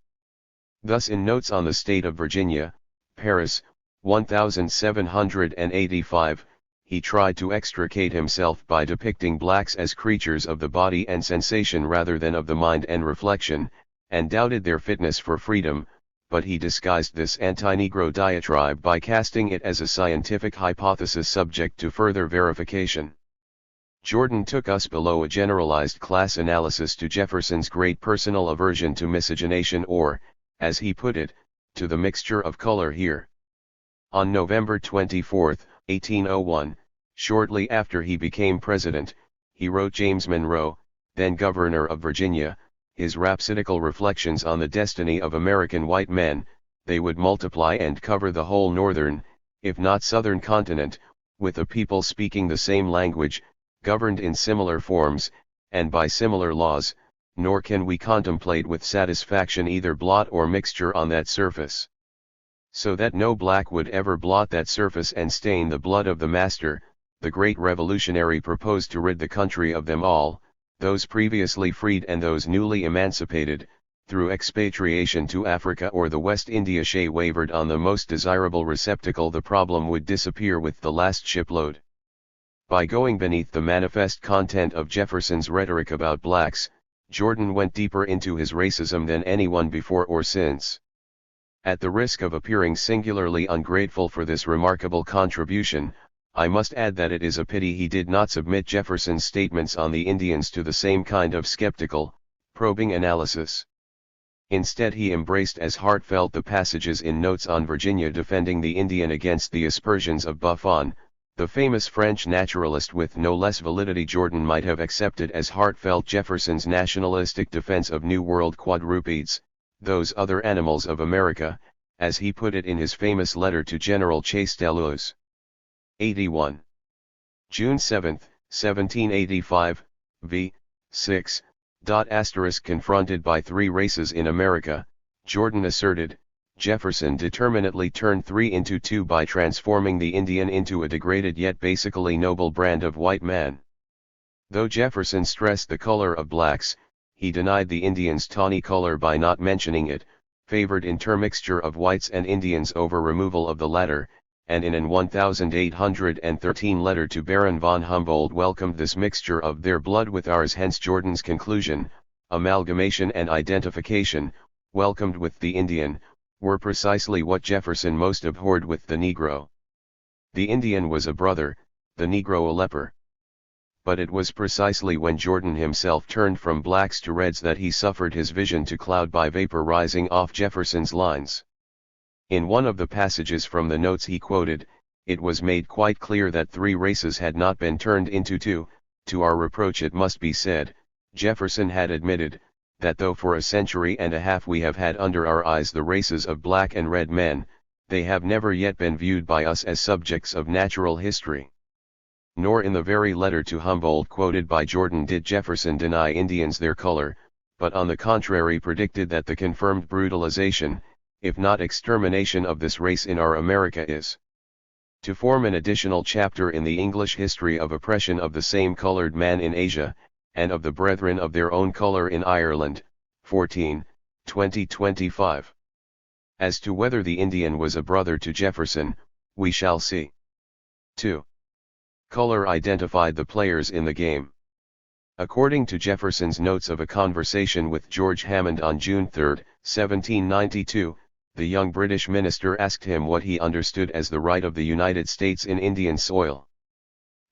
Thus in Notes on the State of Virginia, Paris, 1785, he tried to extricate himself by depicting blacks as creatures of the body and sensation rather than of the mind and reflection, and doubted their fitness for freedom, but he disguised this anti-Negro diatribe by casting it as a scientific hypothesis subject to further verification. Jordan took us below a generalized class analysis to Jefferson's great personal aversion to miscegenation or, as he put it, to the mixture of color here. On November 24, 1801, shortly after he became president, he wrote James Monroe, then governor of Virginia, his rhapsodical reflections on the destiny of American white men. They would multiply and cover the whole northern, if not southern continent, with a people speaking the same language, governed in similar forms, and by similar laws, nor can we contemplate with satisfaction either blot or mixture on that surface. So that no black would ever blot that surface and stain the blood of the master, the great revolutionary proposed to rid the country of them all, those previously freed and those newly emancipated, through expatriation to Africa or the West India. Shea wavered on the most desirable receptacle. The problem would disappear with the last shipload. By going beneath the manifest content of Jefferson's rhetoric about blacks, Jordan went deeper into his racism than anyone before or since. At the risk of appearing singularly ungrateful for this remarkable contribution, I must add that it is a pity he did not submit Jefferson's statements on the Indians to the same kind of skeptical, probing analysis. Instead, he embraced as heartfelt the passages in Notes on Virginia defending the Indian against the aspersions of Buffon, The famous French naturalist with no less validity Jordan might have accepted as heartfelt Jefferson's nationalistic defense of New World quadrupeds, those other animals of America, as he put it in his famous letter to General Chasteluz. 81. June 7, 1785, v. 6. Confronted by three races in America, Jordan asserted, Jefferson determinately turned three into two by transforming the Indian into a degraded yet basically noble brand of white man. Though Jefferson stressed the color of blacks, he denied the Indians' tawny color by not mentioning it, favored intermixture of whites and Indians over removal of the latter, and in an 1813 letter to Baron von Humboldt welcomed this mixture of their blood with ours. Hence Jordan's conclusion, amalgamation and identification, welcomed with the Indian, were precisely what Jefferson most abhorred with the Negro. The Indian was a brother, the Negro a leper. But it was precisely when Jordan himself turned from blacks to reds that he suffered his vision to cloud by vapor rising off Jefferson's lines. In one of the passages from the notes he quoted, it was made quite clear that three races had not been turned into two. To our reproach it must be said, Jefferson had admitted, that though for a century and a half we have had under our eyes the races of black and red men, they have never yet been viewed by us as subjects of natural history. Nor in the very letter to Humboldt quoted by Jordan did Jefferson deny Indians their color, but on the contrary predicted that the confirmed brutalization, if not extermination of this race in our America is to form an additional chapter in the English history of oppression of the same colored man in Asia, and of the brethren of their own color in Ireland. 14, 2025. As to whether the Indian was a brother to Jefferson, we shall see. 2. Color identified the players in the game. According to Jefferson's notes of a conversation with George Hammond on June 3, 1792, the young British minister asked him what he understood as the right of the United States in Indian soil.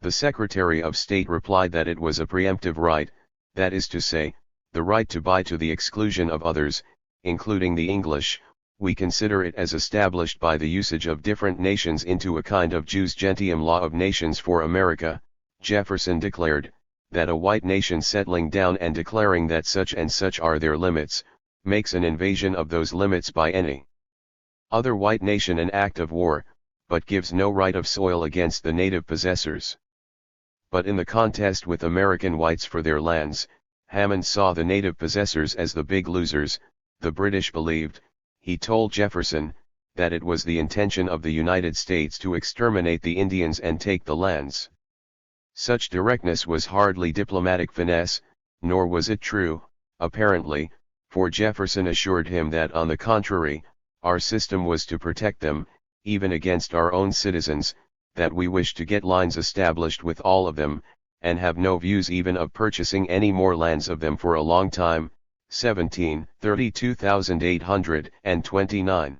The Secretary of State replied that it was a preemptive right, that is to say, the right to buy to the exclusion of others, including the English. We consider it as established by the usage of different nations into a kind of jus gentium law of nations for America. Jefferson declared, that a white nation settling down and declaring that such and such are their limits, makes an invasion of those limits by any other white nation an act of war, but gives no right of soil against the native possessors. But in the contest with American whites for their lands, Hammond saw the native possessors as the big losers. The British believed, he told Jefferson, that it was the intention of the United States to exterminate the Indians and take the lands. Such directness was hardly diplomatic finesse, nor was it true, apparently, for Jefferson assured him that on the contrary, our system was to protect them, even against our own citizens, that we wished to get lines established with all of them, and have no views even of purchasing any more lands of them for a long time. 32,829.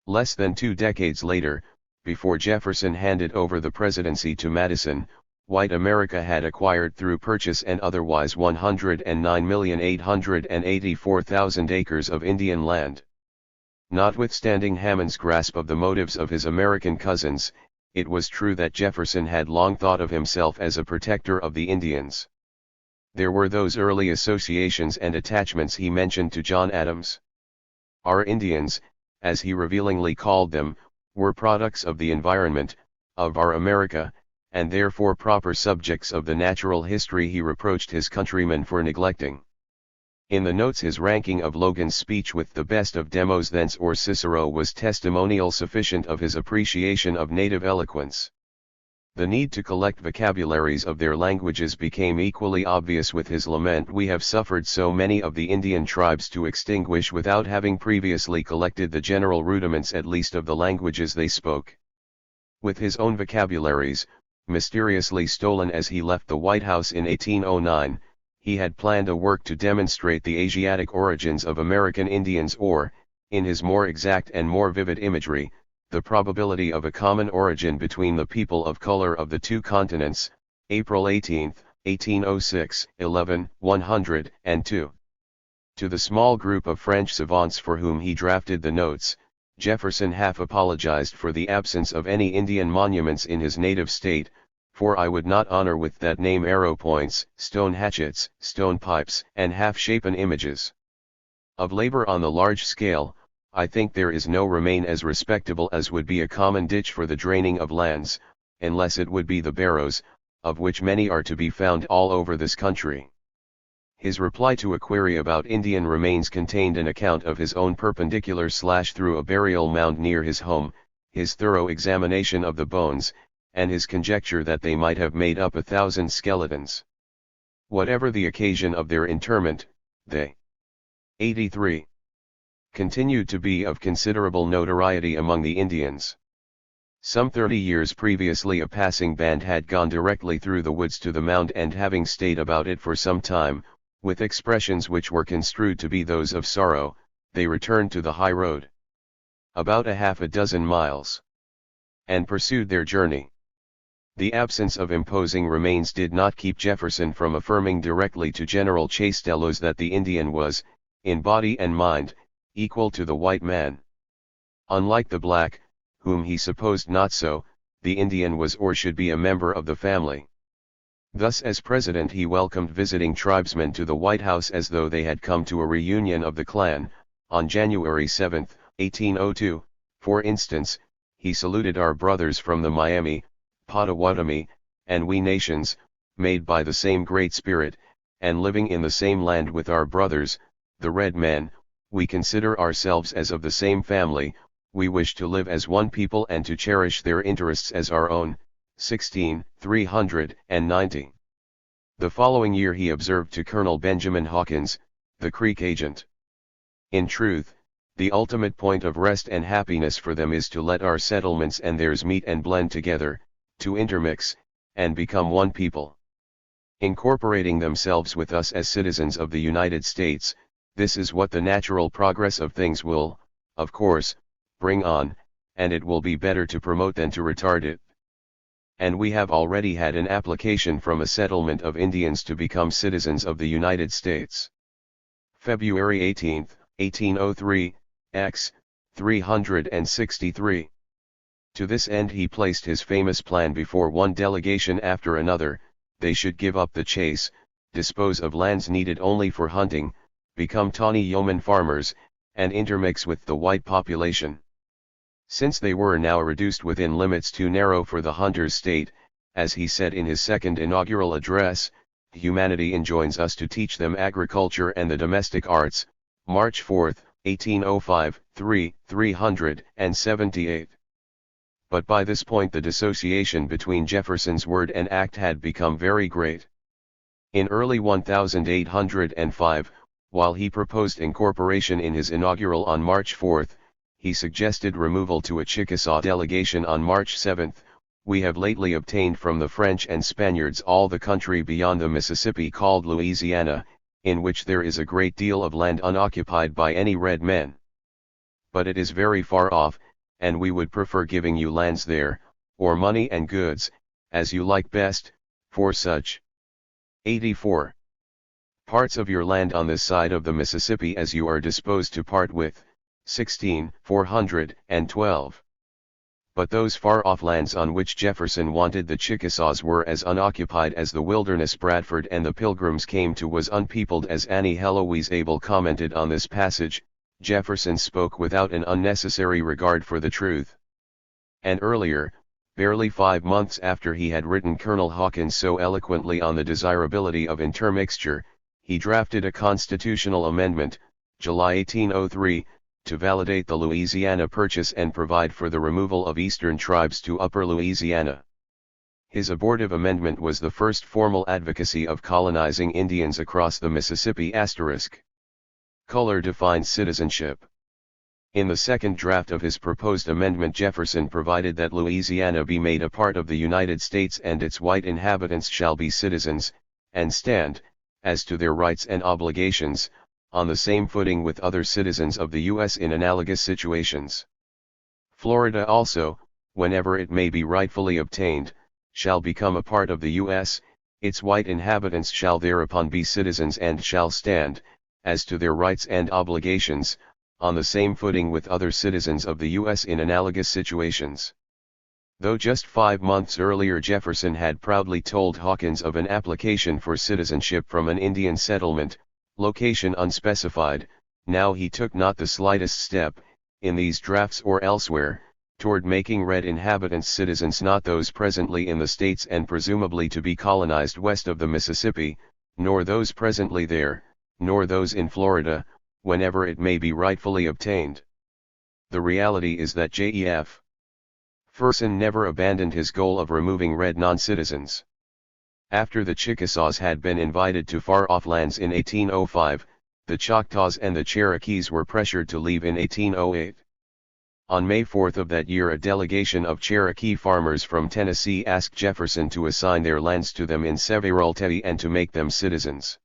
Less than 2 decades later, before Jefferson handed over the presidency to Madison, white America had acquired through purchase and otherwise 109,884,000 acres of Indian land. Notwithstanding Hammond's grasp of the motives of his American cousins, it was true that Jefferson had long thought of himself as a protector of the Indians. There were those early associations and attachments he mentioned to John Adams. Our Indians, as he revealingly called them, were products of the environment, of our America, and therefore proper subjects of the natural history he reproached his countrymen for neglecting. In the notes his ranking of Logan's speech with the best of Demosthens or Cicero was testimonial sufficient of his appreciation of native eloquence. The need to collect vocabularies of their languages became equally obvious with his lament, we have suffered so many of the Indian tribes to extinguish without having previously collected the general rudiments at least of the languages they spoke. With his own vocabularies, mysteriously stolen as he left the White House in 1809, he had planned a work to demonstrate the Asiatic origins of American Indians or, in his more exact and more vivid imagery, the probability of a common origin between the people of color of the two continents. April 18, 1806, 11:102. To the small group of French savants for whom he drafted the notes, Jefferson half apologized for the absence of any Indian monuments in his native state, for I would not honor with that name arrow points, stone hatchets, stone pipes, and half-shapen images of labor on the large scale. I think there is no remain as respectable as would be a common ditch for the draining of lands, unless it would be the barrows, of which many are to be found all over this country. His reply to a query about Indian remains contained an account of his own perpendicular slash through a burial mound near his home, his thorough examination of the bones, and his conjecture that they might have made up 1,000 skeletons. Whatever the occasion of their interment, they 83. Continued to be of considerable notoriety among the Indians. Some 30 years previously a passing band had gone directly through the woods to the mound, and having stayed about it for some time, with expressions which were construed to be those of sorrow, they returned to the high road, about half a dozen miles, and pursued their journey. The absence of imposing remains did not keep Jefferson from affirming directly to General Chastelos that the Indian was, in body and mind, equal to the white man. Unlike the black, whom he supposed not so, the Indian was or should be a member of the family. Thus as president he welcomed visiting tribesmen to the White House as though they had come to a reunion of the clan. On January 7, 1802, for instance, he saluted our brothers from the Miami, Potawatomi, and We nations, made by the same Great Spirit, and living in the same land with our brothers, the red men. We consider ourselves as of the same family, we wish to live as one people and to cherish their interests as our own. 390. The following year he observed to Colonel Benjamin Hawkins, the Creek agent: "In truth, the ultimate point of rest and happiness for them is to let our settlements and theirs meet and blend together, to intermix, and become one people. Incorporating themselves with us as citizens of the United States, this is what the natural progress of things will, of course, bring on, and it will be better to promote than to retard it. And we have already had an application from a settlement of Indians to become citizens of the United States." February 18, 1803, X. 363. To this end he placed his famous plan before one delegation after another: they should give up the chase, dispose of lands needed only for hunting, become tawny yeoman farmers, and intermix with the white population. Since they were now reduced within limits too narrow for the hunter's state, as he said in his second inaugural address, humanity enjoins us to teach them agriculture and the domestic arts. March 4, 1805, 378. But by this point the dissociation between Jefferson's word and act had become very great. In early 1805, while he proposed incorporation in his inaugural on March 4, he suggested removal to a Chickasaw delegation on March 7. "We have lately obtained from the French and Spaniards all the country beyond the Mississippi called Louisiana, in which there is a great deal of land unoccupied by any red men. But it is very far off, and we would prefer giving you lands there, or money and goods, as you like best, for such 84 parts of your land on this side of the Mississippi as you are disposed to part with. 412. But those far-off lands on which Jefferson wanted the Chickasaws were as unoccupied as the wilderness Bradford and the Pilgrims came to was unpeopled." As Annie Heloise Abel commented on this passage, Jefferson spoke without an unnecessary regard for the truth. And earlier, barely 5 months after he had written Colonel Hawkins so eloquently on the desirability of intermixture, he drafted a constitutional amendment, July 1803, to validate the Louisiana Purchase and provide for the removal of eastern tribes to Upper Louisiana. His abortive amendment was the first formal advocacy of colonizing Indians across the Mississippi. Color defines citizenship. In the second draft of his proposed amendment, Jefferson provided that Louisiana be made a part of the United States and its white inhabitants shall be citizens, and stand, as to their rights and obligations, on the same footing with other citizens of the U.S. in analogous situations. Florida also, whenever it may be rightfully obtained, shall become a part of the U.S., its white inhabitants shall thereupon be citizens and shall stand, as to their rights and obligations, on the same footing with other citizens of the U.S. in analogous situations. Though just 5 months earlier Jefferson had proudly told Hawkins of an application for citizenship from an Indian settlement, location unspecified, now he took not the slightest step, in these drafts or elsewhere, toward making red inhabitants citizens, not those presently in the states and presumably to be colonized west of the Mississippi, nor those presently there, nor those in Florida, whenever it may be rightfully obtained. The reality is that J.E.F. Ferguson never abandoned his goal of removing red non-citizens. After the Chickasaws had been invited to far-off lands in 1805, the Choctaws and the Cherokees were pressured to leave in 1808. On May 4 of that year a delegation of Cherokee farmers from Tennessee asked Jefferson to assign their lands to them in severalty and to make them citizens.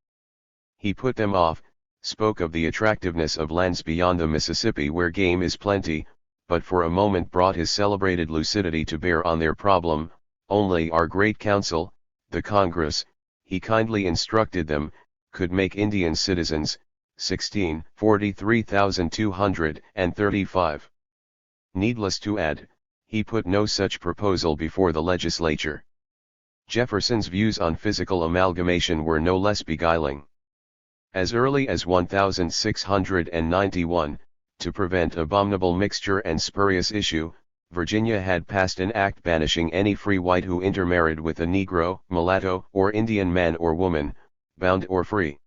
He put them off, spoke of the attractiveness of lands beyond the Mississippi where game is plenty, but for a moment brought his celebrated lucidity to bear on their problem. Only our great council, the Congress, he kindly instructed them, could make Indians citizens. 43,235. Needless to add, he put no such proposal before the legislature. Jefferson's views on physical amalgamation were no less beguiling. As early as 1691, to prevent abominable mixture and spurious issue, Virginia had passed an act banishing any free white who intermarried with a Negro, mulatto, or Indian man or woman, bound or free.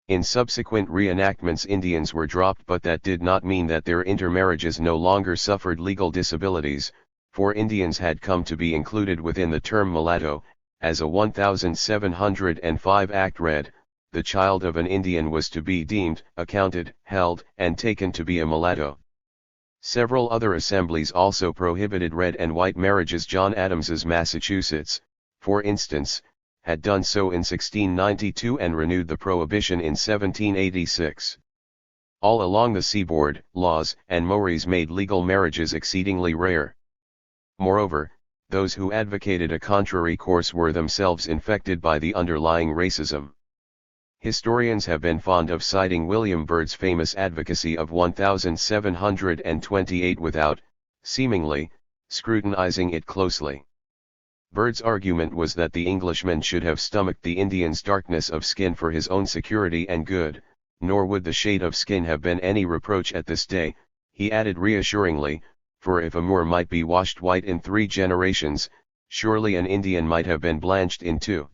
In subsequent reenactments Indians were dropped, but that did not mean that their intermarriages no longer suffered legal disabilities, for Indians had come to be included within the term mulatto, as a 1705 act read. The child of an Indian was to be deemed, accounted, held, and taken to be a mulatto. Several other assemblies also prohibited red and white marriages. John Adams's Massachusetts, for instance, had done so in 1692 and renewed the prohibition in 1786. All along the seaboard, laws and mores made legal marriages exceedingly rare. Moreover, those who advocated a contrary course were themselves infected by the underlying racism. Historians have been fond of citing William Byrd's famous advocacy of 1728 without, seemingly, scrutinizing it closely. Byrd's argument was that the Englishman should have stomached the Indian's darkness of skin for his own security and good, nor would the shade of skin have been any reproach at this day, he added reassuringly, for if a Moor might be washed white in 3 generations, surely an Indian might have been blanched in 2.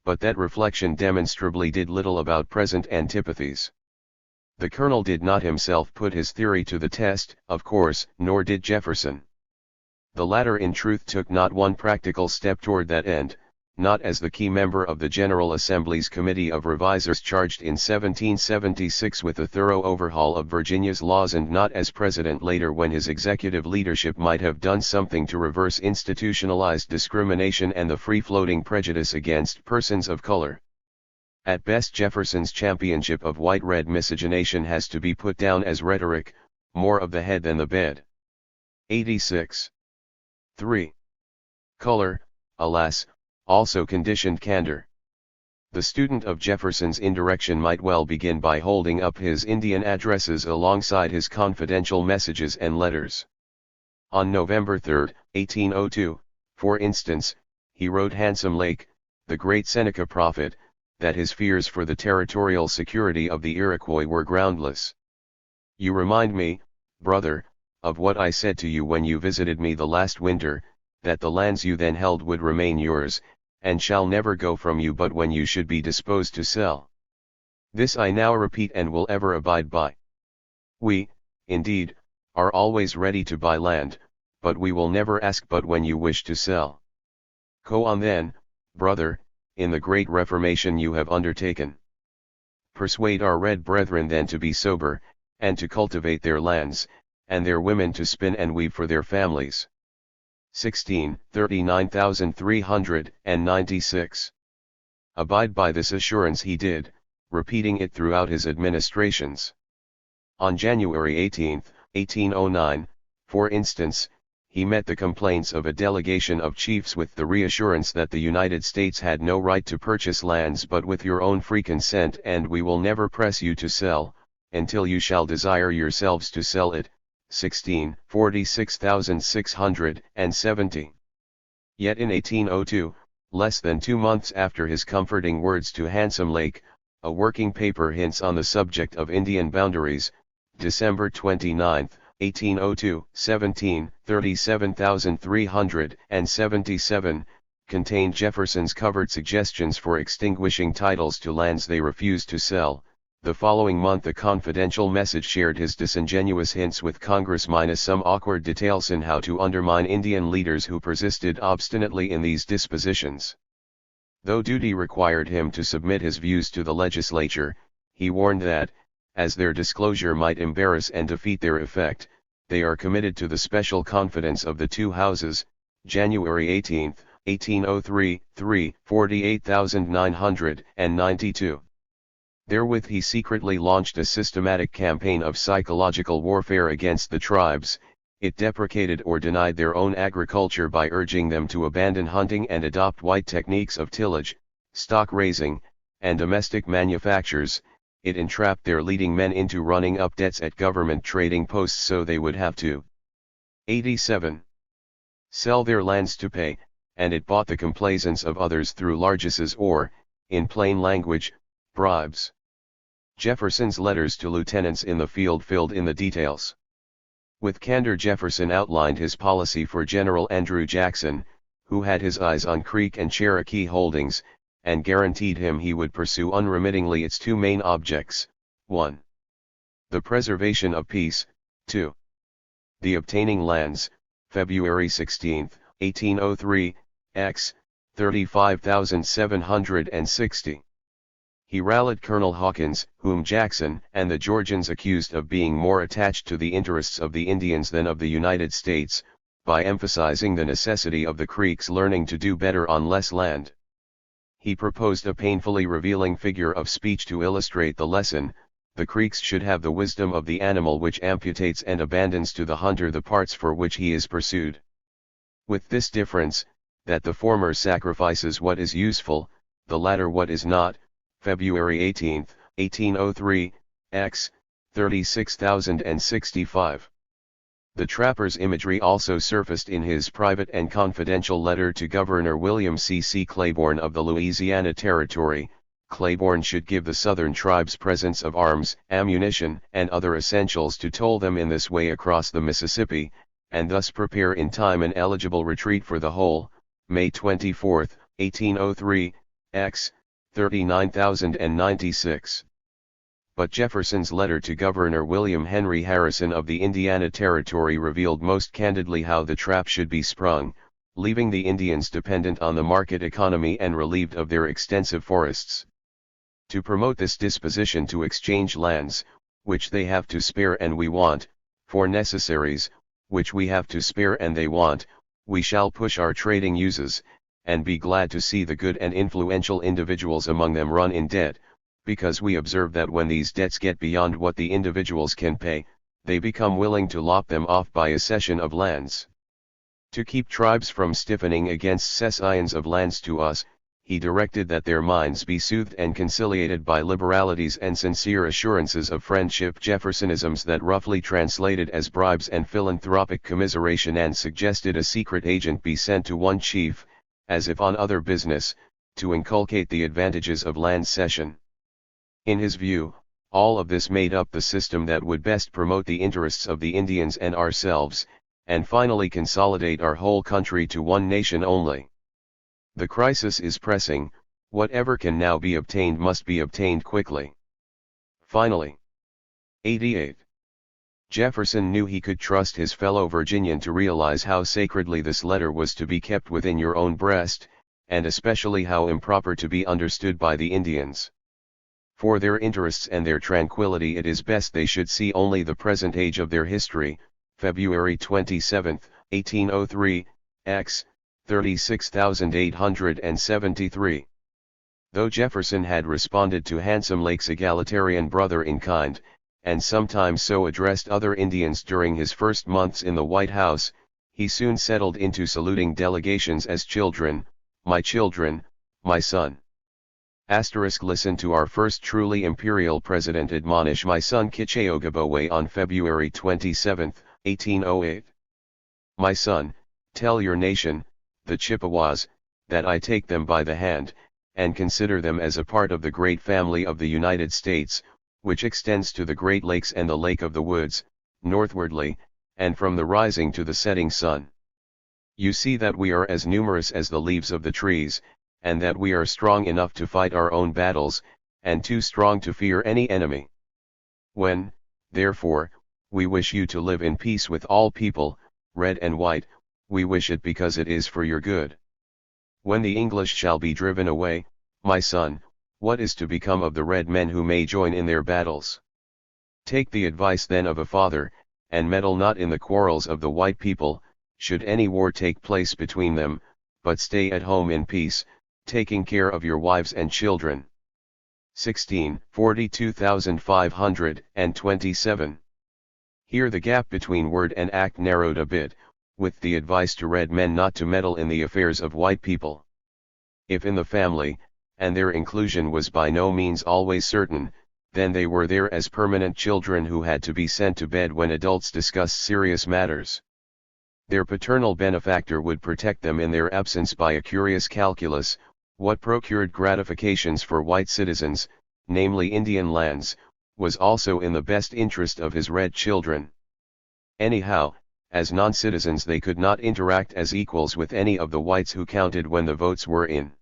But that reflection demonstrably did little about present antipathies. The Colonel did not himself put his theory to the test, of course, nor did Jefferson. The latter in truth took not one practical step toward that end, not as the key member of the General Assembly's Committee of Revisers charged in 1776 with a thorough overhaul of Virginia's laws, and not as president later when his executive leadership might have done something to reverse institutionalized discrimination and the free-floating prejudice against persons of color. At best Jefferson's championship of white-red miscegenation has to be put down as rhetoric, more of the head than the bed. 86. 3. Color, alas, also conditioned candor. The student of Jefferson's indirection might well begin by holding up his Indian addresses alongside his confidential messages and letters. On November 3, 1802, for instance, he wrote Handsome Lake, the great Seneca prophet, that his fears for the territorial security of the Iroquois were groundless. You remind me, brother, of what I said to you when you visited me the last winter, that the lands you then held would remain yours, and shall never go from you but when you should be disposed to sell. This I now repeat and will ever abide by. We, indeed, are always ready to buy land, but we will never ask but when you wish to sell. Go on then, brother, in the great reformation you have undertaken. Persuade our red brethren then to be sober, and to cultivate their lands, and their women to spin and weave for their families. 39,396. Abide by this assurance he did, repeating it throughout his administrations. On January 18, 1809, for instance, he met the complaints of a delegation of chiefs with the reassurance that the United States had no right to purchase lands but with your own free consent, and we will never press you to sell, until you shall desire yourselves to sell it. 16, 46,670. Yet in 1802, less than 2 months after his comforting words to Handsome Lake, a working paper hints on the subject of Indian boundaries, December 29, 1802, 17, 37,377, contained Jefferson's covert suggestions for extinguishing titles to lands they refused to sell. The following month a confidential message shared his disingenuous hints with Congress minus some awkward details in how to undermine Indian leaders who persisted obstinately in these dispositions. Though duty required him to submit his views to the legislature, he warned that, as their disclosure might embarrass and defeat their effect, they are committed to the special confidence of the two houses. January 18, 1803, 3, 48,992. Therewith he secretly launched a systematic campaign of psychological warfare against the tribes. It deprecated or denied their own agriculture by urging them to abandon hunting and adopt white techniques of tillage, stock raising, and domestic manufactures. It entrapped their leading men into running up debts at government trading posts so they would have to 87. Sell their lands to pay, and it bought the complaisance of others through largesses or, in plain language, bribes. Jefferson's letters to lieutenants in the field filled in the details. With candor Jefferson outlined his policy for General Andrew Jackson, who had his eyes on Creek and Cherokee holdings, and guaranteed him he would pursue unremittingly its two main objects: 1. The preservation of peace, 2. The obtaining lands. February 16, 1803, x. 35,760. He rallied Colonel Hawkins, whom Jackson and the Georgians accused of being more attached to the interests of the Indians than of the United States, by emphasizing the necessity of the Creeks learning to do better on less land. He proposed a painfully revealing figure of speech to illustrate the lesson: the Creeks should have the wisdom of the animal which amputates and abandons to the hunter the parts for which he is pursued. With this difference, that the former sacrifices what is useful, the latter what is not. February 18, 1803, x. 36,065. The trapper's imagery also surfaced in his private and confidential letter to Governor William C. Claiborne of the Louisiana Territory. Claiborne should give the Southern tribes presents of arms, ammunition, and other essentials to toll them in this way across the Mississippi, and thus prepare in time an eligible retreat for the whole. May 24, 1803, x. 39,096. But Jefferson's letter to Governor William Henry Harrison of the Indiana Territory revealed most candidly how the trap should be sprung, leaving the Indians dependent on the market economy and relieved of their extensive forests. To promote this disposition to exchange lands, which they have to spare and we want, for necessaries, which we have to spare and they want, we shall push our trading uses, and be glad to see the good and influential individuals among them run in debt, because we observe that when these debts get beyond what the individuals can pay, they become willing to lop them off by a cession of lands. To keep tribes from stiffening against cessions of lands to us, he directed that their minds be soothed and conciliated by liberalities and sincere assurances of friendship, Jeffersonisms that roughly translated as bribes and philanthropic commiseration, and suggested a secret agent be sent to one chief, as if on other business, to inculcate the advantages of land cession. In his view, all of this made up the system that would best promote the interests of the Indians and ourselves, and finally consolidate our whole country to one nation only. The crisis is pressing. Whatever can now be obtained must be obtained quickly. Finally. 88. Jefferson knew he could trust his fellow Virginian to realize how sacredly this letter was to be kept within your own breast, and especially how improper to be understood by the Indians. For their interests and their tranquility it is best they should see only the present age of their history. February 27, 1803, x. 36,873. Though Jefferson had responded to Handsome Lake's egalitarian brother in kind, and sometimes so addressed other Indians during his first months in the White House, he soon settled into saluting delegations as children, my son. Listen to our first truly imperial president admonish my son Kicheogabowe on February 27, 1808. My son, tell your nation, the Chippewas, that I take them by the hand, and consider them as a part of the great family of the United States, which extends to the Great Lakes and the Lake of the Woods, northwardly, and from the rising to the setting sun. You see that we are as numerous as the leaves of the trees, and that we are strong enough to fight our own battles, and too strong to fear any enemy. When, therefore, we wish you to live in peace with all people, red and white, we wish it because it is for your good. When the English shall be driven away, my son, what is to become of the red men who may join in their battles? Take the advice then of a father, and meddle not in the quarrels of the white people, should any war take place between them, but stay at home in peace, taking care of your wives and children. 42527. Here the gap between word and act narrowed a bit, with the advice to red men not to meddle in the affairs of white people. If in the family, and their inclusion was by no means always certain, then they were there as permanent children who had to be sent to bed when adults discussed serious matters. Their paternal benefactor would protect them in their absence by a curious calculus: what procured gratifications for white citizens, namely Indian lands, was also in the best interest of his red children. Anyhow, as non-citizens they could not interact as equals with any of the whites who counted when the votes were in.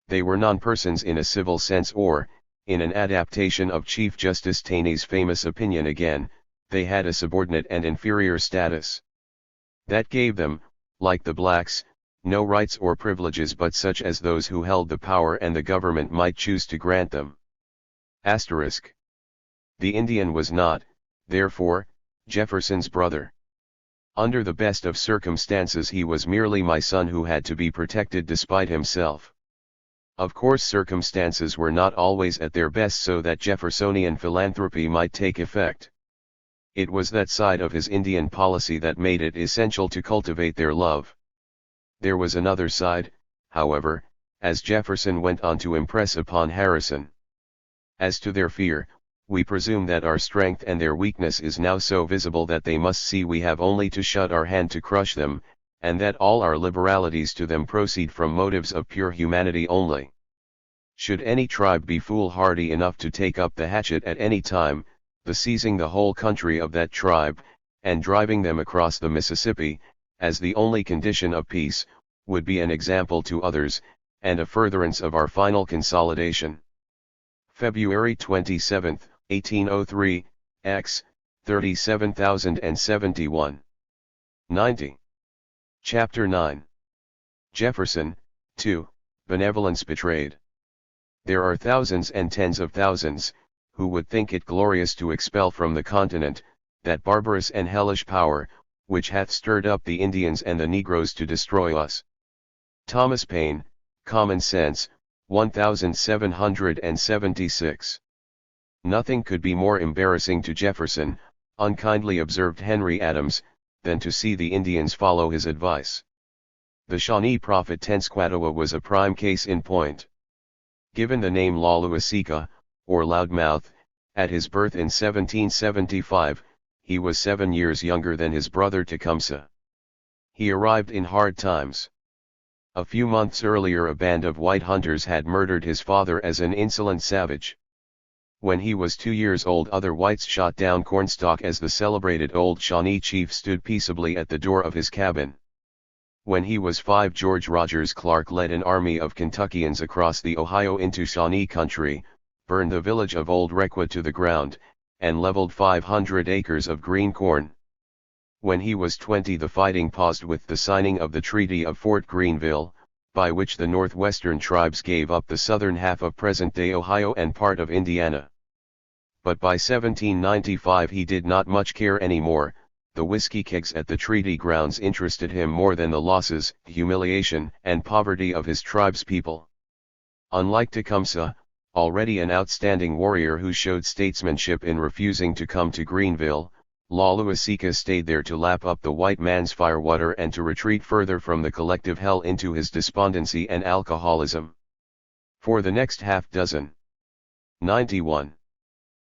They were non-persons in a civil sense, or, in an adaptation of Chief Justice Taney's famous opinion again, they had a subordinate and inferior status. That gave them, like the blacks, no rights or privileges but such as those who held the power and the government might choose to grant them. Asterisk. The Indian was not, therefore, Jefferson's brother. Under the best of circumstances he was merely my son who had to be protected despite himself. Of course circumstances were not always at their best so that Jeffersonian philanthropy might take effect. It was that side of his Indian policy that made it essential to cultivate their love. There was another side, however, as Jefferson went on to impress upon Harrison. As to their fear, we presume that our strength and their weakness is now so visible that they must see we have only to shut our hand to crush them, and that all our liberalities to them proceed from motives of pure humanity only. Should any tribe be foolhardy enough to take up the hatchet at any time, the seizing the whole country of that tribe, and driving them across the Mississippi, as the only condition of peace, would be an example to others, and a furtherance of our final consolidation. February 27, 1803, X, 37,071. 90. Chapter 9. Jefferson, 2, Benevolence Betrayed. There are thousands and tens of thousands, who would think it glorious to expel from the continent, that barbarous and hellish power, which hath stirred up the Indians and the Negroes to destroy us. Thomas Paine, Common Sense, 1776. Nothing could be more embarrassing to Jefferson, unkindly observed Henry Adams, than to see the Indians follow his advice. The Shawnee prophet Tenskwatawa was a prime case in point. Given the name Lauluasika, or Loudmouth, at his birth in 1775, he was 7 years younger than his brother Tecumseh. He arrived in hard times. A few months earlier a band of white hunters had murdered his father as an insolent savage. When he was 2 years old other whites shot down Cornstalk as the celebrated old Shawnee chief stood peaceably at the door of his cabin. When he was 5 George Rogers Clark led an army of Kentuckians across the Ohio into Shawnee country, burned the village of Old Requa to the ground, and leveled 500 acres of green corn. When he was 20 the fighting paused with the signing of the Treaty of Fort Greenville, by which the northwestern tribes gave up the southern half of present-day Ohio and part of Indiana. But by 1795 he did not much care anymore. The whiskey kegs at the treaty grounds interested him more than the losses, humiliation, and poverty of his tribe's people. Unlike Tecumseh, already an outstanding warrior who showed statesmanship in refusing to come to Greenville, Lauluasika stayed there to lap up the white man's firewater and to retreat further from the collective hell into his despondency and alcoholism. For the next half dozen, 91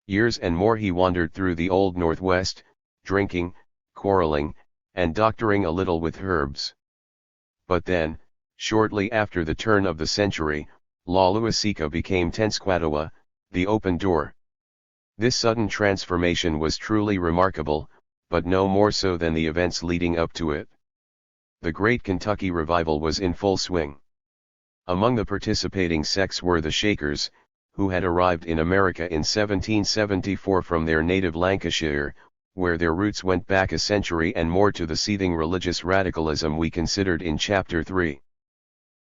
years and more he wandered through the old Northwest, drinking, quarreling, and doctoring a little with herbs. But then, shortly after the turn of the century, Laluasica became Tenskwatawa, the open door. This sudden transformation was truly remarkable, but no more so than the events leading up to it. The Great Kentucky Revival was in full swing. Among the participating sects were the Shakers, who had arrived in America in 1774 from their native Lancashire, where their roots went back a century and more to the seething religious radicalism we considered in Chapter 3.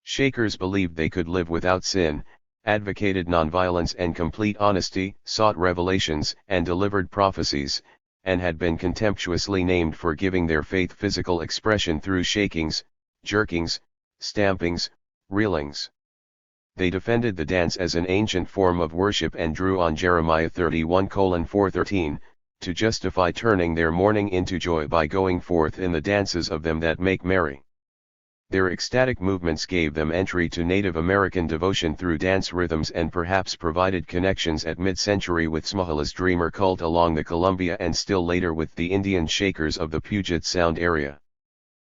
Shakers believed they could live without sin, advocated nonviolence and complete honesty, sought revelations and delivered prophecies, and had been contemptuously named for giving their faith physical expression through shakings, jerkings, stampings, reelings. They defended the dance as an ancient form of worship and drew on Jeremiah 31:4-13, to justify turning their mourning into joy by going forth in the dances of them that make merry. Their ecstatic movements gave them entry to Native American devotion through dance rhythms and perhaps provided connections at mid-century with Smahala's Dreamer cult along the Columbia and still later with the Indian Shakers of the Puget Sound area.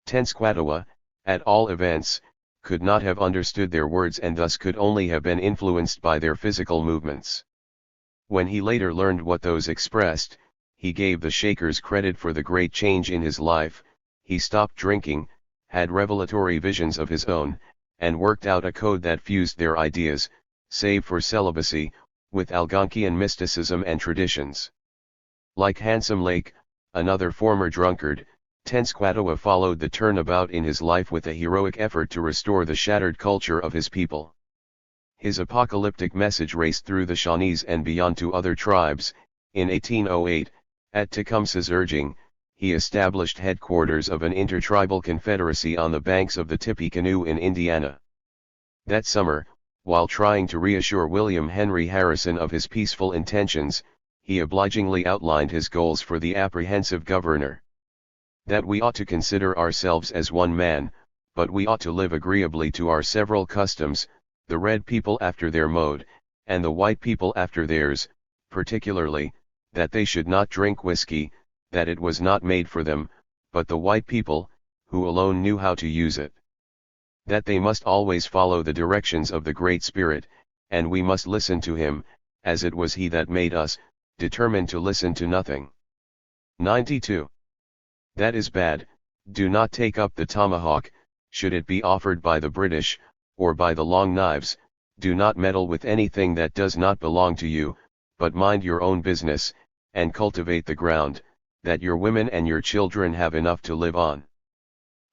Tenskwatawa, at all events, could not have understood their words and thus could only have been influenced by their physical movements. When he later learned what those expressed, he gave the Shakers credit for the great change in his life. He stopped drinking, had revelatory visions of his own, and worked out a code that fused their ideas, save for celibacy, with Algonquian mysticism and traditions. Like Handsome Lake, another former drunkard, Tenskwatawa followed the turnabout in his life with a heroic effort to restore the shattered culture of his people. His apocalyptic message raced through the Shawnees and beyond to other tribes. In 1808, at Tecumseh's urging, he established headquarters of an intertribal confederacy on the banks of the Tippecanoe in Indiana. That summer, while trying to reassure William Henry Harrison of his peaceful intentions, he obligingly outlined his goals for the apprehensive governor. That we ought to consider ourselves as one man, but we ought to live agreeably to our several customs, the red people after their mode, and the white people after theirs, particularly, that they should not drink whiskey, that it was not made for them, but the white people, who alone knew how to use it. That they must always follow the directions of the Great Spirit, and we must listen to him, as it was he that made us, determined to listen to nothing. 92. That is bad. Do not take up the tomahawk, should it be offered by the British, or by the long knives. Do not meddle with anything that does not belong to you, but mind your own business, and cultivate the ground, that your women and your children have enough to live on.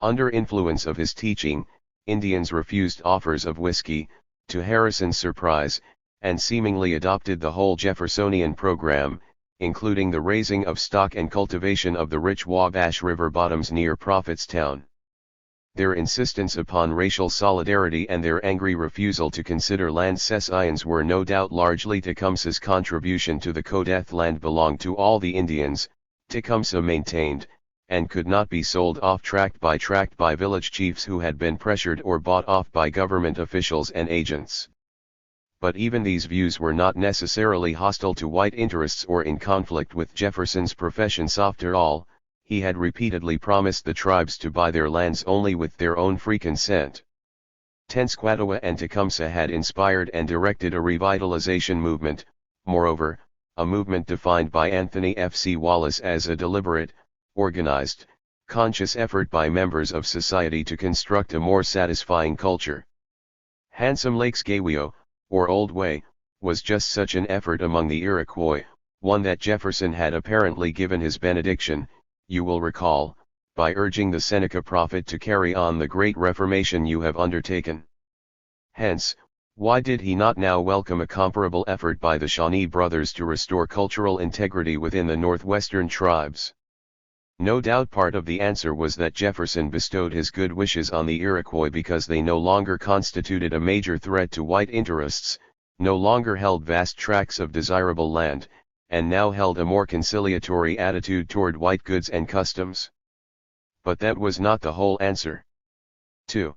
Under influence of his teaching, Indians refused offers of whiskey, to Harrison's surprise, and seemingly adopted the whole Jeffersonian program, including the raising of stock and cultivation of the rich Wabash River bottoms near Prophetstown. Their insistence upon racial solidarity and their angry refusal to consider land cessions were no doubt largely Tecumseh's contribution to the code. Land belonged to all the Indians, Tecumseh maintained, and could not be sold off tract by village chiefs who had been pressured or bought off by government officials and agents. But even these views were not necessarily hostile to white interests or in conflict with Jefferson's professions. After all, he had repeatedly promised the tribes to buy their lands only with their own free consent. Tenskwatawa and Tecumseh had inspired and directed a revitalization movement, moreover, a movement defined by Anthony F. C. Wallace as a deliberate, organized, conscious effort by members of society to construct a more satisfying culture. Handsome Lake's Gawio, or Old Way, was just such an effort among the Iroquois, one that Jefferson had apparently given his benediction, you will recall, by urging the Seneca prophet to carry on the great reformation you have undertaken. Hence, why did he not now welcome a comparable effort by the Shawnee brothers to restore cultural integrity within the northwestern tribes? No doubt part of the answer was that Jefferson bestowed his good wishes on the Iroquois because they no longer constituted a major threat to white interests, no longer held vast tracts of desirable land, and now held a more conciliatory attitude toward white goods and customs. But that was not the whole answer. 2.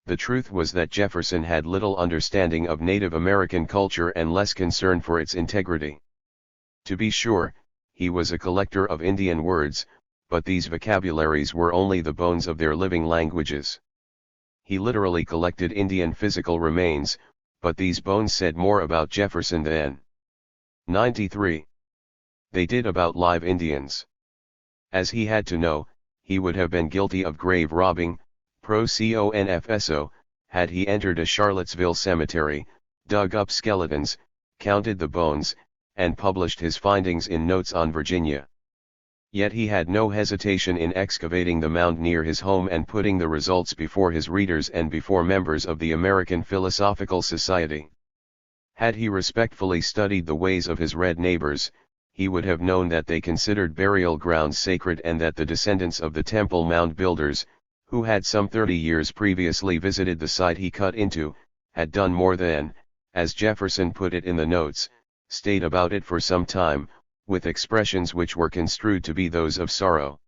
The truth was that Jefferson had little understanding of Native American culture and less concern for its integrity. To be sure, he was a collector of Indian words, but these vocabularies were only the bones of their living languages. He literally collected Indian physical remains, but these bones said more about Jefferson than 93. They did about live Indians. As he had to know, he would have been guilty of grave robbing, pro-confso, had he entered a Charlottesville cemetery, dug up skeletons, counted the bones, and published his findings in Notes on Virginia. Yet he had no hesitation in excavating the mound near his home and putting the results before his readers and before members of the American Philosophical Society. Had he respectfully studied the ways of his red neighbors, he would have known that they considered burial grounds sacred and that the descendants of the Temple Mound builders, who had some 30 years previously visited the site he cut into, had done more than, as Jefferson put it in the notes, stayed about it for some time, with expressions which were construed to be those of sorrow.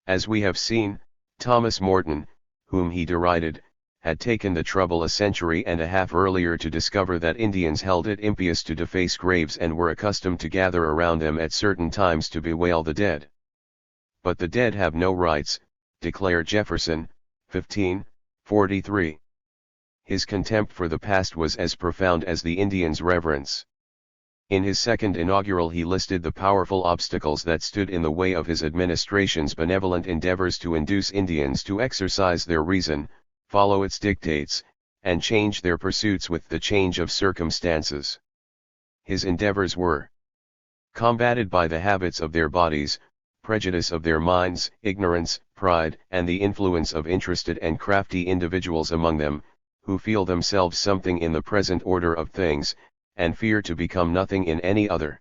As we have seen, Thomas Morton, whom he derided, had taken the trouble a century and a half earlier to discover that Indians held it impious to deface graves and were accustomed to gather around them at certain times to bewail the dead. But the dead have no rights, declared Jefferson, 1543. His contempt for the past was as profound as the Indians' reverence. In his second inaugural he listed the powerful obstacles that stood in the way of his administration's benevolent endeavors to induce Indians to exercise their reason, follow its dictates, and change their pursuits with the change of circumstances. His endeavors were combated by the habits of their bodies, prejudice of their minds, ignorance, pride, and the influence of interested and crafty individuals among them, who feel themselves something in the present order of things, and fear to become nothing in any other.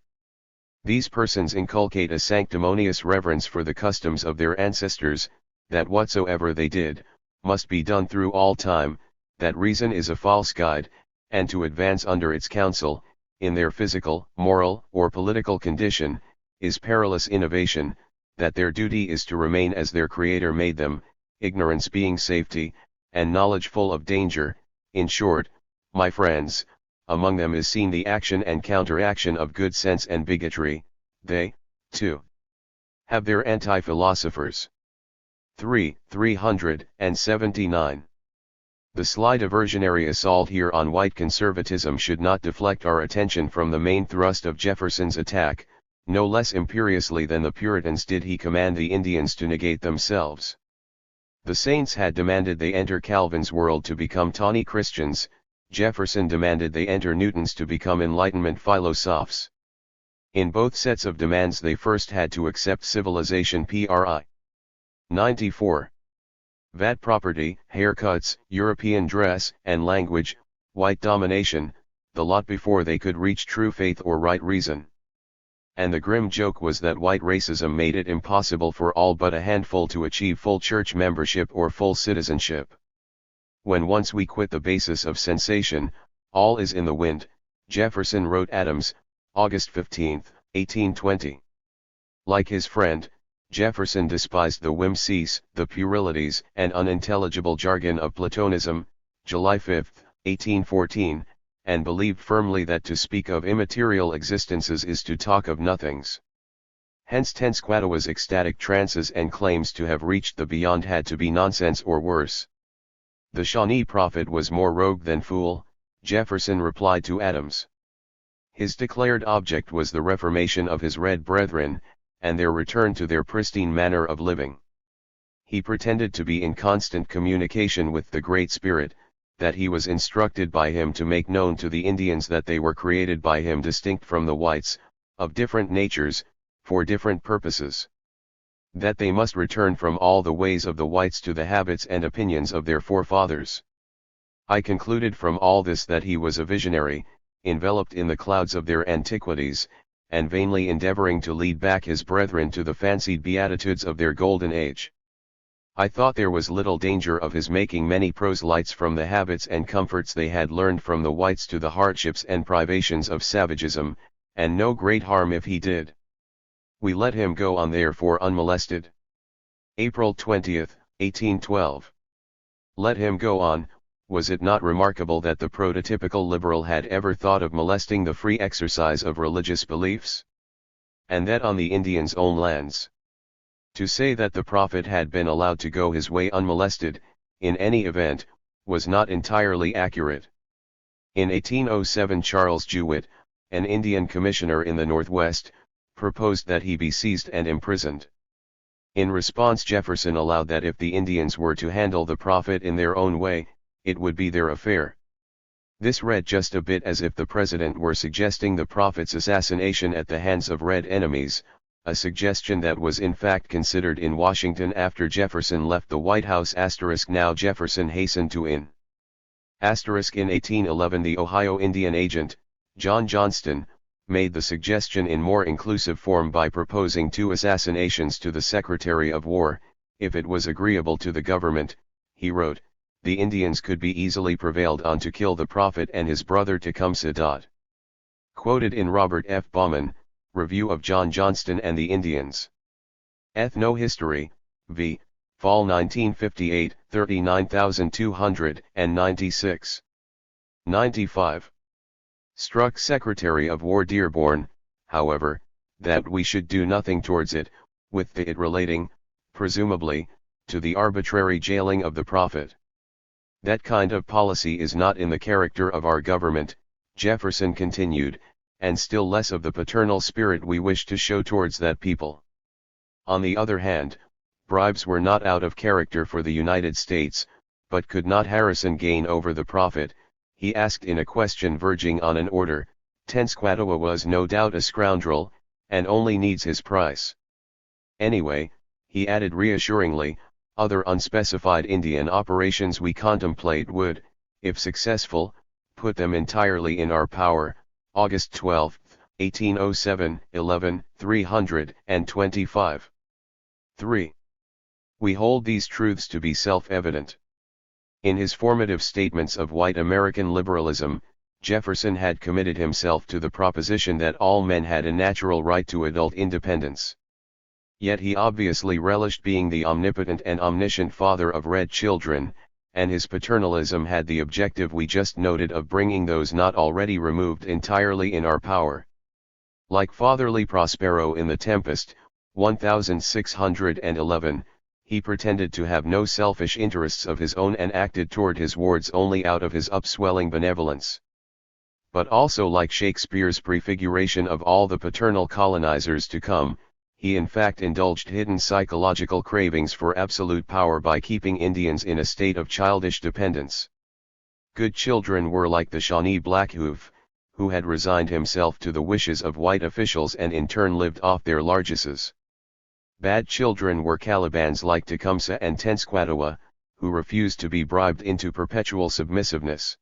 These persons inculcate a sanctimonious reverence for the customs of their ancestors, that whatsoever they did, must be done through all time, that reason is a false guide, and to advance under its counsel, in their physical, moral, or political condition, is perilous innovation, that their duty is to remain as their Creator made them, ignorance being safety, and knowledge full of danger. In short, my friends, among them is seen the action and counteraction of good sense and bigotry. They, too, have their anti-philosophers. 379. The sly diversionary assault here on white conservatism should not deflect our attention from the main thrust of Jefferson's attack. No less imperiously than the Puritans did he command the Indians to negate themselves. The Saints had demanded they enter Calvin's world to become tawny Christians. Jefferson demanded they enter Newton's to become Enlightenment philosophes. In both sets of demands they first had to accept civilization pri. 94. VAT property, haircuts, European dress and language, white domination, the lot before they could reach true faith or right reason. And the grim joke was that white racism made it impossible for all but a handful to achieve full church membership or full citizenship. When once we quit the basis of sensation, all is in the wind, Jefferson wrote Adams, August 15, 1820. Like his friend, Jefferson despised the whimsies, the puerilities, and unintelligible jargon of Platonism, July 5, 1814, and believed firmly that to speak of immaterial existences is to talk of nothings. Hence Tensquatowa's ecstatic trances and claims to have reached the beyond had to be nonsense or worse. The Shawnee prophet was more rogue than fool, Jefferson replied to Adams. His declared object was the reformation of his red brethren, and their return to their pristine manner of living. He pretended to be in constant communication with the Great Spirit, that he was instructed by him to make known to the Indians that they were created by him distinct from the whites, of different natures, for different purposes. That they must return from all the ways of the whites to the habits and opinions of their forefathers. I concluded from all this that he was a visionary, enveloped in the clouds of their antiquities, and vainly endeavoring to lead back his brethren to the fancied beatitudes of their golden age. I thought there was little danger of his making many proselytes from the habits and comforts they had learned from the whites to the hardships and privations of savagism, and no great harm if he did. We let him go on therefore unmolested. April 20, 1812. Let him go on, was it not remarkable that the prototypical liberal had ever thought of molesting the free exercise of religious beliefs? And that on the Indians' own lands. To say that the Prophet had been allowed to go his way unmolested, in any event, was not entirely accurate. In 1807 Charles Jewett, an Indian commissioner in the Northwest, proposed that he be seized and imprisoned. In response Jefferson allowed that if the Indians were to handle the Prophet in their own way, it would be their affair. This read just a bit as if the president were suggesting the Prophet's assassination at the hands of Red enemies, a suggestion that was in fact considered in Washington after Jefferson left the White House. Now Jefferson hastened to in 1811 the Ohio Indian agent, John Johnston, made the suggestion in more inclusive form by proposing 2 assassinations to the Secretary of War. If it was agreeable to the government, he wrote, the Indians could be easily prevailed on to kill the Prophet and his brother Tecumseh. Quoted in Robert F. Bauman, Review of John Johnston and the Indians. Ethnohistory, v. Fall 1958, 39296. 95. Struck Secretary of War Dearborn, however, that we should do nothing towards it, with it relating, presumably, to the arbitrary jailing of the Prophet. That kind of policy is not in the character of our government, Jefferson continued, and still less of the paternal spirit we wish to show towards that people. On the other hand, bribes were not out of character for the United States, but could not Harrison gain over the Prophet? He asked in a question verging on an order. Tenskwatawa was no doubt a scoundrel, and only needs his price. Anyway, he added reassuringly, other unspecified Indian operations we contemplate would, if successful, put them entirely in our power. August 12, 1807, 11, 325. 3. We hold these truths to be self-evident. In his formative statements of white American liberalism, Jefferson had committed himself to the proposition that all men had a natural right to adult independence. Yet he obviously relished being the omnipotent and omniscient father of red children, and his paternalism had the objective we just noted of bringing those not already removed entirely in our power. Like fatherly Prospero in The Tempest, 1611, he pretended to have no selfish interests of his own and acted toward his wards only out of his upswelling benevolence. But also like Shakespeare's prefiguration of all the paternal colonizers to come, he in fact indulged hidden psychological cravings for absolute power by keeping Indians in a state of childish dependence. Good children were like the Shawnee Blackhoof, who had resigned himself to the wishes of white officials and in turn lived off their largesses. Bad children were Calibans like Tecumseh and Tenskwatawa, who refused to be bribed into perpetual submissiveness.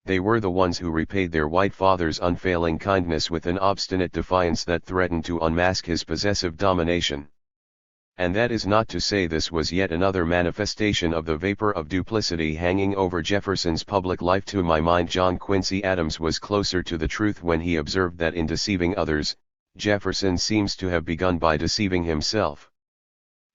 They were the ones who repaid their white father's unfailing kindness with an obstinate defiance that threatened to unmask his possessive domination. And that is not to say this was yet another manifestation of the vapor of duplicity hanging over Jefferson's public life. To my mind, John Quincy Adams was closer to the truth when he observed that in deceiving others, Jefferson seems to have begun by deceiving himself.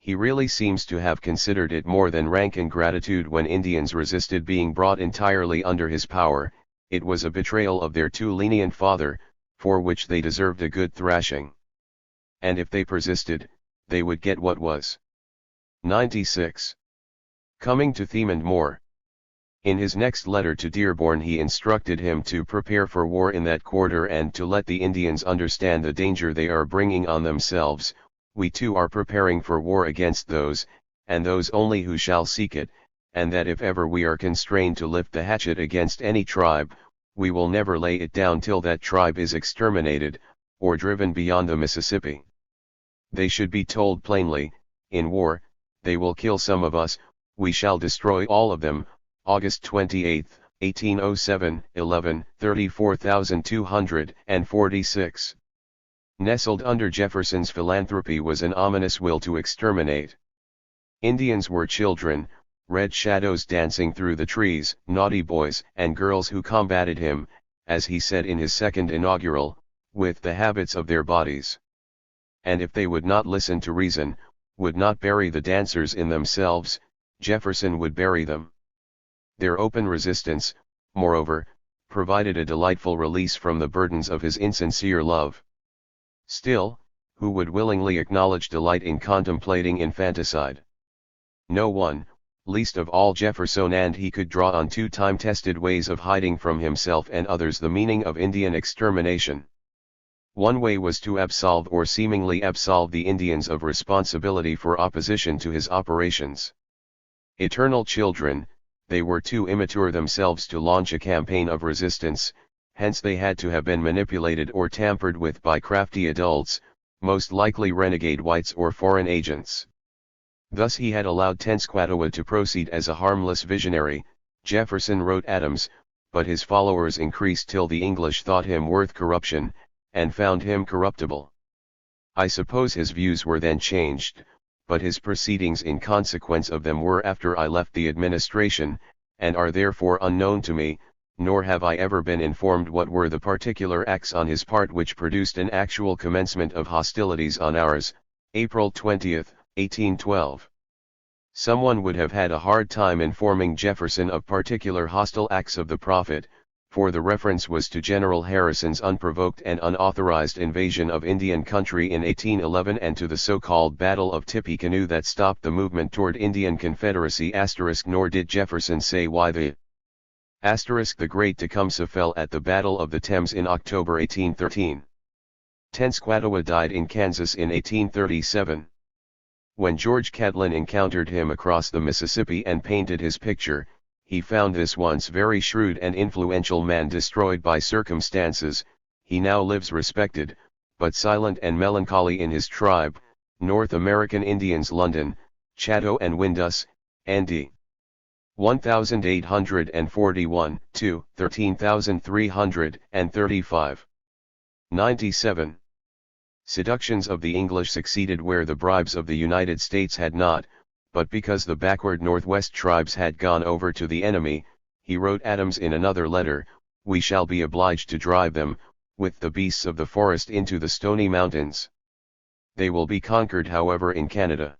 He really seems to have considered it more than rank ingratitude when Indians resisted being brought entirely under his power. It was a betrayal of their too lenient father, for which they deserved a good thrashing. And if they persisted, they would get what was. 96. Coming to theme and more. In his next letter to Dearborn he instructed him to prepare for war in that quarter and to let the Indians understand the danger they are bringing on themselves. We too are preparing for war against those, and those only who shall seek it, and that if ever we are constrained to lift the hatchet against any tribe, we will never lay it down till that tribe is exterminated, or driven beyond the Mississippi. They should be told plainly, in war, they will kill some of us, we shall destroy all of them. August 28, 1807, 11, 34,246. Nestled under Jefferson's philanthropy was an ominous will to exterminate. Indians were children, red shadows dancing through the trees, naughty boys and girls who combated him, as he said in his second inaugural, with the habits of their bodies. And if they would not listen to reason, would not bury the dancers in themselves, Jefferson would bury them. Their open resistance, moreover, provided a delightful release from the burdens of his insincere love. Still, who would willingly acknowledge delight in contemplating infanticide? No one, least of all Jefferson, and he could draw on two time-tested ways of hiding from himself and others the meaning of Indian extermination. One way was to absolve or seemingly absolve the Indians of responsibility for opposition to his operations. Eternal children, they were too immature themselves to launch a campaign of resistance, hence they had to have been manipulated or tampered with by crafty adults, most likely renegade whites or foreign agents. Thus he had allowed Tenskwatawa to proceed as a harmless visionary, Jefferson wrote Adams, but his followers increased till the English thought him worth corruption, and found him corruptible. I suppose his views were then changed, but his proceedings in consequence of them were after I left the administration, and are therefore unknown to me, nor have I ever been informed what were the particular acts on his part which produced an actual commencement of hostilities on ours, April 20, 1812. Someone would have had a hard time informing Jefferson of particular hostile acts of the prophet, for the reference was to General Harrison's unprovoked and unauthorized invasion of Indian country in 1811 and to the so-called Battle of Tippecanoe that stopped the movement toward Indian Confederacy*, nor did Jefferson say why the *, Great Tecumseh fell at the Battle of the Thames in October 1813. Tenskwatawa died in Kansas in 1837. When George Catlin encountered him across the Mississippi and painted his picture, he found this once very shrewd and influential man destroyed by circumstances. He now lives respected, but silent and melancholy in his tribe, North American Indians, London, Chatto and Windus, N.D. 1841 to 13,335. 97. Seductions of the English succeeded where the bribes of the United States had not, but because the backward Northwest tribes had gone over to the enemy, he wrote Adams in another letter, we shall be obliged to drive them, with the beasts of the forest into the Stony Mountains. They will be conquered however in Canada.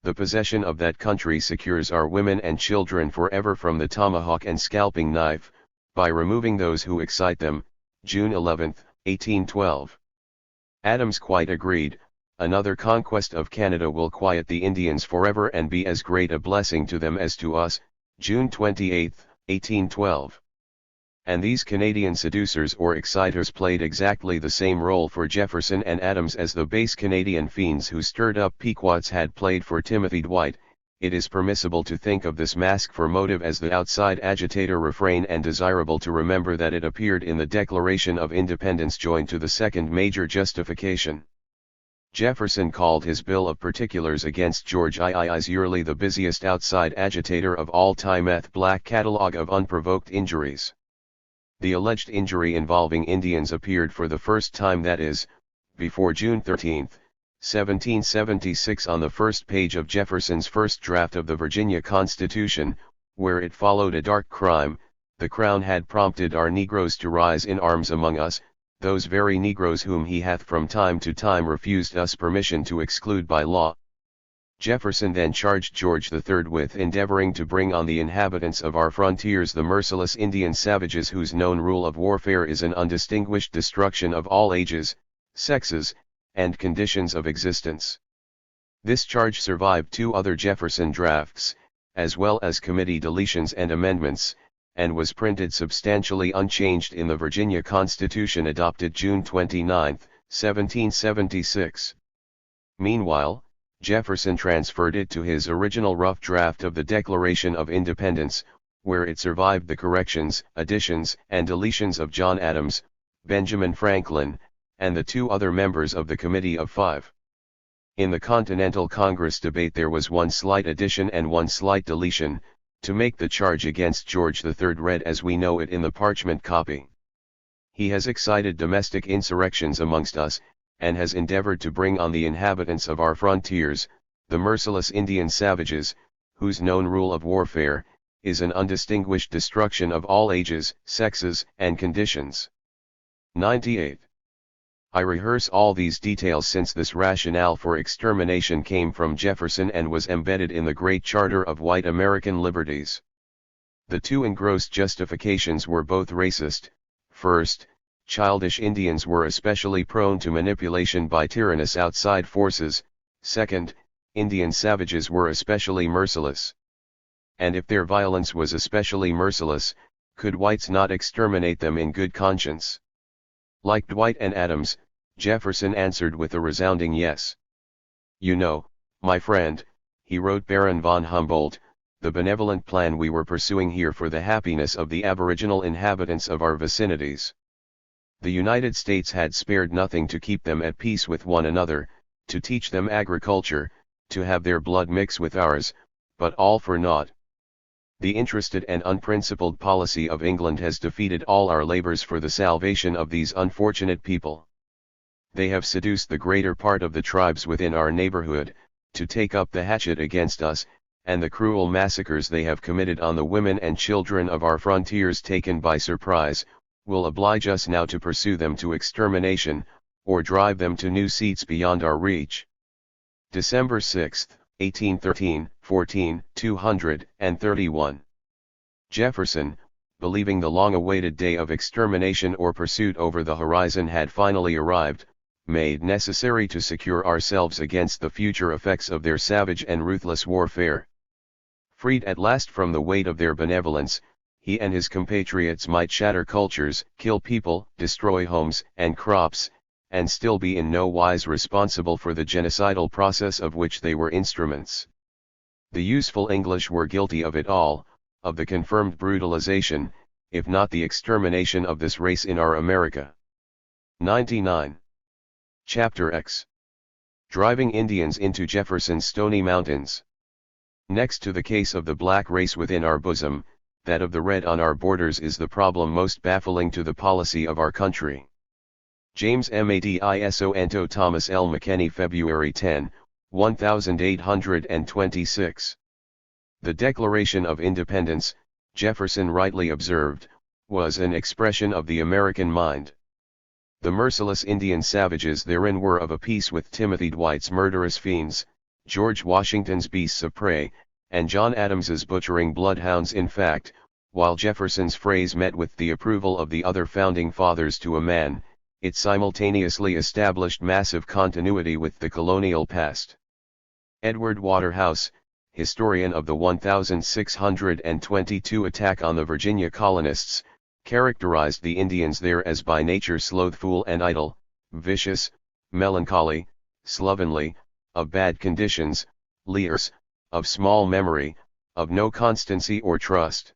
The possession of that country secures our women and children forever from the tomahawk and scalping knife, by removing those who excite them, June 11, 1812. Adams quite agreed, another conquest of Canada will quiet the Indians forever and be as great a blessing to them as to us, June 28, 1812. And these Canadian seducers or exciters played exactly the same role for Jefferson and Adams as the base Canadian fiends who stirred up Pequots had played for Timothy Dwight. It is permissible to think of this mask for motive as the outside agitator refrain, and desirable to remember that it appeared in the Declaration of Independence joined to the second major justification. Jefferson called his Bill of Particulars against George II's yearly the busiest outside agitator of all time, black catalogue of unprovoked injuries. The alleged injury involving Indians appeared for the first time, that is, before June 13, 1776, on the first page of Jefferson's first draft of the Virginia Constitution, where it followed a dark crime. The Crown had prompted our Negroes to rise in arms among us, those very Negroes whom he hath from time to time refused us permission to exclude by law. Jefferson then charged George III with endeavoring to bring on the inhabitants of our frontiers the merciless Indian savages whose known rule of warfare is an undistinguished destruction of all ages, sexes, and conditions of existence. This charge survived two other Jefferson drafts, as well as committee deletions and amendments, and was printed substantially unchanged in the Virginia Constitution adopted June 29, 1776. Meanwhile, Jefferson transferred it to his original rough draft of the Declaration of Independence, where it survived the corrections, additions, and deletions of John Adams, Benjamin Franklin, and the two other members of the Committee of Five. In the Continental Congress debate there was one slight addition and one slight deletion, to make the charge against George III read as we know it in the parchment copy. He has excited domestic insurrections amongst us, and has endeavored to bring on the inhabitants of our frontiers, the merciless Indian savages, whose known rule of warfare, is an undistinguished destruction of all ages, sexes, and conditions. 98. I rehearse all these details since this rationale for extermination came from Jefferson and was embedded in the great charter of white American liberties. The two engrossed justifications were both racist. First, childish Indians were especially prone to manipulation by tyrannous outside forces. Second, Indian savages were especially merciless. And if their violence was especially merciless, could whites not exterminate them in good conscience? Like Dwight and Adams, Jefferson answered with a resounding yes. "You know, my friend," he wrote Baron von Humboldt, "the benevolent plan we were pursuing here for the happiness of the aboriginal inhabitants of our vicinities. The United States had spared nothing to keep them at peace with one another, to teach them agriculture, to have their blood mix with ours, but all for naught. The interested and unprincipled policy of England has defeated all our labors for the salvation of these unfortunate people. They have seduced the greater part of the tribes within our neighborhood, to take up the hatchet against us, and the cruel massacres they have committed on the women and children of our frontiers taken by surprise, will oblige us now to pursue them to extermination, or drive them to new seats beyond our reach." December 6, 1813, 14, 231. Jefferson, believing the long-awaited day of extermination or pursuit over the horizon had finally arrived, made necessary to secure ourselves against the future effects of their savage and ruthless warfare. Freed at last from the weight of their benevolence, he and his compatriots might shatter cultures, kill people, destroy homes and crops, and still be in no wise responsible for the genocidal process of which they were instruments. The useful English were guilty of it all, of the confirmed brutalization, if not the extermination of this race in our America. 99. Chapter X. Driving Indians into Jefferson's Stony Mountains. Next to the case of the black race within our bosom, that of the red on our borders is the problem most baffling to the policy of our country. James Madiso Anto Thomas L. McKenney, February 10, 1826. The Declaration of Independence, Jefferson rightly observed, was an expression of the American mind. The merciless Indian savages therein were of a piece with Timothy Dwight's murderous fiends, George Washington's beasts of prey, and John Adams's butchering bloodhounds. In fact, while Jefferson's phrase met with the approval of the other founding fathers to a man, it simultaneously established massive continuity with the colonial past. Edward Waterhouse, historian of the 1622 attack on the Virginia colonists, characterized the Indians there as by nature slothful and idle, vicious, melancholy, slovenly, of bad conditions, leers, of small memory, of no constancy or trust.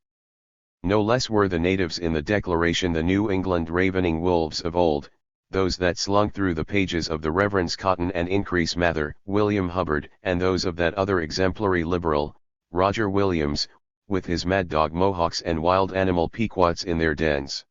No less were the natives in the Declaration the New England ravening wolves of old, those that slunk through the pages of the Reverends Cotton and Increase Mather, William Hubbard, and those of that other exemplary liberal, Roger Williams, with his mad dog Mohawks and wild animal Pequots in their dens.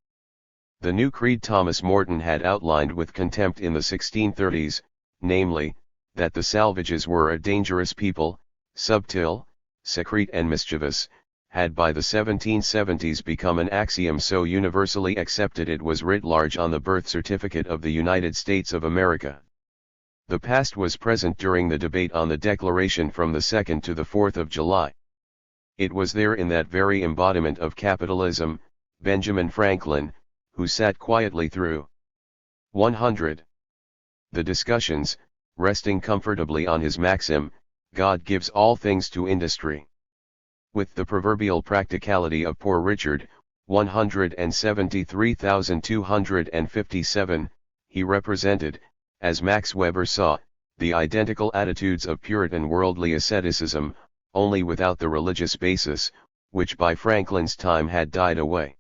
The new creed Thomas Morton had outlined with contempt in the 1630s, namely, that the salvages were a dangerous people, subtle, secrete and mischievous, had by the 1770s become an axiom so universally accepted it was writ large on the birth certificate of the United States of America. The past was present during the debate on the Declaration from the 2nd to the 4th of July. It was there in that very embodiment of capitalism, Benjamin Franklin, who sat quietly through 100. The discussions, resting comfortably on his maxim, God gives all things to industry. With the proverbial practicality of Poor Richard, 173,257, he represented, as Max Weber saw, the identical attitudes of Puritan worldly asceticism, only without the religious basis, which by Franklin's time had died away.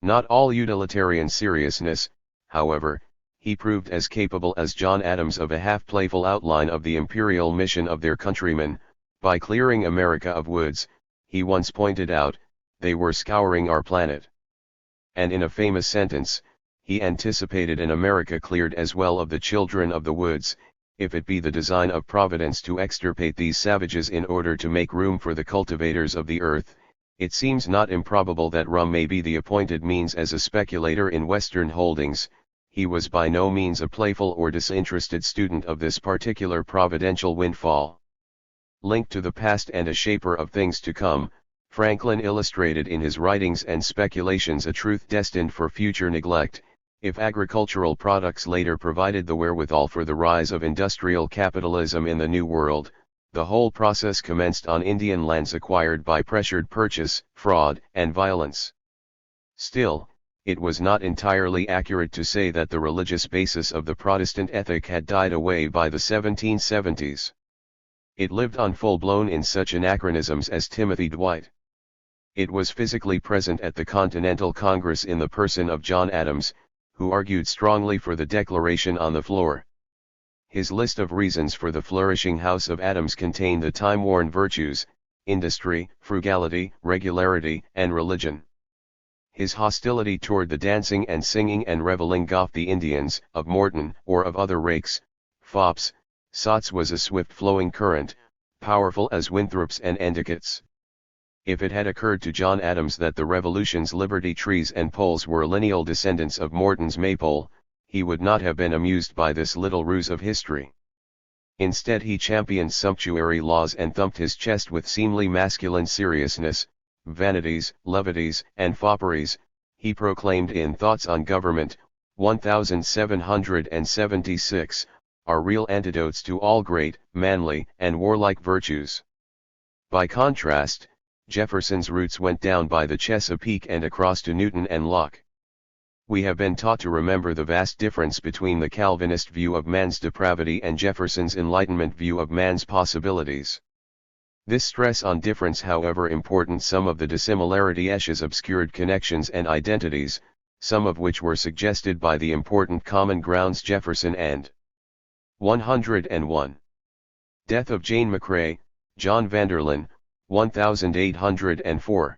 Not all utilitarian seriousness, however, he proved as capable as John Adams of a half-playful outline of the imperial mission of their countrymen. By clearing America of woods, he once pointed out, they were scouring our planet. And in a famous sentence, he anticipated an America cleared as well of the children of the woods, if it be the design of Providence to extirpate these savages in order to make room for the cultivators of the earth. It seems not improbable that Rum may be the appointed means. As a speculator in Western holdings, he was by no means a playful or disinterested student of this particular providential windfall. Linked to the past and a shaper of things to come, Franklin illustrated in his writings and speculations a truth destined for future neglect. If agricultural products later provided the wherewithal for the rise of industrial capitalism in the New World, the whole process commenced on Indian lands acquired by pressured purchase, fraud, and violence. Still, it was not entirely accurate to say that the religious basis of the Protestant ethic had died away by the 1770s. It lived on full-blown in such anachronisms as Timothy Dwight. It was physically present at the Continental Congress in the person of John Adams, who argued strongly for the Declaration on the floor. His list of reasons for the flourishing House of Adams contained the time-worn virtues: industry, frugality, regularity, and religion. His hostility toward the dancing and singing and reveling Gothy Indians, of Morton, or of other rakes, fops, sots was a swift-flowing current, powerful as Winthrop's and Endicott's. If it had occurred to John Adams that the Revolution's liberty trees and poles were lineal descendants of Morton's maypole, he would not have been amused by this little ruse of history. Instead, he championed sumptuary laws and thumped his chest with seemly masculine seriousness. Vanities, levities, and fopperies, he proclaimed in Thoughts on Government, 1776, are real antidotes to all great, manly, and warlike virtues. By contrast, Jefferson's roots went down by the Chesapeake and across to Newton and Locke. We have been taught to remember the vast difference between the Calvinist view of man's depravity and Jefferson's Enlightenment view of man's possibilities. This stress on difference, however important some of the dissimilarity esches obscured connections and identities, some of which were suggested by the important common grounds Jefferson and 101. Death of Jane McCrae, John Vanderlyn, 1804.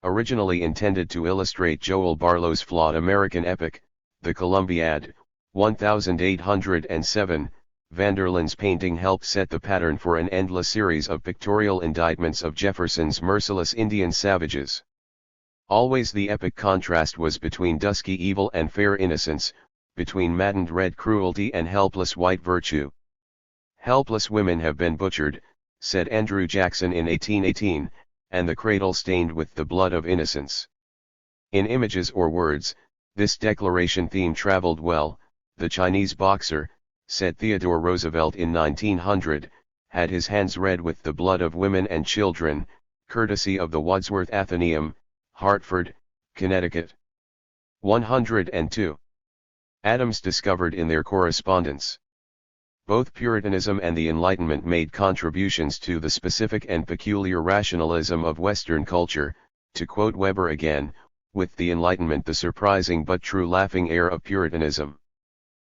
Originally intended to illustrate Joel Barlow's flawed American epic, The Columbiad, 1807, Vanderlyn's painting helped set the pattern for an endless series of pictorial indictments of Jefferson's merciless Indian savages. Always the epic contrast was between dusky evil and fair innocence, between maddened red cruelty and helpless white virtue. "Helpless women have been butchered," said Andrew Jackson in 1818, "and the cradle stained with the blood of innocence." In images or words, this declaration theme traveled well. The Chinese boxer, said Theodore Roosevelt in 1900, had his hands red with the blood of women and children, courtesy of the Wadsworth Athenaeum, Hartford, Connecticut. 102. Adams discovered in their correspondence. Both Puritanism and the Enlightenment made contributions to the specific and peculiar rationalism of Western culture, to quote Weber again, with the Enlightenment the surprising but true laughing air of Puritanism.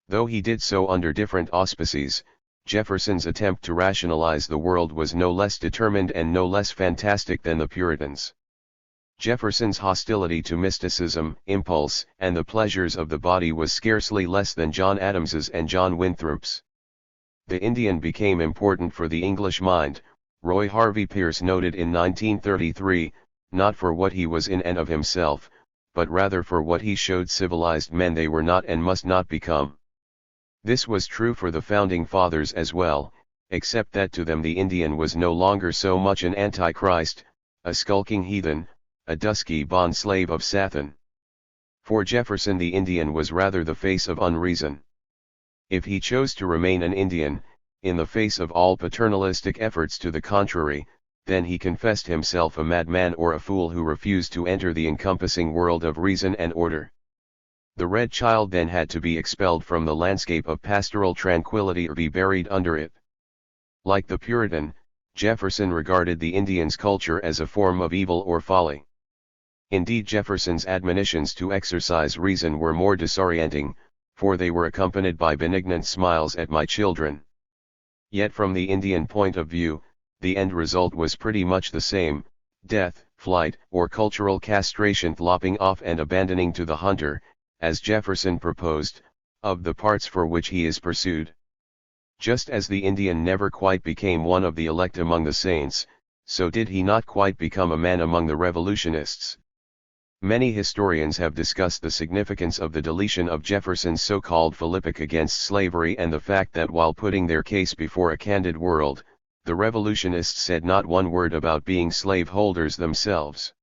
Though he did so under different auspices, Jefferson's attempt to rationalize the world was no less determined and no less fantastic than the Puritans. Jefferson's hostility to mysticism, impulse, and the pleasures of the body was scarcely less than John Adams's and John Winthrop's. The Indian became important for the English mind, Roy Harvey Pierce noted in 1933, not for what he was in and of himself, but rather for what he showed civilized men they were not and must not become. This was true for the Founding Fathers as well, except that to them the Indian was no longer so much an antichrist, a skulking heathen, a dusky bond-slave of Sathan. For Jefferson the Indian was rather the face of unreason. If he chose to remain an Indian, in the face of all paternalistic efforts to the contrary, then he confessed himself a madman or a fool who refused to enter the encompassing world of reason and order. The red child then had to be expelled from the landscape of pastoral tranquility or be buried under it. Like the Puritan, Jefferson regarded the Indian's culture as a form of evil or folly. Indeed, Jefferson's admonitions to exercise reason were more disorienting, for they were accompanied by benignant smiles at "my children." Yet from the Indian point of view, the end result was pretty much the same: death, flight, or cultural castration, lopping off and abandoning to the hunter, as Jefferson proposed, of the parts for which he is pursued. Just as the Indian never quite became one of the elect among the saints, so did he not quite become a man among the revolutionists. Many historians have discussed the significance of the deletion of Jefferson's so-called Philippic against slavery and the fact that while putting their case before a candid world, the revolutionists said not one word about being slaveholders themselves.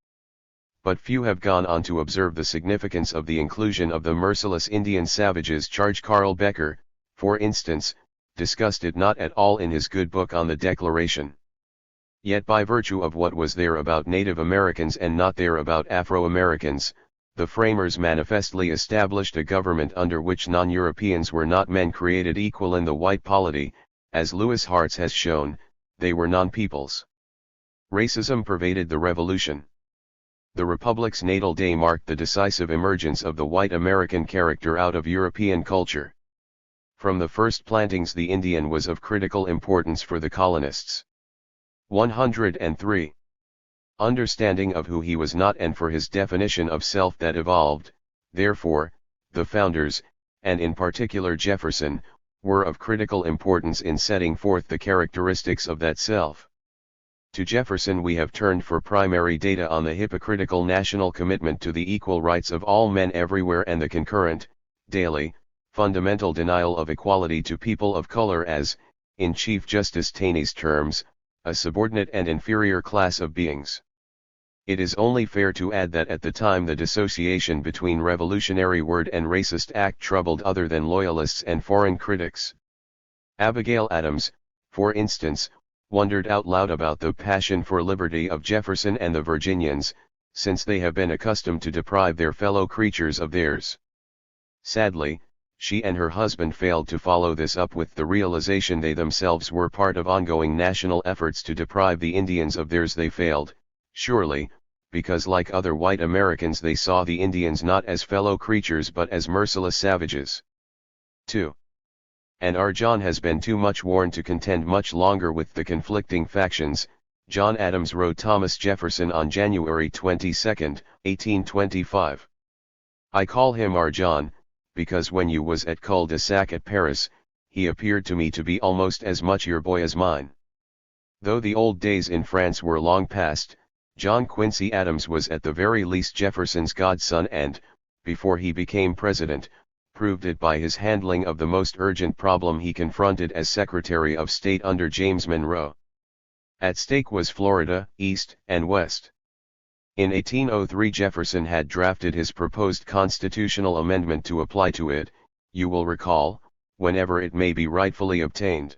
But few have gone on to observe the significance of the inclusion of the merciless Indian savages charge. Carl Becker, for instance, discussed it not at all in his good book on the Declaration. Yet by virtue of what was there about Native Americans and not there about Afro-Americans, the framers manifestly established a government under which non-Europeans were not men created equal in the white polity. As Lewis Hartz has shown, they were non-peoples. Racism pervaded the revolution. The Republic's natal day marked the decisive emergence of the white American character out of European culture. From the first plantings the Indian was of critical importance for the colonists. 103. Understanding of who he was not and for his definition of self that evolved, therefore, the founders, and in particular Jefferson, were of critical importance in setting forth the characteristics of that self. To Jefferson we have turned for primary data on the hypocritical national commitment to the equal rights of all men everywhere and the concurrent, daily, fundamental denial of equality to people of color as, in Chief Justice Taney's terms, a subordinate and inferior class of beings. It is only fair to add that at the time the dissociation between revolutionary word and racist act troubled other than loyalists and foreign critics. Abigail Adams, for instance, wondered out loud about the passion for liberty of Jefferson and the Virginians, since they have been accustomed to deprive their fellow creatures of theirs. Sadly, she and her husband failed to follow this up with the realization they themselves were part of ongoing national efforts to deprive the Indians of theirs. They failed, surely, because like other white Americans they saw the Indians not as fellow creatures but as merciless savages. 2. And our John has been too much worn to contend much longer with the conflicting factions. John Adams wrote Thomas Jefferson on January 22, 1825. I call him our John, because when you was at cul-de-sac at Paris, he appeared to me to be almost as much your boy as mine. Though the old days in France were long past, John Quincy Adams was at the very least Jefferson's godson and, before he became president, proved it by his handling of the most urgent problem he confronted as Secretary of State under James Monroe. At stake was Florida, East and West. In 1803 Jefferson had drafted his proposed constitutional amendment to apply to it, you will recall, whenever it may be rightfully obtained.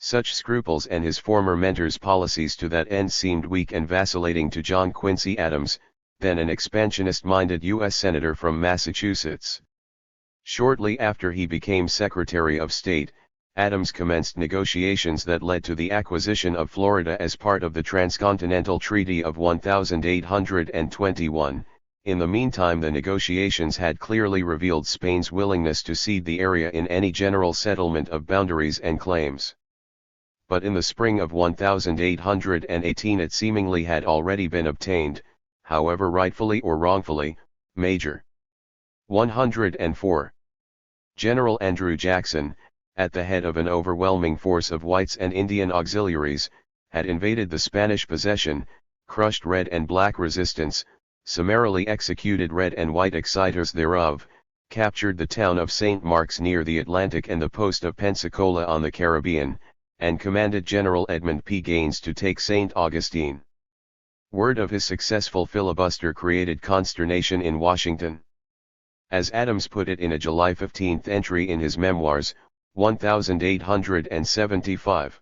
Such scruples and his former mentor's policies to that end seemed weak and vacillating to John Quincy Adams, then an expansionist-minded U.S. Senator from Massachusetts. Shortly after he became Secretary of State, Adams commenced negotiations that led to the acquisition of Florida as part of the Transcontinental Treaty of 1821. In the meantime, the negotiations had clearly revealed Spain's willingness to cede the area in any general settlement of boundaries and claims. But in the spring of 1818 it seemingly had already been obtained, however rightfully or wrongfully, Major. 104. General Andrew Jackson, at the head of an overwhelming force of whites and Indian auxiliaries, had invaded the Spanish possession, crushed red and black resistance, summarily executed red and white exciters thereof, captured the town of St. Mark's near the Atlantic and the post of Pensacola on the Caribbean, and commanded General Edmund P. Gaines to take St. Augustine. Word of his successful filibuster created consternation in Washington. As Adams put it in a July 15 entry in his memoirs, 1875.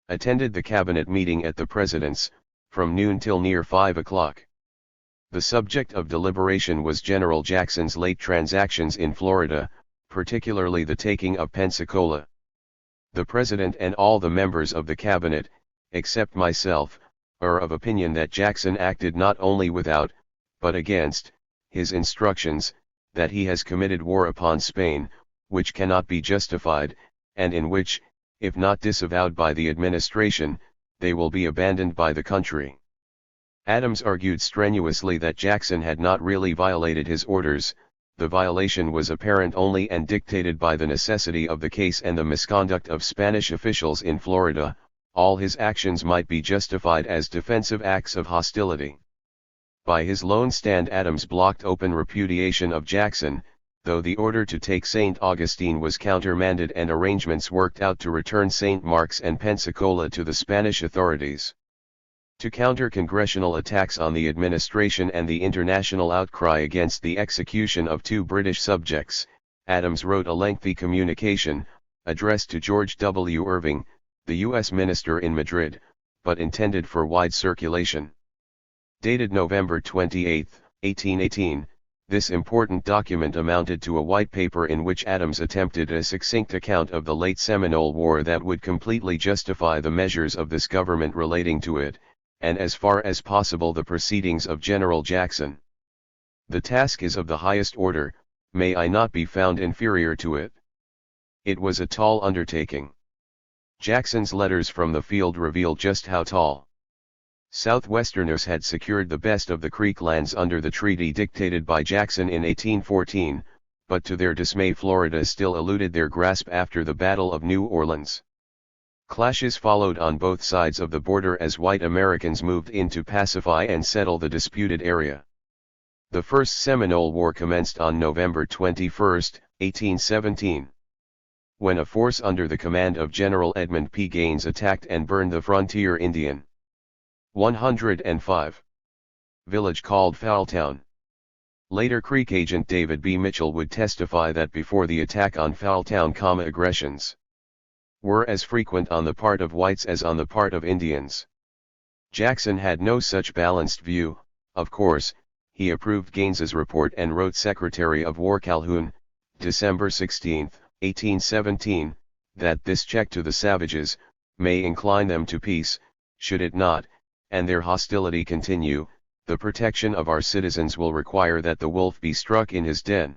Attended the cabinet meeting at the President's, from noon till near 5 o'clock. The subject of deliberation was General Jackson's late transactions in Florida, particularly the taking of Pensacola. The President and all the members of the cabinet, except myself, are of opinion that Jackson acted not only without, but against, his instructions, that he has committed war upon Spain, which cannot be justified, and in which, if not disavowed by the administration, they will be abandoned by the country. Adams argued strenuously that Jackson had not really violated his orders, the violation was apparent only and dictated by the necessity of the case and the misconduct of Spanish officials in Florida. All his actions might be justified as defensive acts of hostility. By his lone stand Adams blocked open repudiation of Jackson, though the order to take St. Augustine was countermanded and arrangements worked out to return St. Mark's and Pensacola to the Spanish authorities. To counter congressional attacks on the administration and the international outcry against the execution of 2 British subjects, Adams wrote a lengthy communication, addressed to George W. Irving, the U.S. minister in Madrid, but intended for wide circulation. Dated November 28, 1818, this important document amounted to a white paper in which Adams attempted a succinct account of the late Seminole War that would completely justify the measures of this government relating to it, and as far as possible the proceedings of General Jackson. The task is of the highest order, may I not be found inferior to it. It was a tall undertaking. Jackson's letters from the field reveal just how tall. Southwesterners had secured the best of the Creek lands under the treaty dictated by Jackson in 1814, but to their dismay Florida still eluded their grasp after the Battle of New Orleans. Clashes followed on both sides of the border as white Americans moved in to pacify and settle the disputed area. The First Seminole War commenced on November 21, 1817. When a force under the command of General Edmund P. Gaines attacked and burned the frontier Indian 105 village called Foultown. Later Creek agent David B. Mitchell would testify that before the attack on Foultown, aggressions were as frequent on the part of whites as on the part of Indians. Jackson had no such balanced view. Of course, he approved Gaines's report and wrote Secretary of War Calhoun, December 16, 1817, that this check to the savages may incline them to peace. Should it not, and their hostility continue, the protection of our citizens will require that the wolf be struck in his den.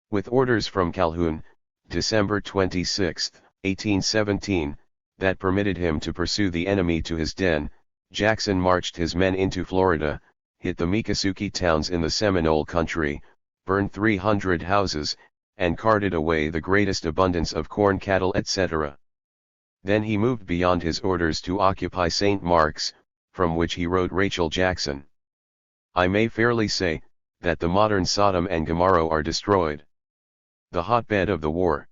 With orders from Calhoun, December 26, 1817, that permitted him to pursue the enemy to his den, Jackson marched his men into Florida, hit the Miccosukee towns in the Seminole country, burned 300 houses, and carted away the greatest abundance of corn, cattle, etc. Then he moved beyond his orders to occupy St. Mark's, from which he wrote Rachel Jackson. I may fairly say, that the modern Sodom and Gomorrah are destroyed. The hotbed of the war.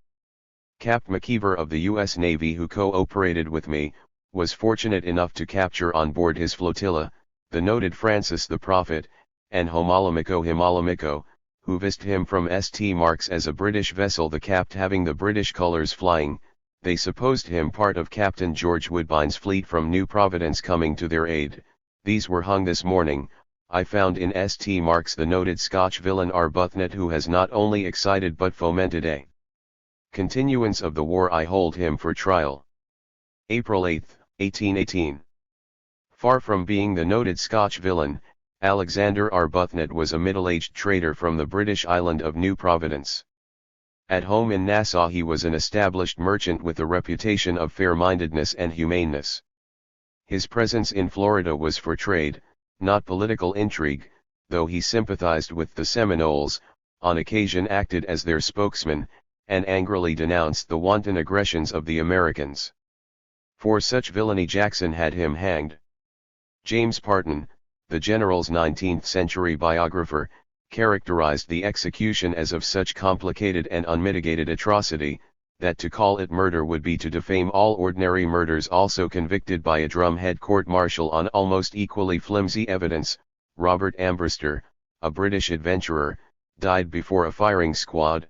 Capt. McKeever of the U.S. Navy, who co-operated with me, was fortunate enough to capture on board his flotilla, the noted Francis the Prophet, and Homalamico, who visited him from St. Mark's as a British vessel, the Capt having the British colours flying. They supposed him part of Captain George Woodbine's fleet from New Providence coming to their aid. These were hung this morning. I found in St. Mark's the noted Scotch villain Arbuthnot, who has not only excited but fomented a continuance of the war. I hold him for trial. April 8, 1818. Far from being the noted Scotch villain, Alexander Arbuthnot was a middle-aged trader from the British island of New Providence. At home in Nassau he was an established merchant with a reputation of fair-mindedness and humaneness. His presence in Florida was for trade, not political intrigue, though he sympathized with the Seminoles, on occasion acted as their spokesman, and angrily denounced the wanton aggressions of the Americans. For such villainy Jackson had him hanged. James Parton, the general's 19th-century biographer, characterized the execution as of such complicated and unmitigated atrocity, that to call it murder would be to defame all ordinary murders also convicted by a drumhead court-martial on almost equally flimsy evidence. Robert Ambrister, a British adventurer, died before a firing squad.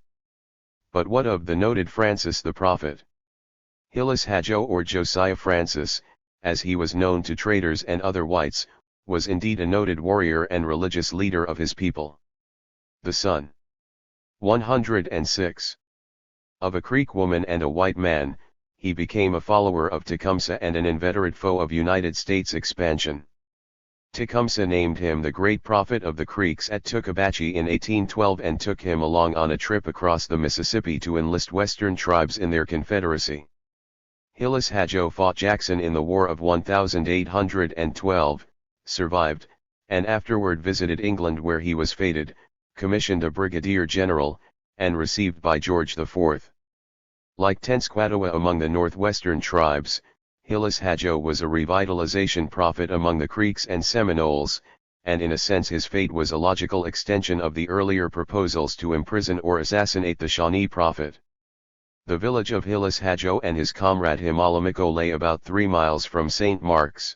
But what of the noted Francis the Prophet? Hillis Hadjo, or Josiah Francis, as he was known to traders and other whites, was indeed a noted warrior and religious leader of his people. The son 106 of a Creek woman and a white man, he became a follower of Tecumseh and an inveterate foe of United States expansion. Tecumseh named him the great prophet of the Creeks at Tocobachi in 1812 and took him along on a trip across the Mississippi to enlist Western tribes in their confederacy. Hillis Hadjo fought Jackson in the War of 1812, survived, and afterward visited England, where he was fated, commissioned a brigadier general, and received by George IV. Like Tenskwatawa among the northwestern tribes, Hillis Hadjo was a revitalization prophet among the Creeks and Seminoles, and in a sense his fate was a logical extension of the earlier proposals to imprison or assassinate the Shawnee prophet. The village of Hilis Hadjo and his comrade Himalamiko lay about 3 miles from St. Mark's.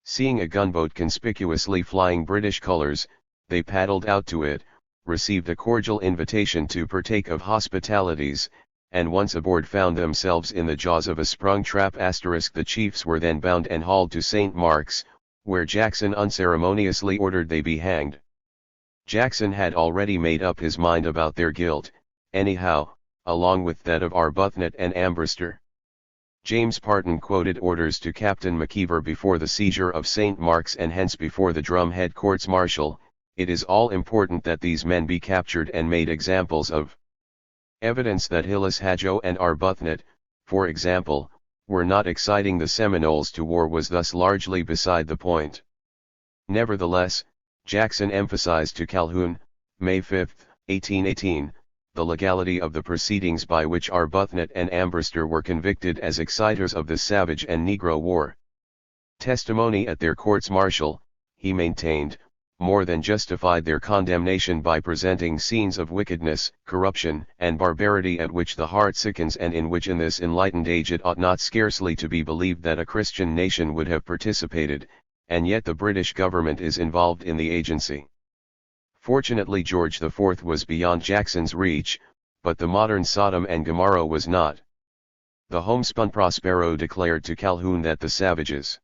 Seeing a gunboat conspicuously flying British colors, they paddled out to it, received a cordial invitation to partake of hospitalities, and once aboard found themselves in the jaws of a sprung trap. The chiefs were then bound and hauled to St. Mark's, where Jackson unceremoniously ordered they be hanged. Jackson had already made up his mind about their guilt, anyhow, along with that of Arbuthnot and Ambrister. James Parton quoted orders to Captain McKeever before the seizure of St. Mark's and hence before the drumhead courts-martial: "It is all important that these men be captured and made examples of." Evidence that Hilis Hadjo and Arbuthnot, for example, were not exciting the Seminoles to war was thus largely beside the point. Nevertheless, Jackson emphasized to Calhoun, May 5, 1818, the legality of the proceedings by which Arbuthnot and Ambrister were convicted as exciters of the savage and Negro War. Testimony at their courts-martial, he maintained, more than justified their condemnation by presenting scenes of wickedness, corruption, and barbarity at which the heart sickens, and in which in this enlightened age it ought not scarcely to be believed that a Christian nation would have participated, and yet the British government is involved in the agency. Fortunately George IV was beyond Jackson's reach, but the modern Sodom and Gomorrah was not. The homespun Prospero declared to Calhoun that the savages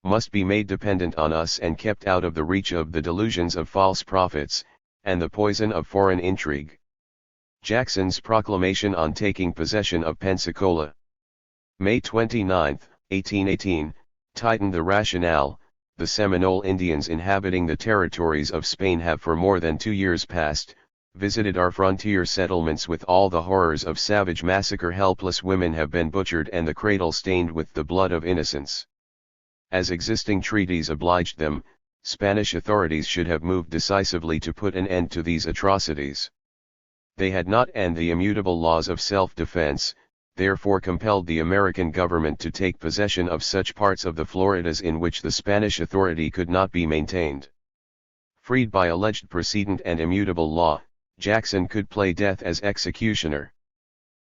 must be made dependent on us and kept out of the reach of the delusions of false prophets, and the poison of foreign intrigue. Jackson's proclamation on taking possession of Pensacola, May 29, 1818, tightened the rationale. The Seminole Indians inhabiting the territories of Spain have for more than 2 years past visited our frontier settlements with all the horrors of savage massacre. Helpless women have been butchered and the cradle stained with the blood of innocents. As existing treaties obliged them, Spanish authorities should have moved decisively to put an end to these atrocities. They had not, and the immutable laws of self-defense therefore compelled the American government to take possession of such parts of the Floridas in which the Spanish authority could not be maintained. Freed by alleged precedent and immutable law, Jackson could play death as executioner.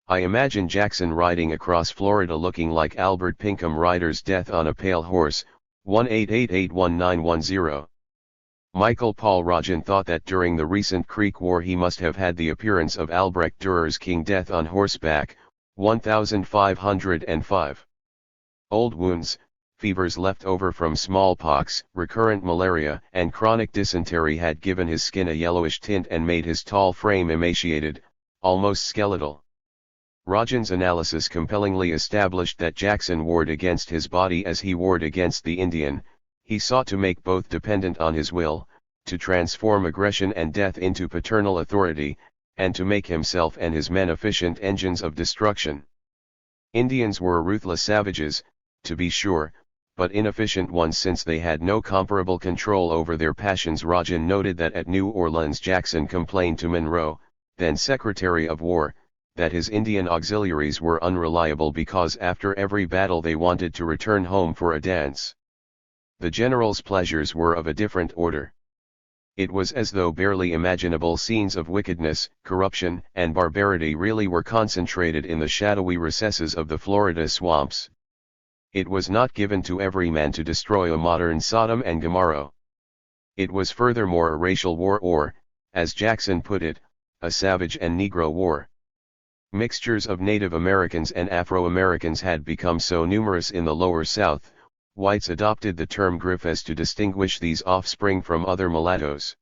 I imagine Jackson riding across Florida looking like Albert Pinkham Rider's Death on a Pale Horse, 1-888-1910. Michael Paul Rogen thought that during the recent Creek War he must have had the appearance of Albrecht Durer's King Death on Horseback, 1505. Old wounds, fevers left over from smallpox, recurrent malaria, and chronic dysentery had given his skin a yellowish tint and made his tall frame emaciated, almost skeletal. Rogen's analysis compellingly established that Jackson warred against his body as he warred against the Indian. He sought to make both dependent on his will, to transform aggression and death into paternal authority, and to make himself and his men efficient engines of destruction. Indians were ruthless savages, to be sure, but inefficient ones since they had no comparable control over their passions. Rogen noted that at New Orleans Jackson complained to Monroe, then Secretary of War, that his Indian auxiliaries were unreliable because after every battle they wanted to return home for a dance. The general's pleasures were of a different order. It was as though barely imaginable scenes of wickedness, corruption, and barbarity really were concentrated in the shadowy recesses of the Florida swamps. It was not given to every man to destroy a modern Sodom and Gomorrah. It was furthermore a racial war or, as Jackson put it, a savage and Negro war. Mixtures of Native Americans and Afro-Americans had become so numerous in the Lower South, whites adopted the term Griffes to distinguish these offspring from other mulattoes.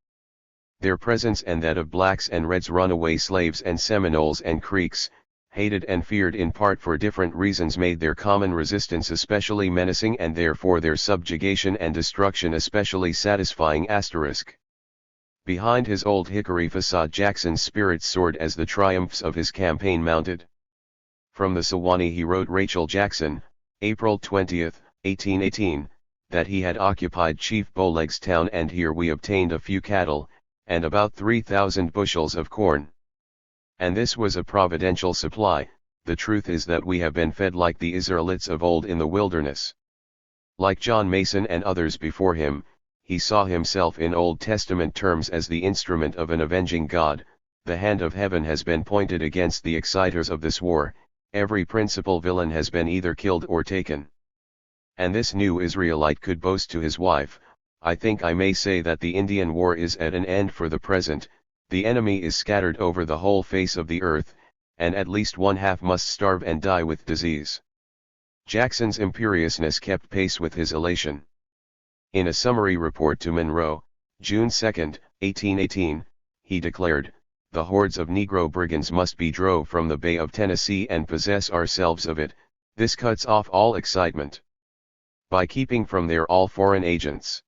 Their presence and that of blacks and reds, runaway slaves and Seminoles and Creeks, hated and feared in part for different reasons, made their common resistance especially menacing and therefore their subjugation and destruction especially satisfying. Behind his old hickory facade Jackson's spirits soared as the triumphs of his campaign mounted. From the Sewanee he wrote Rachel Jackson, April 20, 1818, that he had occupied Chief Bowleg's town and here we obtained a few cattle, and about 3,000 bushels of corn. And this was a providential supply. The truth is that we have been fed like the Israelites of old in the wilderness. Like John Mason and others before him, he saw himself in Old Testament terms as the instrument of an avenging God. The hand of heaven has been pointed against the exciters of this war, every principal villain has been either killed or taken. And this new Israelite could boast to his wife, I think I may say that the Indian war is at an end for the present, the enemy is scattered over the whole face of the earth, and at least one half must starve and die with disease. Jackson's imperiousness kept pace with his elation. In a summary report to Monroe, June 2, 1818, he declared, "The hordes of Negro brigands must be drove from the Bay of Tennessee and possess ourselves of it. This cuts off all excitement by keeping from there all foreign agents."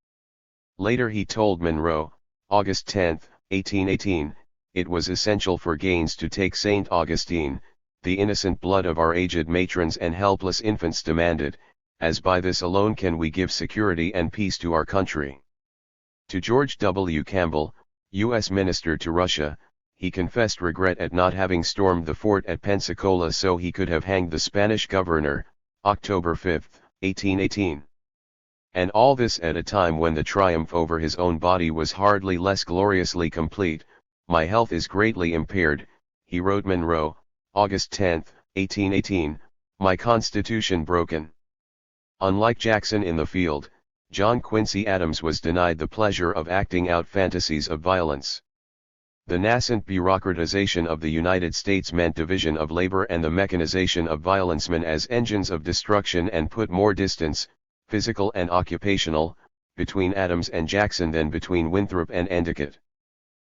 Later he told Monroe, August 10, 1818, "It was essential for Gaines to take St. Augustine, the innocent blood of our aged matrons and helpless infants demanded, as by this alone can we give security and peace to our country." To George W. Campbell, U.S. Minister to Russia, he confessed regret at not having stormed the fort at Pensacola so he could have hanged the Spanish governor, October 5, 1818. And all this at a time when the triumph over his own body was hardly less gloriously complete. "My health is greatly impaired," he wrote Monroe, August 10, 1818, "my constitution broken." Unlike Jackson in the field, John Quincy Adams was denied the pleasure of acting out fantasies of violence. The nascent bureaucratization of the United States meant division of labor and the mechanization of violence men as engines of destruction and put more distance, physical and occupational, between Adams and Jackson than between Winthrop and Endicott.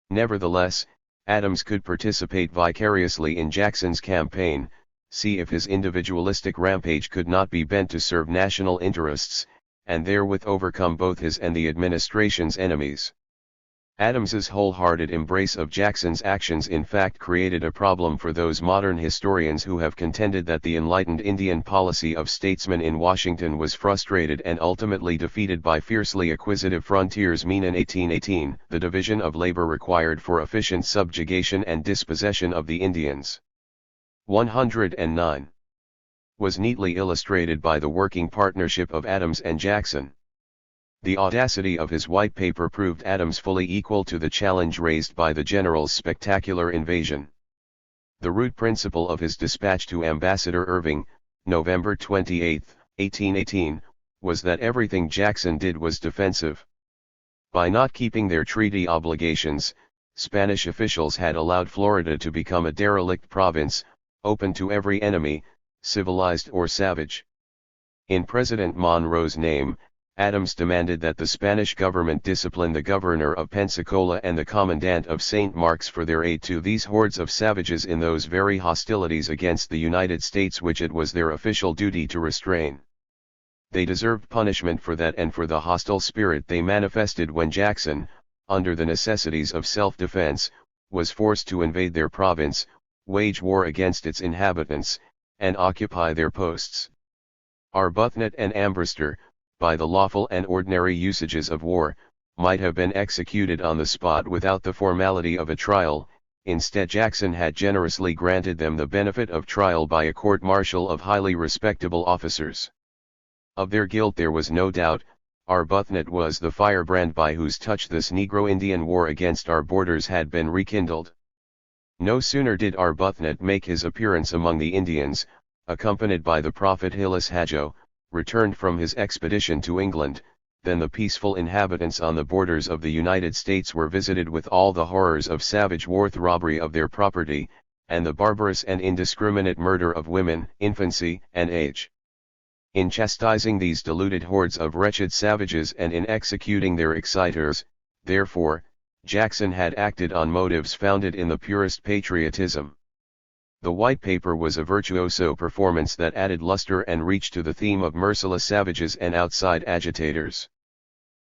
Nevertheless, Adams could participate vicariously in Jackson's campaign, see if his individualistic rampage could not be bent to serve national interests, and therewith overcome both his and the administration's enemies. Adams's wholehearted embrace of Jackson's actions in fact created a problem for those modern historians who have contended that the enlightened Indian policy of statesmen in Washington was frustrated and ultimately defeated by fiercely acquisitive frontiersmen in 1818, the division of labor required for efficient subjugation and dispossession of the Indians. 109. Was neatly illustrated by the working partnership of Adams and Jackson. The audacity of his white paper proved Adams fully equal to the challenge raised by the general's spectacular invasion. The root principle of his dispatch to Ambassador Irving, November 28, 1818, was that everything Jackson did was defensive. By not keeping their treaty obligations, Spanish officials had allowed Florida to become a derelict province, open to every enemy, civilized or savage. In President Monroe's name, Adams demanded that the Spanish government discipline the governor of Pensacola and the commandant of St. Mark's for their aid to these hordes of savages in those very hostilities against the United States which it was their official duty to restrain. They deserved punishment for that and for the hostile spirit they manifested when Jackson, under the necessities of self-defense, was forced to invade their province, wage war against its inhabitants, and occupy their posts. Arbuthnot and Ambrister, by the lawful and ordinary usages of war, might have been executed on the spot without the formality of a trial. Instead, Jackson had generously granted them the benefit of trial by a court-martial of highly respectable officers. Of their guilt there was no doubt. Arbuthnot was the firebrand by whose touch this Negro-Indian war against our borders had been rekindled. No sooner did Arbuthnot make his appearance among the Indians, accompanied by the prophet Hillis Hadjo, returned from his expedition to England, than the peaceful inhabitants on the borders of the United States were visited with all the horrors of savage war, robbery of their property, and the barbarous and indiscriminate murder of women, infancy, and age. In chastising these deluded hordes of wretched savages and in executing their exciters, therefore, Jackson had acted on motives founded in the purest patriotism. The white paper was a virtuoso performance that added luster and reach to the theme of merciless savages and outside agitators.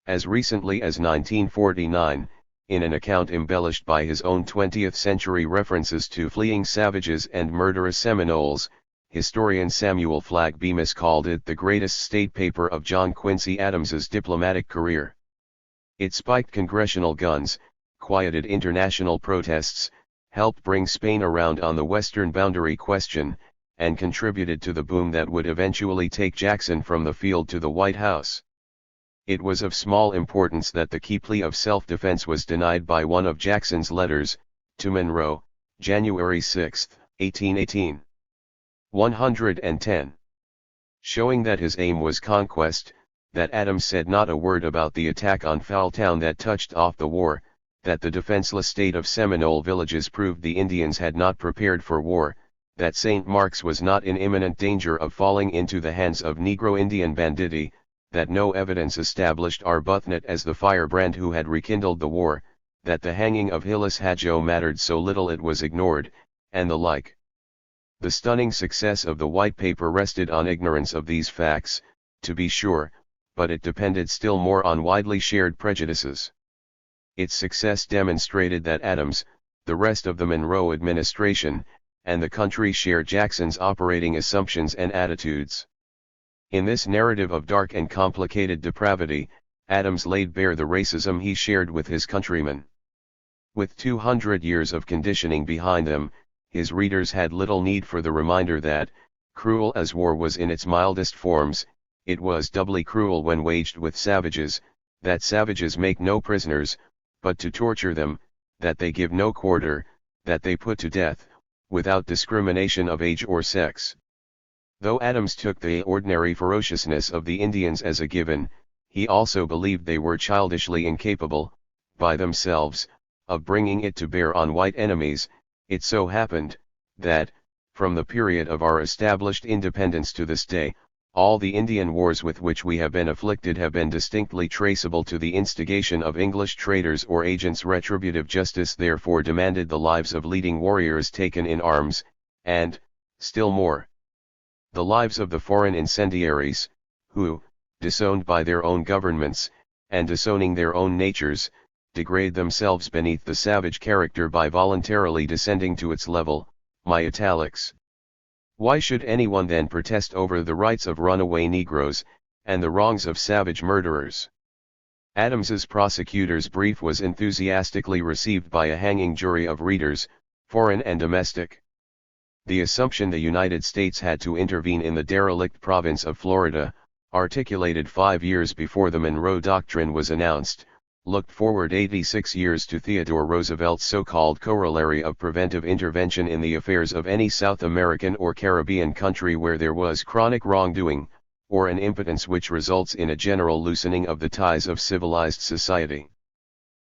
As recently as 1949, in an account embellished by his own 20th-century references to fleeing savages and murderous Seminoles, historian Samuel Flagg Bemis called it the greatest state paper of John Quincy Adams's diplomatic career. It spiked congressional guns, quieted international protests, helped bring Spain around on the western boundary question, and contributed to the boom that would eventually take Jackson from the field to the White House. It was of small importance that the key plea of self-defense was denied by one of Jackson's letters, to Monroe, January 6, 1818. 110. Showing that his aim was conquest, that Adams said not a word about the attack on Fowltown that touched off the war, that the defenseless state of Seminole villages proved the Indians had not prepared for war, that St. Mark's was not in imminent danger of falling into the hands of Negro Indian banditti, that no evidence established Arbuthnot as the firebrand who had rekindled the war, that the hanging of Hillis Hadjo mattered so little it was ignored, and the like. The stunning success of the white paper rested on ignorance of these facts, to be sure, but it depended still more on widely shared prejudices. Its success demonstrated that Adams, the rest of the Monroe administration, and the country shared Jackson's operating assumptions and attitudes. In this narrative of dark and complicated depravity, Adams laid bare the racism he shared with his countrymen. With 200 years of conditioning behind them, his readers had little need for the reminder that, cruel as war was in its mildest forms, it was doubly cruel when waged with savages, that savages make no prisoners, but to torture them, that they give no quarter, that they put to death, without discrimination of age or sex. Though Adams took the ordinary ferociousness of the Indians as a given, he also believed they were childishly incapable, by themselves, of bringing it to bear on white enemies. It so happened, that, from the period of our established independence to this day, all the Indian wars with which we have been afflicted have been distinctly traceable to the instigation of English traders or agents. Retributive justice therefore demanded the lives of leading warriors taken in arms, and, still more, the lives of the foreign incendiaries, who, disowned by their own governments, and disowning their own natures, degrade themselves beneath the savage character by voluntarily descending to its level. My italics. Why should anyone then protest over the rights of runaway Negroes, and the wrongs of savage murderers? Adams's prosecutor's brief was enthusiastically received by a hanging jury of readers, foreign and domestic. The assumption the United States had to intervene in the derelict province of Florida, articulated 5 years before the Monroe Doctrine was announced, looked forward 86 years to Theodore Roosevelt's so-called corollary of preventive intervention in the affairs of any South American or Caribbean country where there was chronic wrongdoing, or an impotence which results in a general loosening of the ties of civilized society.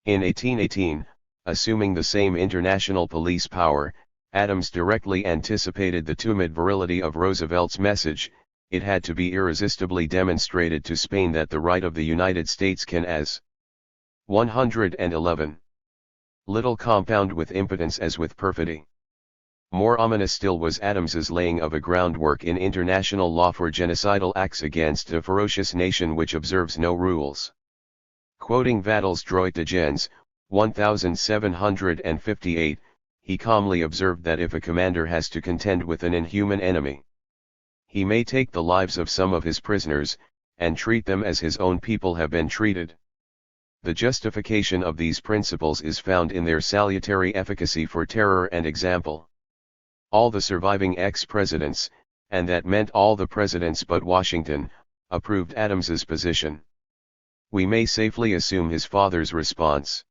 In 1818, assuming the same international police power, Adams directly anticipated the timid virility of Roosevelt's message. It had to be irresistibly demonstrated to Spain that the right of the United States can as 111. Little compound with impotence as with perfidy. More ominous still was Adams's laying of a groundwork in international law for genocidal acts against a ferocious nation which observes no rules. Quoting Vattel's Droit de gens, 1758, he calmly observed that if a commander has to contend with an inhuman enemy, he may take the lives of some of his prisoners, and treat them as his own people have been treated. The justification of these principles is found in their salutary efficacy for terror and example. All the surviving ex-presidents, and that meant all the presidents but Washington, approved Adams's position. We may safely assume his father's response.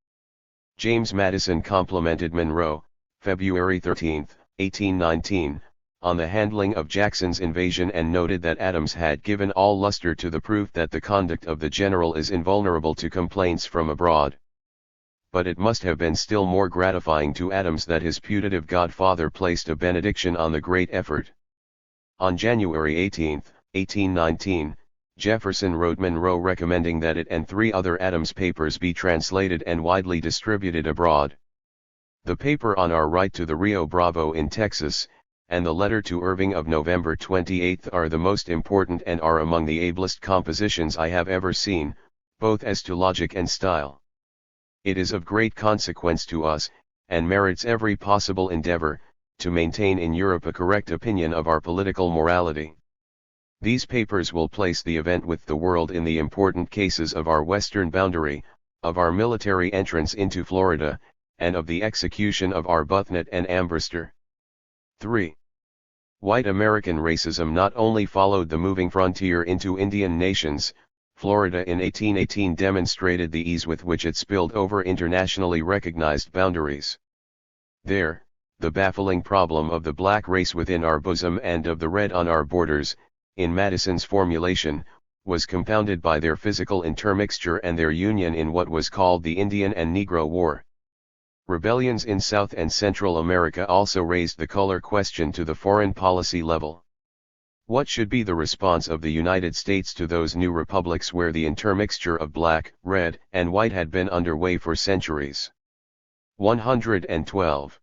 James Madison complimented Monroe, February 13, 1819, on the handling of Jackson's invasion and noted that Adams had given all luster to the proof that the conduct of the general is invulnerable to complaints from abroad. But it must have been still more gratifying to Adams that his putative godfather placed a benediction on the great effort. On January 18, 1819, Jefferson wrote Monroe recommending that it and 3 other Adams papers be translated and widely distributed abroad. The paper on our right to the Rio Bravo in Texas, and the letter to Irving of November 28 are the most important and are among the ablest compositions I have ever seen, both as to logic and style. It is of great consequence to us, and merits every possible endeavor, to maintain in Europe a correct opinion of our political morality. These papers will place the event with the world in the important cases of our western boundary, of our military entrance into Florida, and of the execution of Arbuthnot and Ambrister. 3. White American racism not only followed the moving frontier into Indian nations, Florida in 1818 demonstrated the ease with which it spilled over internationally recognized boundaries. There, the baffling problem of the black race within our bosom and of the red on our borders, in Madison's formulation, was compounded by their physical intermixture and their union in what was called the Indian and Negro War. Rebellions in South and Central America also raised the color question to the foreign policy level. What should be the response of the United States to those new republics where the intermixture of black, red, and white had been underway for centuries? 112.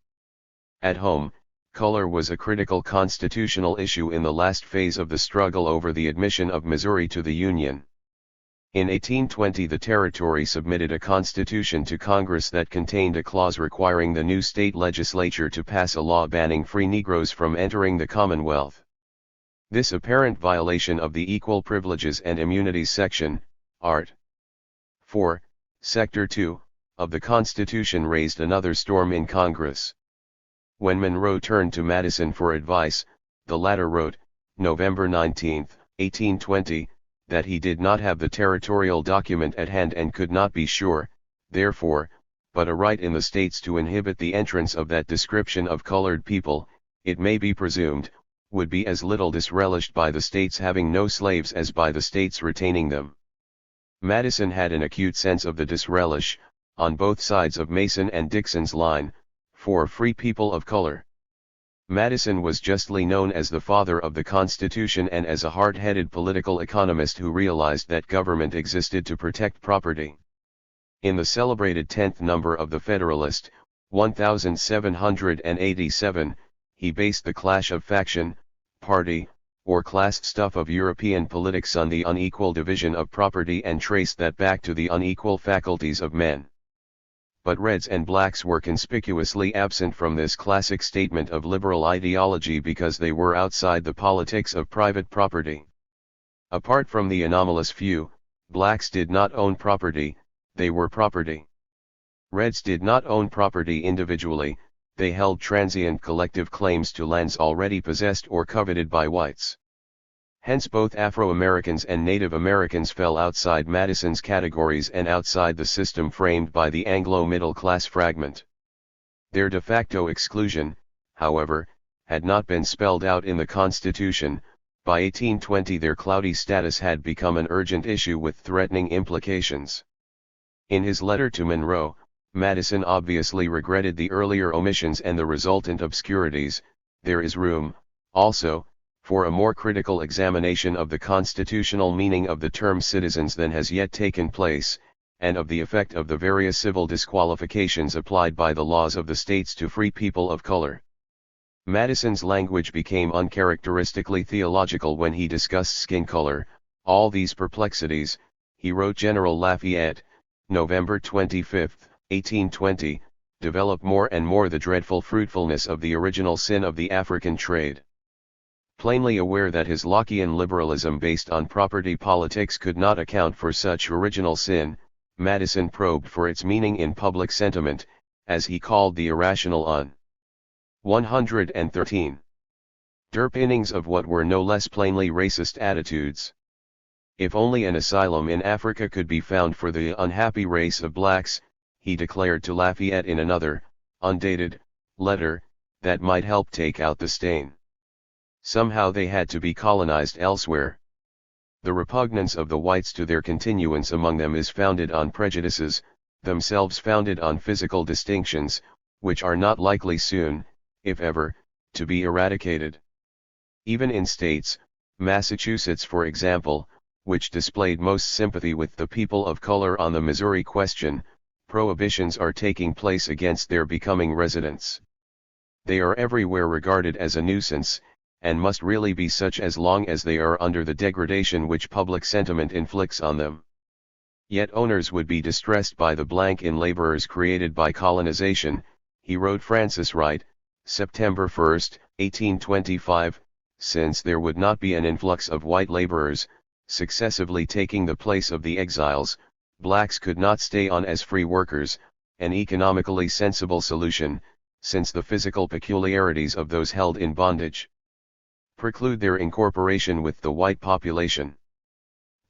At home, color was a critical constitutional issue in the last phase of the struggle over the admission of Missouri to the Union. In 1820 the territory submitted a constitution to Congress that contained a clause requiring the new state legislature to pass a law banning free Negroes from entering the Commonwealth. This apparent violation of the Equal Privileges and Immunities section, Art. 4, Sector 2, of the Constitution raised another storm in Congress. When Monroe turned to Madison for advice, the latter wrote, November 19, 1820, that he did not have the territorial document at hand and could not be sure, therefore, but a right in the states to inhibit the entrance of that description of colored people, it may be presumed, would be as little disrelished by the states having no slaves as by the states retaining them. Madison had an acute sense of the disrelish, on both sides of Mason and Dixon's line, for free people of color. Madison was justly known as the father of the Constitution and as a hard-headed political economist who realized that government existed to protect property. In the celebrated 10th number of the Federalist, 1787, he based the clash of faction, party, or class stuff of European politics on the unequal division of property and traced that back to the unequal faculties of men. But Reds and blacks were conspicuously absent from this classic statement of liberal ideology because they were outside the politics of private property. Apart from the anomalous few, blacks did not own property, they were property. Reds did not own property individually, they held transient collective claims to lands already possessed or coveted by whites. Hence both Afro-Americans and Native Americans fell outside Madison's categories and outside the system framed by the Anglo-middle class fragment. Their de facto exclusion, however, had not been spelled out in the Constitution. By 1820 their cloudy status had become an urgent issue with threatening implications. In his letter to Monroe, Madison obviously regretted the earlier omissions and the resultant obscurities. There is room, also, for a more critical examination of the constitutional meaning of the term citizens than has yet taken place, and of the effect of the various civil disqualifications applied by the laws of the states to free people of color. Madison's language became uncharacteristically theological when he discussed skin color. All these perplexities, he wrote General Lafayette, November 25, 1820, develop more and more the dreadful fruitfulness of the original sin of the African trade. Plainly aware that his Lockean liberalism based on property politics could not account for such original sin, Madison probed for its meaning in public sentiment, as he called the irrational 113. Underpinnings of what were no less plainly racist attitudes. If only an asylum in Africa could be found for the unhappy race of blacks, he declared to Lafayette in another, undated, letter, that might help take out the stain. Somehow they had to be colonized elsewhere. The repugnance of the whites to their continuance among them is founded on prejudices, themselves founded on physical distinctions, which are not likely soon, if ever, to be eradicated. Even in states, Massachusetts for example, which displayed most sympathy with the people of color on the Missouri question, prohibitions are taking place against their becoming residents. They are everywhere regarded as a nuisance, and must really be such as long as they are under the degradation which public sentiment inflicts on them. Yet owners would be distressed by the blank in laborers created by colonization, he wrote Francis Wright, September 1, 1825, since there would not be an influx of white laborers, successively taking the place of the exiles, blacks could not stay on as free workers, an economically sensible solution, since the physical peculiarities of those held in bondage preclude their incorporation with the white population.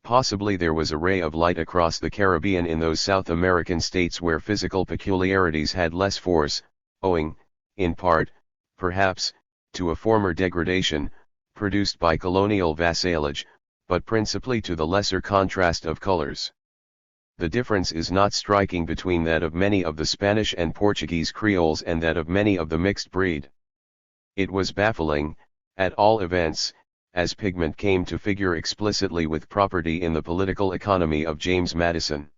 Possibly there was a ray of light across the Caribbean in those South American states where physical peculiarities had less force, owing, in part, perhaps, to a former degradation, produced by colonial vassalage, but principally to the lesser contrast of colors. The difference is not striking between that of many of the Spanish and Portuguese Creoles and that of many of the mixed breed. It was baffling, at all events, as pigment came to figure explicitly with property in the political economy of James Madison.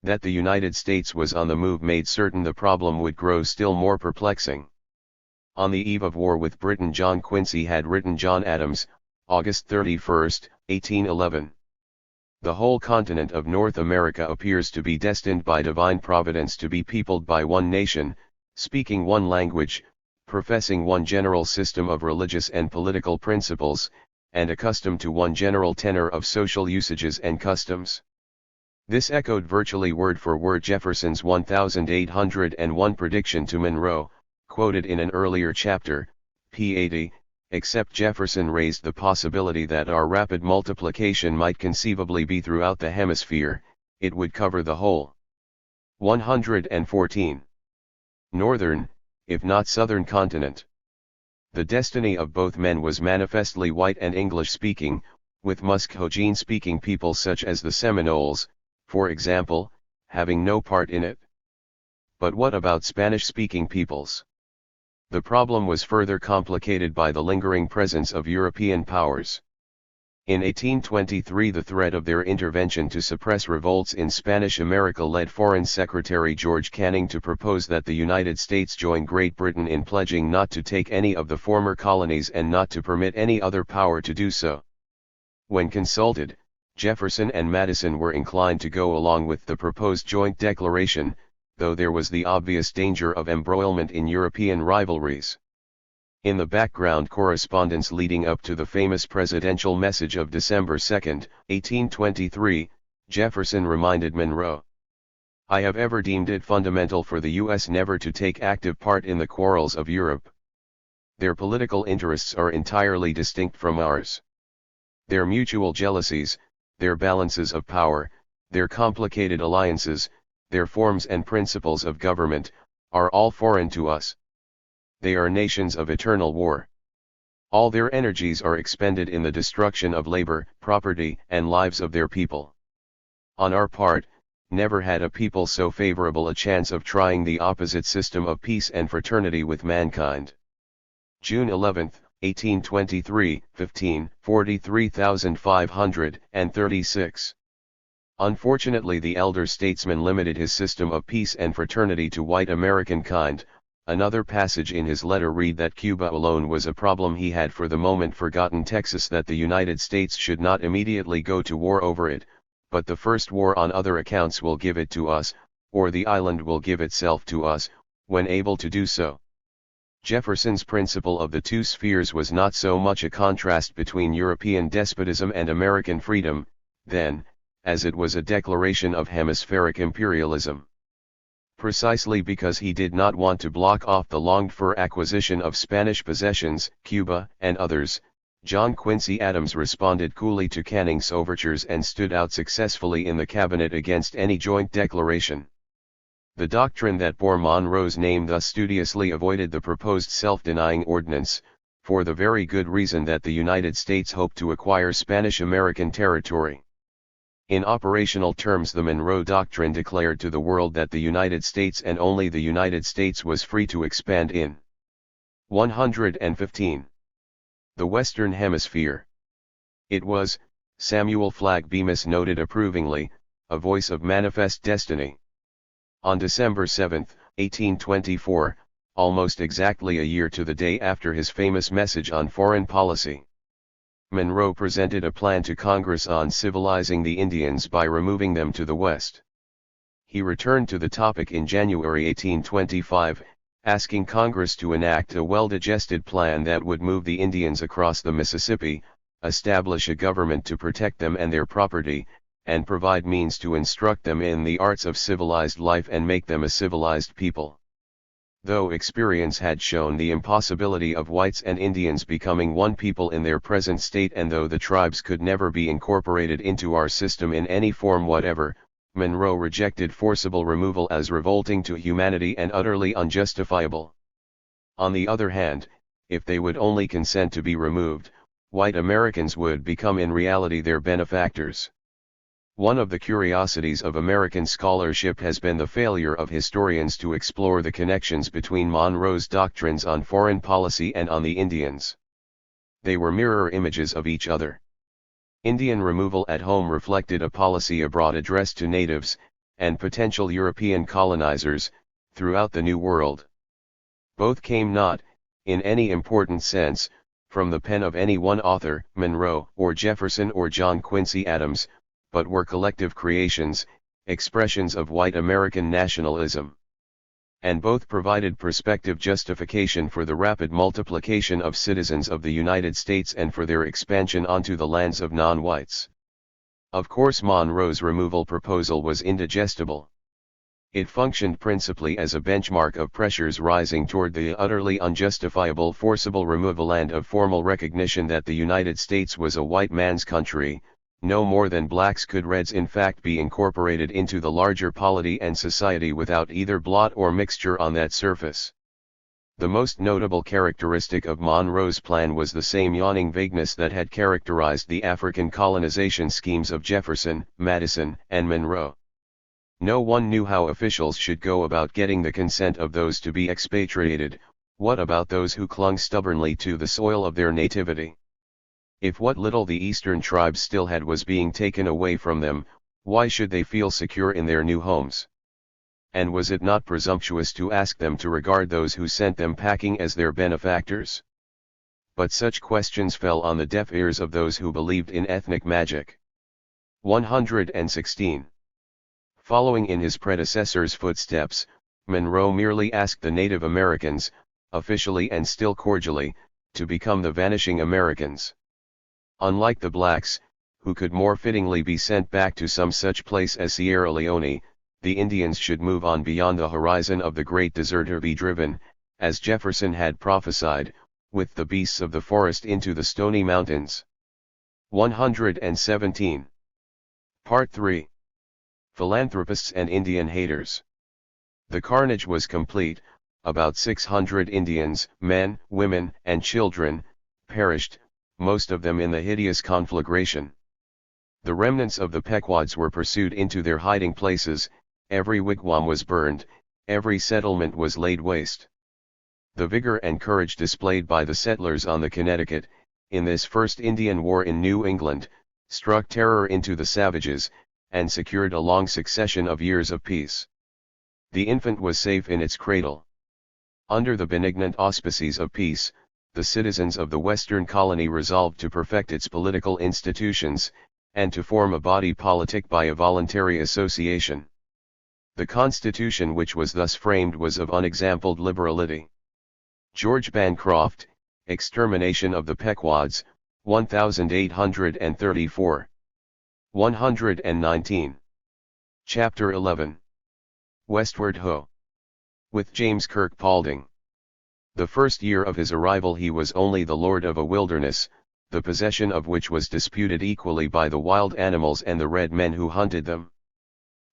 That the United States was on the move made certain the problem would grow still more perplexing. On the eve of war with Britain, John Quincy had written John Adams, August 31, 1811. The whole continent of North America appears to be destined by divine providence to be peopled by one nation, speaking one language, professing one general system of religious and political principles, and accustomed to one general tenor of social usages and customs. This echoed virtually word for word Jefferson's 1801 prediction to Monroe, quoted in an earlier chapter, p. 80, except Jefferson raised the possibility that our rapid multiplication might conceivably be throughout the hemisphere, it would cover the whole 114. Northern, if not southern continent. The destiny of both men was manifestly white and English-speaking, with Muscogene-speaking people such as the Seminoles, for example, having no part in it. But what about Spanish-speaking peoples? The problem was further complicated by the lingering presence of European powers. In 1823 the threat of their intervention to suppress revolts in Spanish America led Foreign Secretary George Canning to propose that the United States join Great Britain in pledging not to take any of the former colonies and not to permit any other power to do so. When consulted, Jefferson and Madison were inclined to go along with the proposed joint declaration, though there was the obvious danger of embroilment in European rivalries. In the background correspondence leading up to the famous presidential message of December 2, 1823, Jefferson reminded Monroe, "I have ever deemed it fundamental for the U.S. never to take active part in the quarrels of Europe. Their political interests are entirely distinct from ours. Their mutual jealousies, their balances of power, their complicated alliances, their forms and principles of government, are all foreign to us. They are nations of eternal war. All their energies are expended in the destruction of labor, property, and lives of their people. On our part, never had a people so favorable a chance of trying the opposite system of peace and fraternity with mankind." June 11, 1823, 43,536. Unfortunately, the elder statesman limited his system of peace and fraternity to white American kind. Another passage in his letter read that Cuba alone was a problem he had for the moment forgotten Texas, that the United States should not immediately go to war over it, but the first war on other accounts will give it to us, or the island will give itself to us, when able to do so. Jefferson's principle of the two spheres was not so much a contrast between European despotism and American freedom, then, as it was a declaration of hemispheric imperialism. Precisely because he did not want to block off the longed-for acquisition of Spanish possessions, Cuba and others, John Quincy Adams responded coolly to Canning's overtures and stood out successfully in the cabinet against any joint declaration. The doctrine that bore Monroe's name thus studiously avoided the proposed self-denying ordinance, for the very good reason that the United States hoped to acquire Spanish-American territory. In operational terms, the Monroe Doctrine declared to the world that the United States and only the United States was free to expand in 115. The Western Hemisphere. It was, Samuel Flagg Bemis noted approvingly, a voice of manifest destiny. On December 7, 1824, almost exactly a year to the day after his famous message on foreign policy, Monroe presented a plan to Congress on civilizing the Indians by removing them to the west. He returned to the topic in January 1825, asking Congress to enact a well-digested plan that would move the Indians across the Mississippi, establish a government to protect them and their property, and provide means to instruct them in the arts of civilized life and make them a civilized people. Though experience had shown the impossibility of whites and Indians becoming one people in their present state, and though the tribes could never be incorporated into our system in any form whatever, Monroe rejected forcible removal as revolting to humanity and utterly unjustifiable. On the other hand, if they would only consent to be removed, white Americans would become in reality their benefactors. One of the curiosities of American scholarship has been the failure of historians to explore the connections between Monroe's doctrines on foreign policy and on the Indians. They were mirror images of each other. Indian removal at home reflected a policy abroad addressed to natives, and potential European colonizers, throughout the New World. Both came not, in any important sense, from the pen of any one author, Monroe, or Jefferson or John Quincy Adams, but were collective creations, expressions of white American nationalism. And both provided prospective justification for the rapid multiplication of citizens of the United States and for their expansion onto the lands of non-whites. Of course, Monroe's removal proposal was indigestible. It functioned principally as a benchmark of pressures rising toward the utterly unjustifiable forcible removal and of formal recognition that the United States was a white man's country. No more than blacks could reds in fact be incorporated into the larger polity and society without either blot or mixture on that surface. The most notable characteristic of Monroe's plan was the same yawning vagueness that had characterized the African colonization schemes of Jefferson, Madison, and Monroe. No one knew how officials should go about getting the consent of those to be expatriated. What about those who clung stubbornly to the soil of their nativity? If what little the eastern tribes still had was being taken away from them, why should they feel secure in their new homes? And was it not presumptuous to ask them to regard those who sent them packing as their benefactors? But such questions fell on the deaf ears of those who believed in ethnic magic. 116. Following in his predecessor's footsteps, Monroe merely asked the Native Americans, officially and still cordially, to become the vanishing Americans. Unlike the blacks, who could more fittingly be sent back to some such place as Sierra Leone, the Indians should move on beyond the horizon of the great desert or be driven, as Jefferson had prophesied, with the beasts of the forest into the stony mountains. 117. Part 3. Philanthropists and Indian haters. The carnage was complete. About 600 Indians, men, women, and children, perished, most of them in the hideous conflagration. The remnants of the Pequods were pursued into their hiding places, every wigwam was burned, every settlement was laid waste. The vigor and courage displayed by the settlers on the Connecticut, in this first Indian war in New England, struck terror into the savages, and secured a long succession of years of peace. The infant was safe in its cradle. Under the benignant auspices of peace, the citizens of the Western colony resolved to perfect its political institutions, and to form a body politic by a voluntary association. The Constitution which was thus framed was of unexampled liberality. George Bancroft, Extermination of the Pequods, 1834. 119. Chapter 11. Westward Ho! With James Kirk Paulding. The first year of his arrival he was only the lord of a wilderness, the possession of which was disputed equally by the wild animals and the red men who hunted them.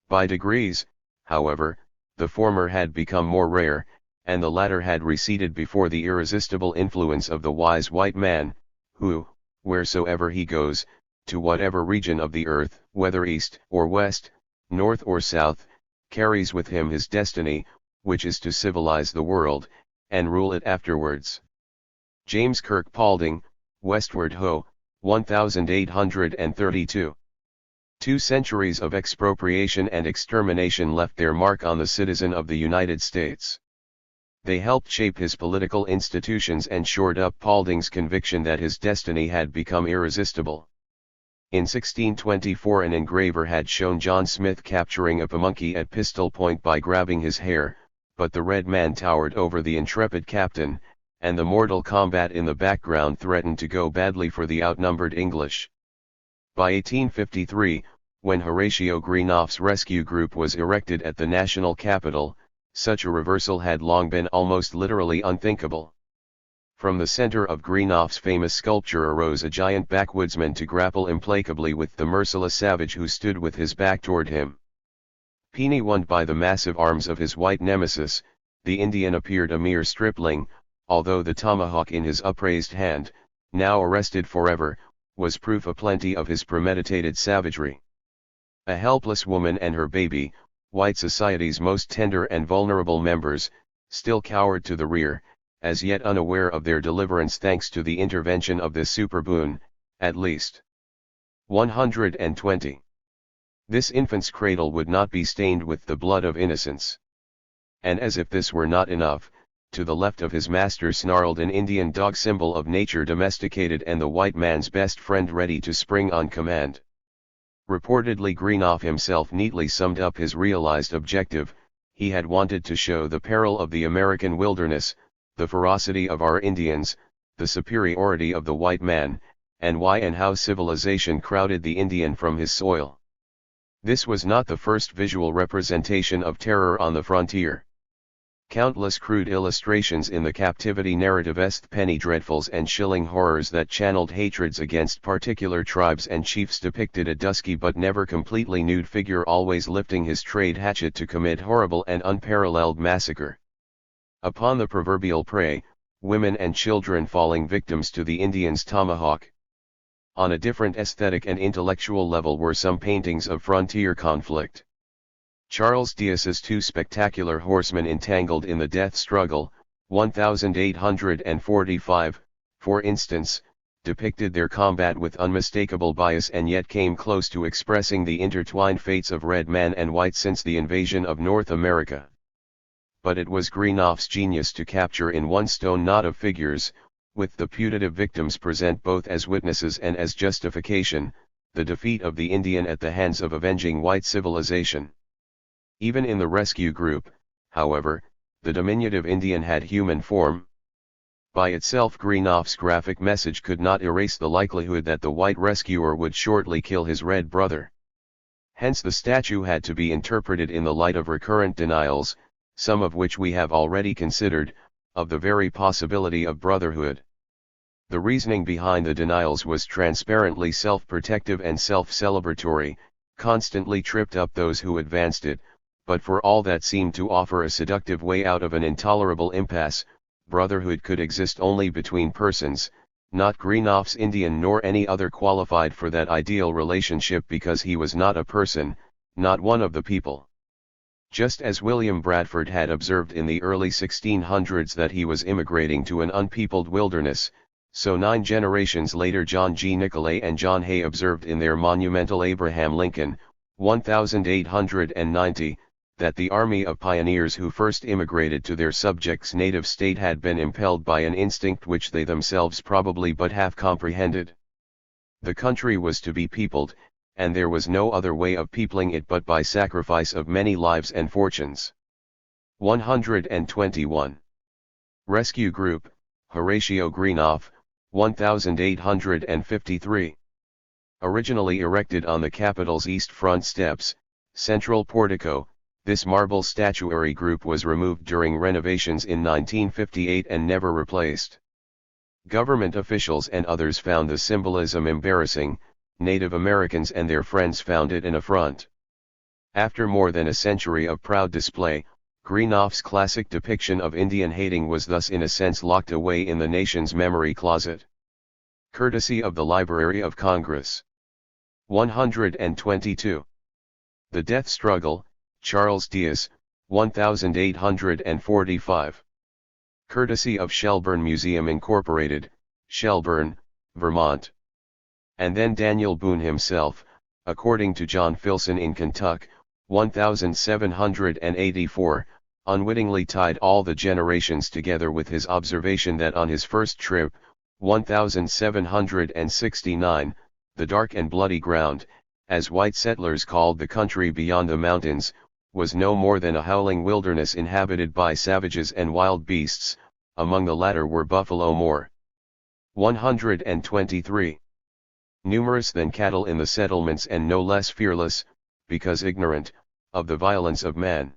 By degrees, however, the former had become more rare, and the latter had receded before the irresistible influence of the wise white man, who, wheresoever he goes, to whatever region of the earth, whether east or west, north or south, carries with him his destiny, which is to civilize the world, and rule it afterwards. James Kirk Paulding, Westward Ho! 1832. 2 centuries of expropriation and extermination left their mark on the citizen of the United States. They helped shape his political institutions and shored up Paulding's conviction that his destiny had become irresistible. In 1624 an engraver had shown John Smith capturing a pamunkey at pistol point by grabbing his hair, but the red man towered over the intrepid captain, and the mortal combat in the background threatened to go badly for the outnumbered English. By 1853, when Horatio Greenough's rescue group was erected at the national capital, Such a reversal had long been almost literally unthinkable. From the center of Greenough's famous sculpture arose a giant backwoodsman to grapple implacably with the merciless savage who stood with his back toward him. Pennywhunned by the massive arms of his white nemesis, the Indian appeared a mere stripling, although the tomahawk in his upraised hand, now arrested forever, was proof aplenty of his premeditated savagery. A helpless woman and her baby, white society's most tender and vulnerable members, still cowered to the rear, as yet unaware of their deliverance thanks to the intervention of this superboon, at least. 120. This infant's cradle would not be stained with the blood of innocence. And as if this were not enough, to the left of his master snarled an Indian dog, symbol of nature domesticated and the white man's best friend ready to spring on command. Reportedly Greenough himself neatly summed up his realized objective: he had wanted to show the peril of the American wilderness, the ferocity of our Indians, the superiority of the white man, and why and how civilization crowded the Indian from his soil. This was not the first visual representation of terror on the frontier. Countless crude illustrations in the captivity narrative esque penny dreadfuls and shilling horrors that channeled hatreds against particular tribes and chiefs depicted a dusky but never completely nude figure always lifting his trade hatchet to commit horrible and unparalleled massacre upon the proverbial prey, women and children falling victims to the Indian's tomahawk. On a different aesthetic and intellectual level were some paintings of frontier conflict. Charles Diaz's Two Spectacular Horsemen Entangled in the Death Struggle, 1845, for instance, depicted their combat with unmistakable bias and yet came close to expressing the intertwined fates of red man and white since the invasion of North America. But it was Greenough's genius to capture in one stone knot of figures, with the putative victims present both as witnesses and as justification, the defeat of the Indian at the hands of avenging white civilization. Even in the rescue group, however, the diminutive Indian had human form. By itself Greenough's graphic message could not erase the likelihood that the white rescuer would shortly kill his red brother. Hence the statue had to be interpreted in the light of recurrent denials, some of which we have already considered, of the very possibility of brotherhood. The reasoning behind the denials was transparently self-protective and self-celebratory, constantly tripped up those who advanced it, but for all that seemed to offer a seductive way out of an intolerable impasse. Brotherhood could exist only between persons, not Greenough's Indian nor any other qualified for that ideal relationship because he was not a person, not one of the people. Just as William Bradford had observed in the early 1600s that he was immigrating to an unpeopled wilderness, so 9 generations later John G. Nicolay and John Hay observed in their monumental Abraham Lincoln, 1890, that the army of pioneers who first immigrated to their subjects' native state had been impelled by an instinct which they themselves probably but half comprehended. The country was to be peopled, and there was no other way of peopling it but by sacrifice of many lives and fortunes. 121. Rescue Group, Horatio Greenough, 1853. Originally erected on the Capitol's east front steps, central portico, this marble statuary group was removed during renovations in 1958 and never replaced. Government officials and others found the symbolism embarrassing, Native Americans and their friends found it an affront. After more than a century of proud display, Greenough's classic depiction of Indian hating was thus in a sense locked away in the nation's memory closet. Courtesy of the Library of Congress. 122. The Death Struggle, Charles Diaz, 1845. Courtesy of Shelburne Museum Incorporated, Shelburne, Vermont. And then Daniel Boone himself, according to John Filson in Kentucky, 1784, unwittingly tied all the generations together with his observation that on his first trip, 1769, the dark and bloody ground, as white settlers called the country beyond the mountains, was no more than a howling wilderness inhabited by savages and wild beasts, among the latter were buffalo more. 123. Numerous than cattle in the settlements and no less fearless, because ignorant, of the violence of man.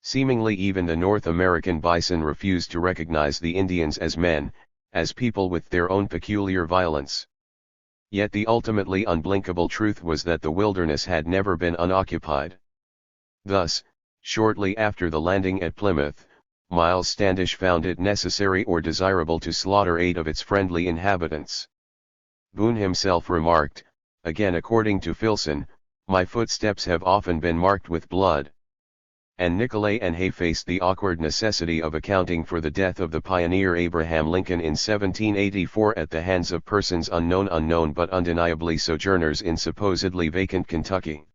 Seemingly even the North American bison refused to recognize the Indians as men, as people with their own peculiar violence. Yet the ultimately unblinkable truth was that the wilderness had never been unoccupied. Thus, shortly after the landing at Plymouth, Miles Standish found it necessary or desirable to slaughter 8 of its friendly inhabitants. Boone himself remarked, again according to Filson, "My footsteps have often been marked with blood." And Nicolay and Hay faced the awkward necessity of accounting for the death of the pioneer Abraham Lincoln in 1784 at the hands of persons unknown but undeniably sojourners in supposedly vacant Kentucky.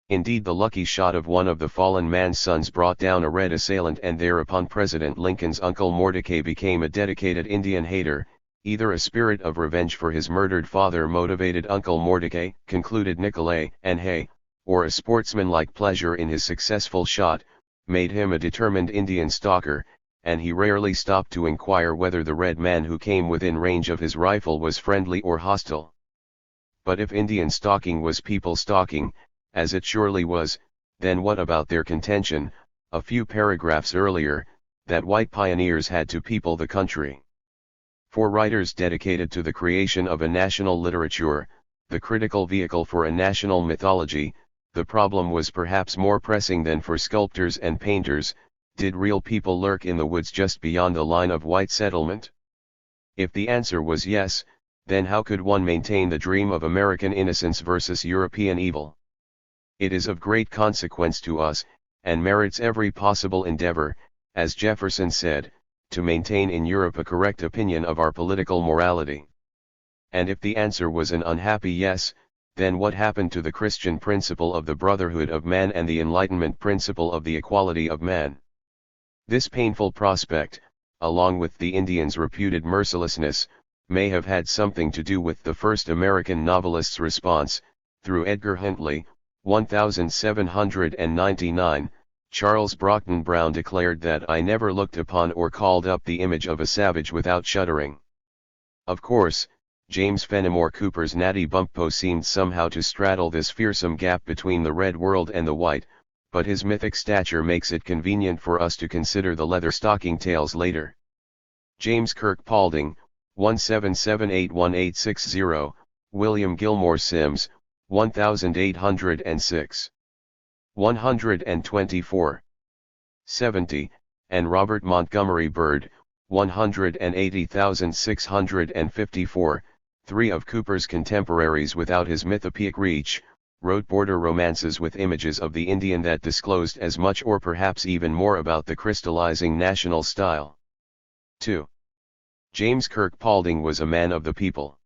Indeed, the lucky shot of one of the fallen man's sons brought down a red assailant, and thereupon President Lincoln's uncle Mordecai became a dedicated Indian hater. Either a spirit of revenge for his murdered father motivated Uncle Mordecai, concluded Nicolay and Hay, or a sportsmanlike pleasure in his successful shot, made him a determined Indian stalker, and he rarely stopped to inquire whether the red man who came within range of his rifle was friendly or hostile. But if Indian stalking was people stalking, as it surely was, then what about their contention, a few paragraphs earlier, that white pioneers had to people the country? For writers dedicated to the creation of a national literature, the critical vehicle for a national mythology, the problem was perhaps more pressing than for sculptors and painters. Did real people lurk in the woods just beyond the line of white settlement? If the answer was yes, then how could one maintain the dream of American innocence versus European evil? It is of great consequence to us, and merits every possible endeavor, as Jefferson said, to maintain in Europe a correct opinion of our political morality. And if the answer was an unhappy yes, then what happened to the Christian principle of the brotherhood of man and the Enlightenment principle of the equality of man? This painful prospect, along with the Indians' reputed mercilessness, may have had something to do with the first American novelist's response. Through Edgar Huntley, 1799, Charles Brockden Brown declared that I never looked upon or called up the image of a savage without shuddering. Of course, James Fenimore Cooper's Natty Bumppo seemed somehow to straddle this fearsome gap between the red world and the white, but his mythic stature makes it convenient for us to consider the leather stocking tales later. James Kirk Paulding, 17781860, William Gilmore Simms, 1806. 124. 70, and Robert Montgomery Bird, 180,654, 3 of Cooper's contemporaries without his mythopoeic reach, wrote border romances with images of the Indian that disclosed as much or perhaps even more about the crystallizing national style. 2. James Kirk Paulding was a man of the people.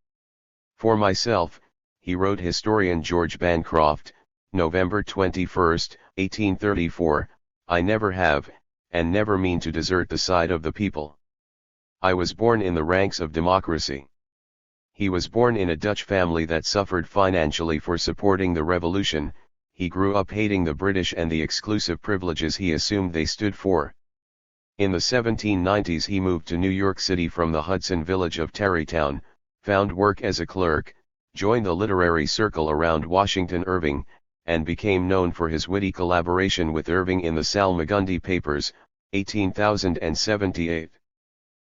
For myself, he wrote historian George Bancroft, November 21, 1834, I never have, and never mean to desert the side of the people. I was born in the ranks of democracy. He was born in a Dutch family that suffered financially for supporting the revolution. He grew up hating the British and the exclusive privileges he assumed they stood for. In the 1790s he moved to New York City from the Hudson village of Tarrytown, found work as a clerk, joined the literary circle around Washington Irving, and became known for his witty collaboration with Irving in the Salmagundi Papers, 1878.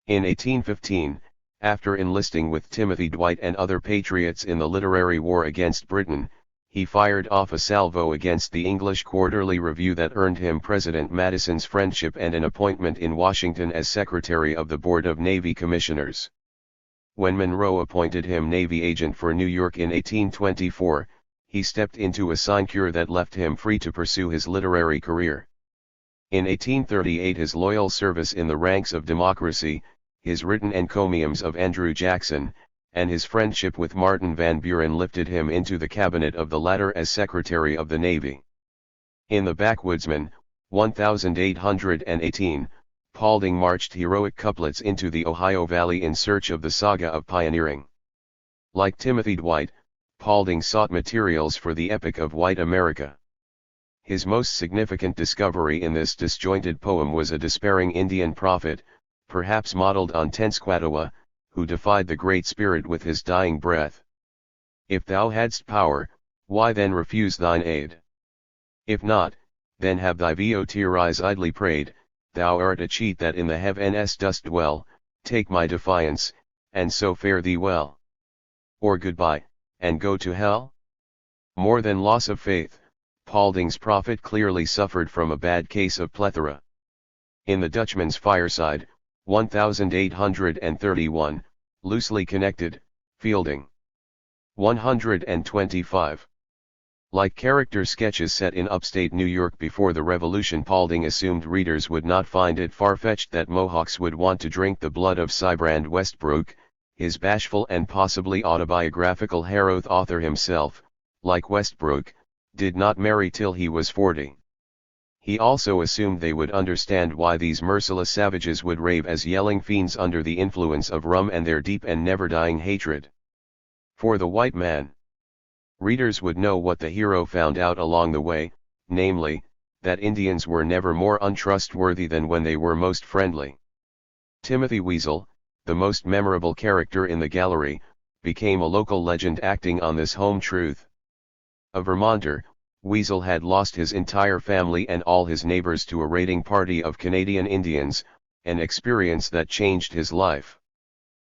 In 1815, after enlisting with Timothy Dwight and other patriots in the literary war against Britain, he fired off a salvo against the English Quarterly Review that earned him President Madison's friendship and an appointment in Washington as Secretary of the Board of Navy Commissioners. When Monroe appointed him Navy agent for New York in 1824, he stepped into a sinecure that left him free to pursue his literary career. In 1838 his loyal service in the ranks of democracy, his written encomiums of Andrew Jackson, and his friendship with Martin Van Buren lifted him into the cabinet of the latter as Secretary of the Navy. In The Backwoodsman, 1818, Paulding marched heroic couplets into the Ohio Valley in search of the saga of pioneering. Like Timothy Dwight, Paulding sought materials for the epic of white America. His most significant discovery in this disjointed poem was a despairing Indian prophet, perhaps modeled on Tenskwatawa, who defied the Great Spirit with his dying breath. If thou hadst power, why then refuse thine aid? If not, then have thy votaries idly prayed, thou art a cheat that in the heavens dost dwell, take my defiance, and so fare thee well. Or goodbye, and go to hell? More than loss of faith, Paulding's prophet clearly suffered from a bad case of plethora. In the Dutchman's Fireside, 1831, loosely connected, Fielding. 125. Like character sketches set in upstate New York before the Revolution, Paulding assumed readers would not find it far-fetched that Mohawks would want to drink the blood of Sibrand Westbrook, his bashful and possibly autobiographical Heroth author himself, like Westbrook, did not marry till he was 40. He also assumed they would understand why these merciless savages would rave as yelling fiends under the influence of rum and their deep and never-dying hatred for the white man. Readers would know what the hero found out along the way, namely, that Indians were never more untrustworthy than when they were most friendly. Timothy Weasel, the most memorable character in the gallery, became a local legend acting on this home truth. A Vermonter, Weasel had lost his entire family and all his neighbors to a raiding party of Canadian Indians, an experience that changed his life.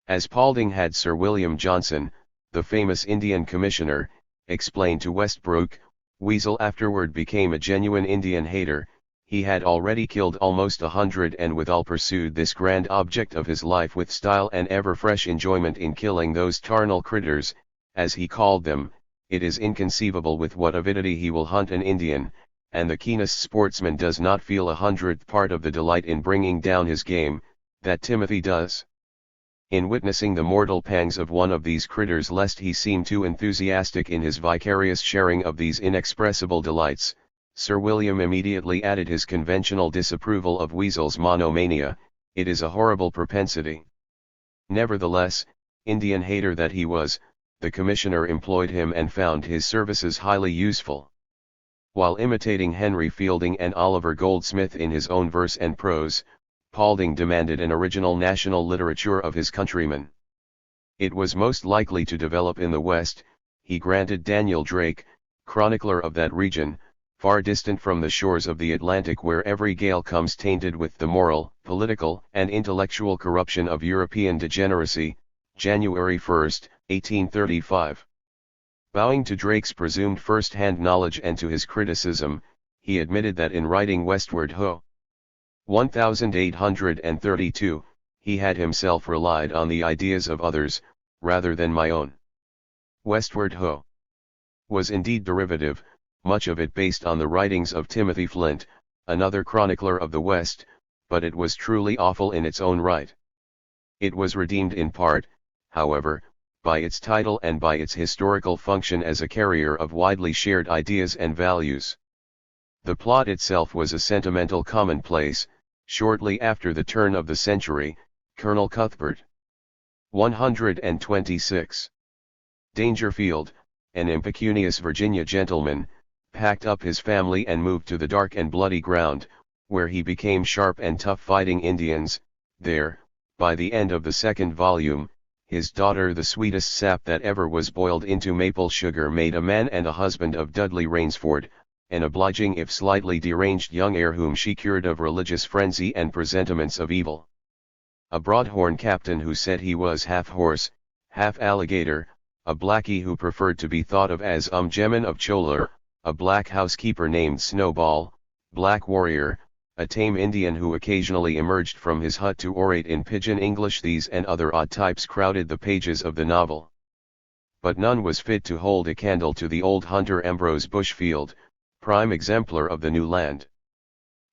As Paulding had Sir William Johnson, the famous Indian commissioner, explained to Westbrook, Weasel afterward became a genuine Indian hater. He had already killed almost 100 and withal pursued this grand object of his life with style and ever-fresh enjoyment in killing those tarnal critters, as he called them. It is inconceivable with what avidity he will hunt an Indian, and the keenest sportsman does not feel 100th part of the delight in bringing down his game, that Timothy does. In witnessing the mortal pangs of one of these critters, lest he seem too enthusiastic in his vicarious sharing of these inexpressible delights, Sir William immediately added his conventional disapproval of Weasel's monomania. It is a horrible propensity. Nevertheless, Indian hater that he was, the commissioner employed him and found his services highly useful. While imitating Henry Fielding and Oliver Goldsmith in his own verse and prose, Paulding demanded an original national literature of his countrymen. It was most likely to develop in the West. He granted Daniel Drake, chronicler of that region, far distant from the shores of the Atlantic where every gale comes tainted with the moral, political, and intellectual corruption of European degeneracy, January 1, 1835. Bowing to Drake's presumed first-hand knowledge and to his criticism, he admitted that in writing Westward Ho! 1832, he had himself relied on the ideas of others, rather than my own. Westward Ho! Was indeed derivative, much of it based on the writings of Timothy Flint, another chronicler of the West, but it was truly awful in its own right. It was redeemed in part, however, by its title and by its historical function as a carrier of widely shared ideas and values. The plot itself was a sentimental commonplace. Shortly after the turn of the century, Colonel Cuthbert, 126. Dangerfield, an impecunious Virginia gentleman, packed up his family and moved to the dark and bloody ground, where he became sharp and tough fighting Indians. There, by the end of the second volume, his daughter, the sweetest sap that ever was boiled into maple sugar, made a man and a husband of Dudley Rainsford, an obliging if slightly deranged young heir whom she cured of religious frenzy and presentiments of evil. A broadhorn captain who said he was half horse, half alligator, a blackie who preferred to be thought of as Gemmin of Choler, a black housekeeper named Snowball, black warrior, a tame Indian who occasionally emerged from his hut to orate in pidgin English. These and other odd types crowded the pages of the novel. But none was fit to hold a candle to the old hunter Ambrose Bushfield, prime exemplar of the new land.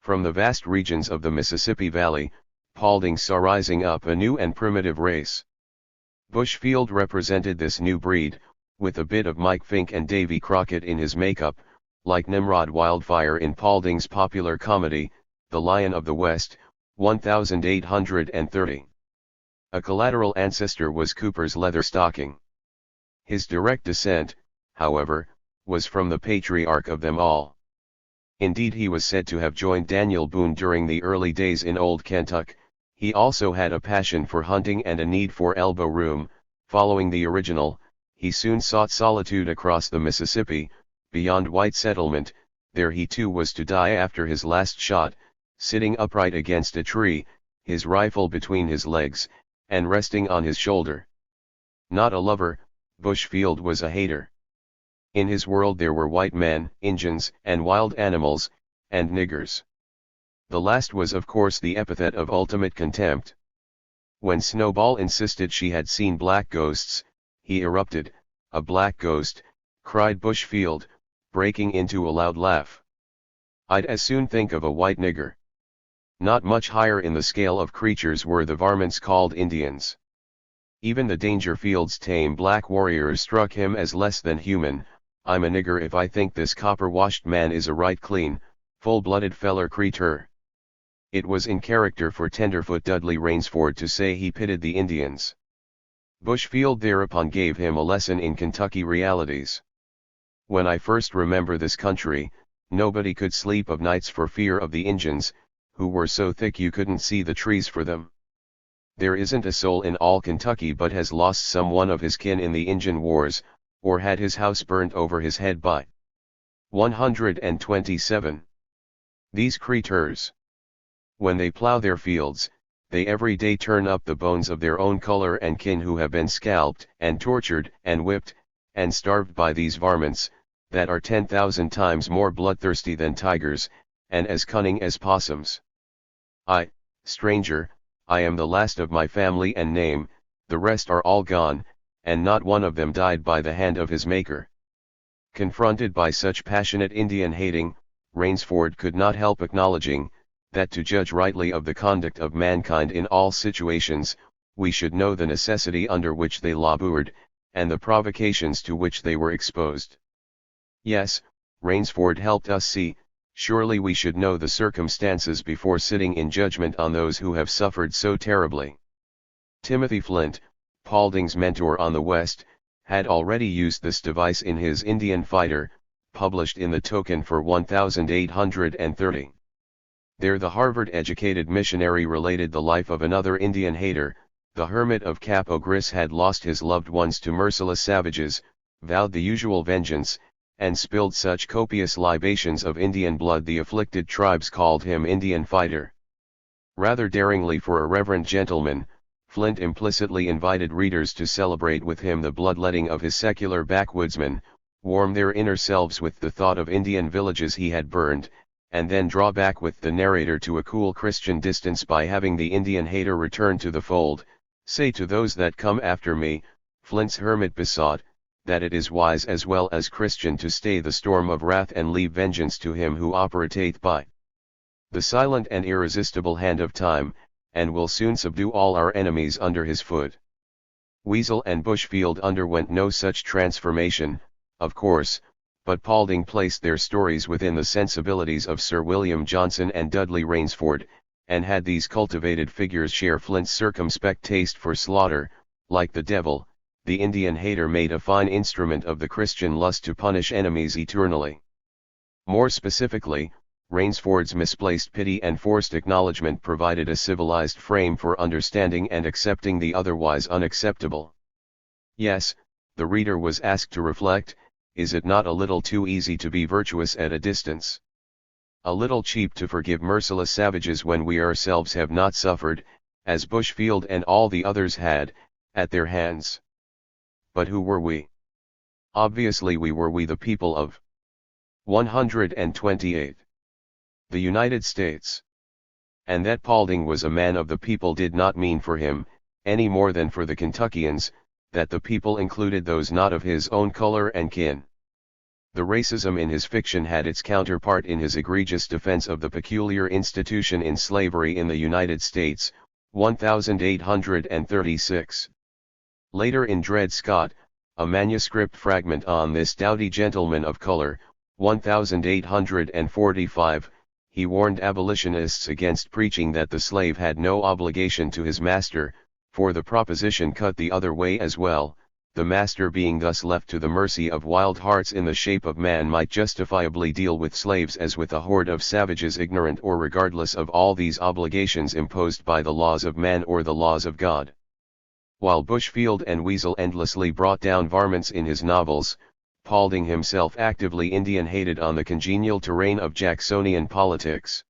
From the vast regions of the Mississippi Valley, Paulding saw rising up a new and primitive race. Bushfield represented this new breed, with a bit of Mike Fink and Davy Crockett in his makeup, like Nimrod Wildfire in Paulding's popular comedy, The Lion of the West, 1830. A collateral ancestor was Cooper's Leatherstocking. His direct descent, however, was from the patriarch of them all. Indeed, he was said to have joined Daniel Boone during the early days in Old Kentuck. He also had a passion for hunting and a need for elbow room. Following the original, he soon sought solitude across the Mississippi, beyond white settlement, there he too was to die after his last shot, sitting upright against a tree, his rifle between his legs, and resting on his shoulder. Not a lover, Bushfield was a hater. In his world there were white men, Injuns, and wild animals, and niggers. The last was of course the epithet of ultimate contempt. When Snowball insisted she had seen black ghosts, he erupted, "A black ghost," cried Bushfield, breaking into a loud laugh. "I'd as soon think of a white nigger." Not much higher in the scale of creatures were the varmints called Indians. Even the Dangerfield's tame black warriors struck him as less than human. "I'm a nigger if I think this copper-washed man is a right clean, full-blooded feller creetur." It was in character for tenderfoot Dudley Rainsford to say he pitied the Indians. Bushfield thereupon gave him a lesson in Kentucky realities. "When I first remember this country, nobody could sleep of nights for fear of the Injuns, who were so thick you couldn't see the trees for them. There isn't a soul in all Kentucky but has lost some one of his kin in the Injun wars, or had his house burnt over his head by 127. These creeturs, when they plow their fields, they every day turn up the bones of their own color and kin who have been scalped, and tortured, and whipped, and starved by these varmints, that are 10,000 times more bloodthirsty than tigers, and as cunning as possums. I, stranger, I am the last of my family and name, the rest are all gone, and not one of them died by the hand of his maker." Confronted by such passionate Indian hating, Rainsford could not help acknowledging, that to judge rightly of the conduct of mankind in all situations, we should know the necessity under which they labored, and the provocations to which they were exposed. Yes, Rainsford helped us see, surely we should know the circumstances before sitting in judgment on those who have suffered so terribly. Timothy Flint, Paulding's mentor on the West, had already used this device in his Indian Fighter, published in the Token for 1830. There the Harvard-educated missionary related the life of another Indian hater. The hermit of Capo Gris had lost his loved ones to merciless savages, vowed the usual vengeance, and spilled such copious libations of Indian blood the afflicted tribes called him Indian Fighter. Rather daringly for a reverend gentleman, Flint implicitly invited readers to celebrate with him the bloodletting of his secular backwoodsmen, warm their inner selves with the thought of Indian villages he had burned, and then draw back with the narrator to a cool Christian distance by having the Indian hater return to the fold. "Say to those that come after me," Flint's hermit besought, "that it is wise as well as Christian to stay the storm of wrath and leave vengeance to him who operateth by the silent and irresistible hand of time, and will soon subdue all our enemies under his foot." Weasel and Bushfield underwent no such transformation, of course, but Paulding placed their stories within the sensibilities of Sir William Johnson and Dudley Rainsford, and had these cultivated figures share Flint's circumspect taste for slaughter. Like the devil, the Indian hater made a fine instrument of the Christian lust to punish enemies eternally. More specifically, Rainsford's misplaced pity and forced acknowledgement provided a civilized frame for understanding and accepting the otherwise unacceptable. Yes, the reader was asked to reflect, is it not a little too easy to be virtuous at a distance? A little cheap to forgive merciless savages when we ourselves have not suffered, as Bushfield and all the others had, at their hands? But who were we? Obviously we were the people of 128. The United States. And that Paulding was a man of the people did not mean for him, any more than for the Kentuckians, that the people included those not of his own color and kin. The racism in his fiction had its counterpart in his egregious defense of the peculiar institution in slavery in the United States, 1836. Later in Dred Scott, a manuscript fragment on this doughty gentleman of color, 1845, he warned abolitionists against preaching that the slave had no obligation to his master, for the proposition cut the other way as well. The master being thus left to the mercy of wild hearts in the shape of man might justifiably deal with slaves as with a horde of savages ignorant or regardless of all these obligations imposed by the laws of man or the laws of God. While Bushfield and Weasel endlessly brought down varmints in his novels, Paulding himself actively Indian-hated on the congenial terrain of Jacksonian politics.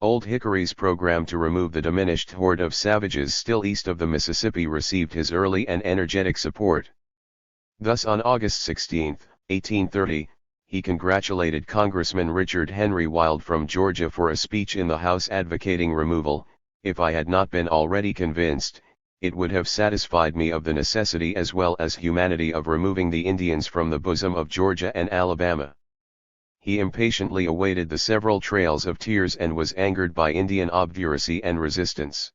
Old Hickory's program to remove the diminished horde of savages still east of the Mississippi received his early and energetic support. Thus on August 16, 1830, he congratulated Congressman Richard Henry Wilde from Georgia for a speech in the House advocating removal. "If I had not been already convinced, it would have satisfied me of the necessity as well as humanity of removing the Indians from the bosom of Georgia and Alabama." He impatiently awaited the several trails of tears and was angered by Indian obduracy and resistance.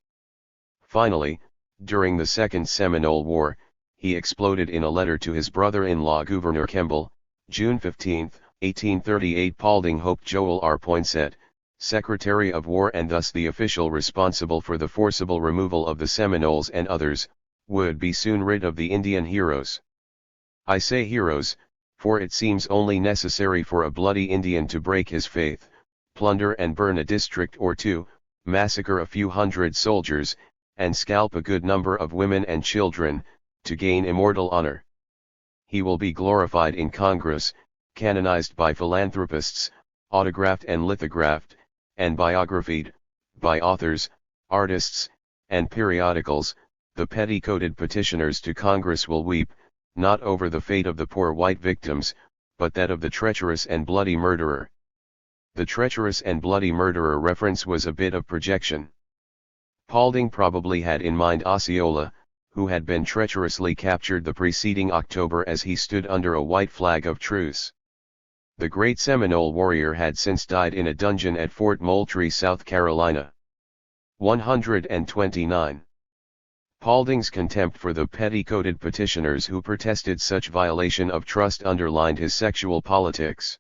Finally, during the Second Seminole War, he exploded in a letter to his brother-in-law Gouverneur Kemble, June 15, 1838. Paulding hoped Joel R. Poinsett, Secretary of War and thus the official responsible for the forcible removal of the Seminoles and others, would be soon rid of the Indian heroes. I say heroes, for it seems only necessary for a bloody Indian to break his faith, plunder and burn a district or two, massacre a few hundred soldiers, and scalp a good number of women and children, to gain immortal honor. He will be glorified in Congress, canonized by philanthropists, autographed and lithographed, and biographied, by authors, artists, and periodicals. The petticoated petitioners to Congress will weep, not over the fate of the poor white victims, but that of the treacherous and bloody murderer. The treacherous and bloody murderer reference was a bit of projection. Paulding probably had in mind Osceola, who had been treacherously captured the preceding October as he stood under a white flag of truce. The great Seminole warrior had since died in a dungeon at Fort Moultrie, South Carolina. 129. Paulding's contempt for the petticoated petitioners who protested such violation of trust underlined his sexual politics.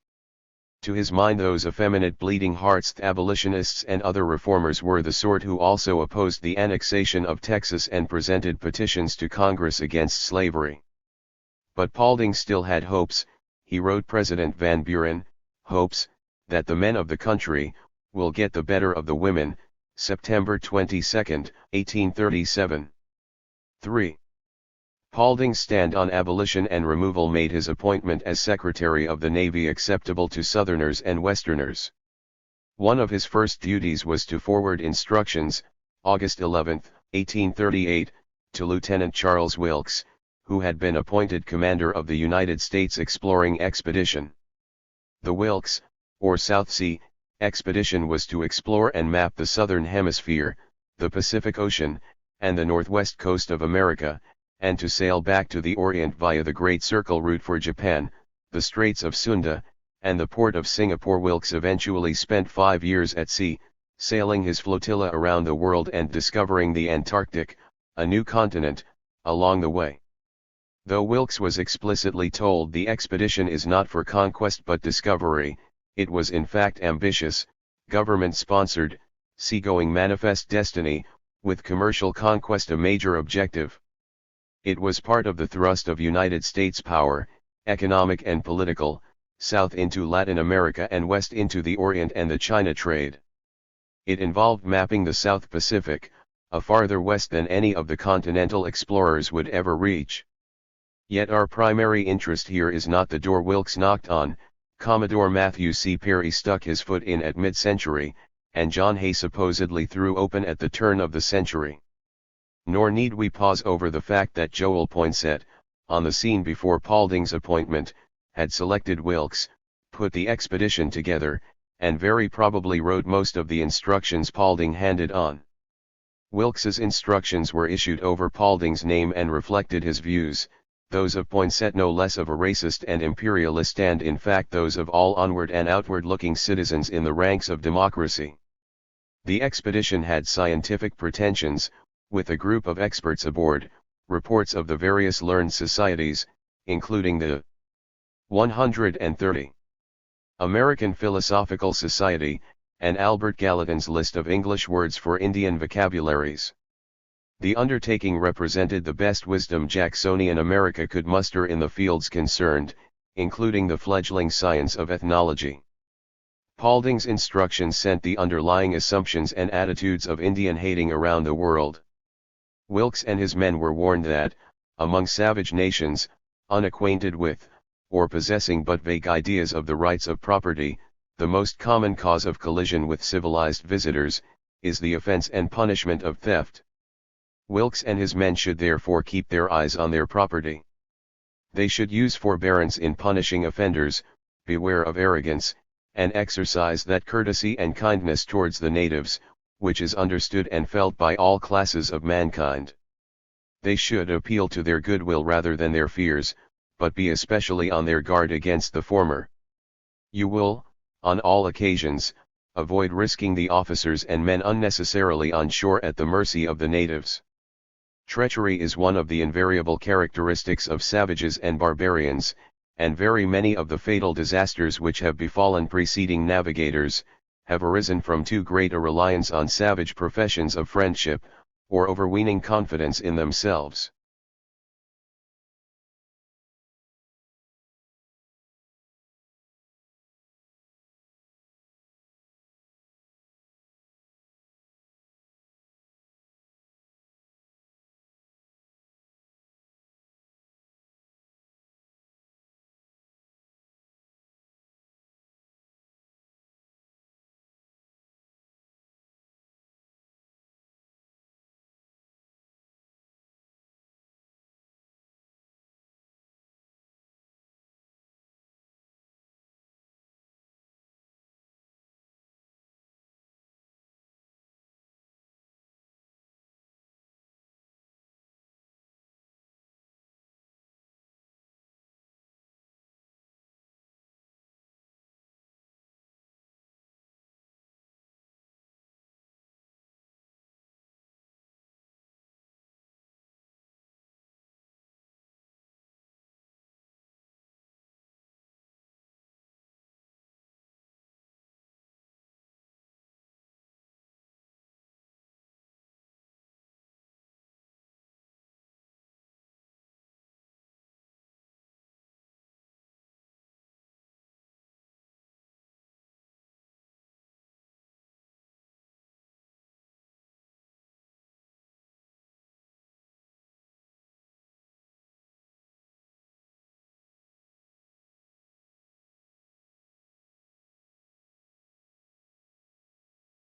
To his mind those effeminate bleeding hearts, the abolitionists and other reformers, were the sort who also opposed the annexation of Texas and presented petitions to Congress against slavery. But Paulding still had hopes. He wrote President Van Buren, hopes, that the men of the country, will get the better of the women, September 22, 1837. 3. Paulding's stand on abolition and removal made his appointment as Secretary of the Navy acceptable to Southerners and Westerners. One of his first duties was to forward instructions, August 11, 1838, to Lieutenant Charles Wilkes, who had been appointed commander of the United States Exploring Expedition. The Wilkes, or South Sea, expedition was to explore and map the Southern Hemisphere, the Pacific Ocean, and the northwest coast of America, and to sail back to the Orient via the Great Circle route for Japan, the Straits of Sunda, and the port of Singapore. Wilkes eventually spent 5 years at sea, sailing his flotilla around the world and discovering the Antarctic, a new continent, along the way. Though Wilkes was explicitly told the expedition is not for conquest but discovery, it was in fact ambitious, government-sponsored, seagoing manifest destiny, with commercial conquest a major objective. It was part of the thrust of United States power, economic and political, south into Latin America and west into the Orient and the China trade. It involved mapping the South Pacific, a farther west than any of the continental explorers would ever reach. Yet our primary interest here is not the door Wilkes knocked on. Commodore Matthew C. Perry stuck his foot in at mid-century, and John Hay supposedly threw open at the turn of the century. Nor need we pause over the fact that Joel Poinsett, on the scene before Paulding's appointment, had selected Wilkes, put the expedition together, and very probably wrote most of the instructions Paulding handed on. Wilkes's instructions were issued over Paulding's name and reflected his views, those of Poinsett no less of a racist and imperialist, and in fact those of all onward and outward-looking citizens in the ranks of democracy. The expedition had scientific pretensions, with a group of experts aboard, reports of the various learned societies, including the 130 American Philosophical Society, and Albert Gallatin's list of English words for Indian vocabularies. The undertaking represented the best wisdom Jacksonian America could muster in the fields concerned, including the fledgling science of ethnology. Paulding's instructions sent the underlying assumptions and attitudes of Indian hating around the world. Wilkes and his men were warned that, among savage nations, unacquainted with, or possessing but vague ideas of the rights of property. The most common cause of collision with civilized visitors is the offense and punishment of theft. Wilkes and his men should therefore keep their eyes on their property. They should use forbearance in punishing offenders, beware of arrogance, and exercise that courtesy and kindness towards the natives, which is understood and felt by all classes of mankind. They should appeal to their goodwill rather than their fears, but be especially on their guard against the former. You will, on all occasions, avoid risking the officers and men unnecessarily on shore at the mercy of the natives. Treachery is one of the invariable characteristics of savages and barbarians, and very many of the fatal disasters which have befallen preceding navigators, have arisen from too great a reliance on savage professions of friendship, or overweening confidence in themselves.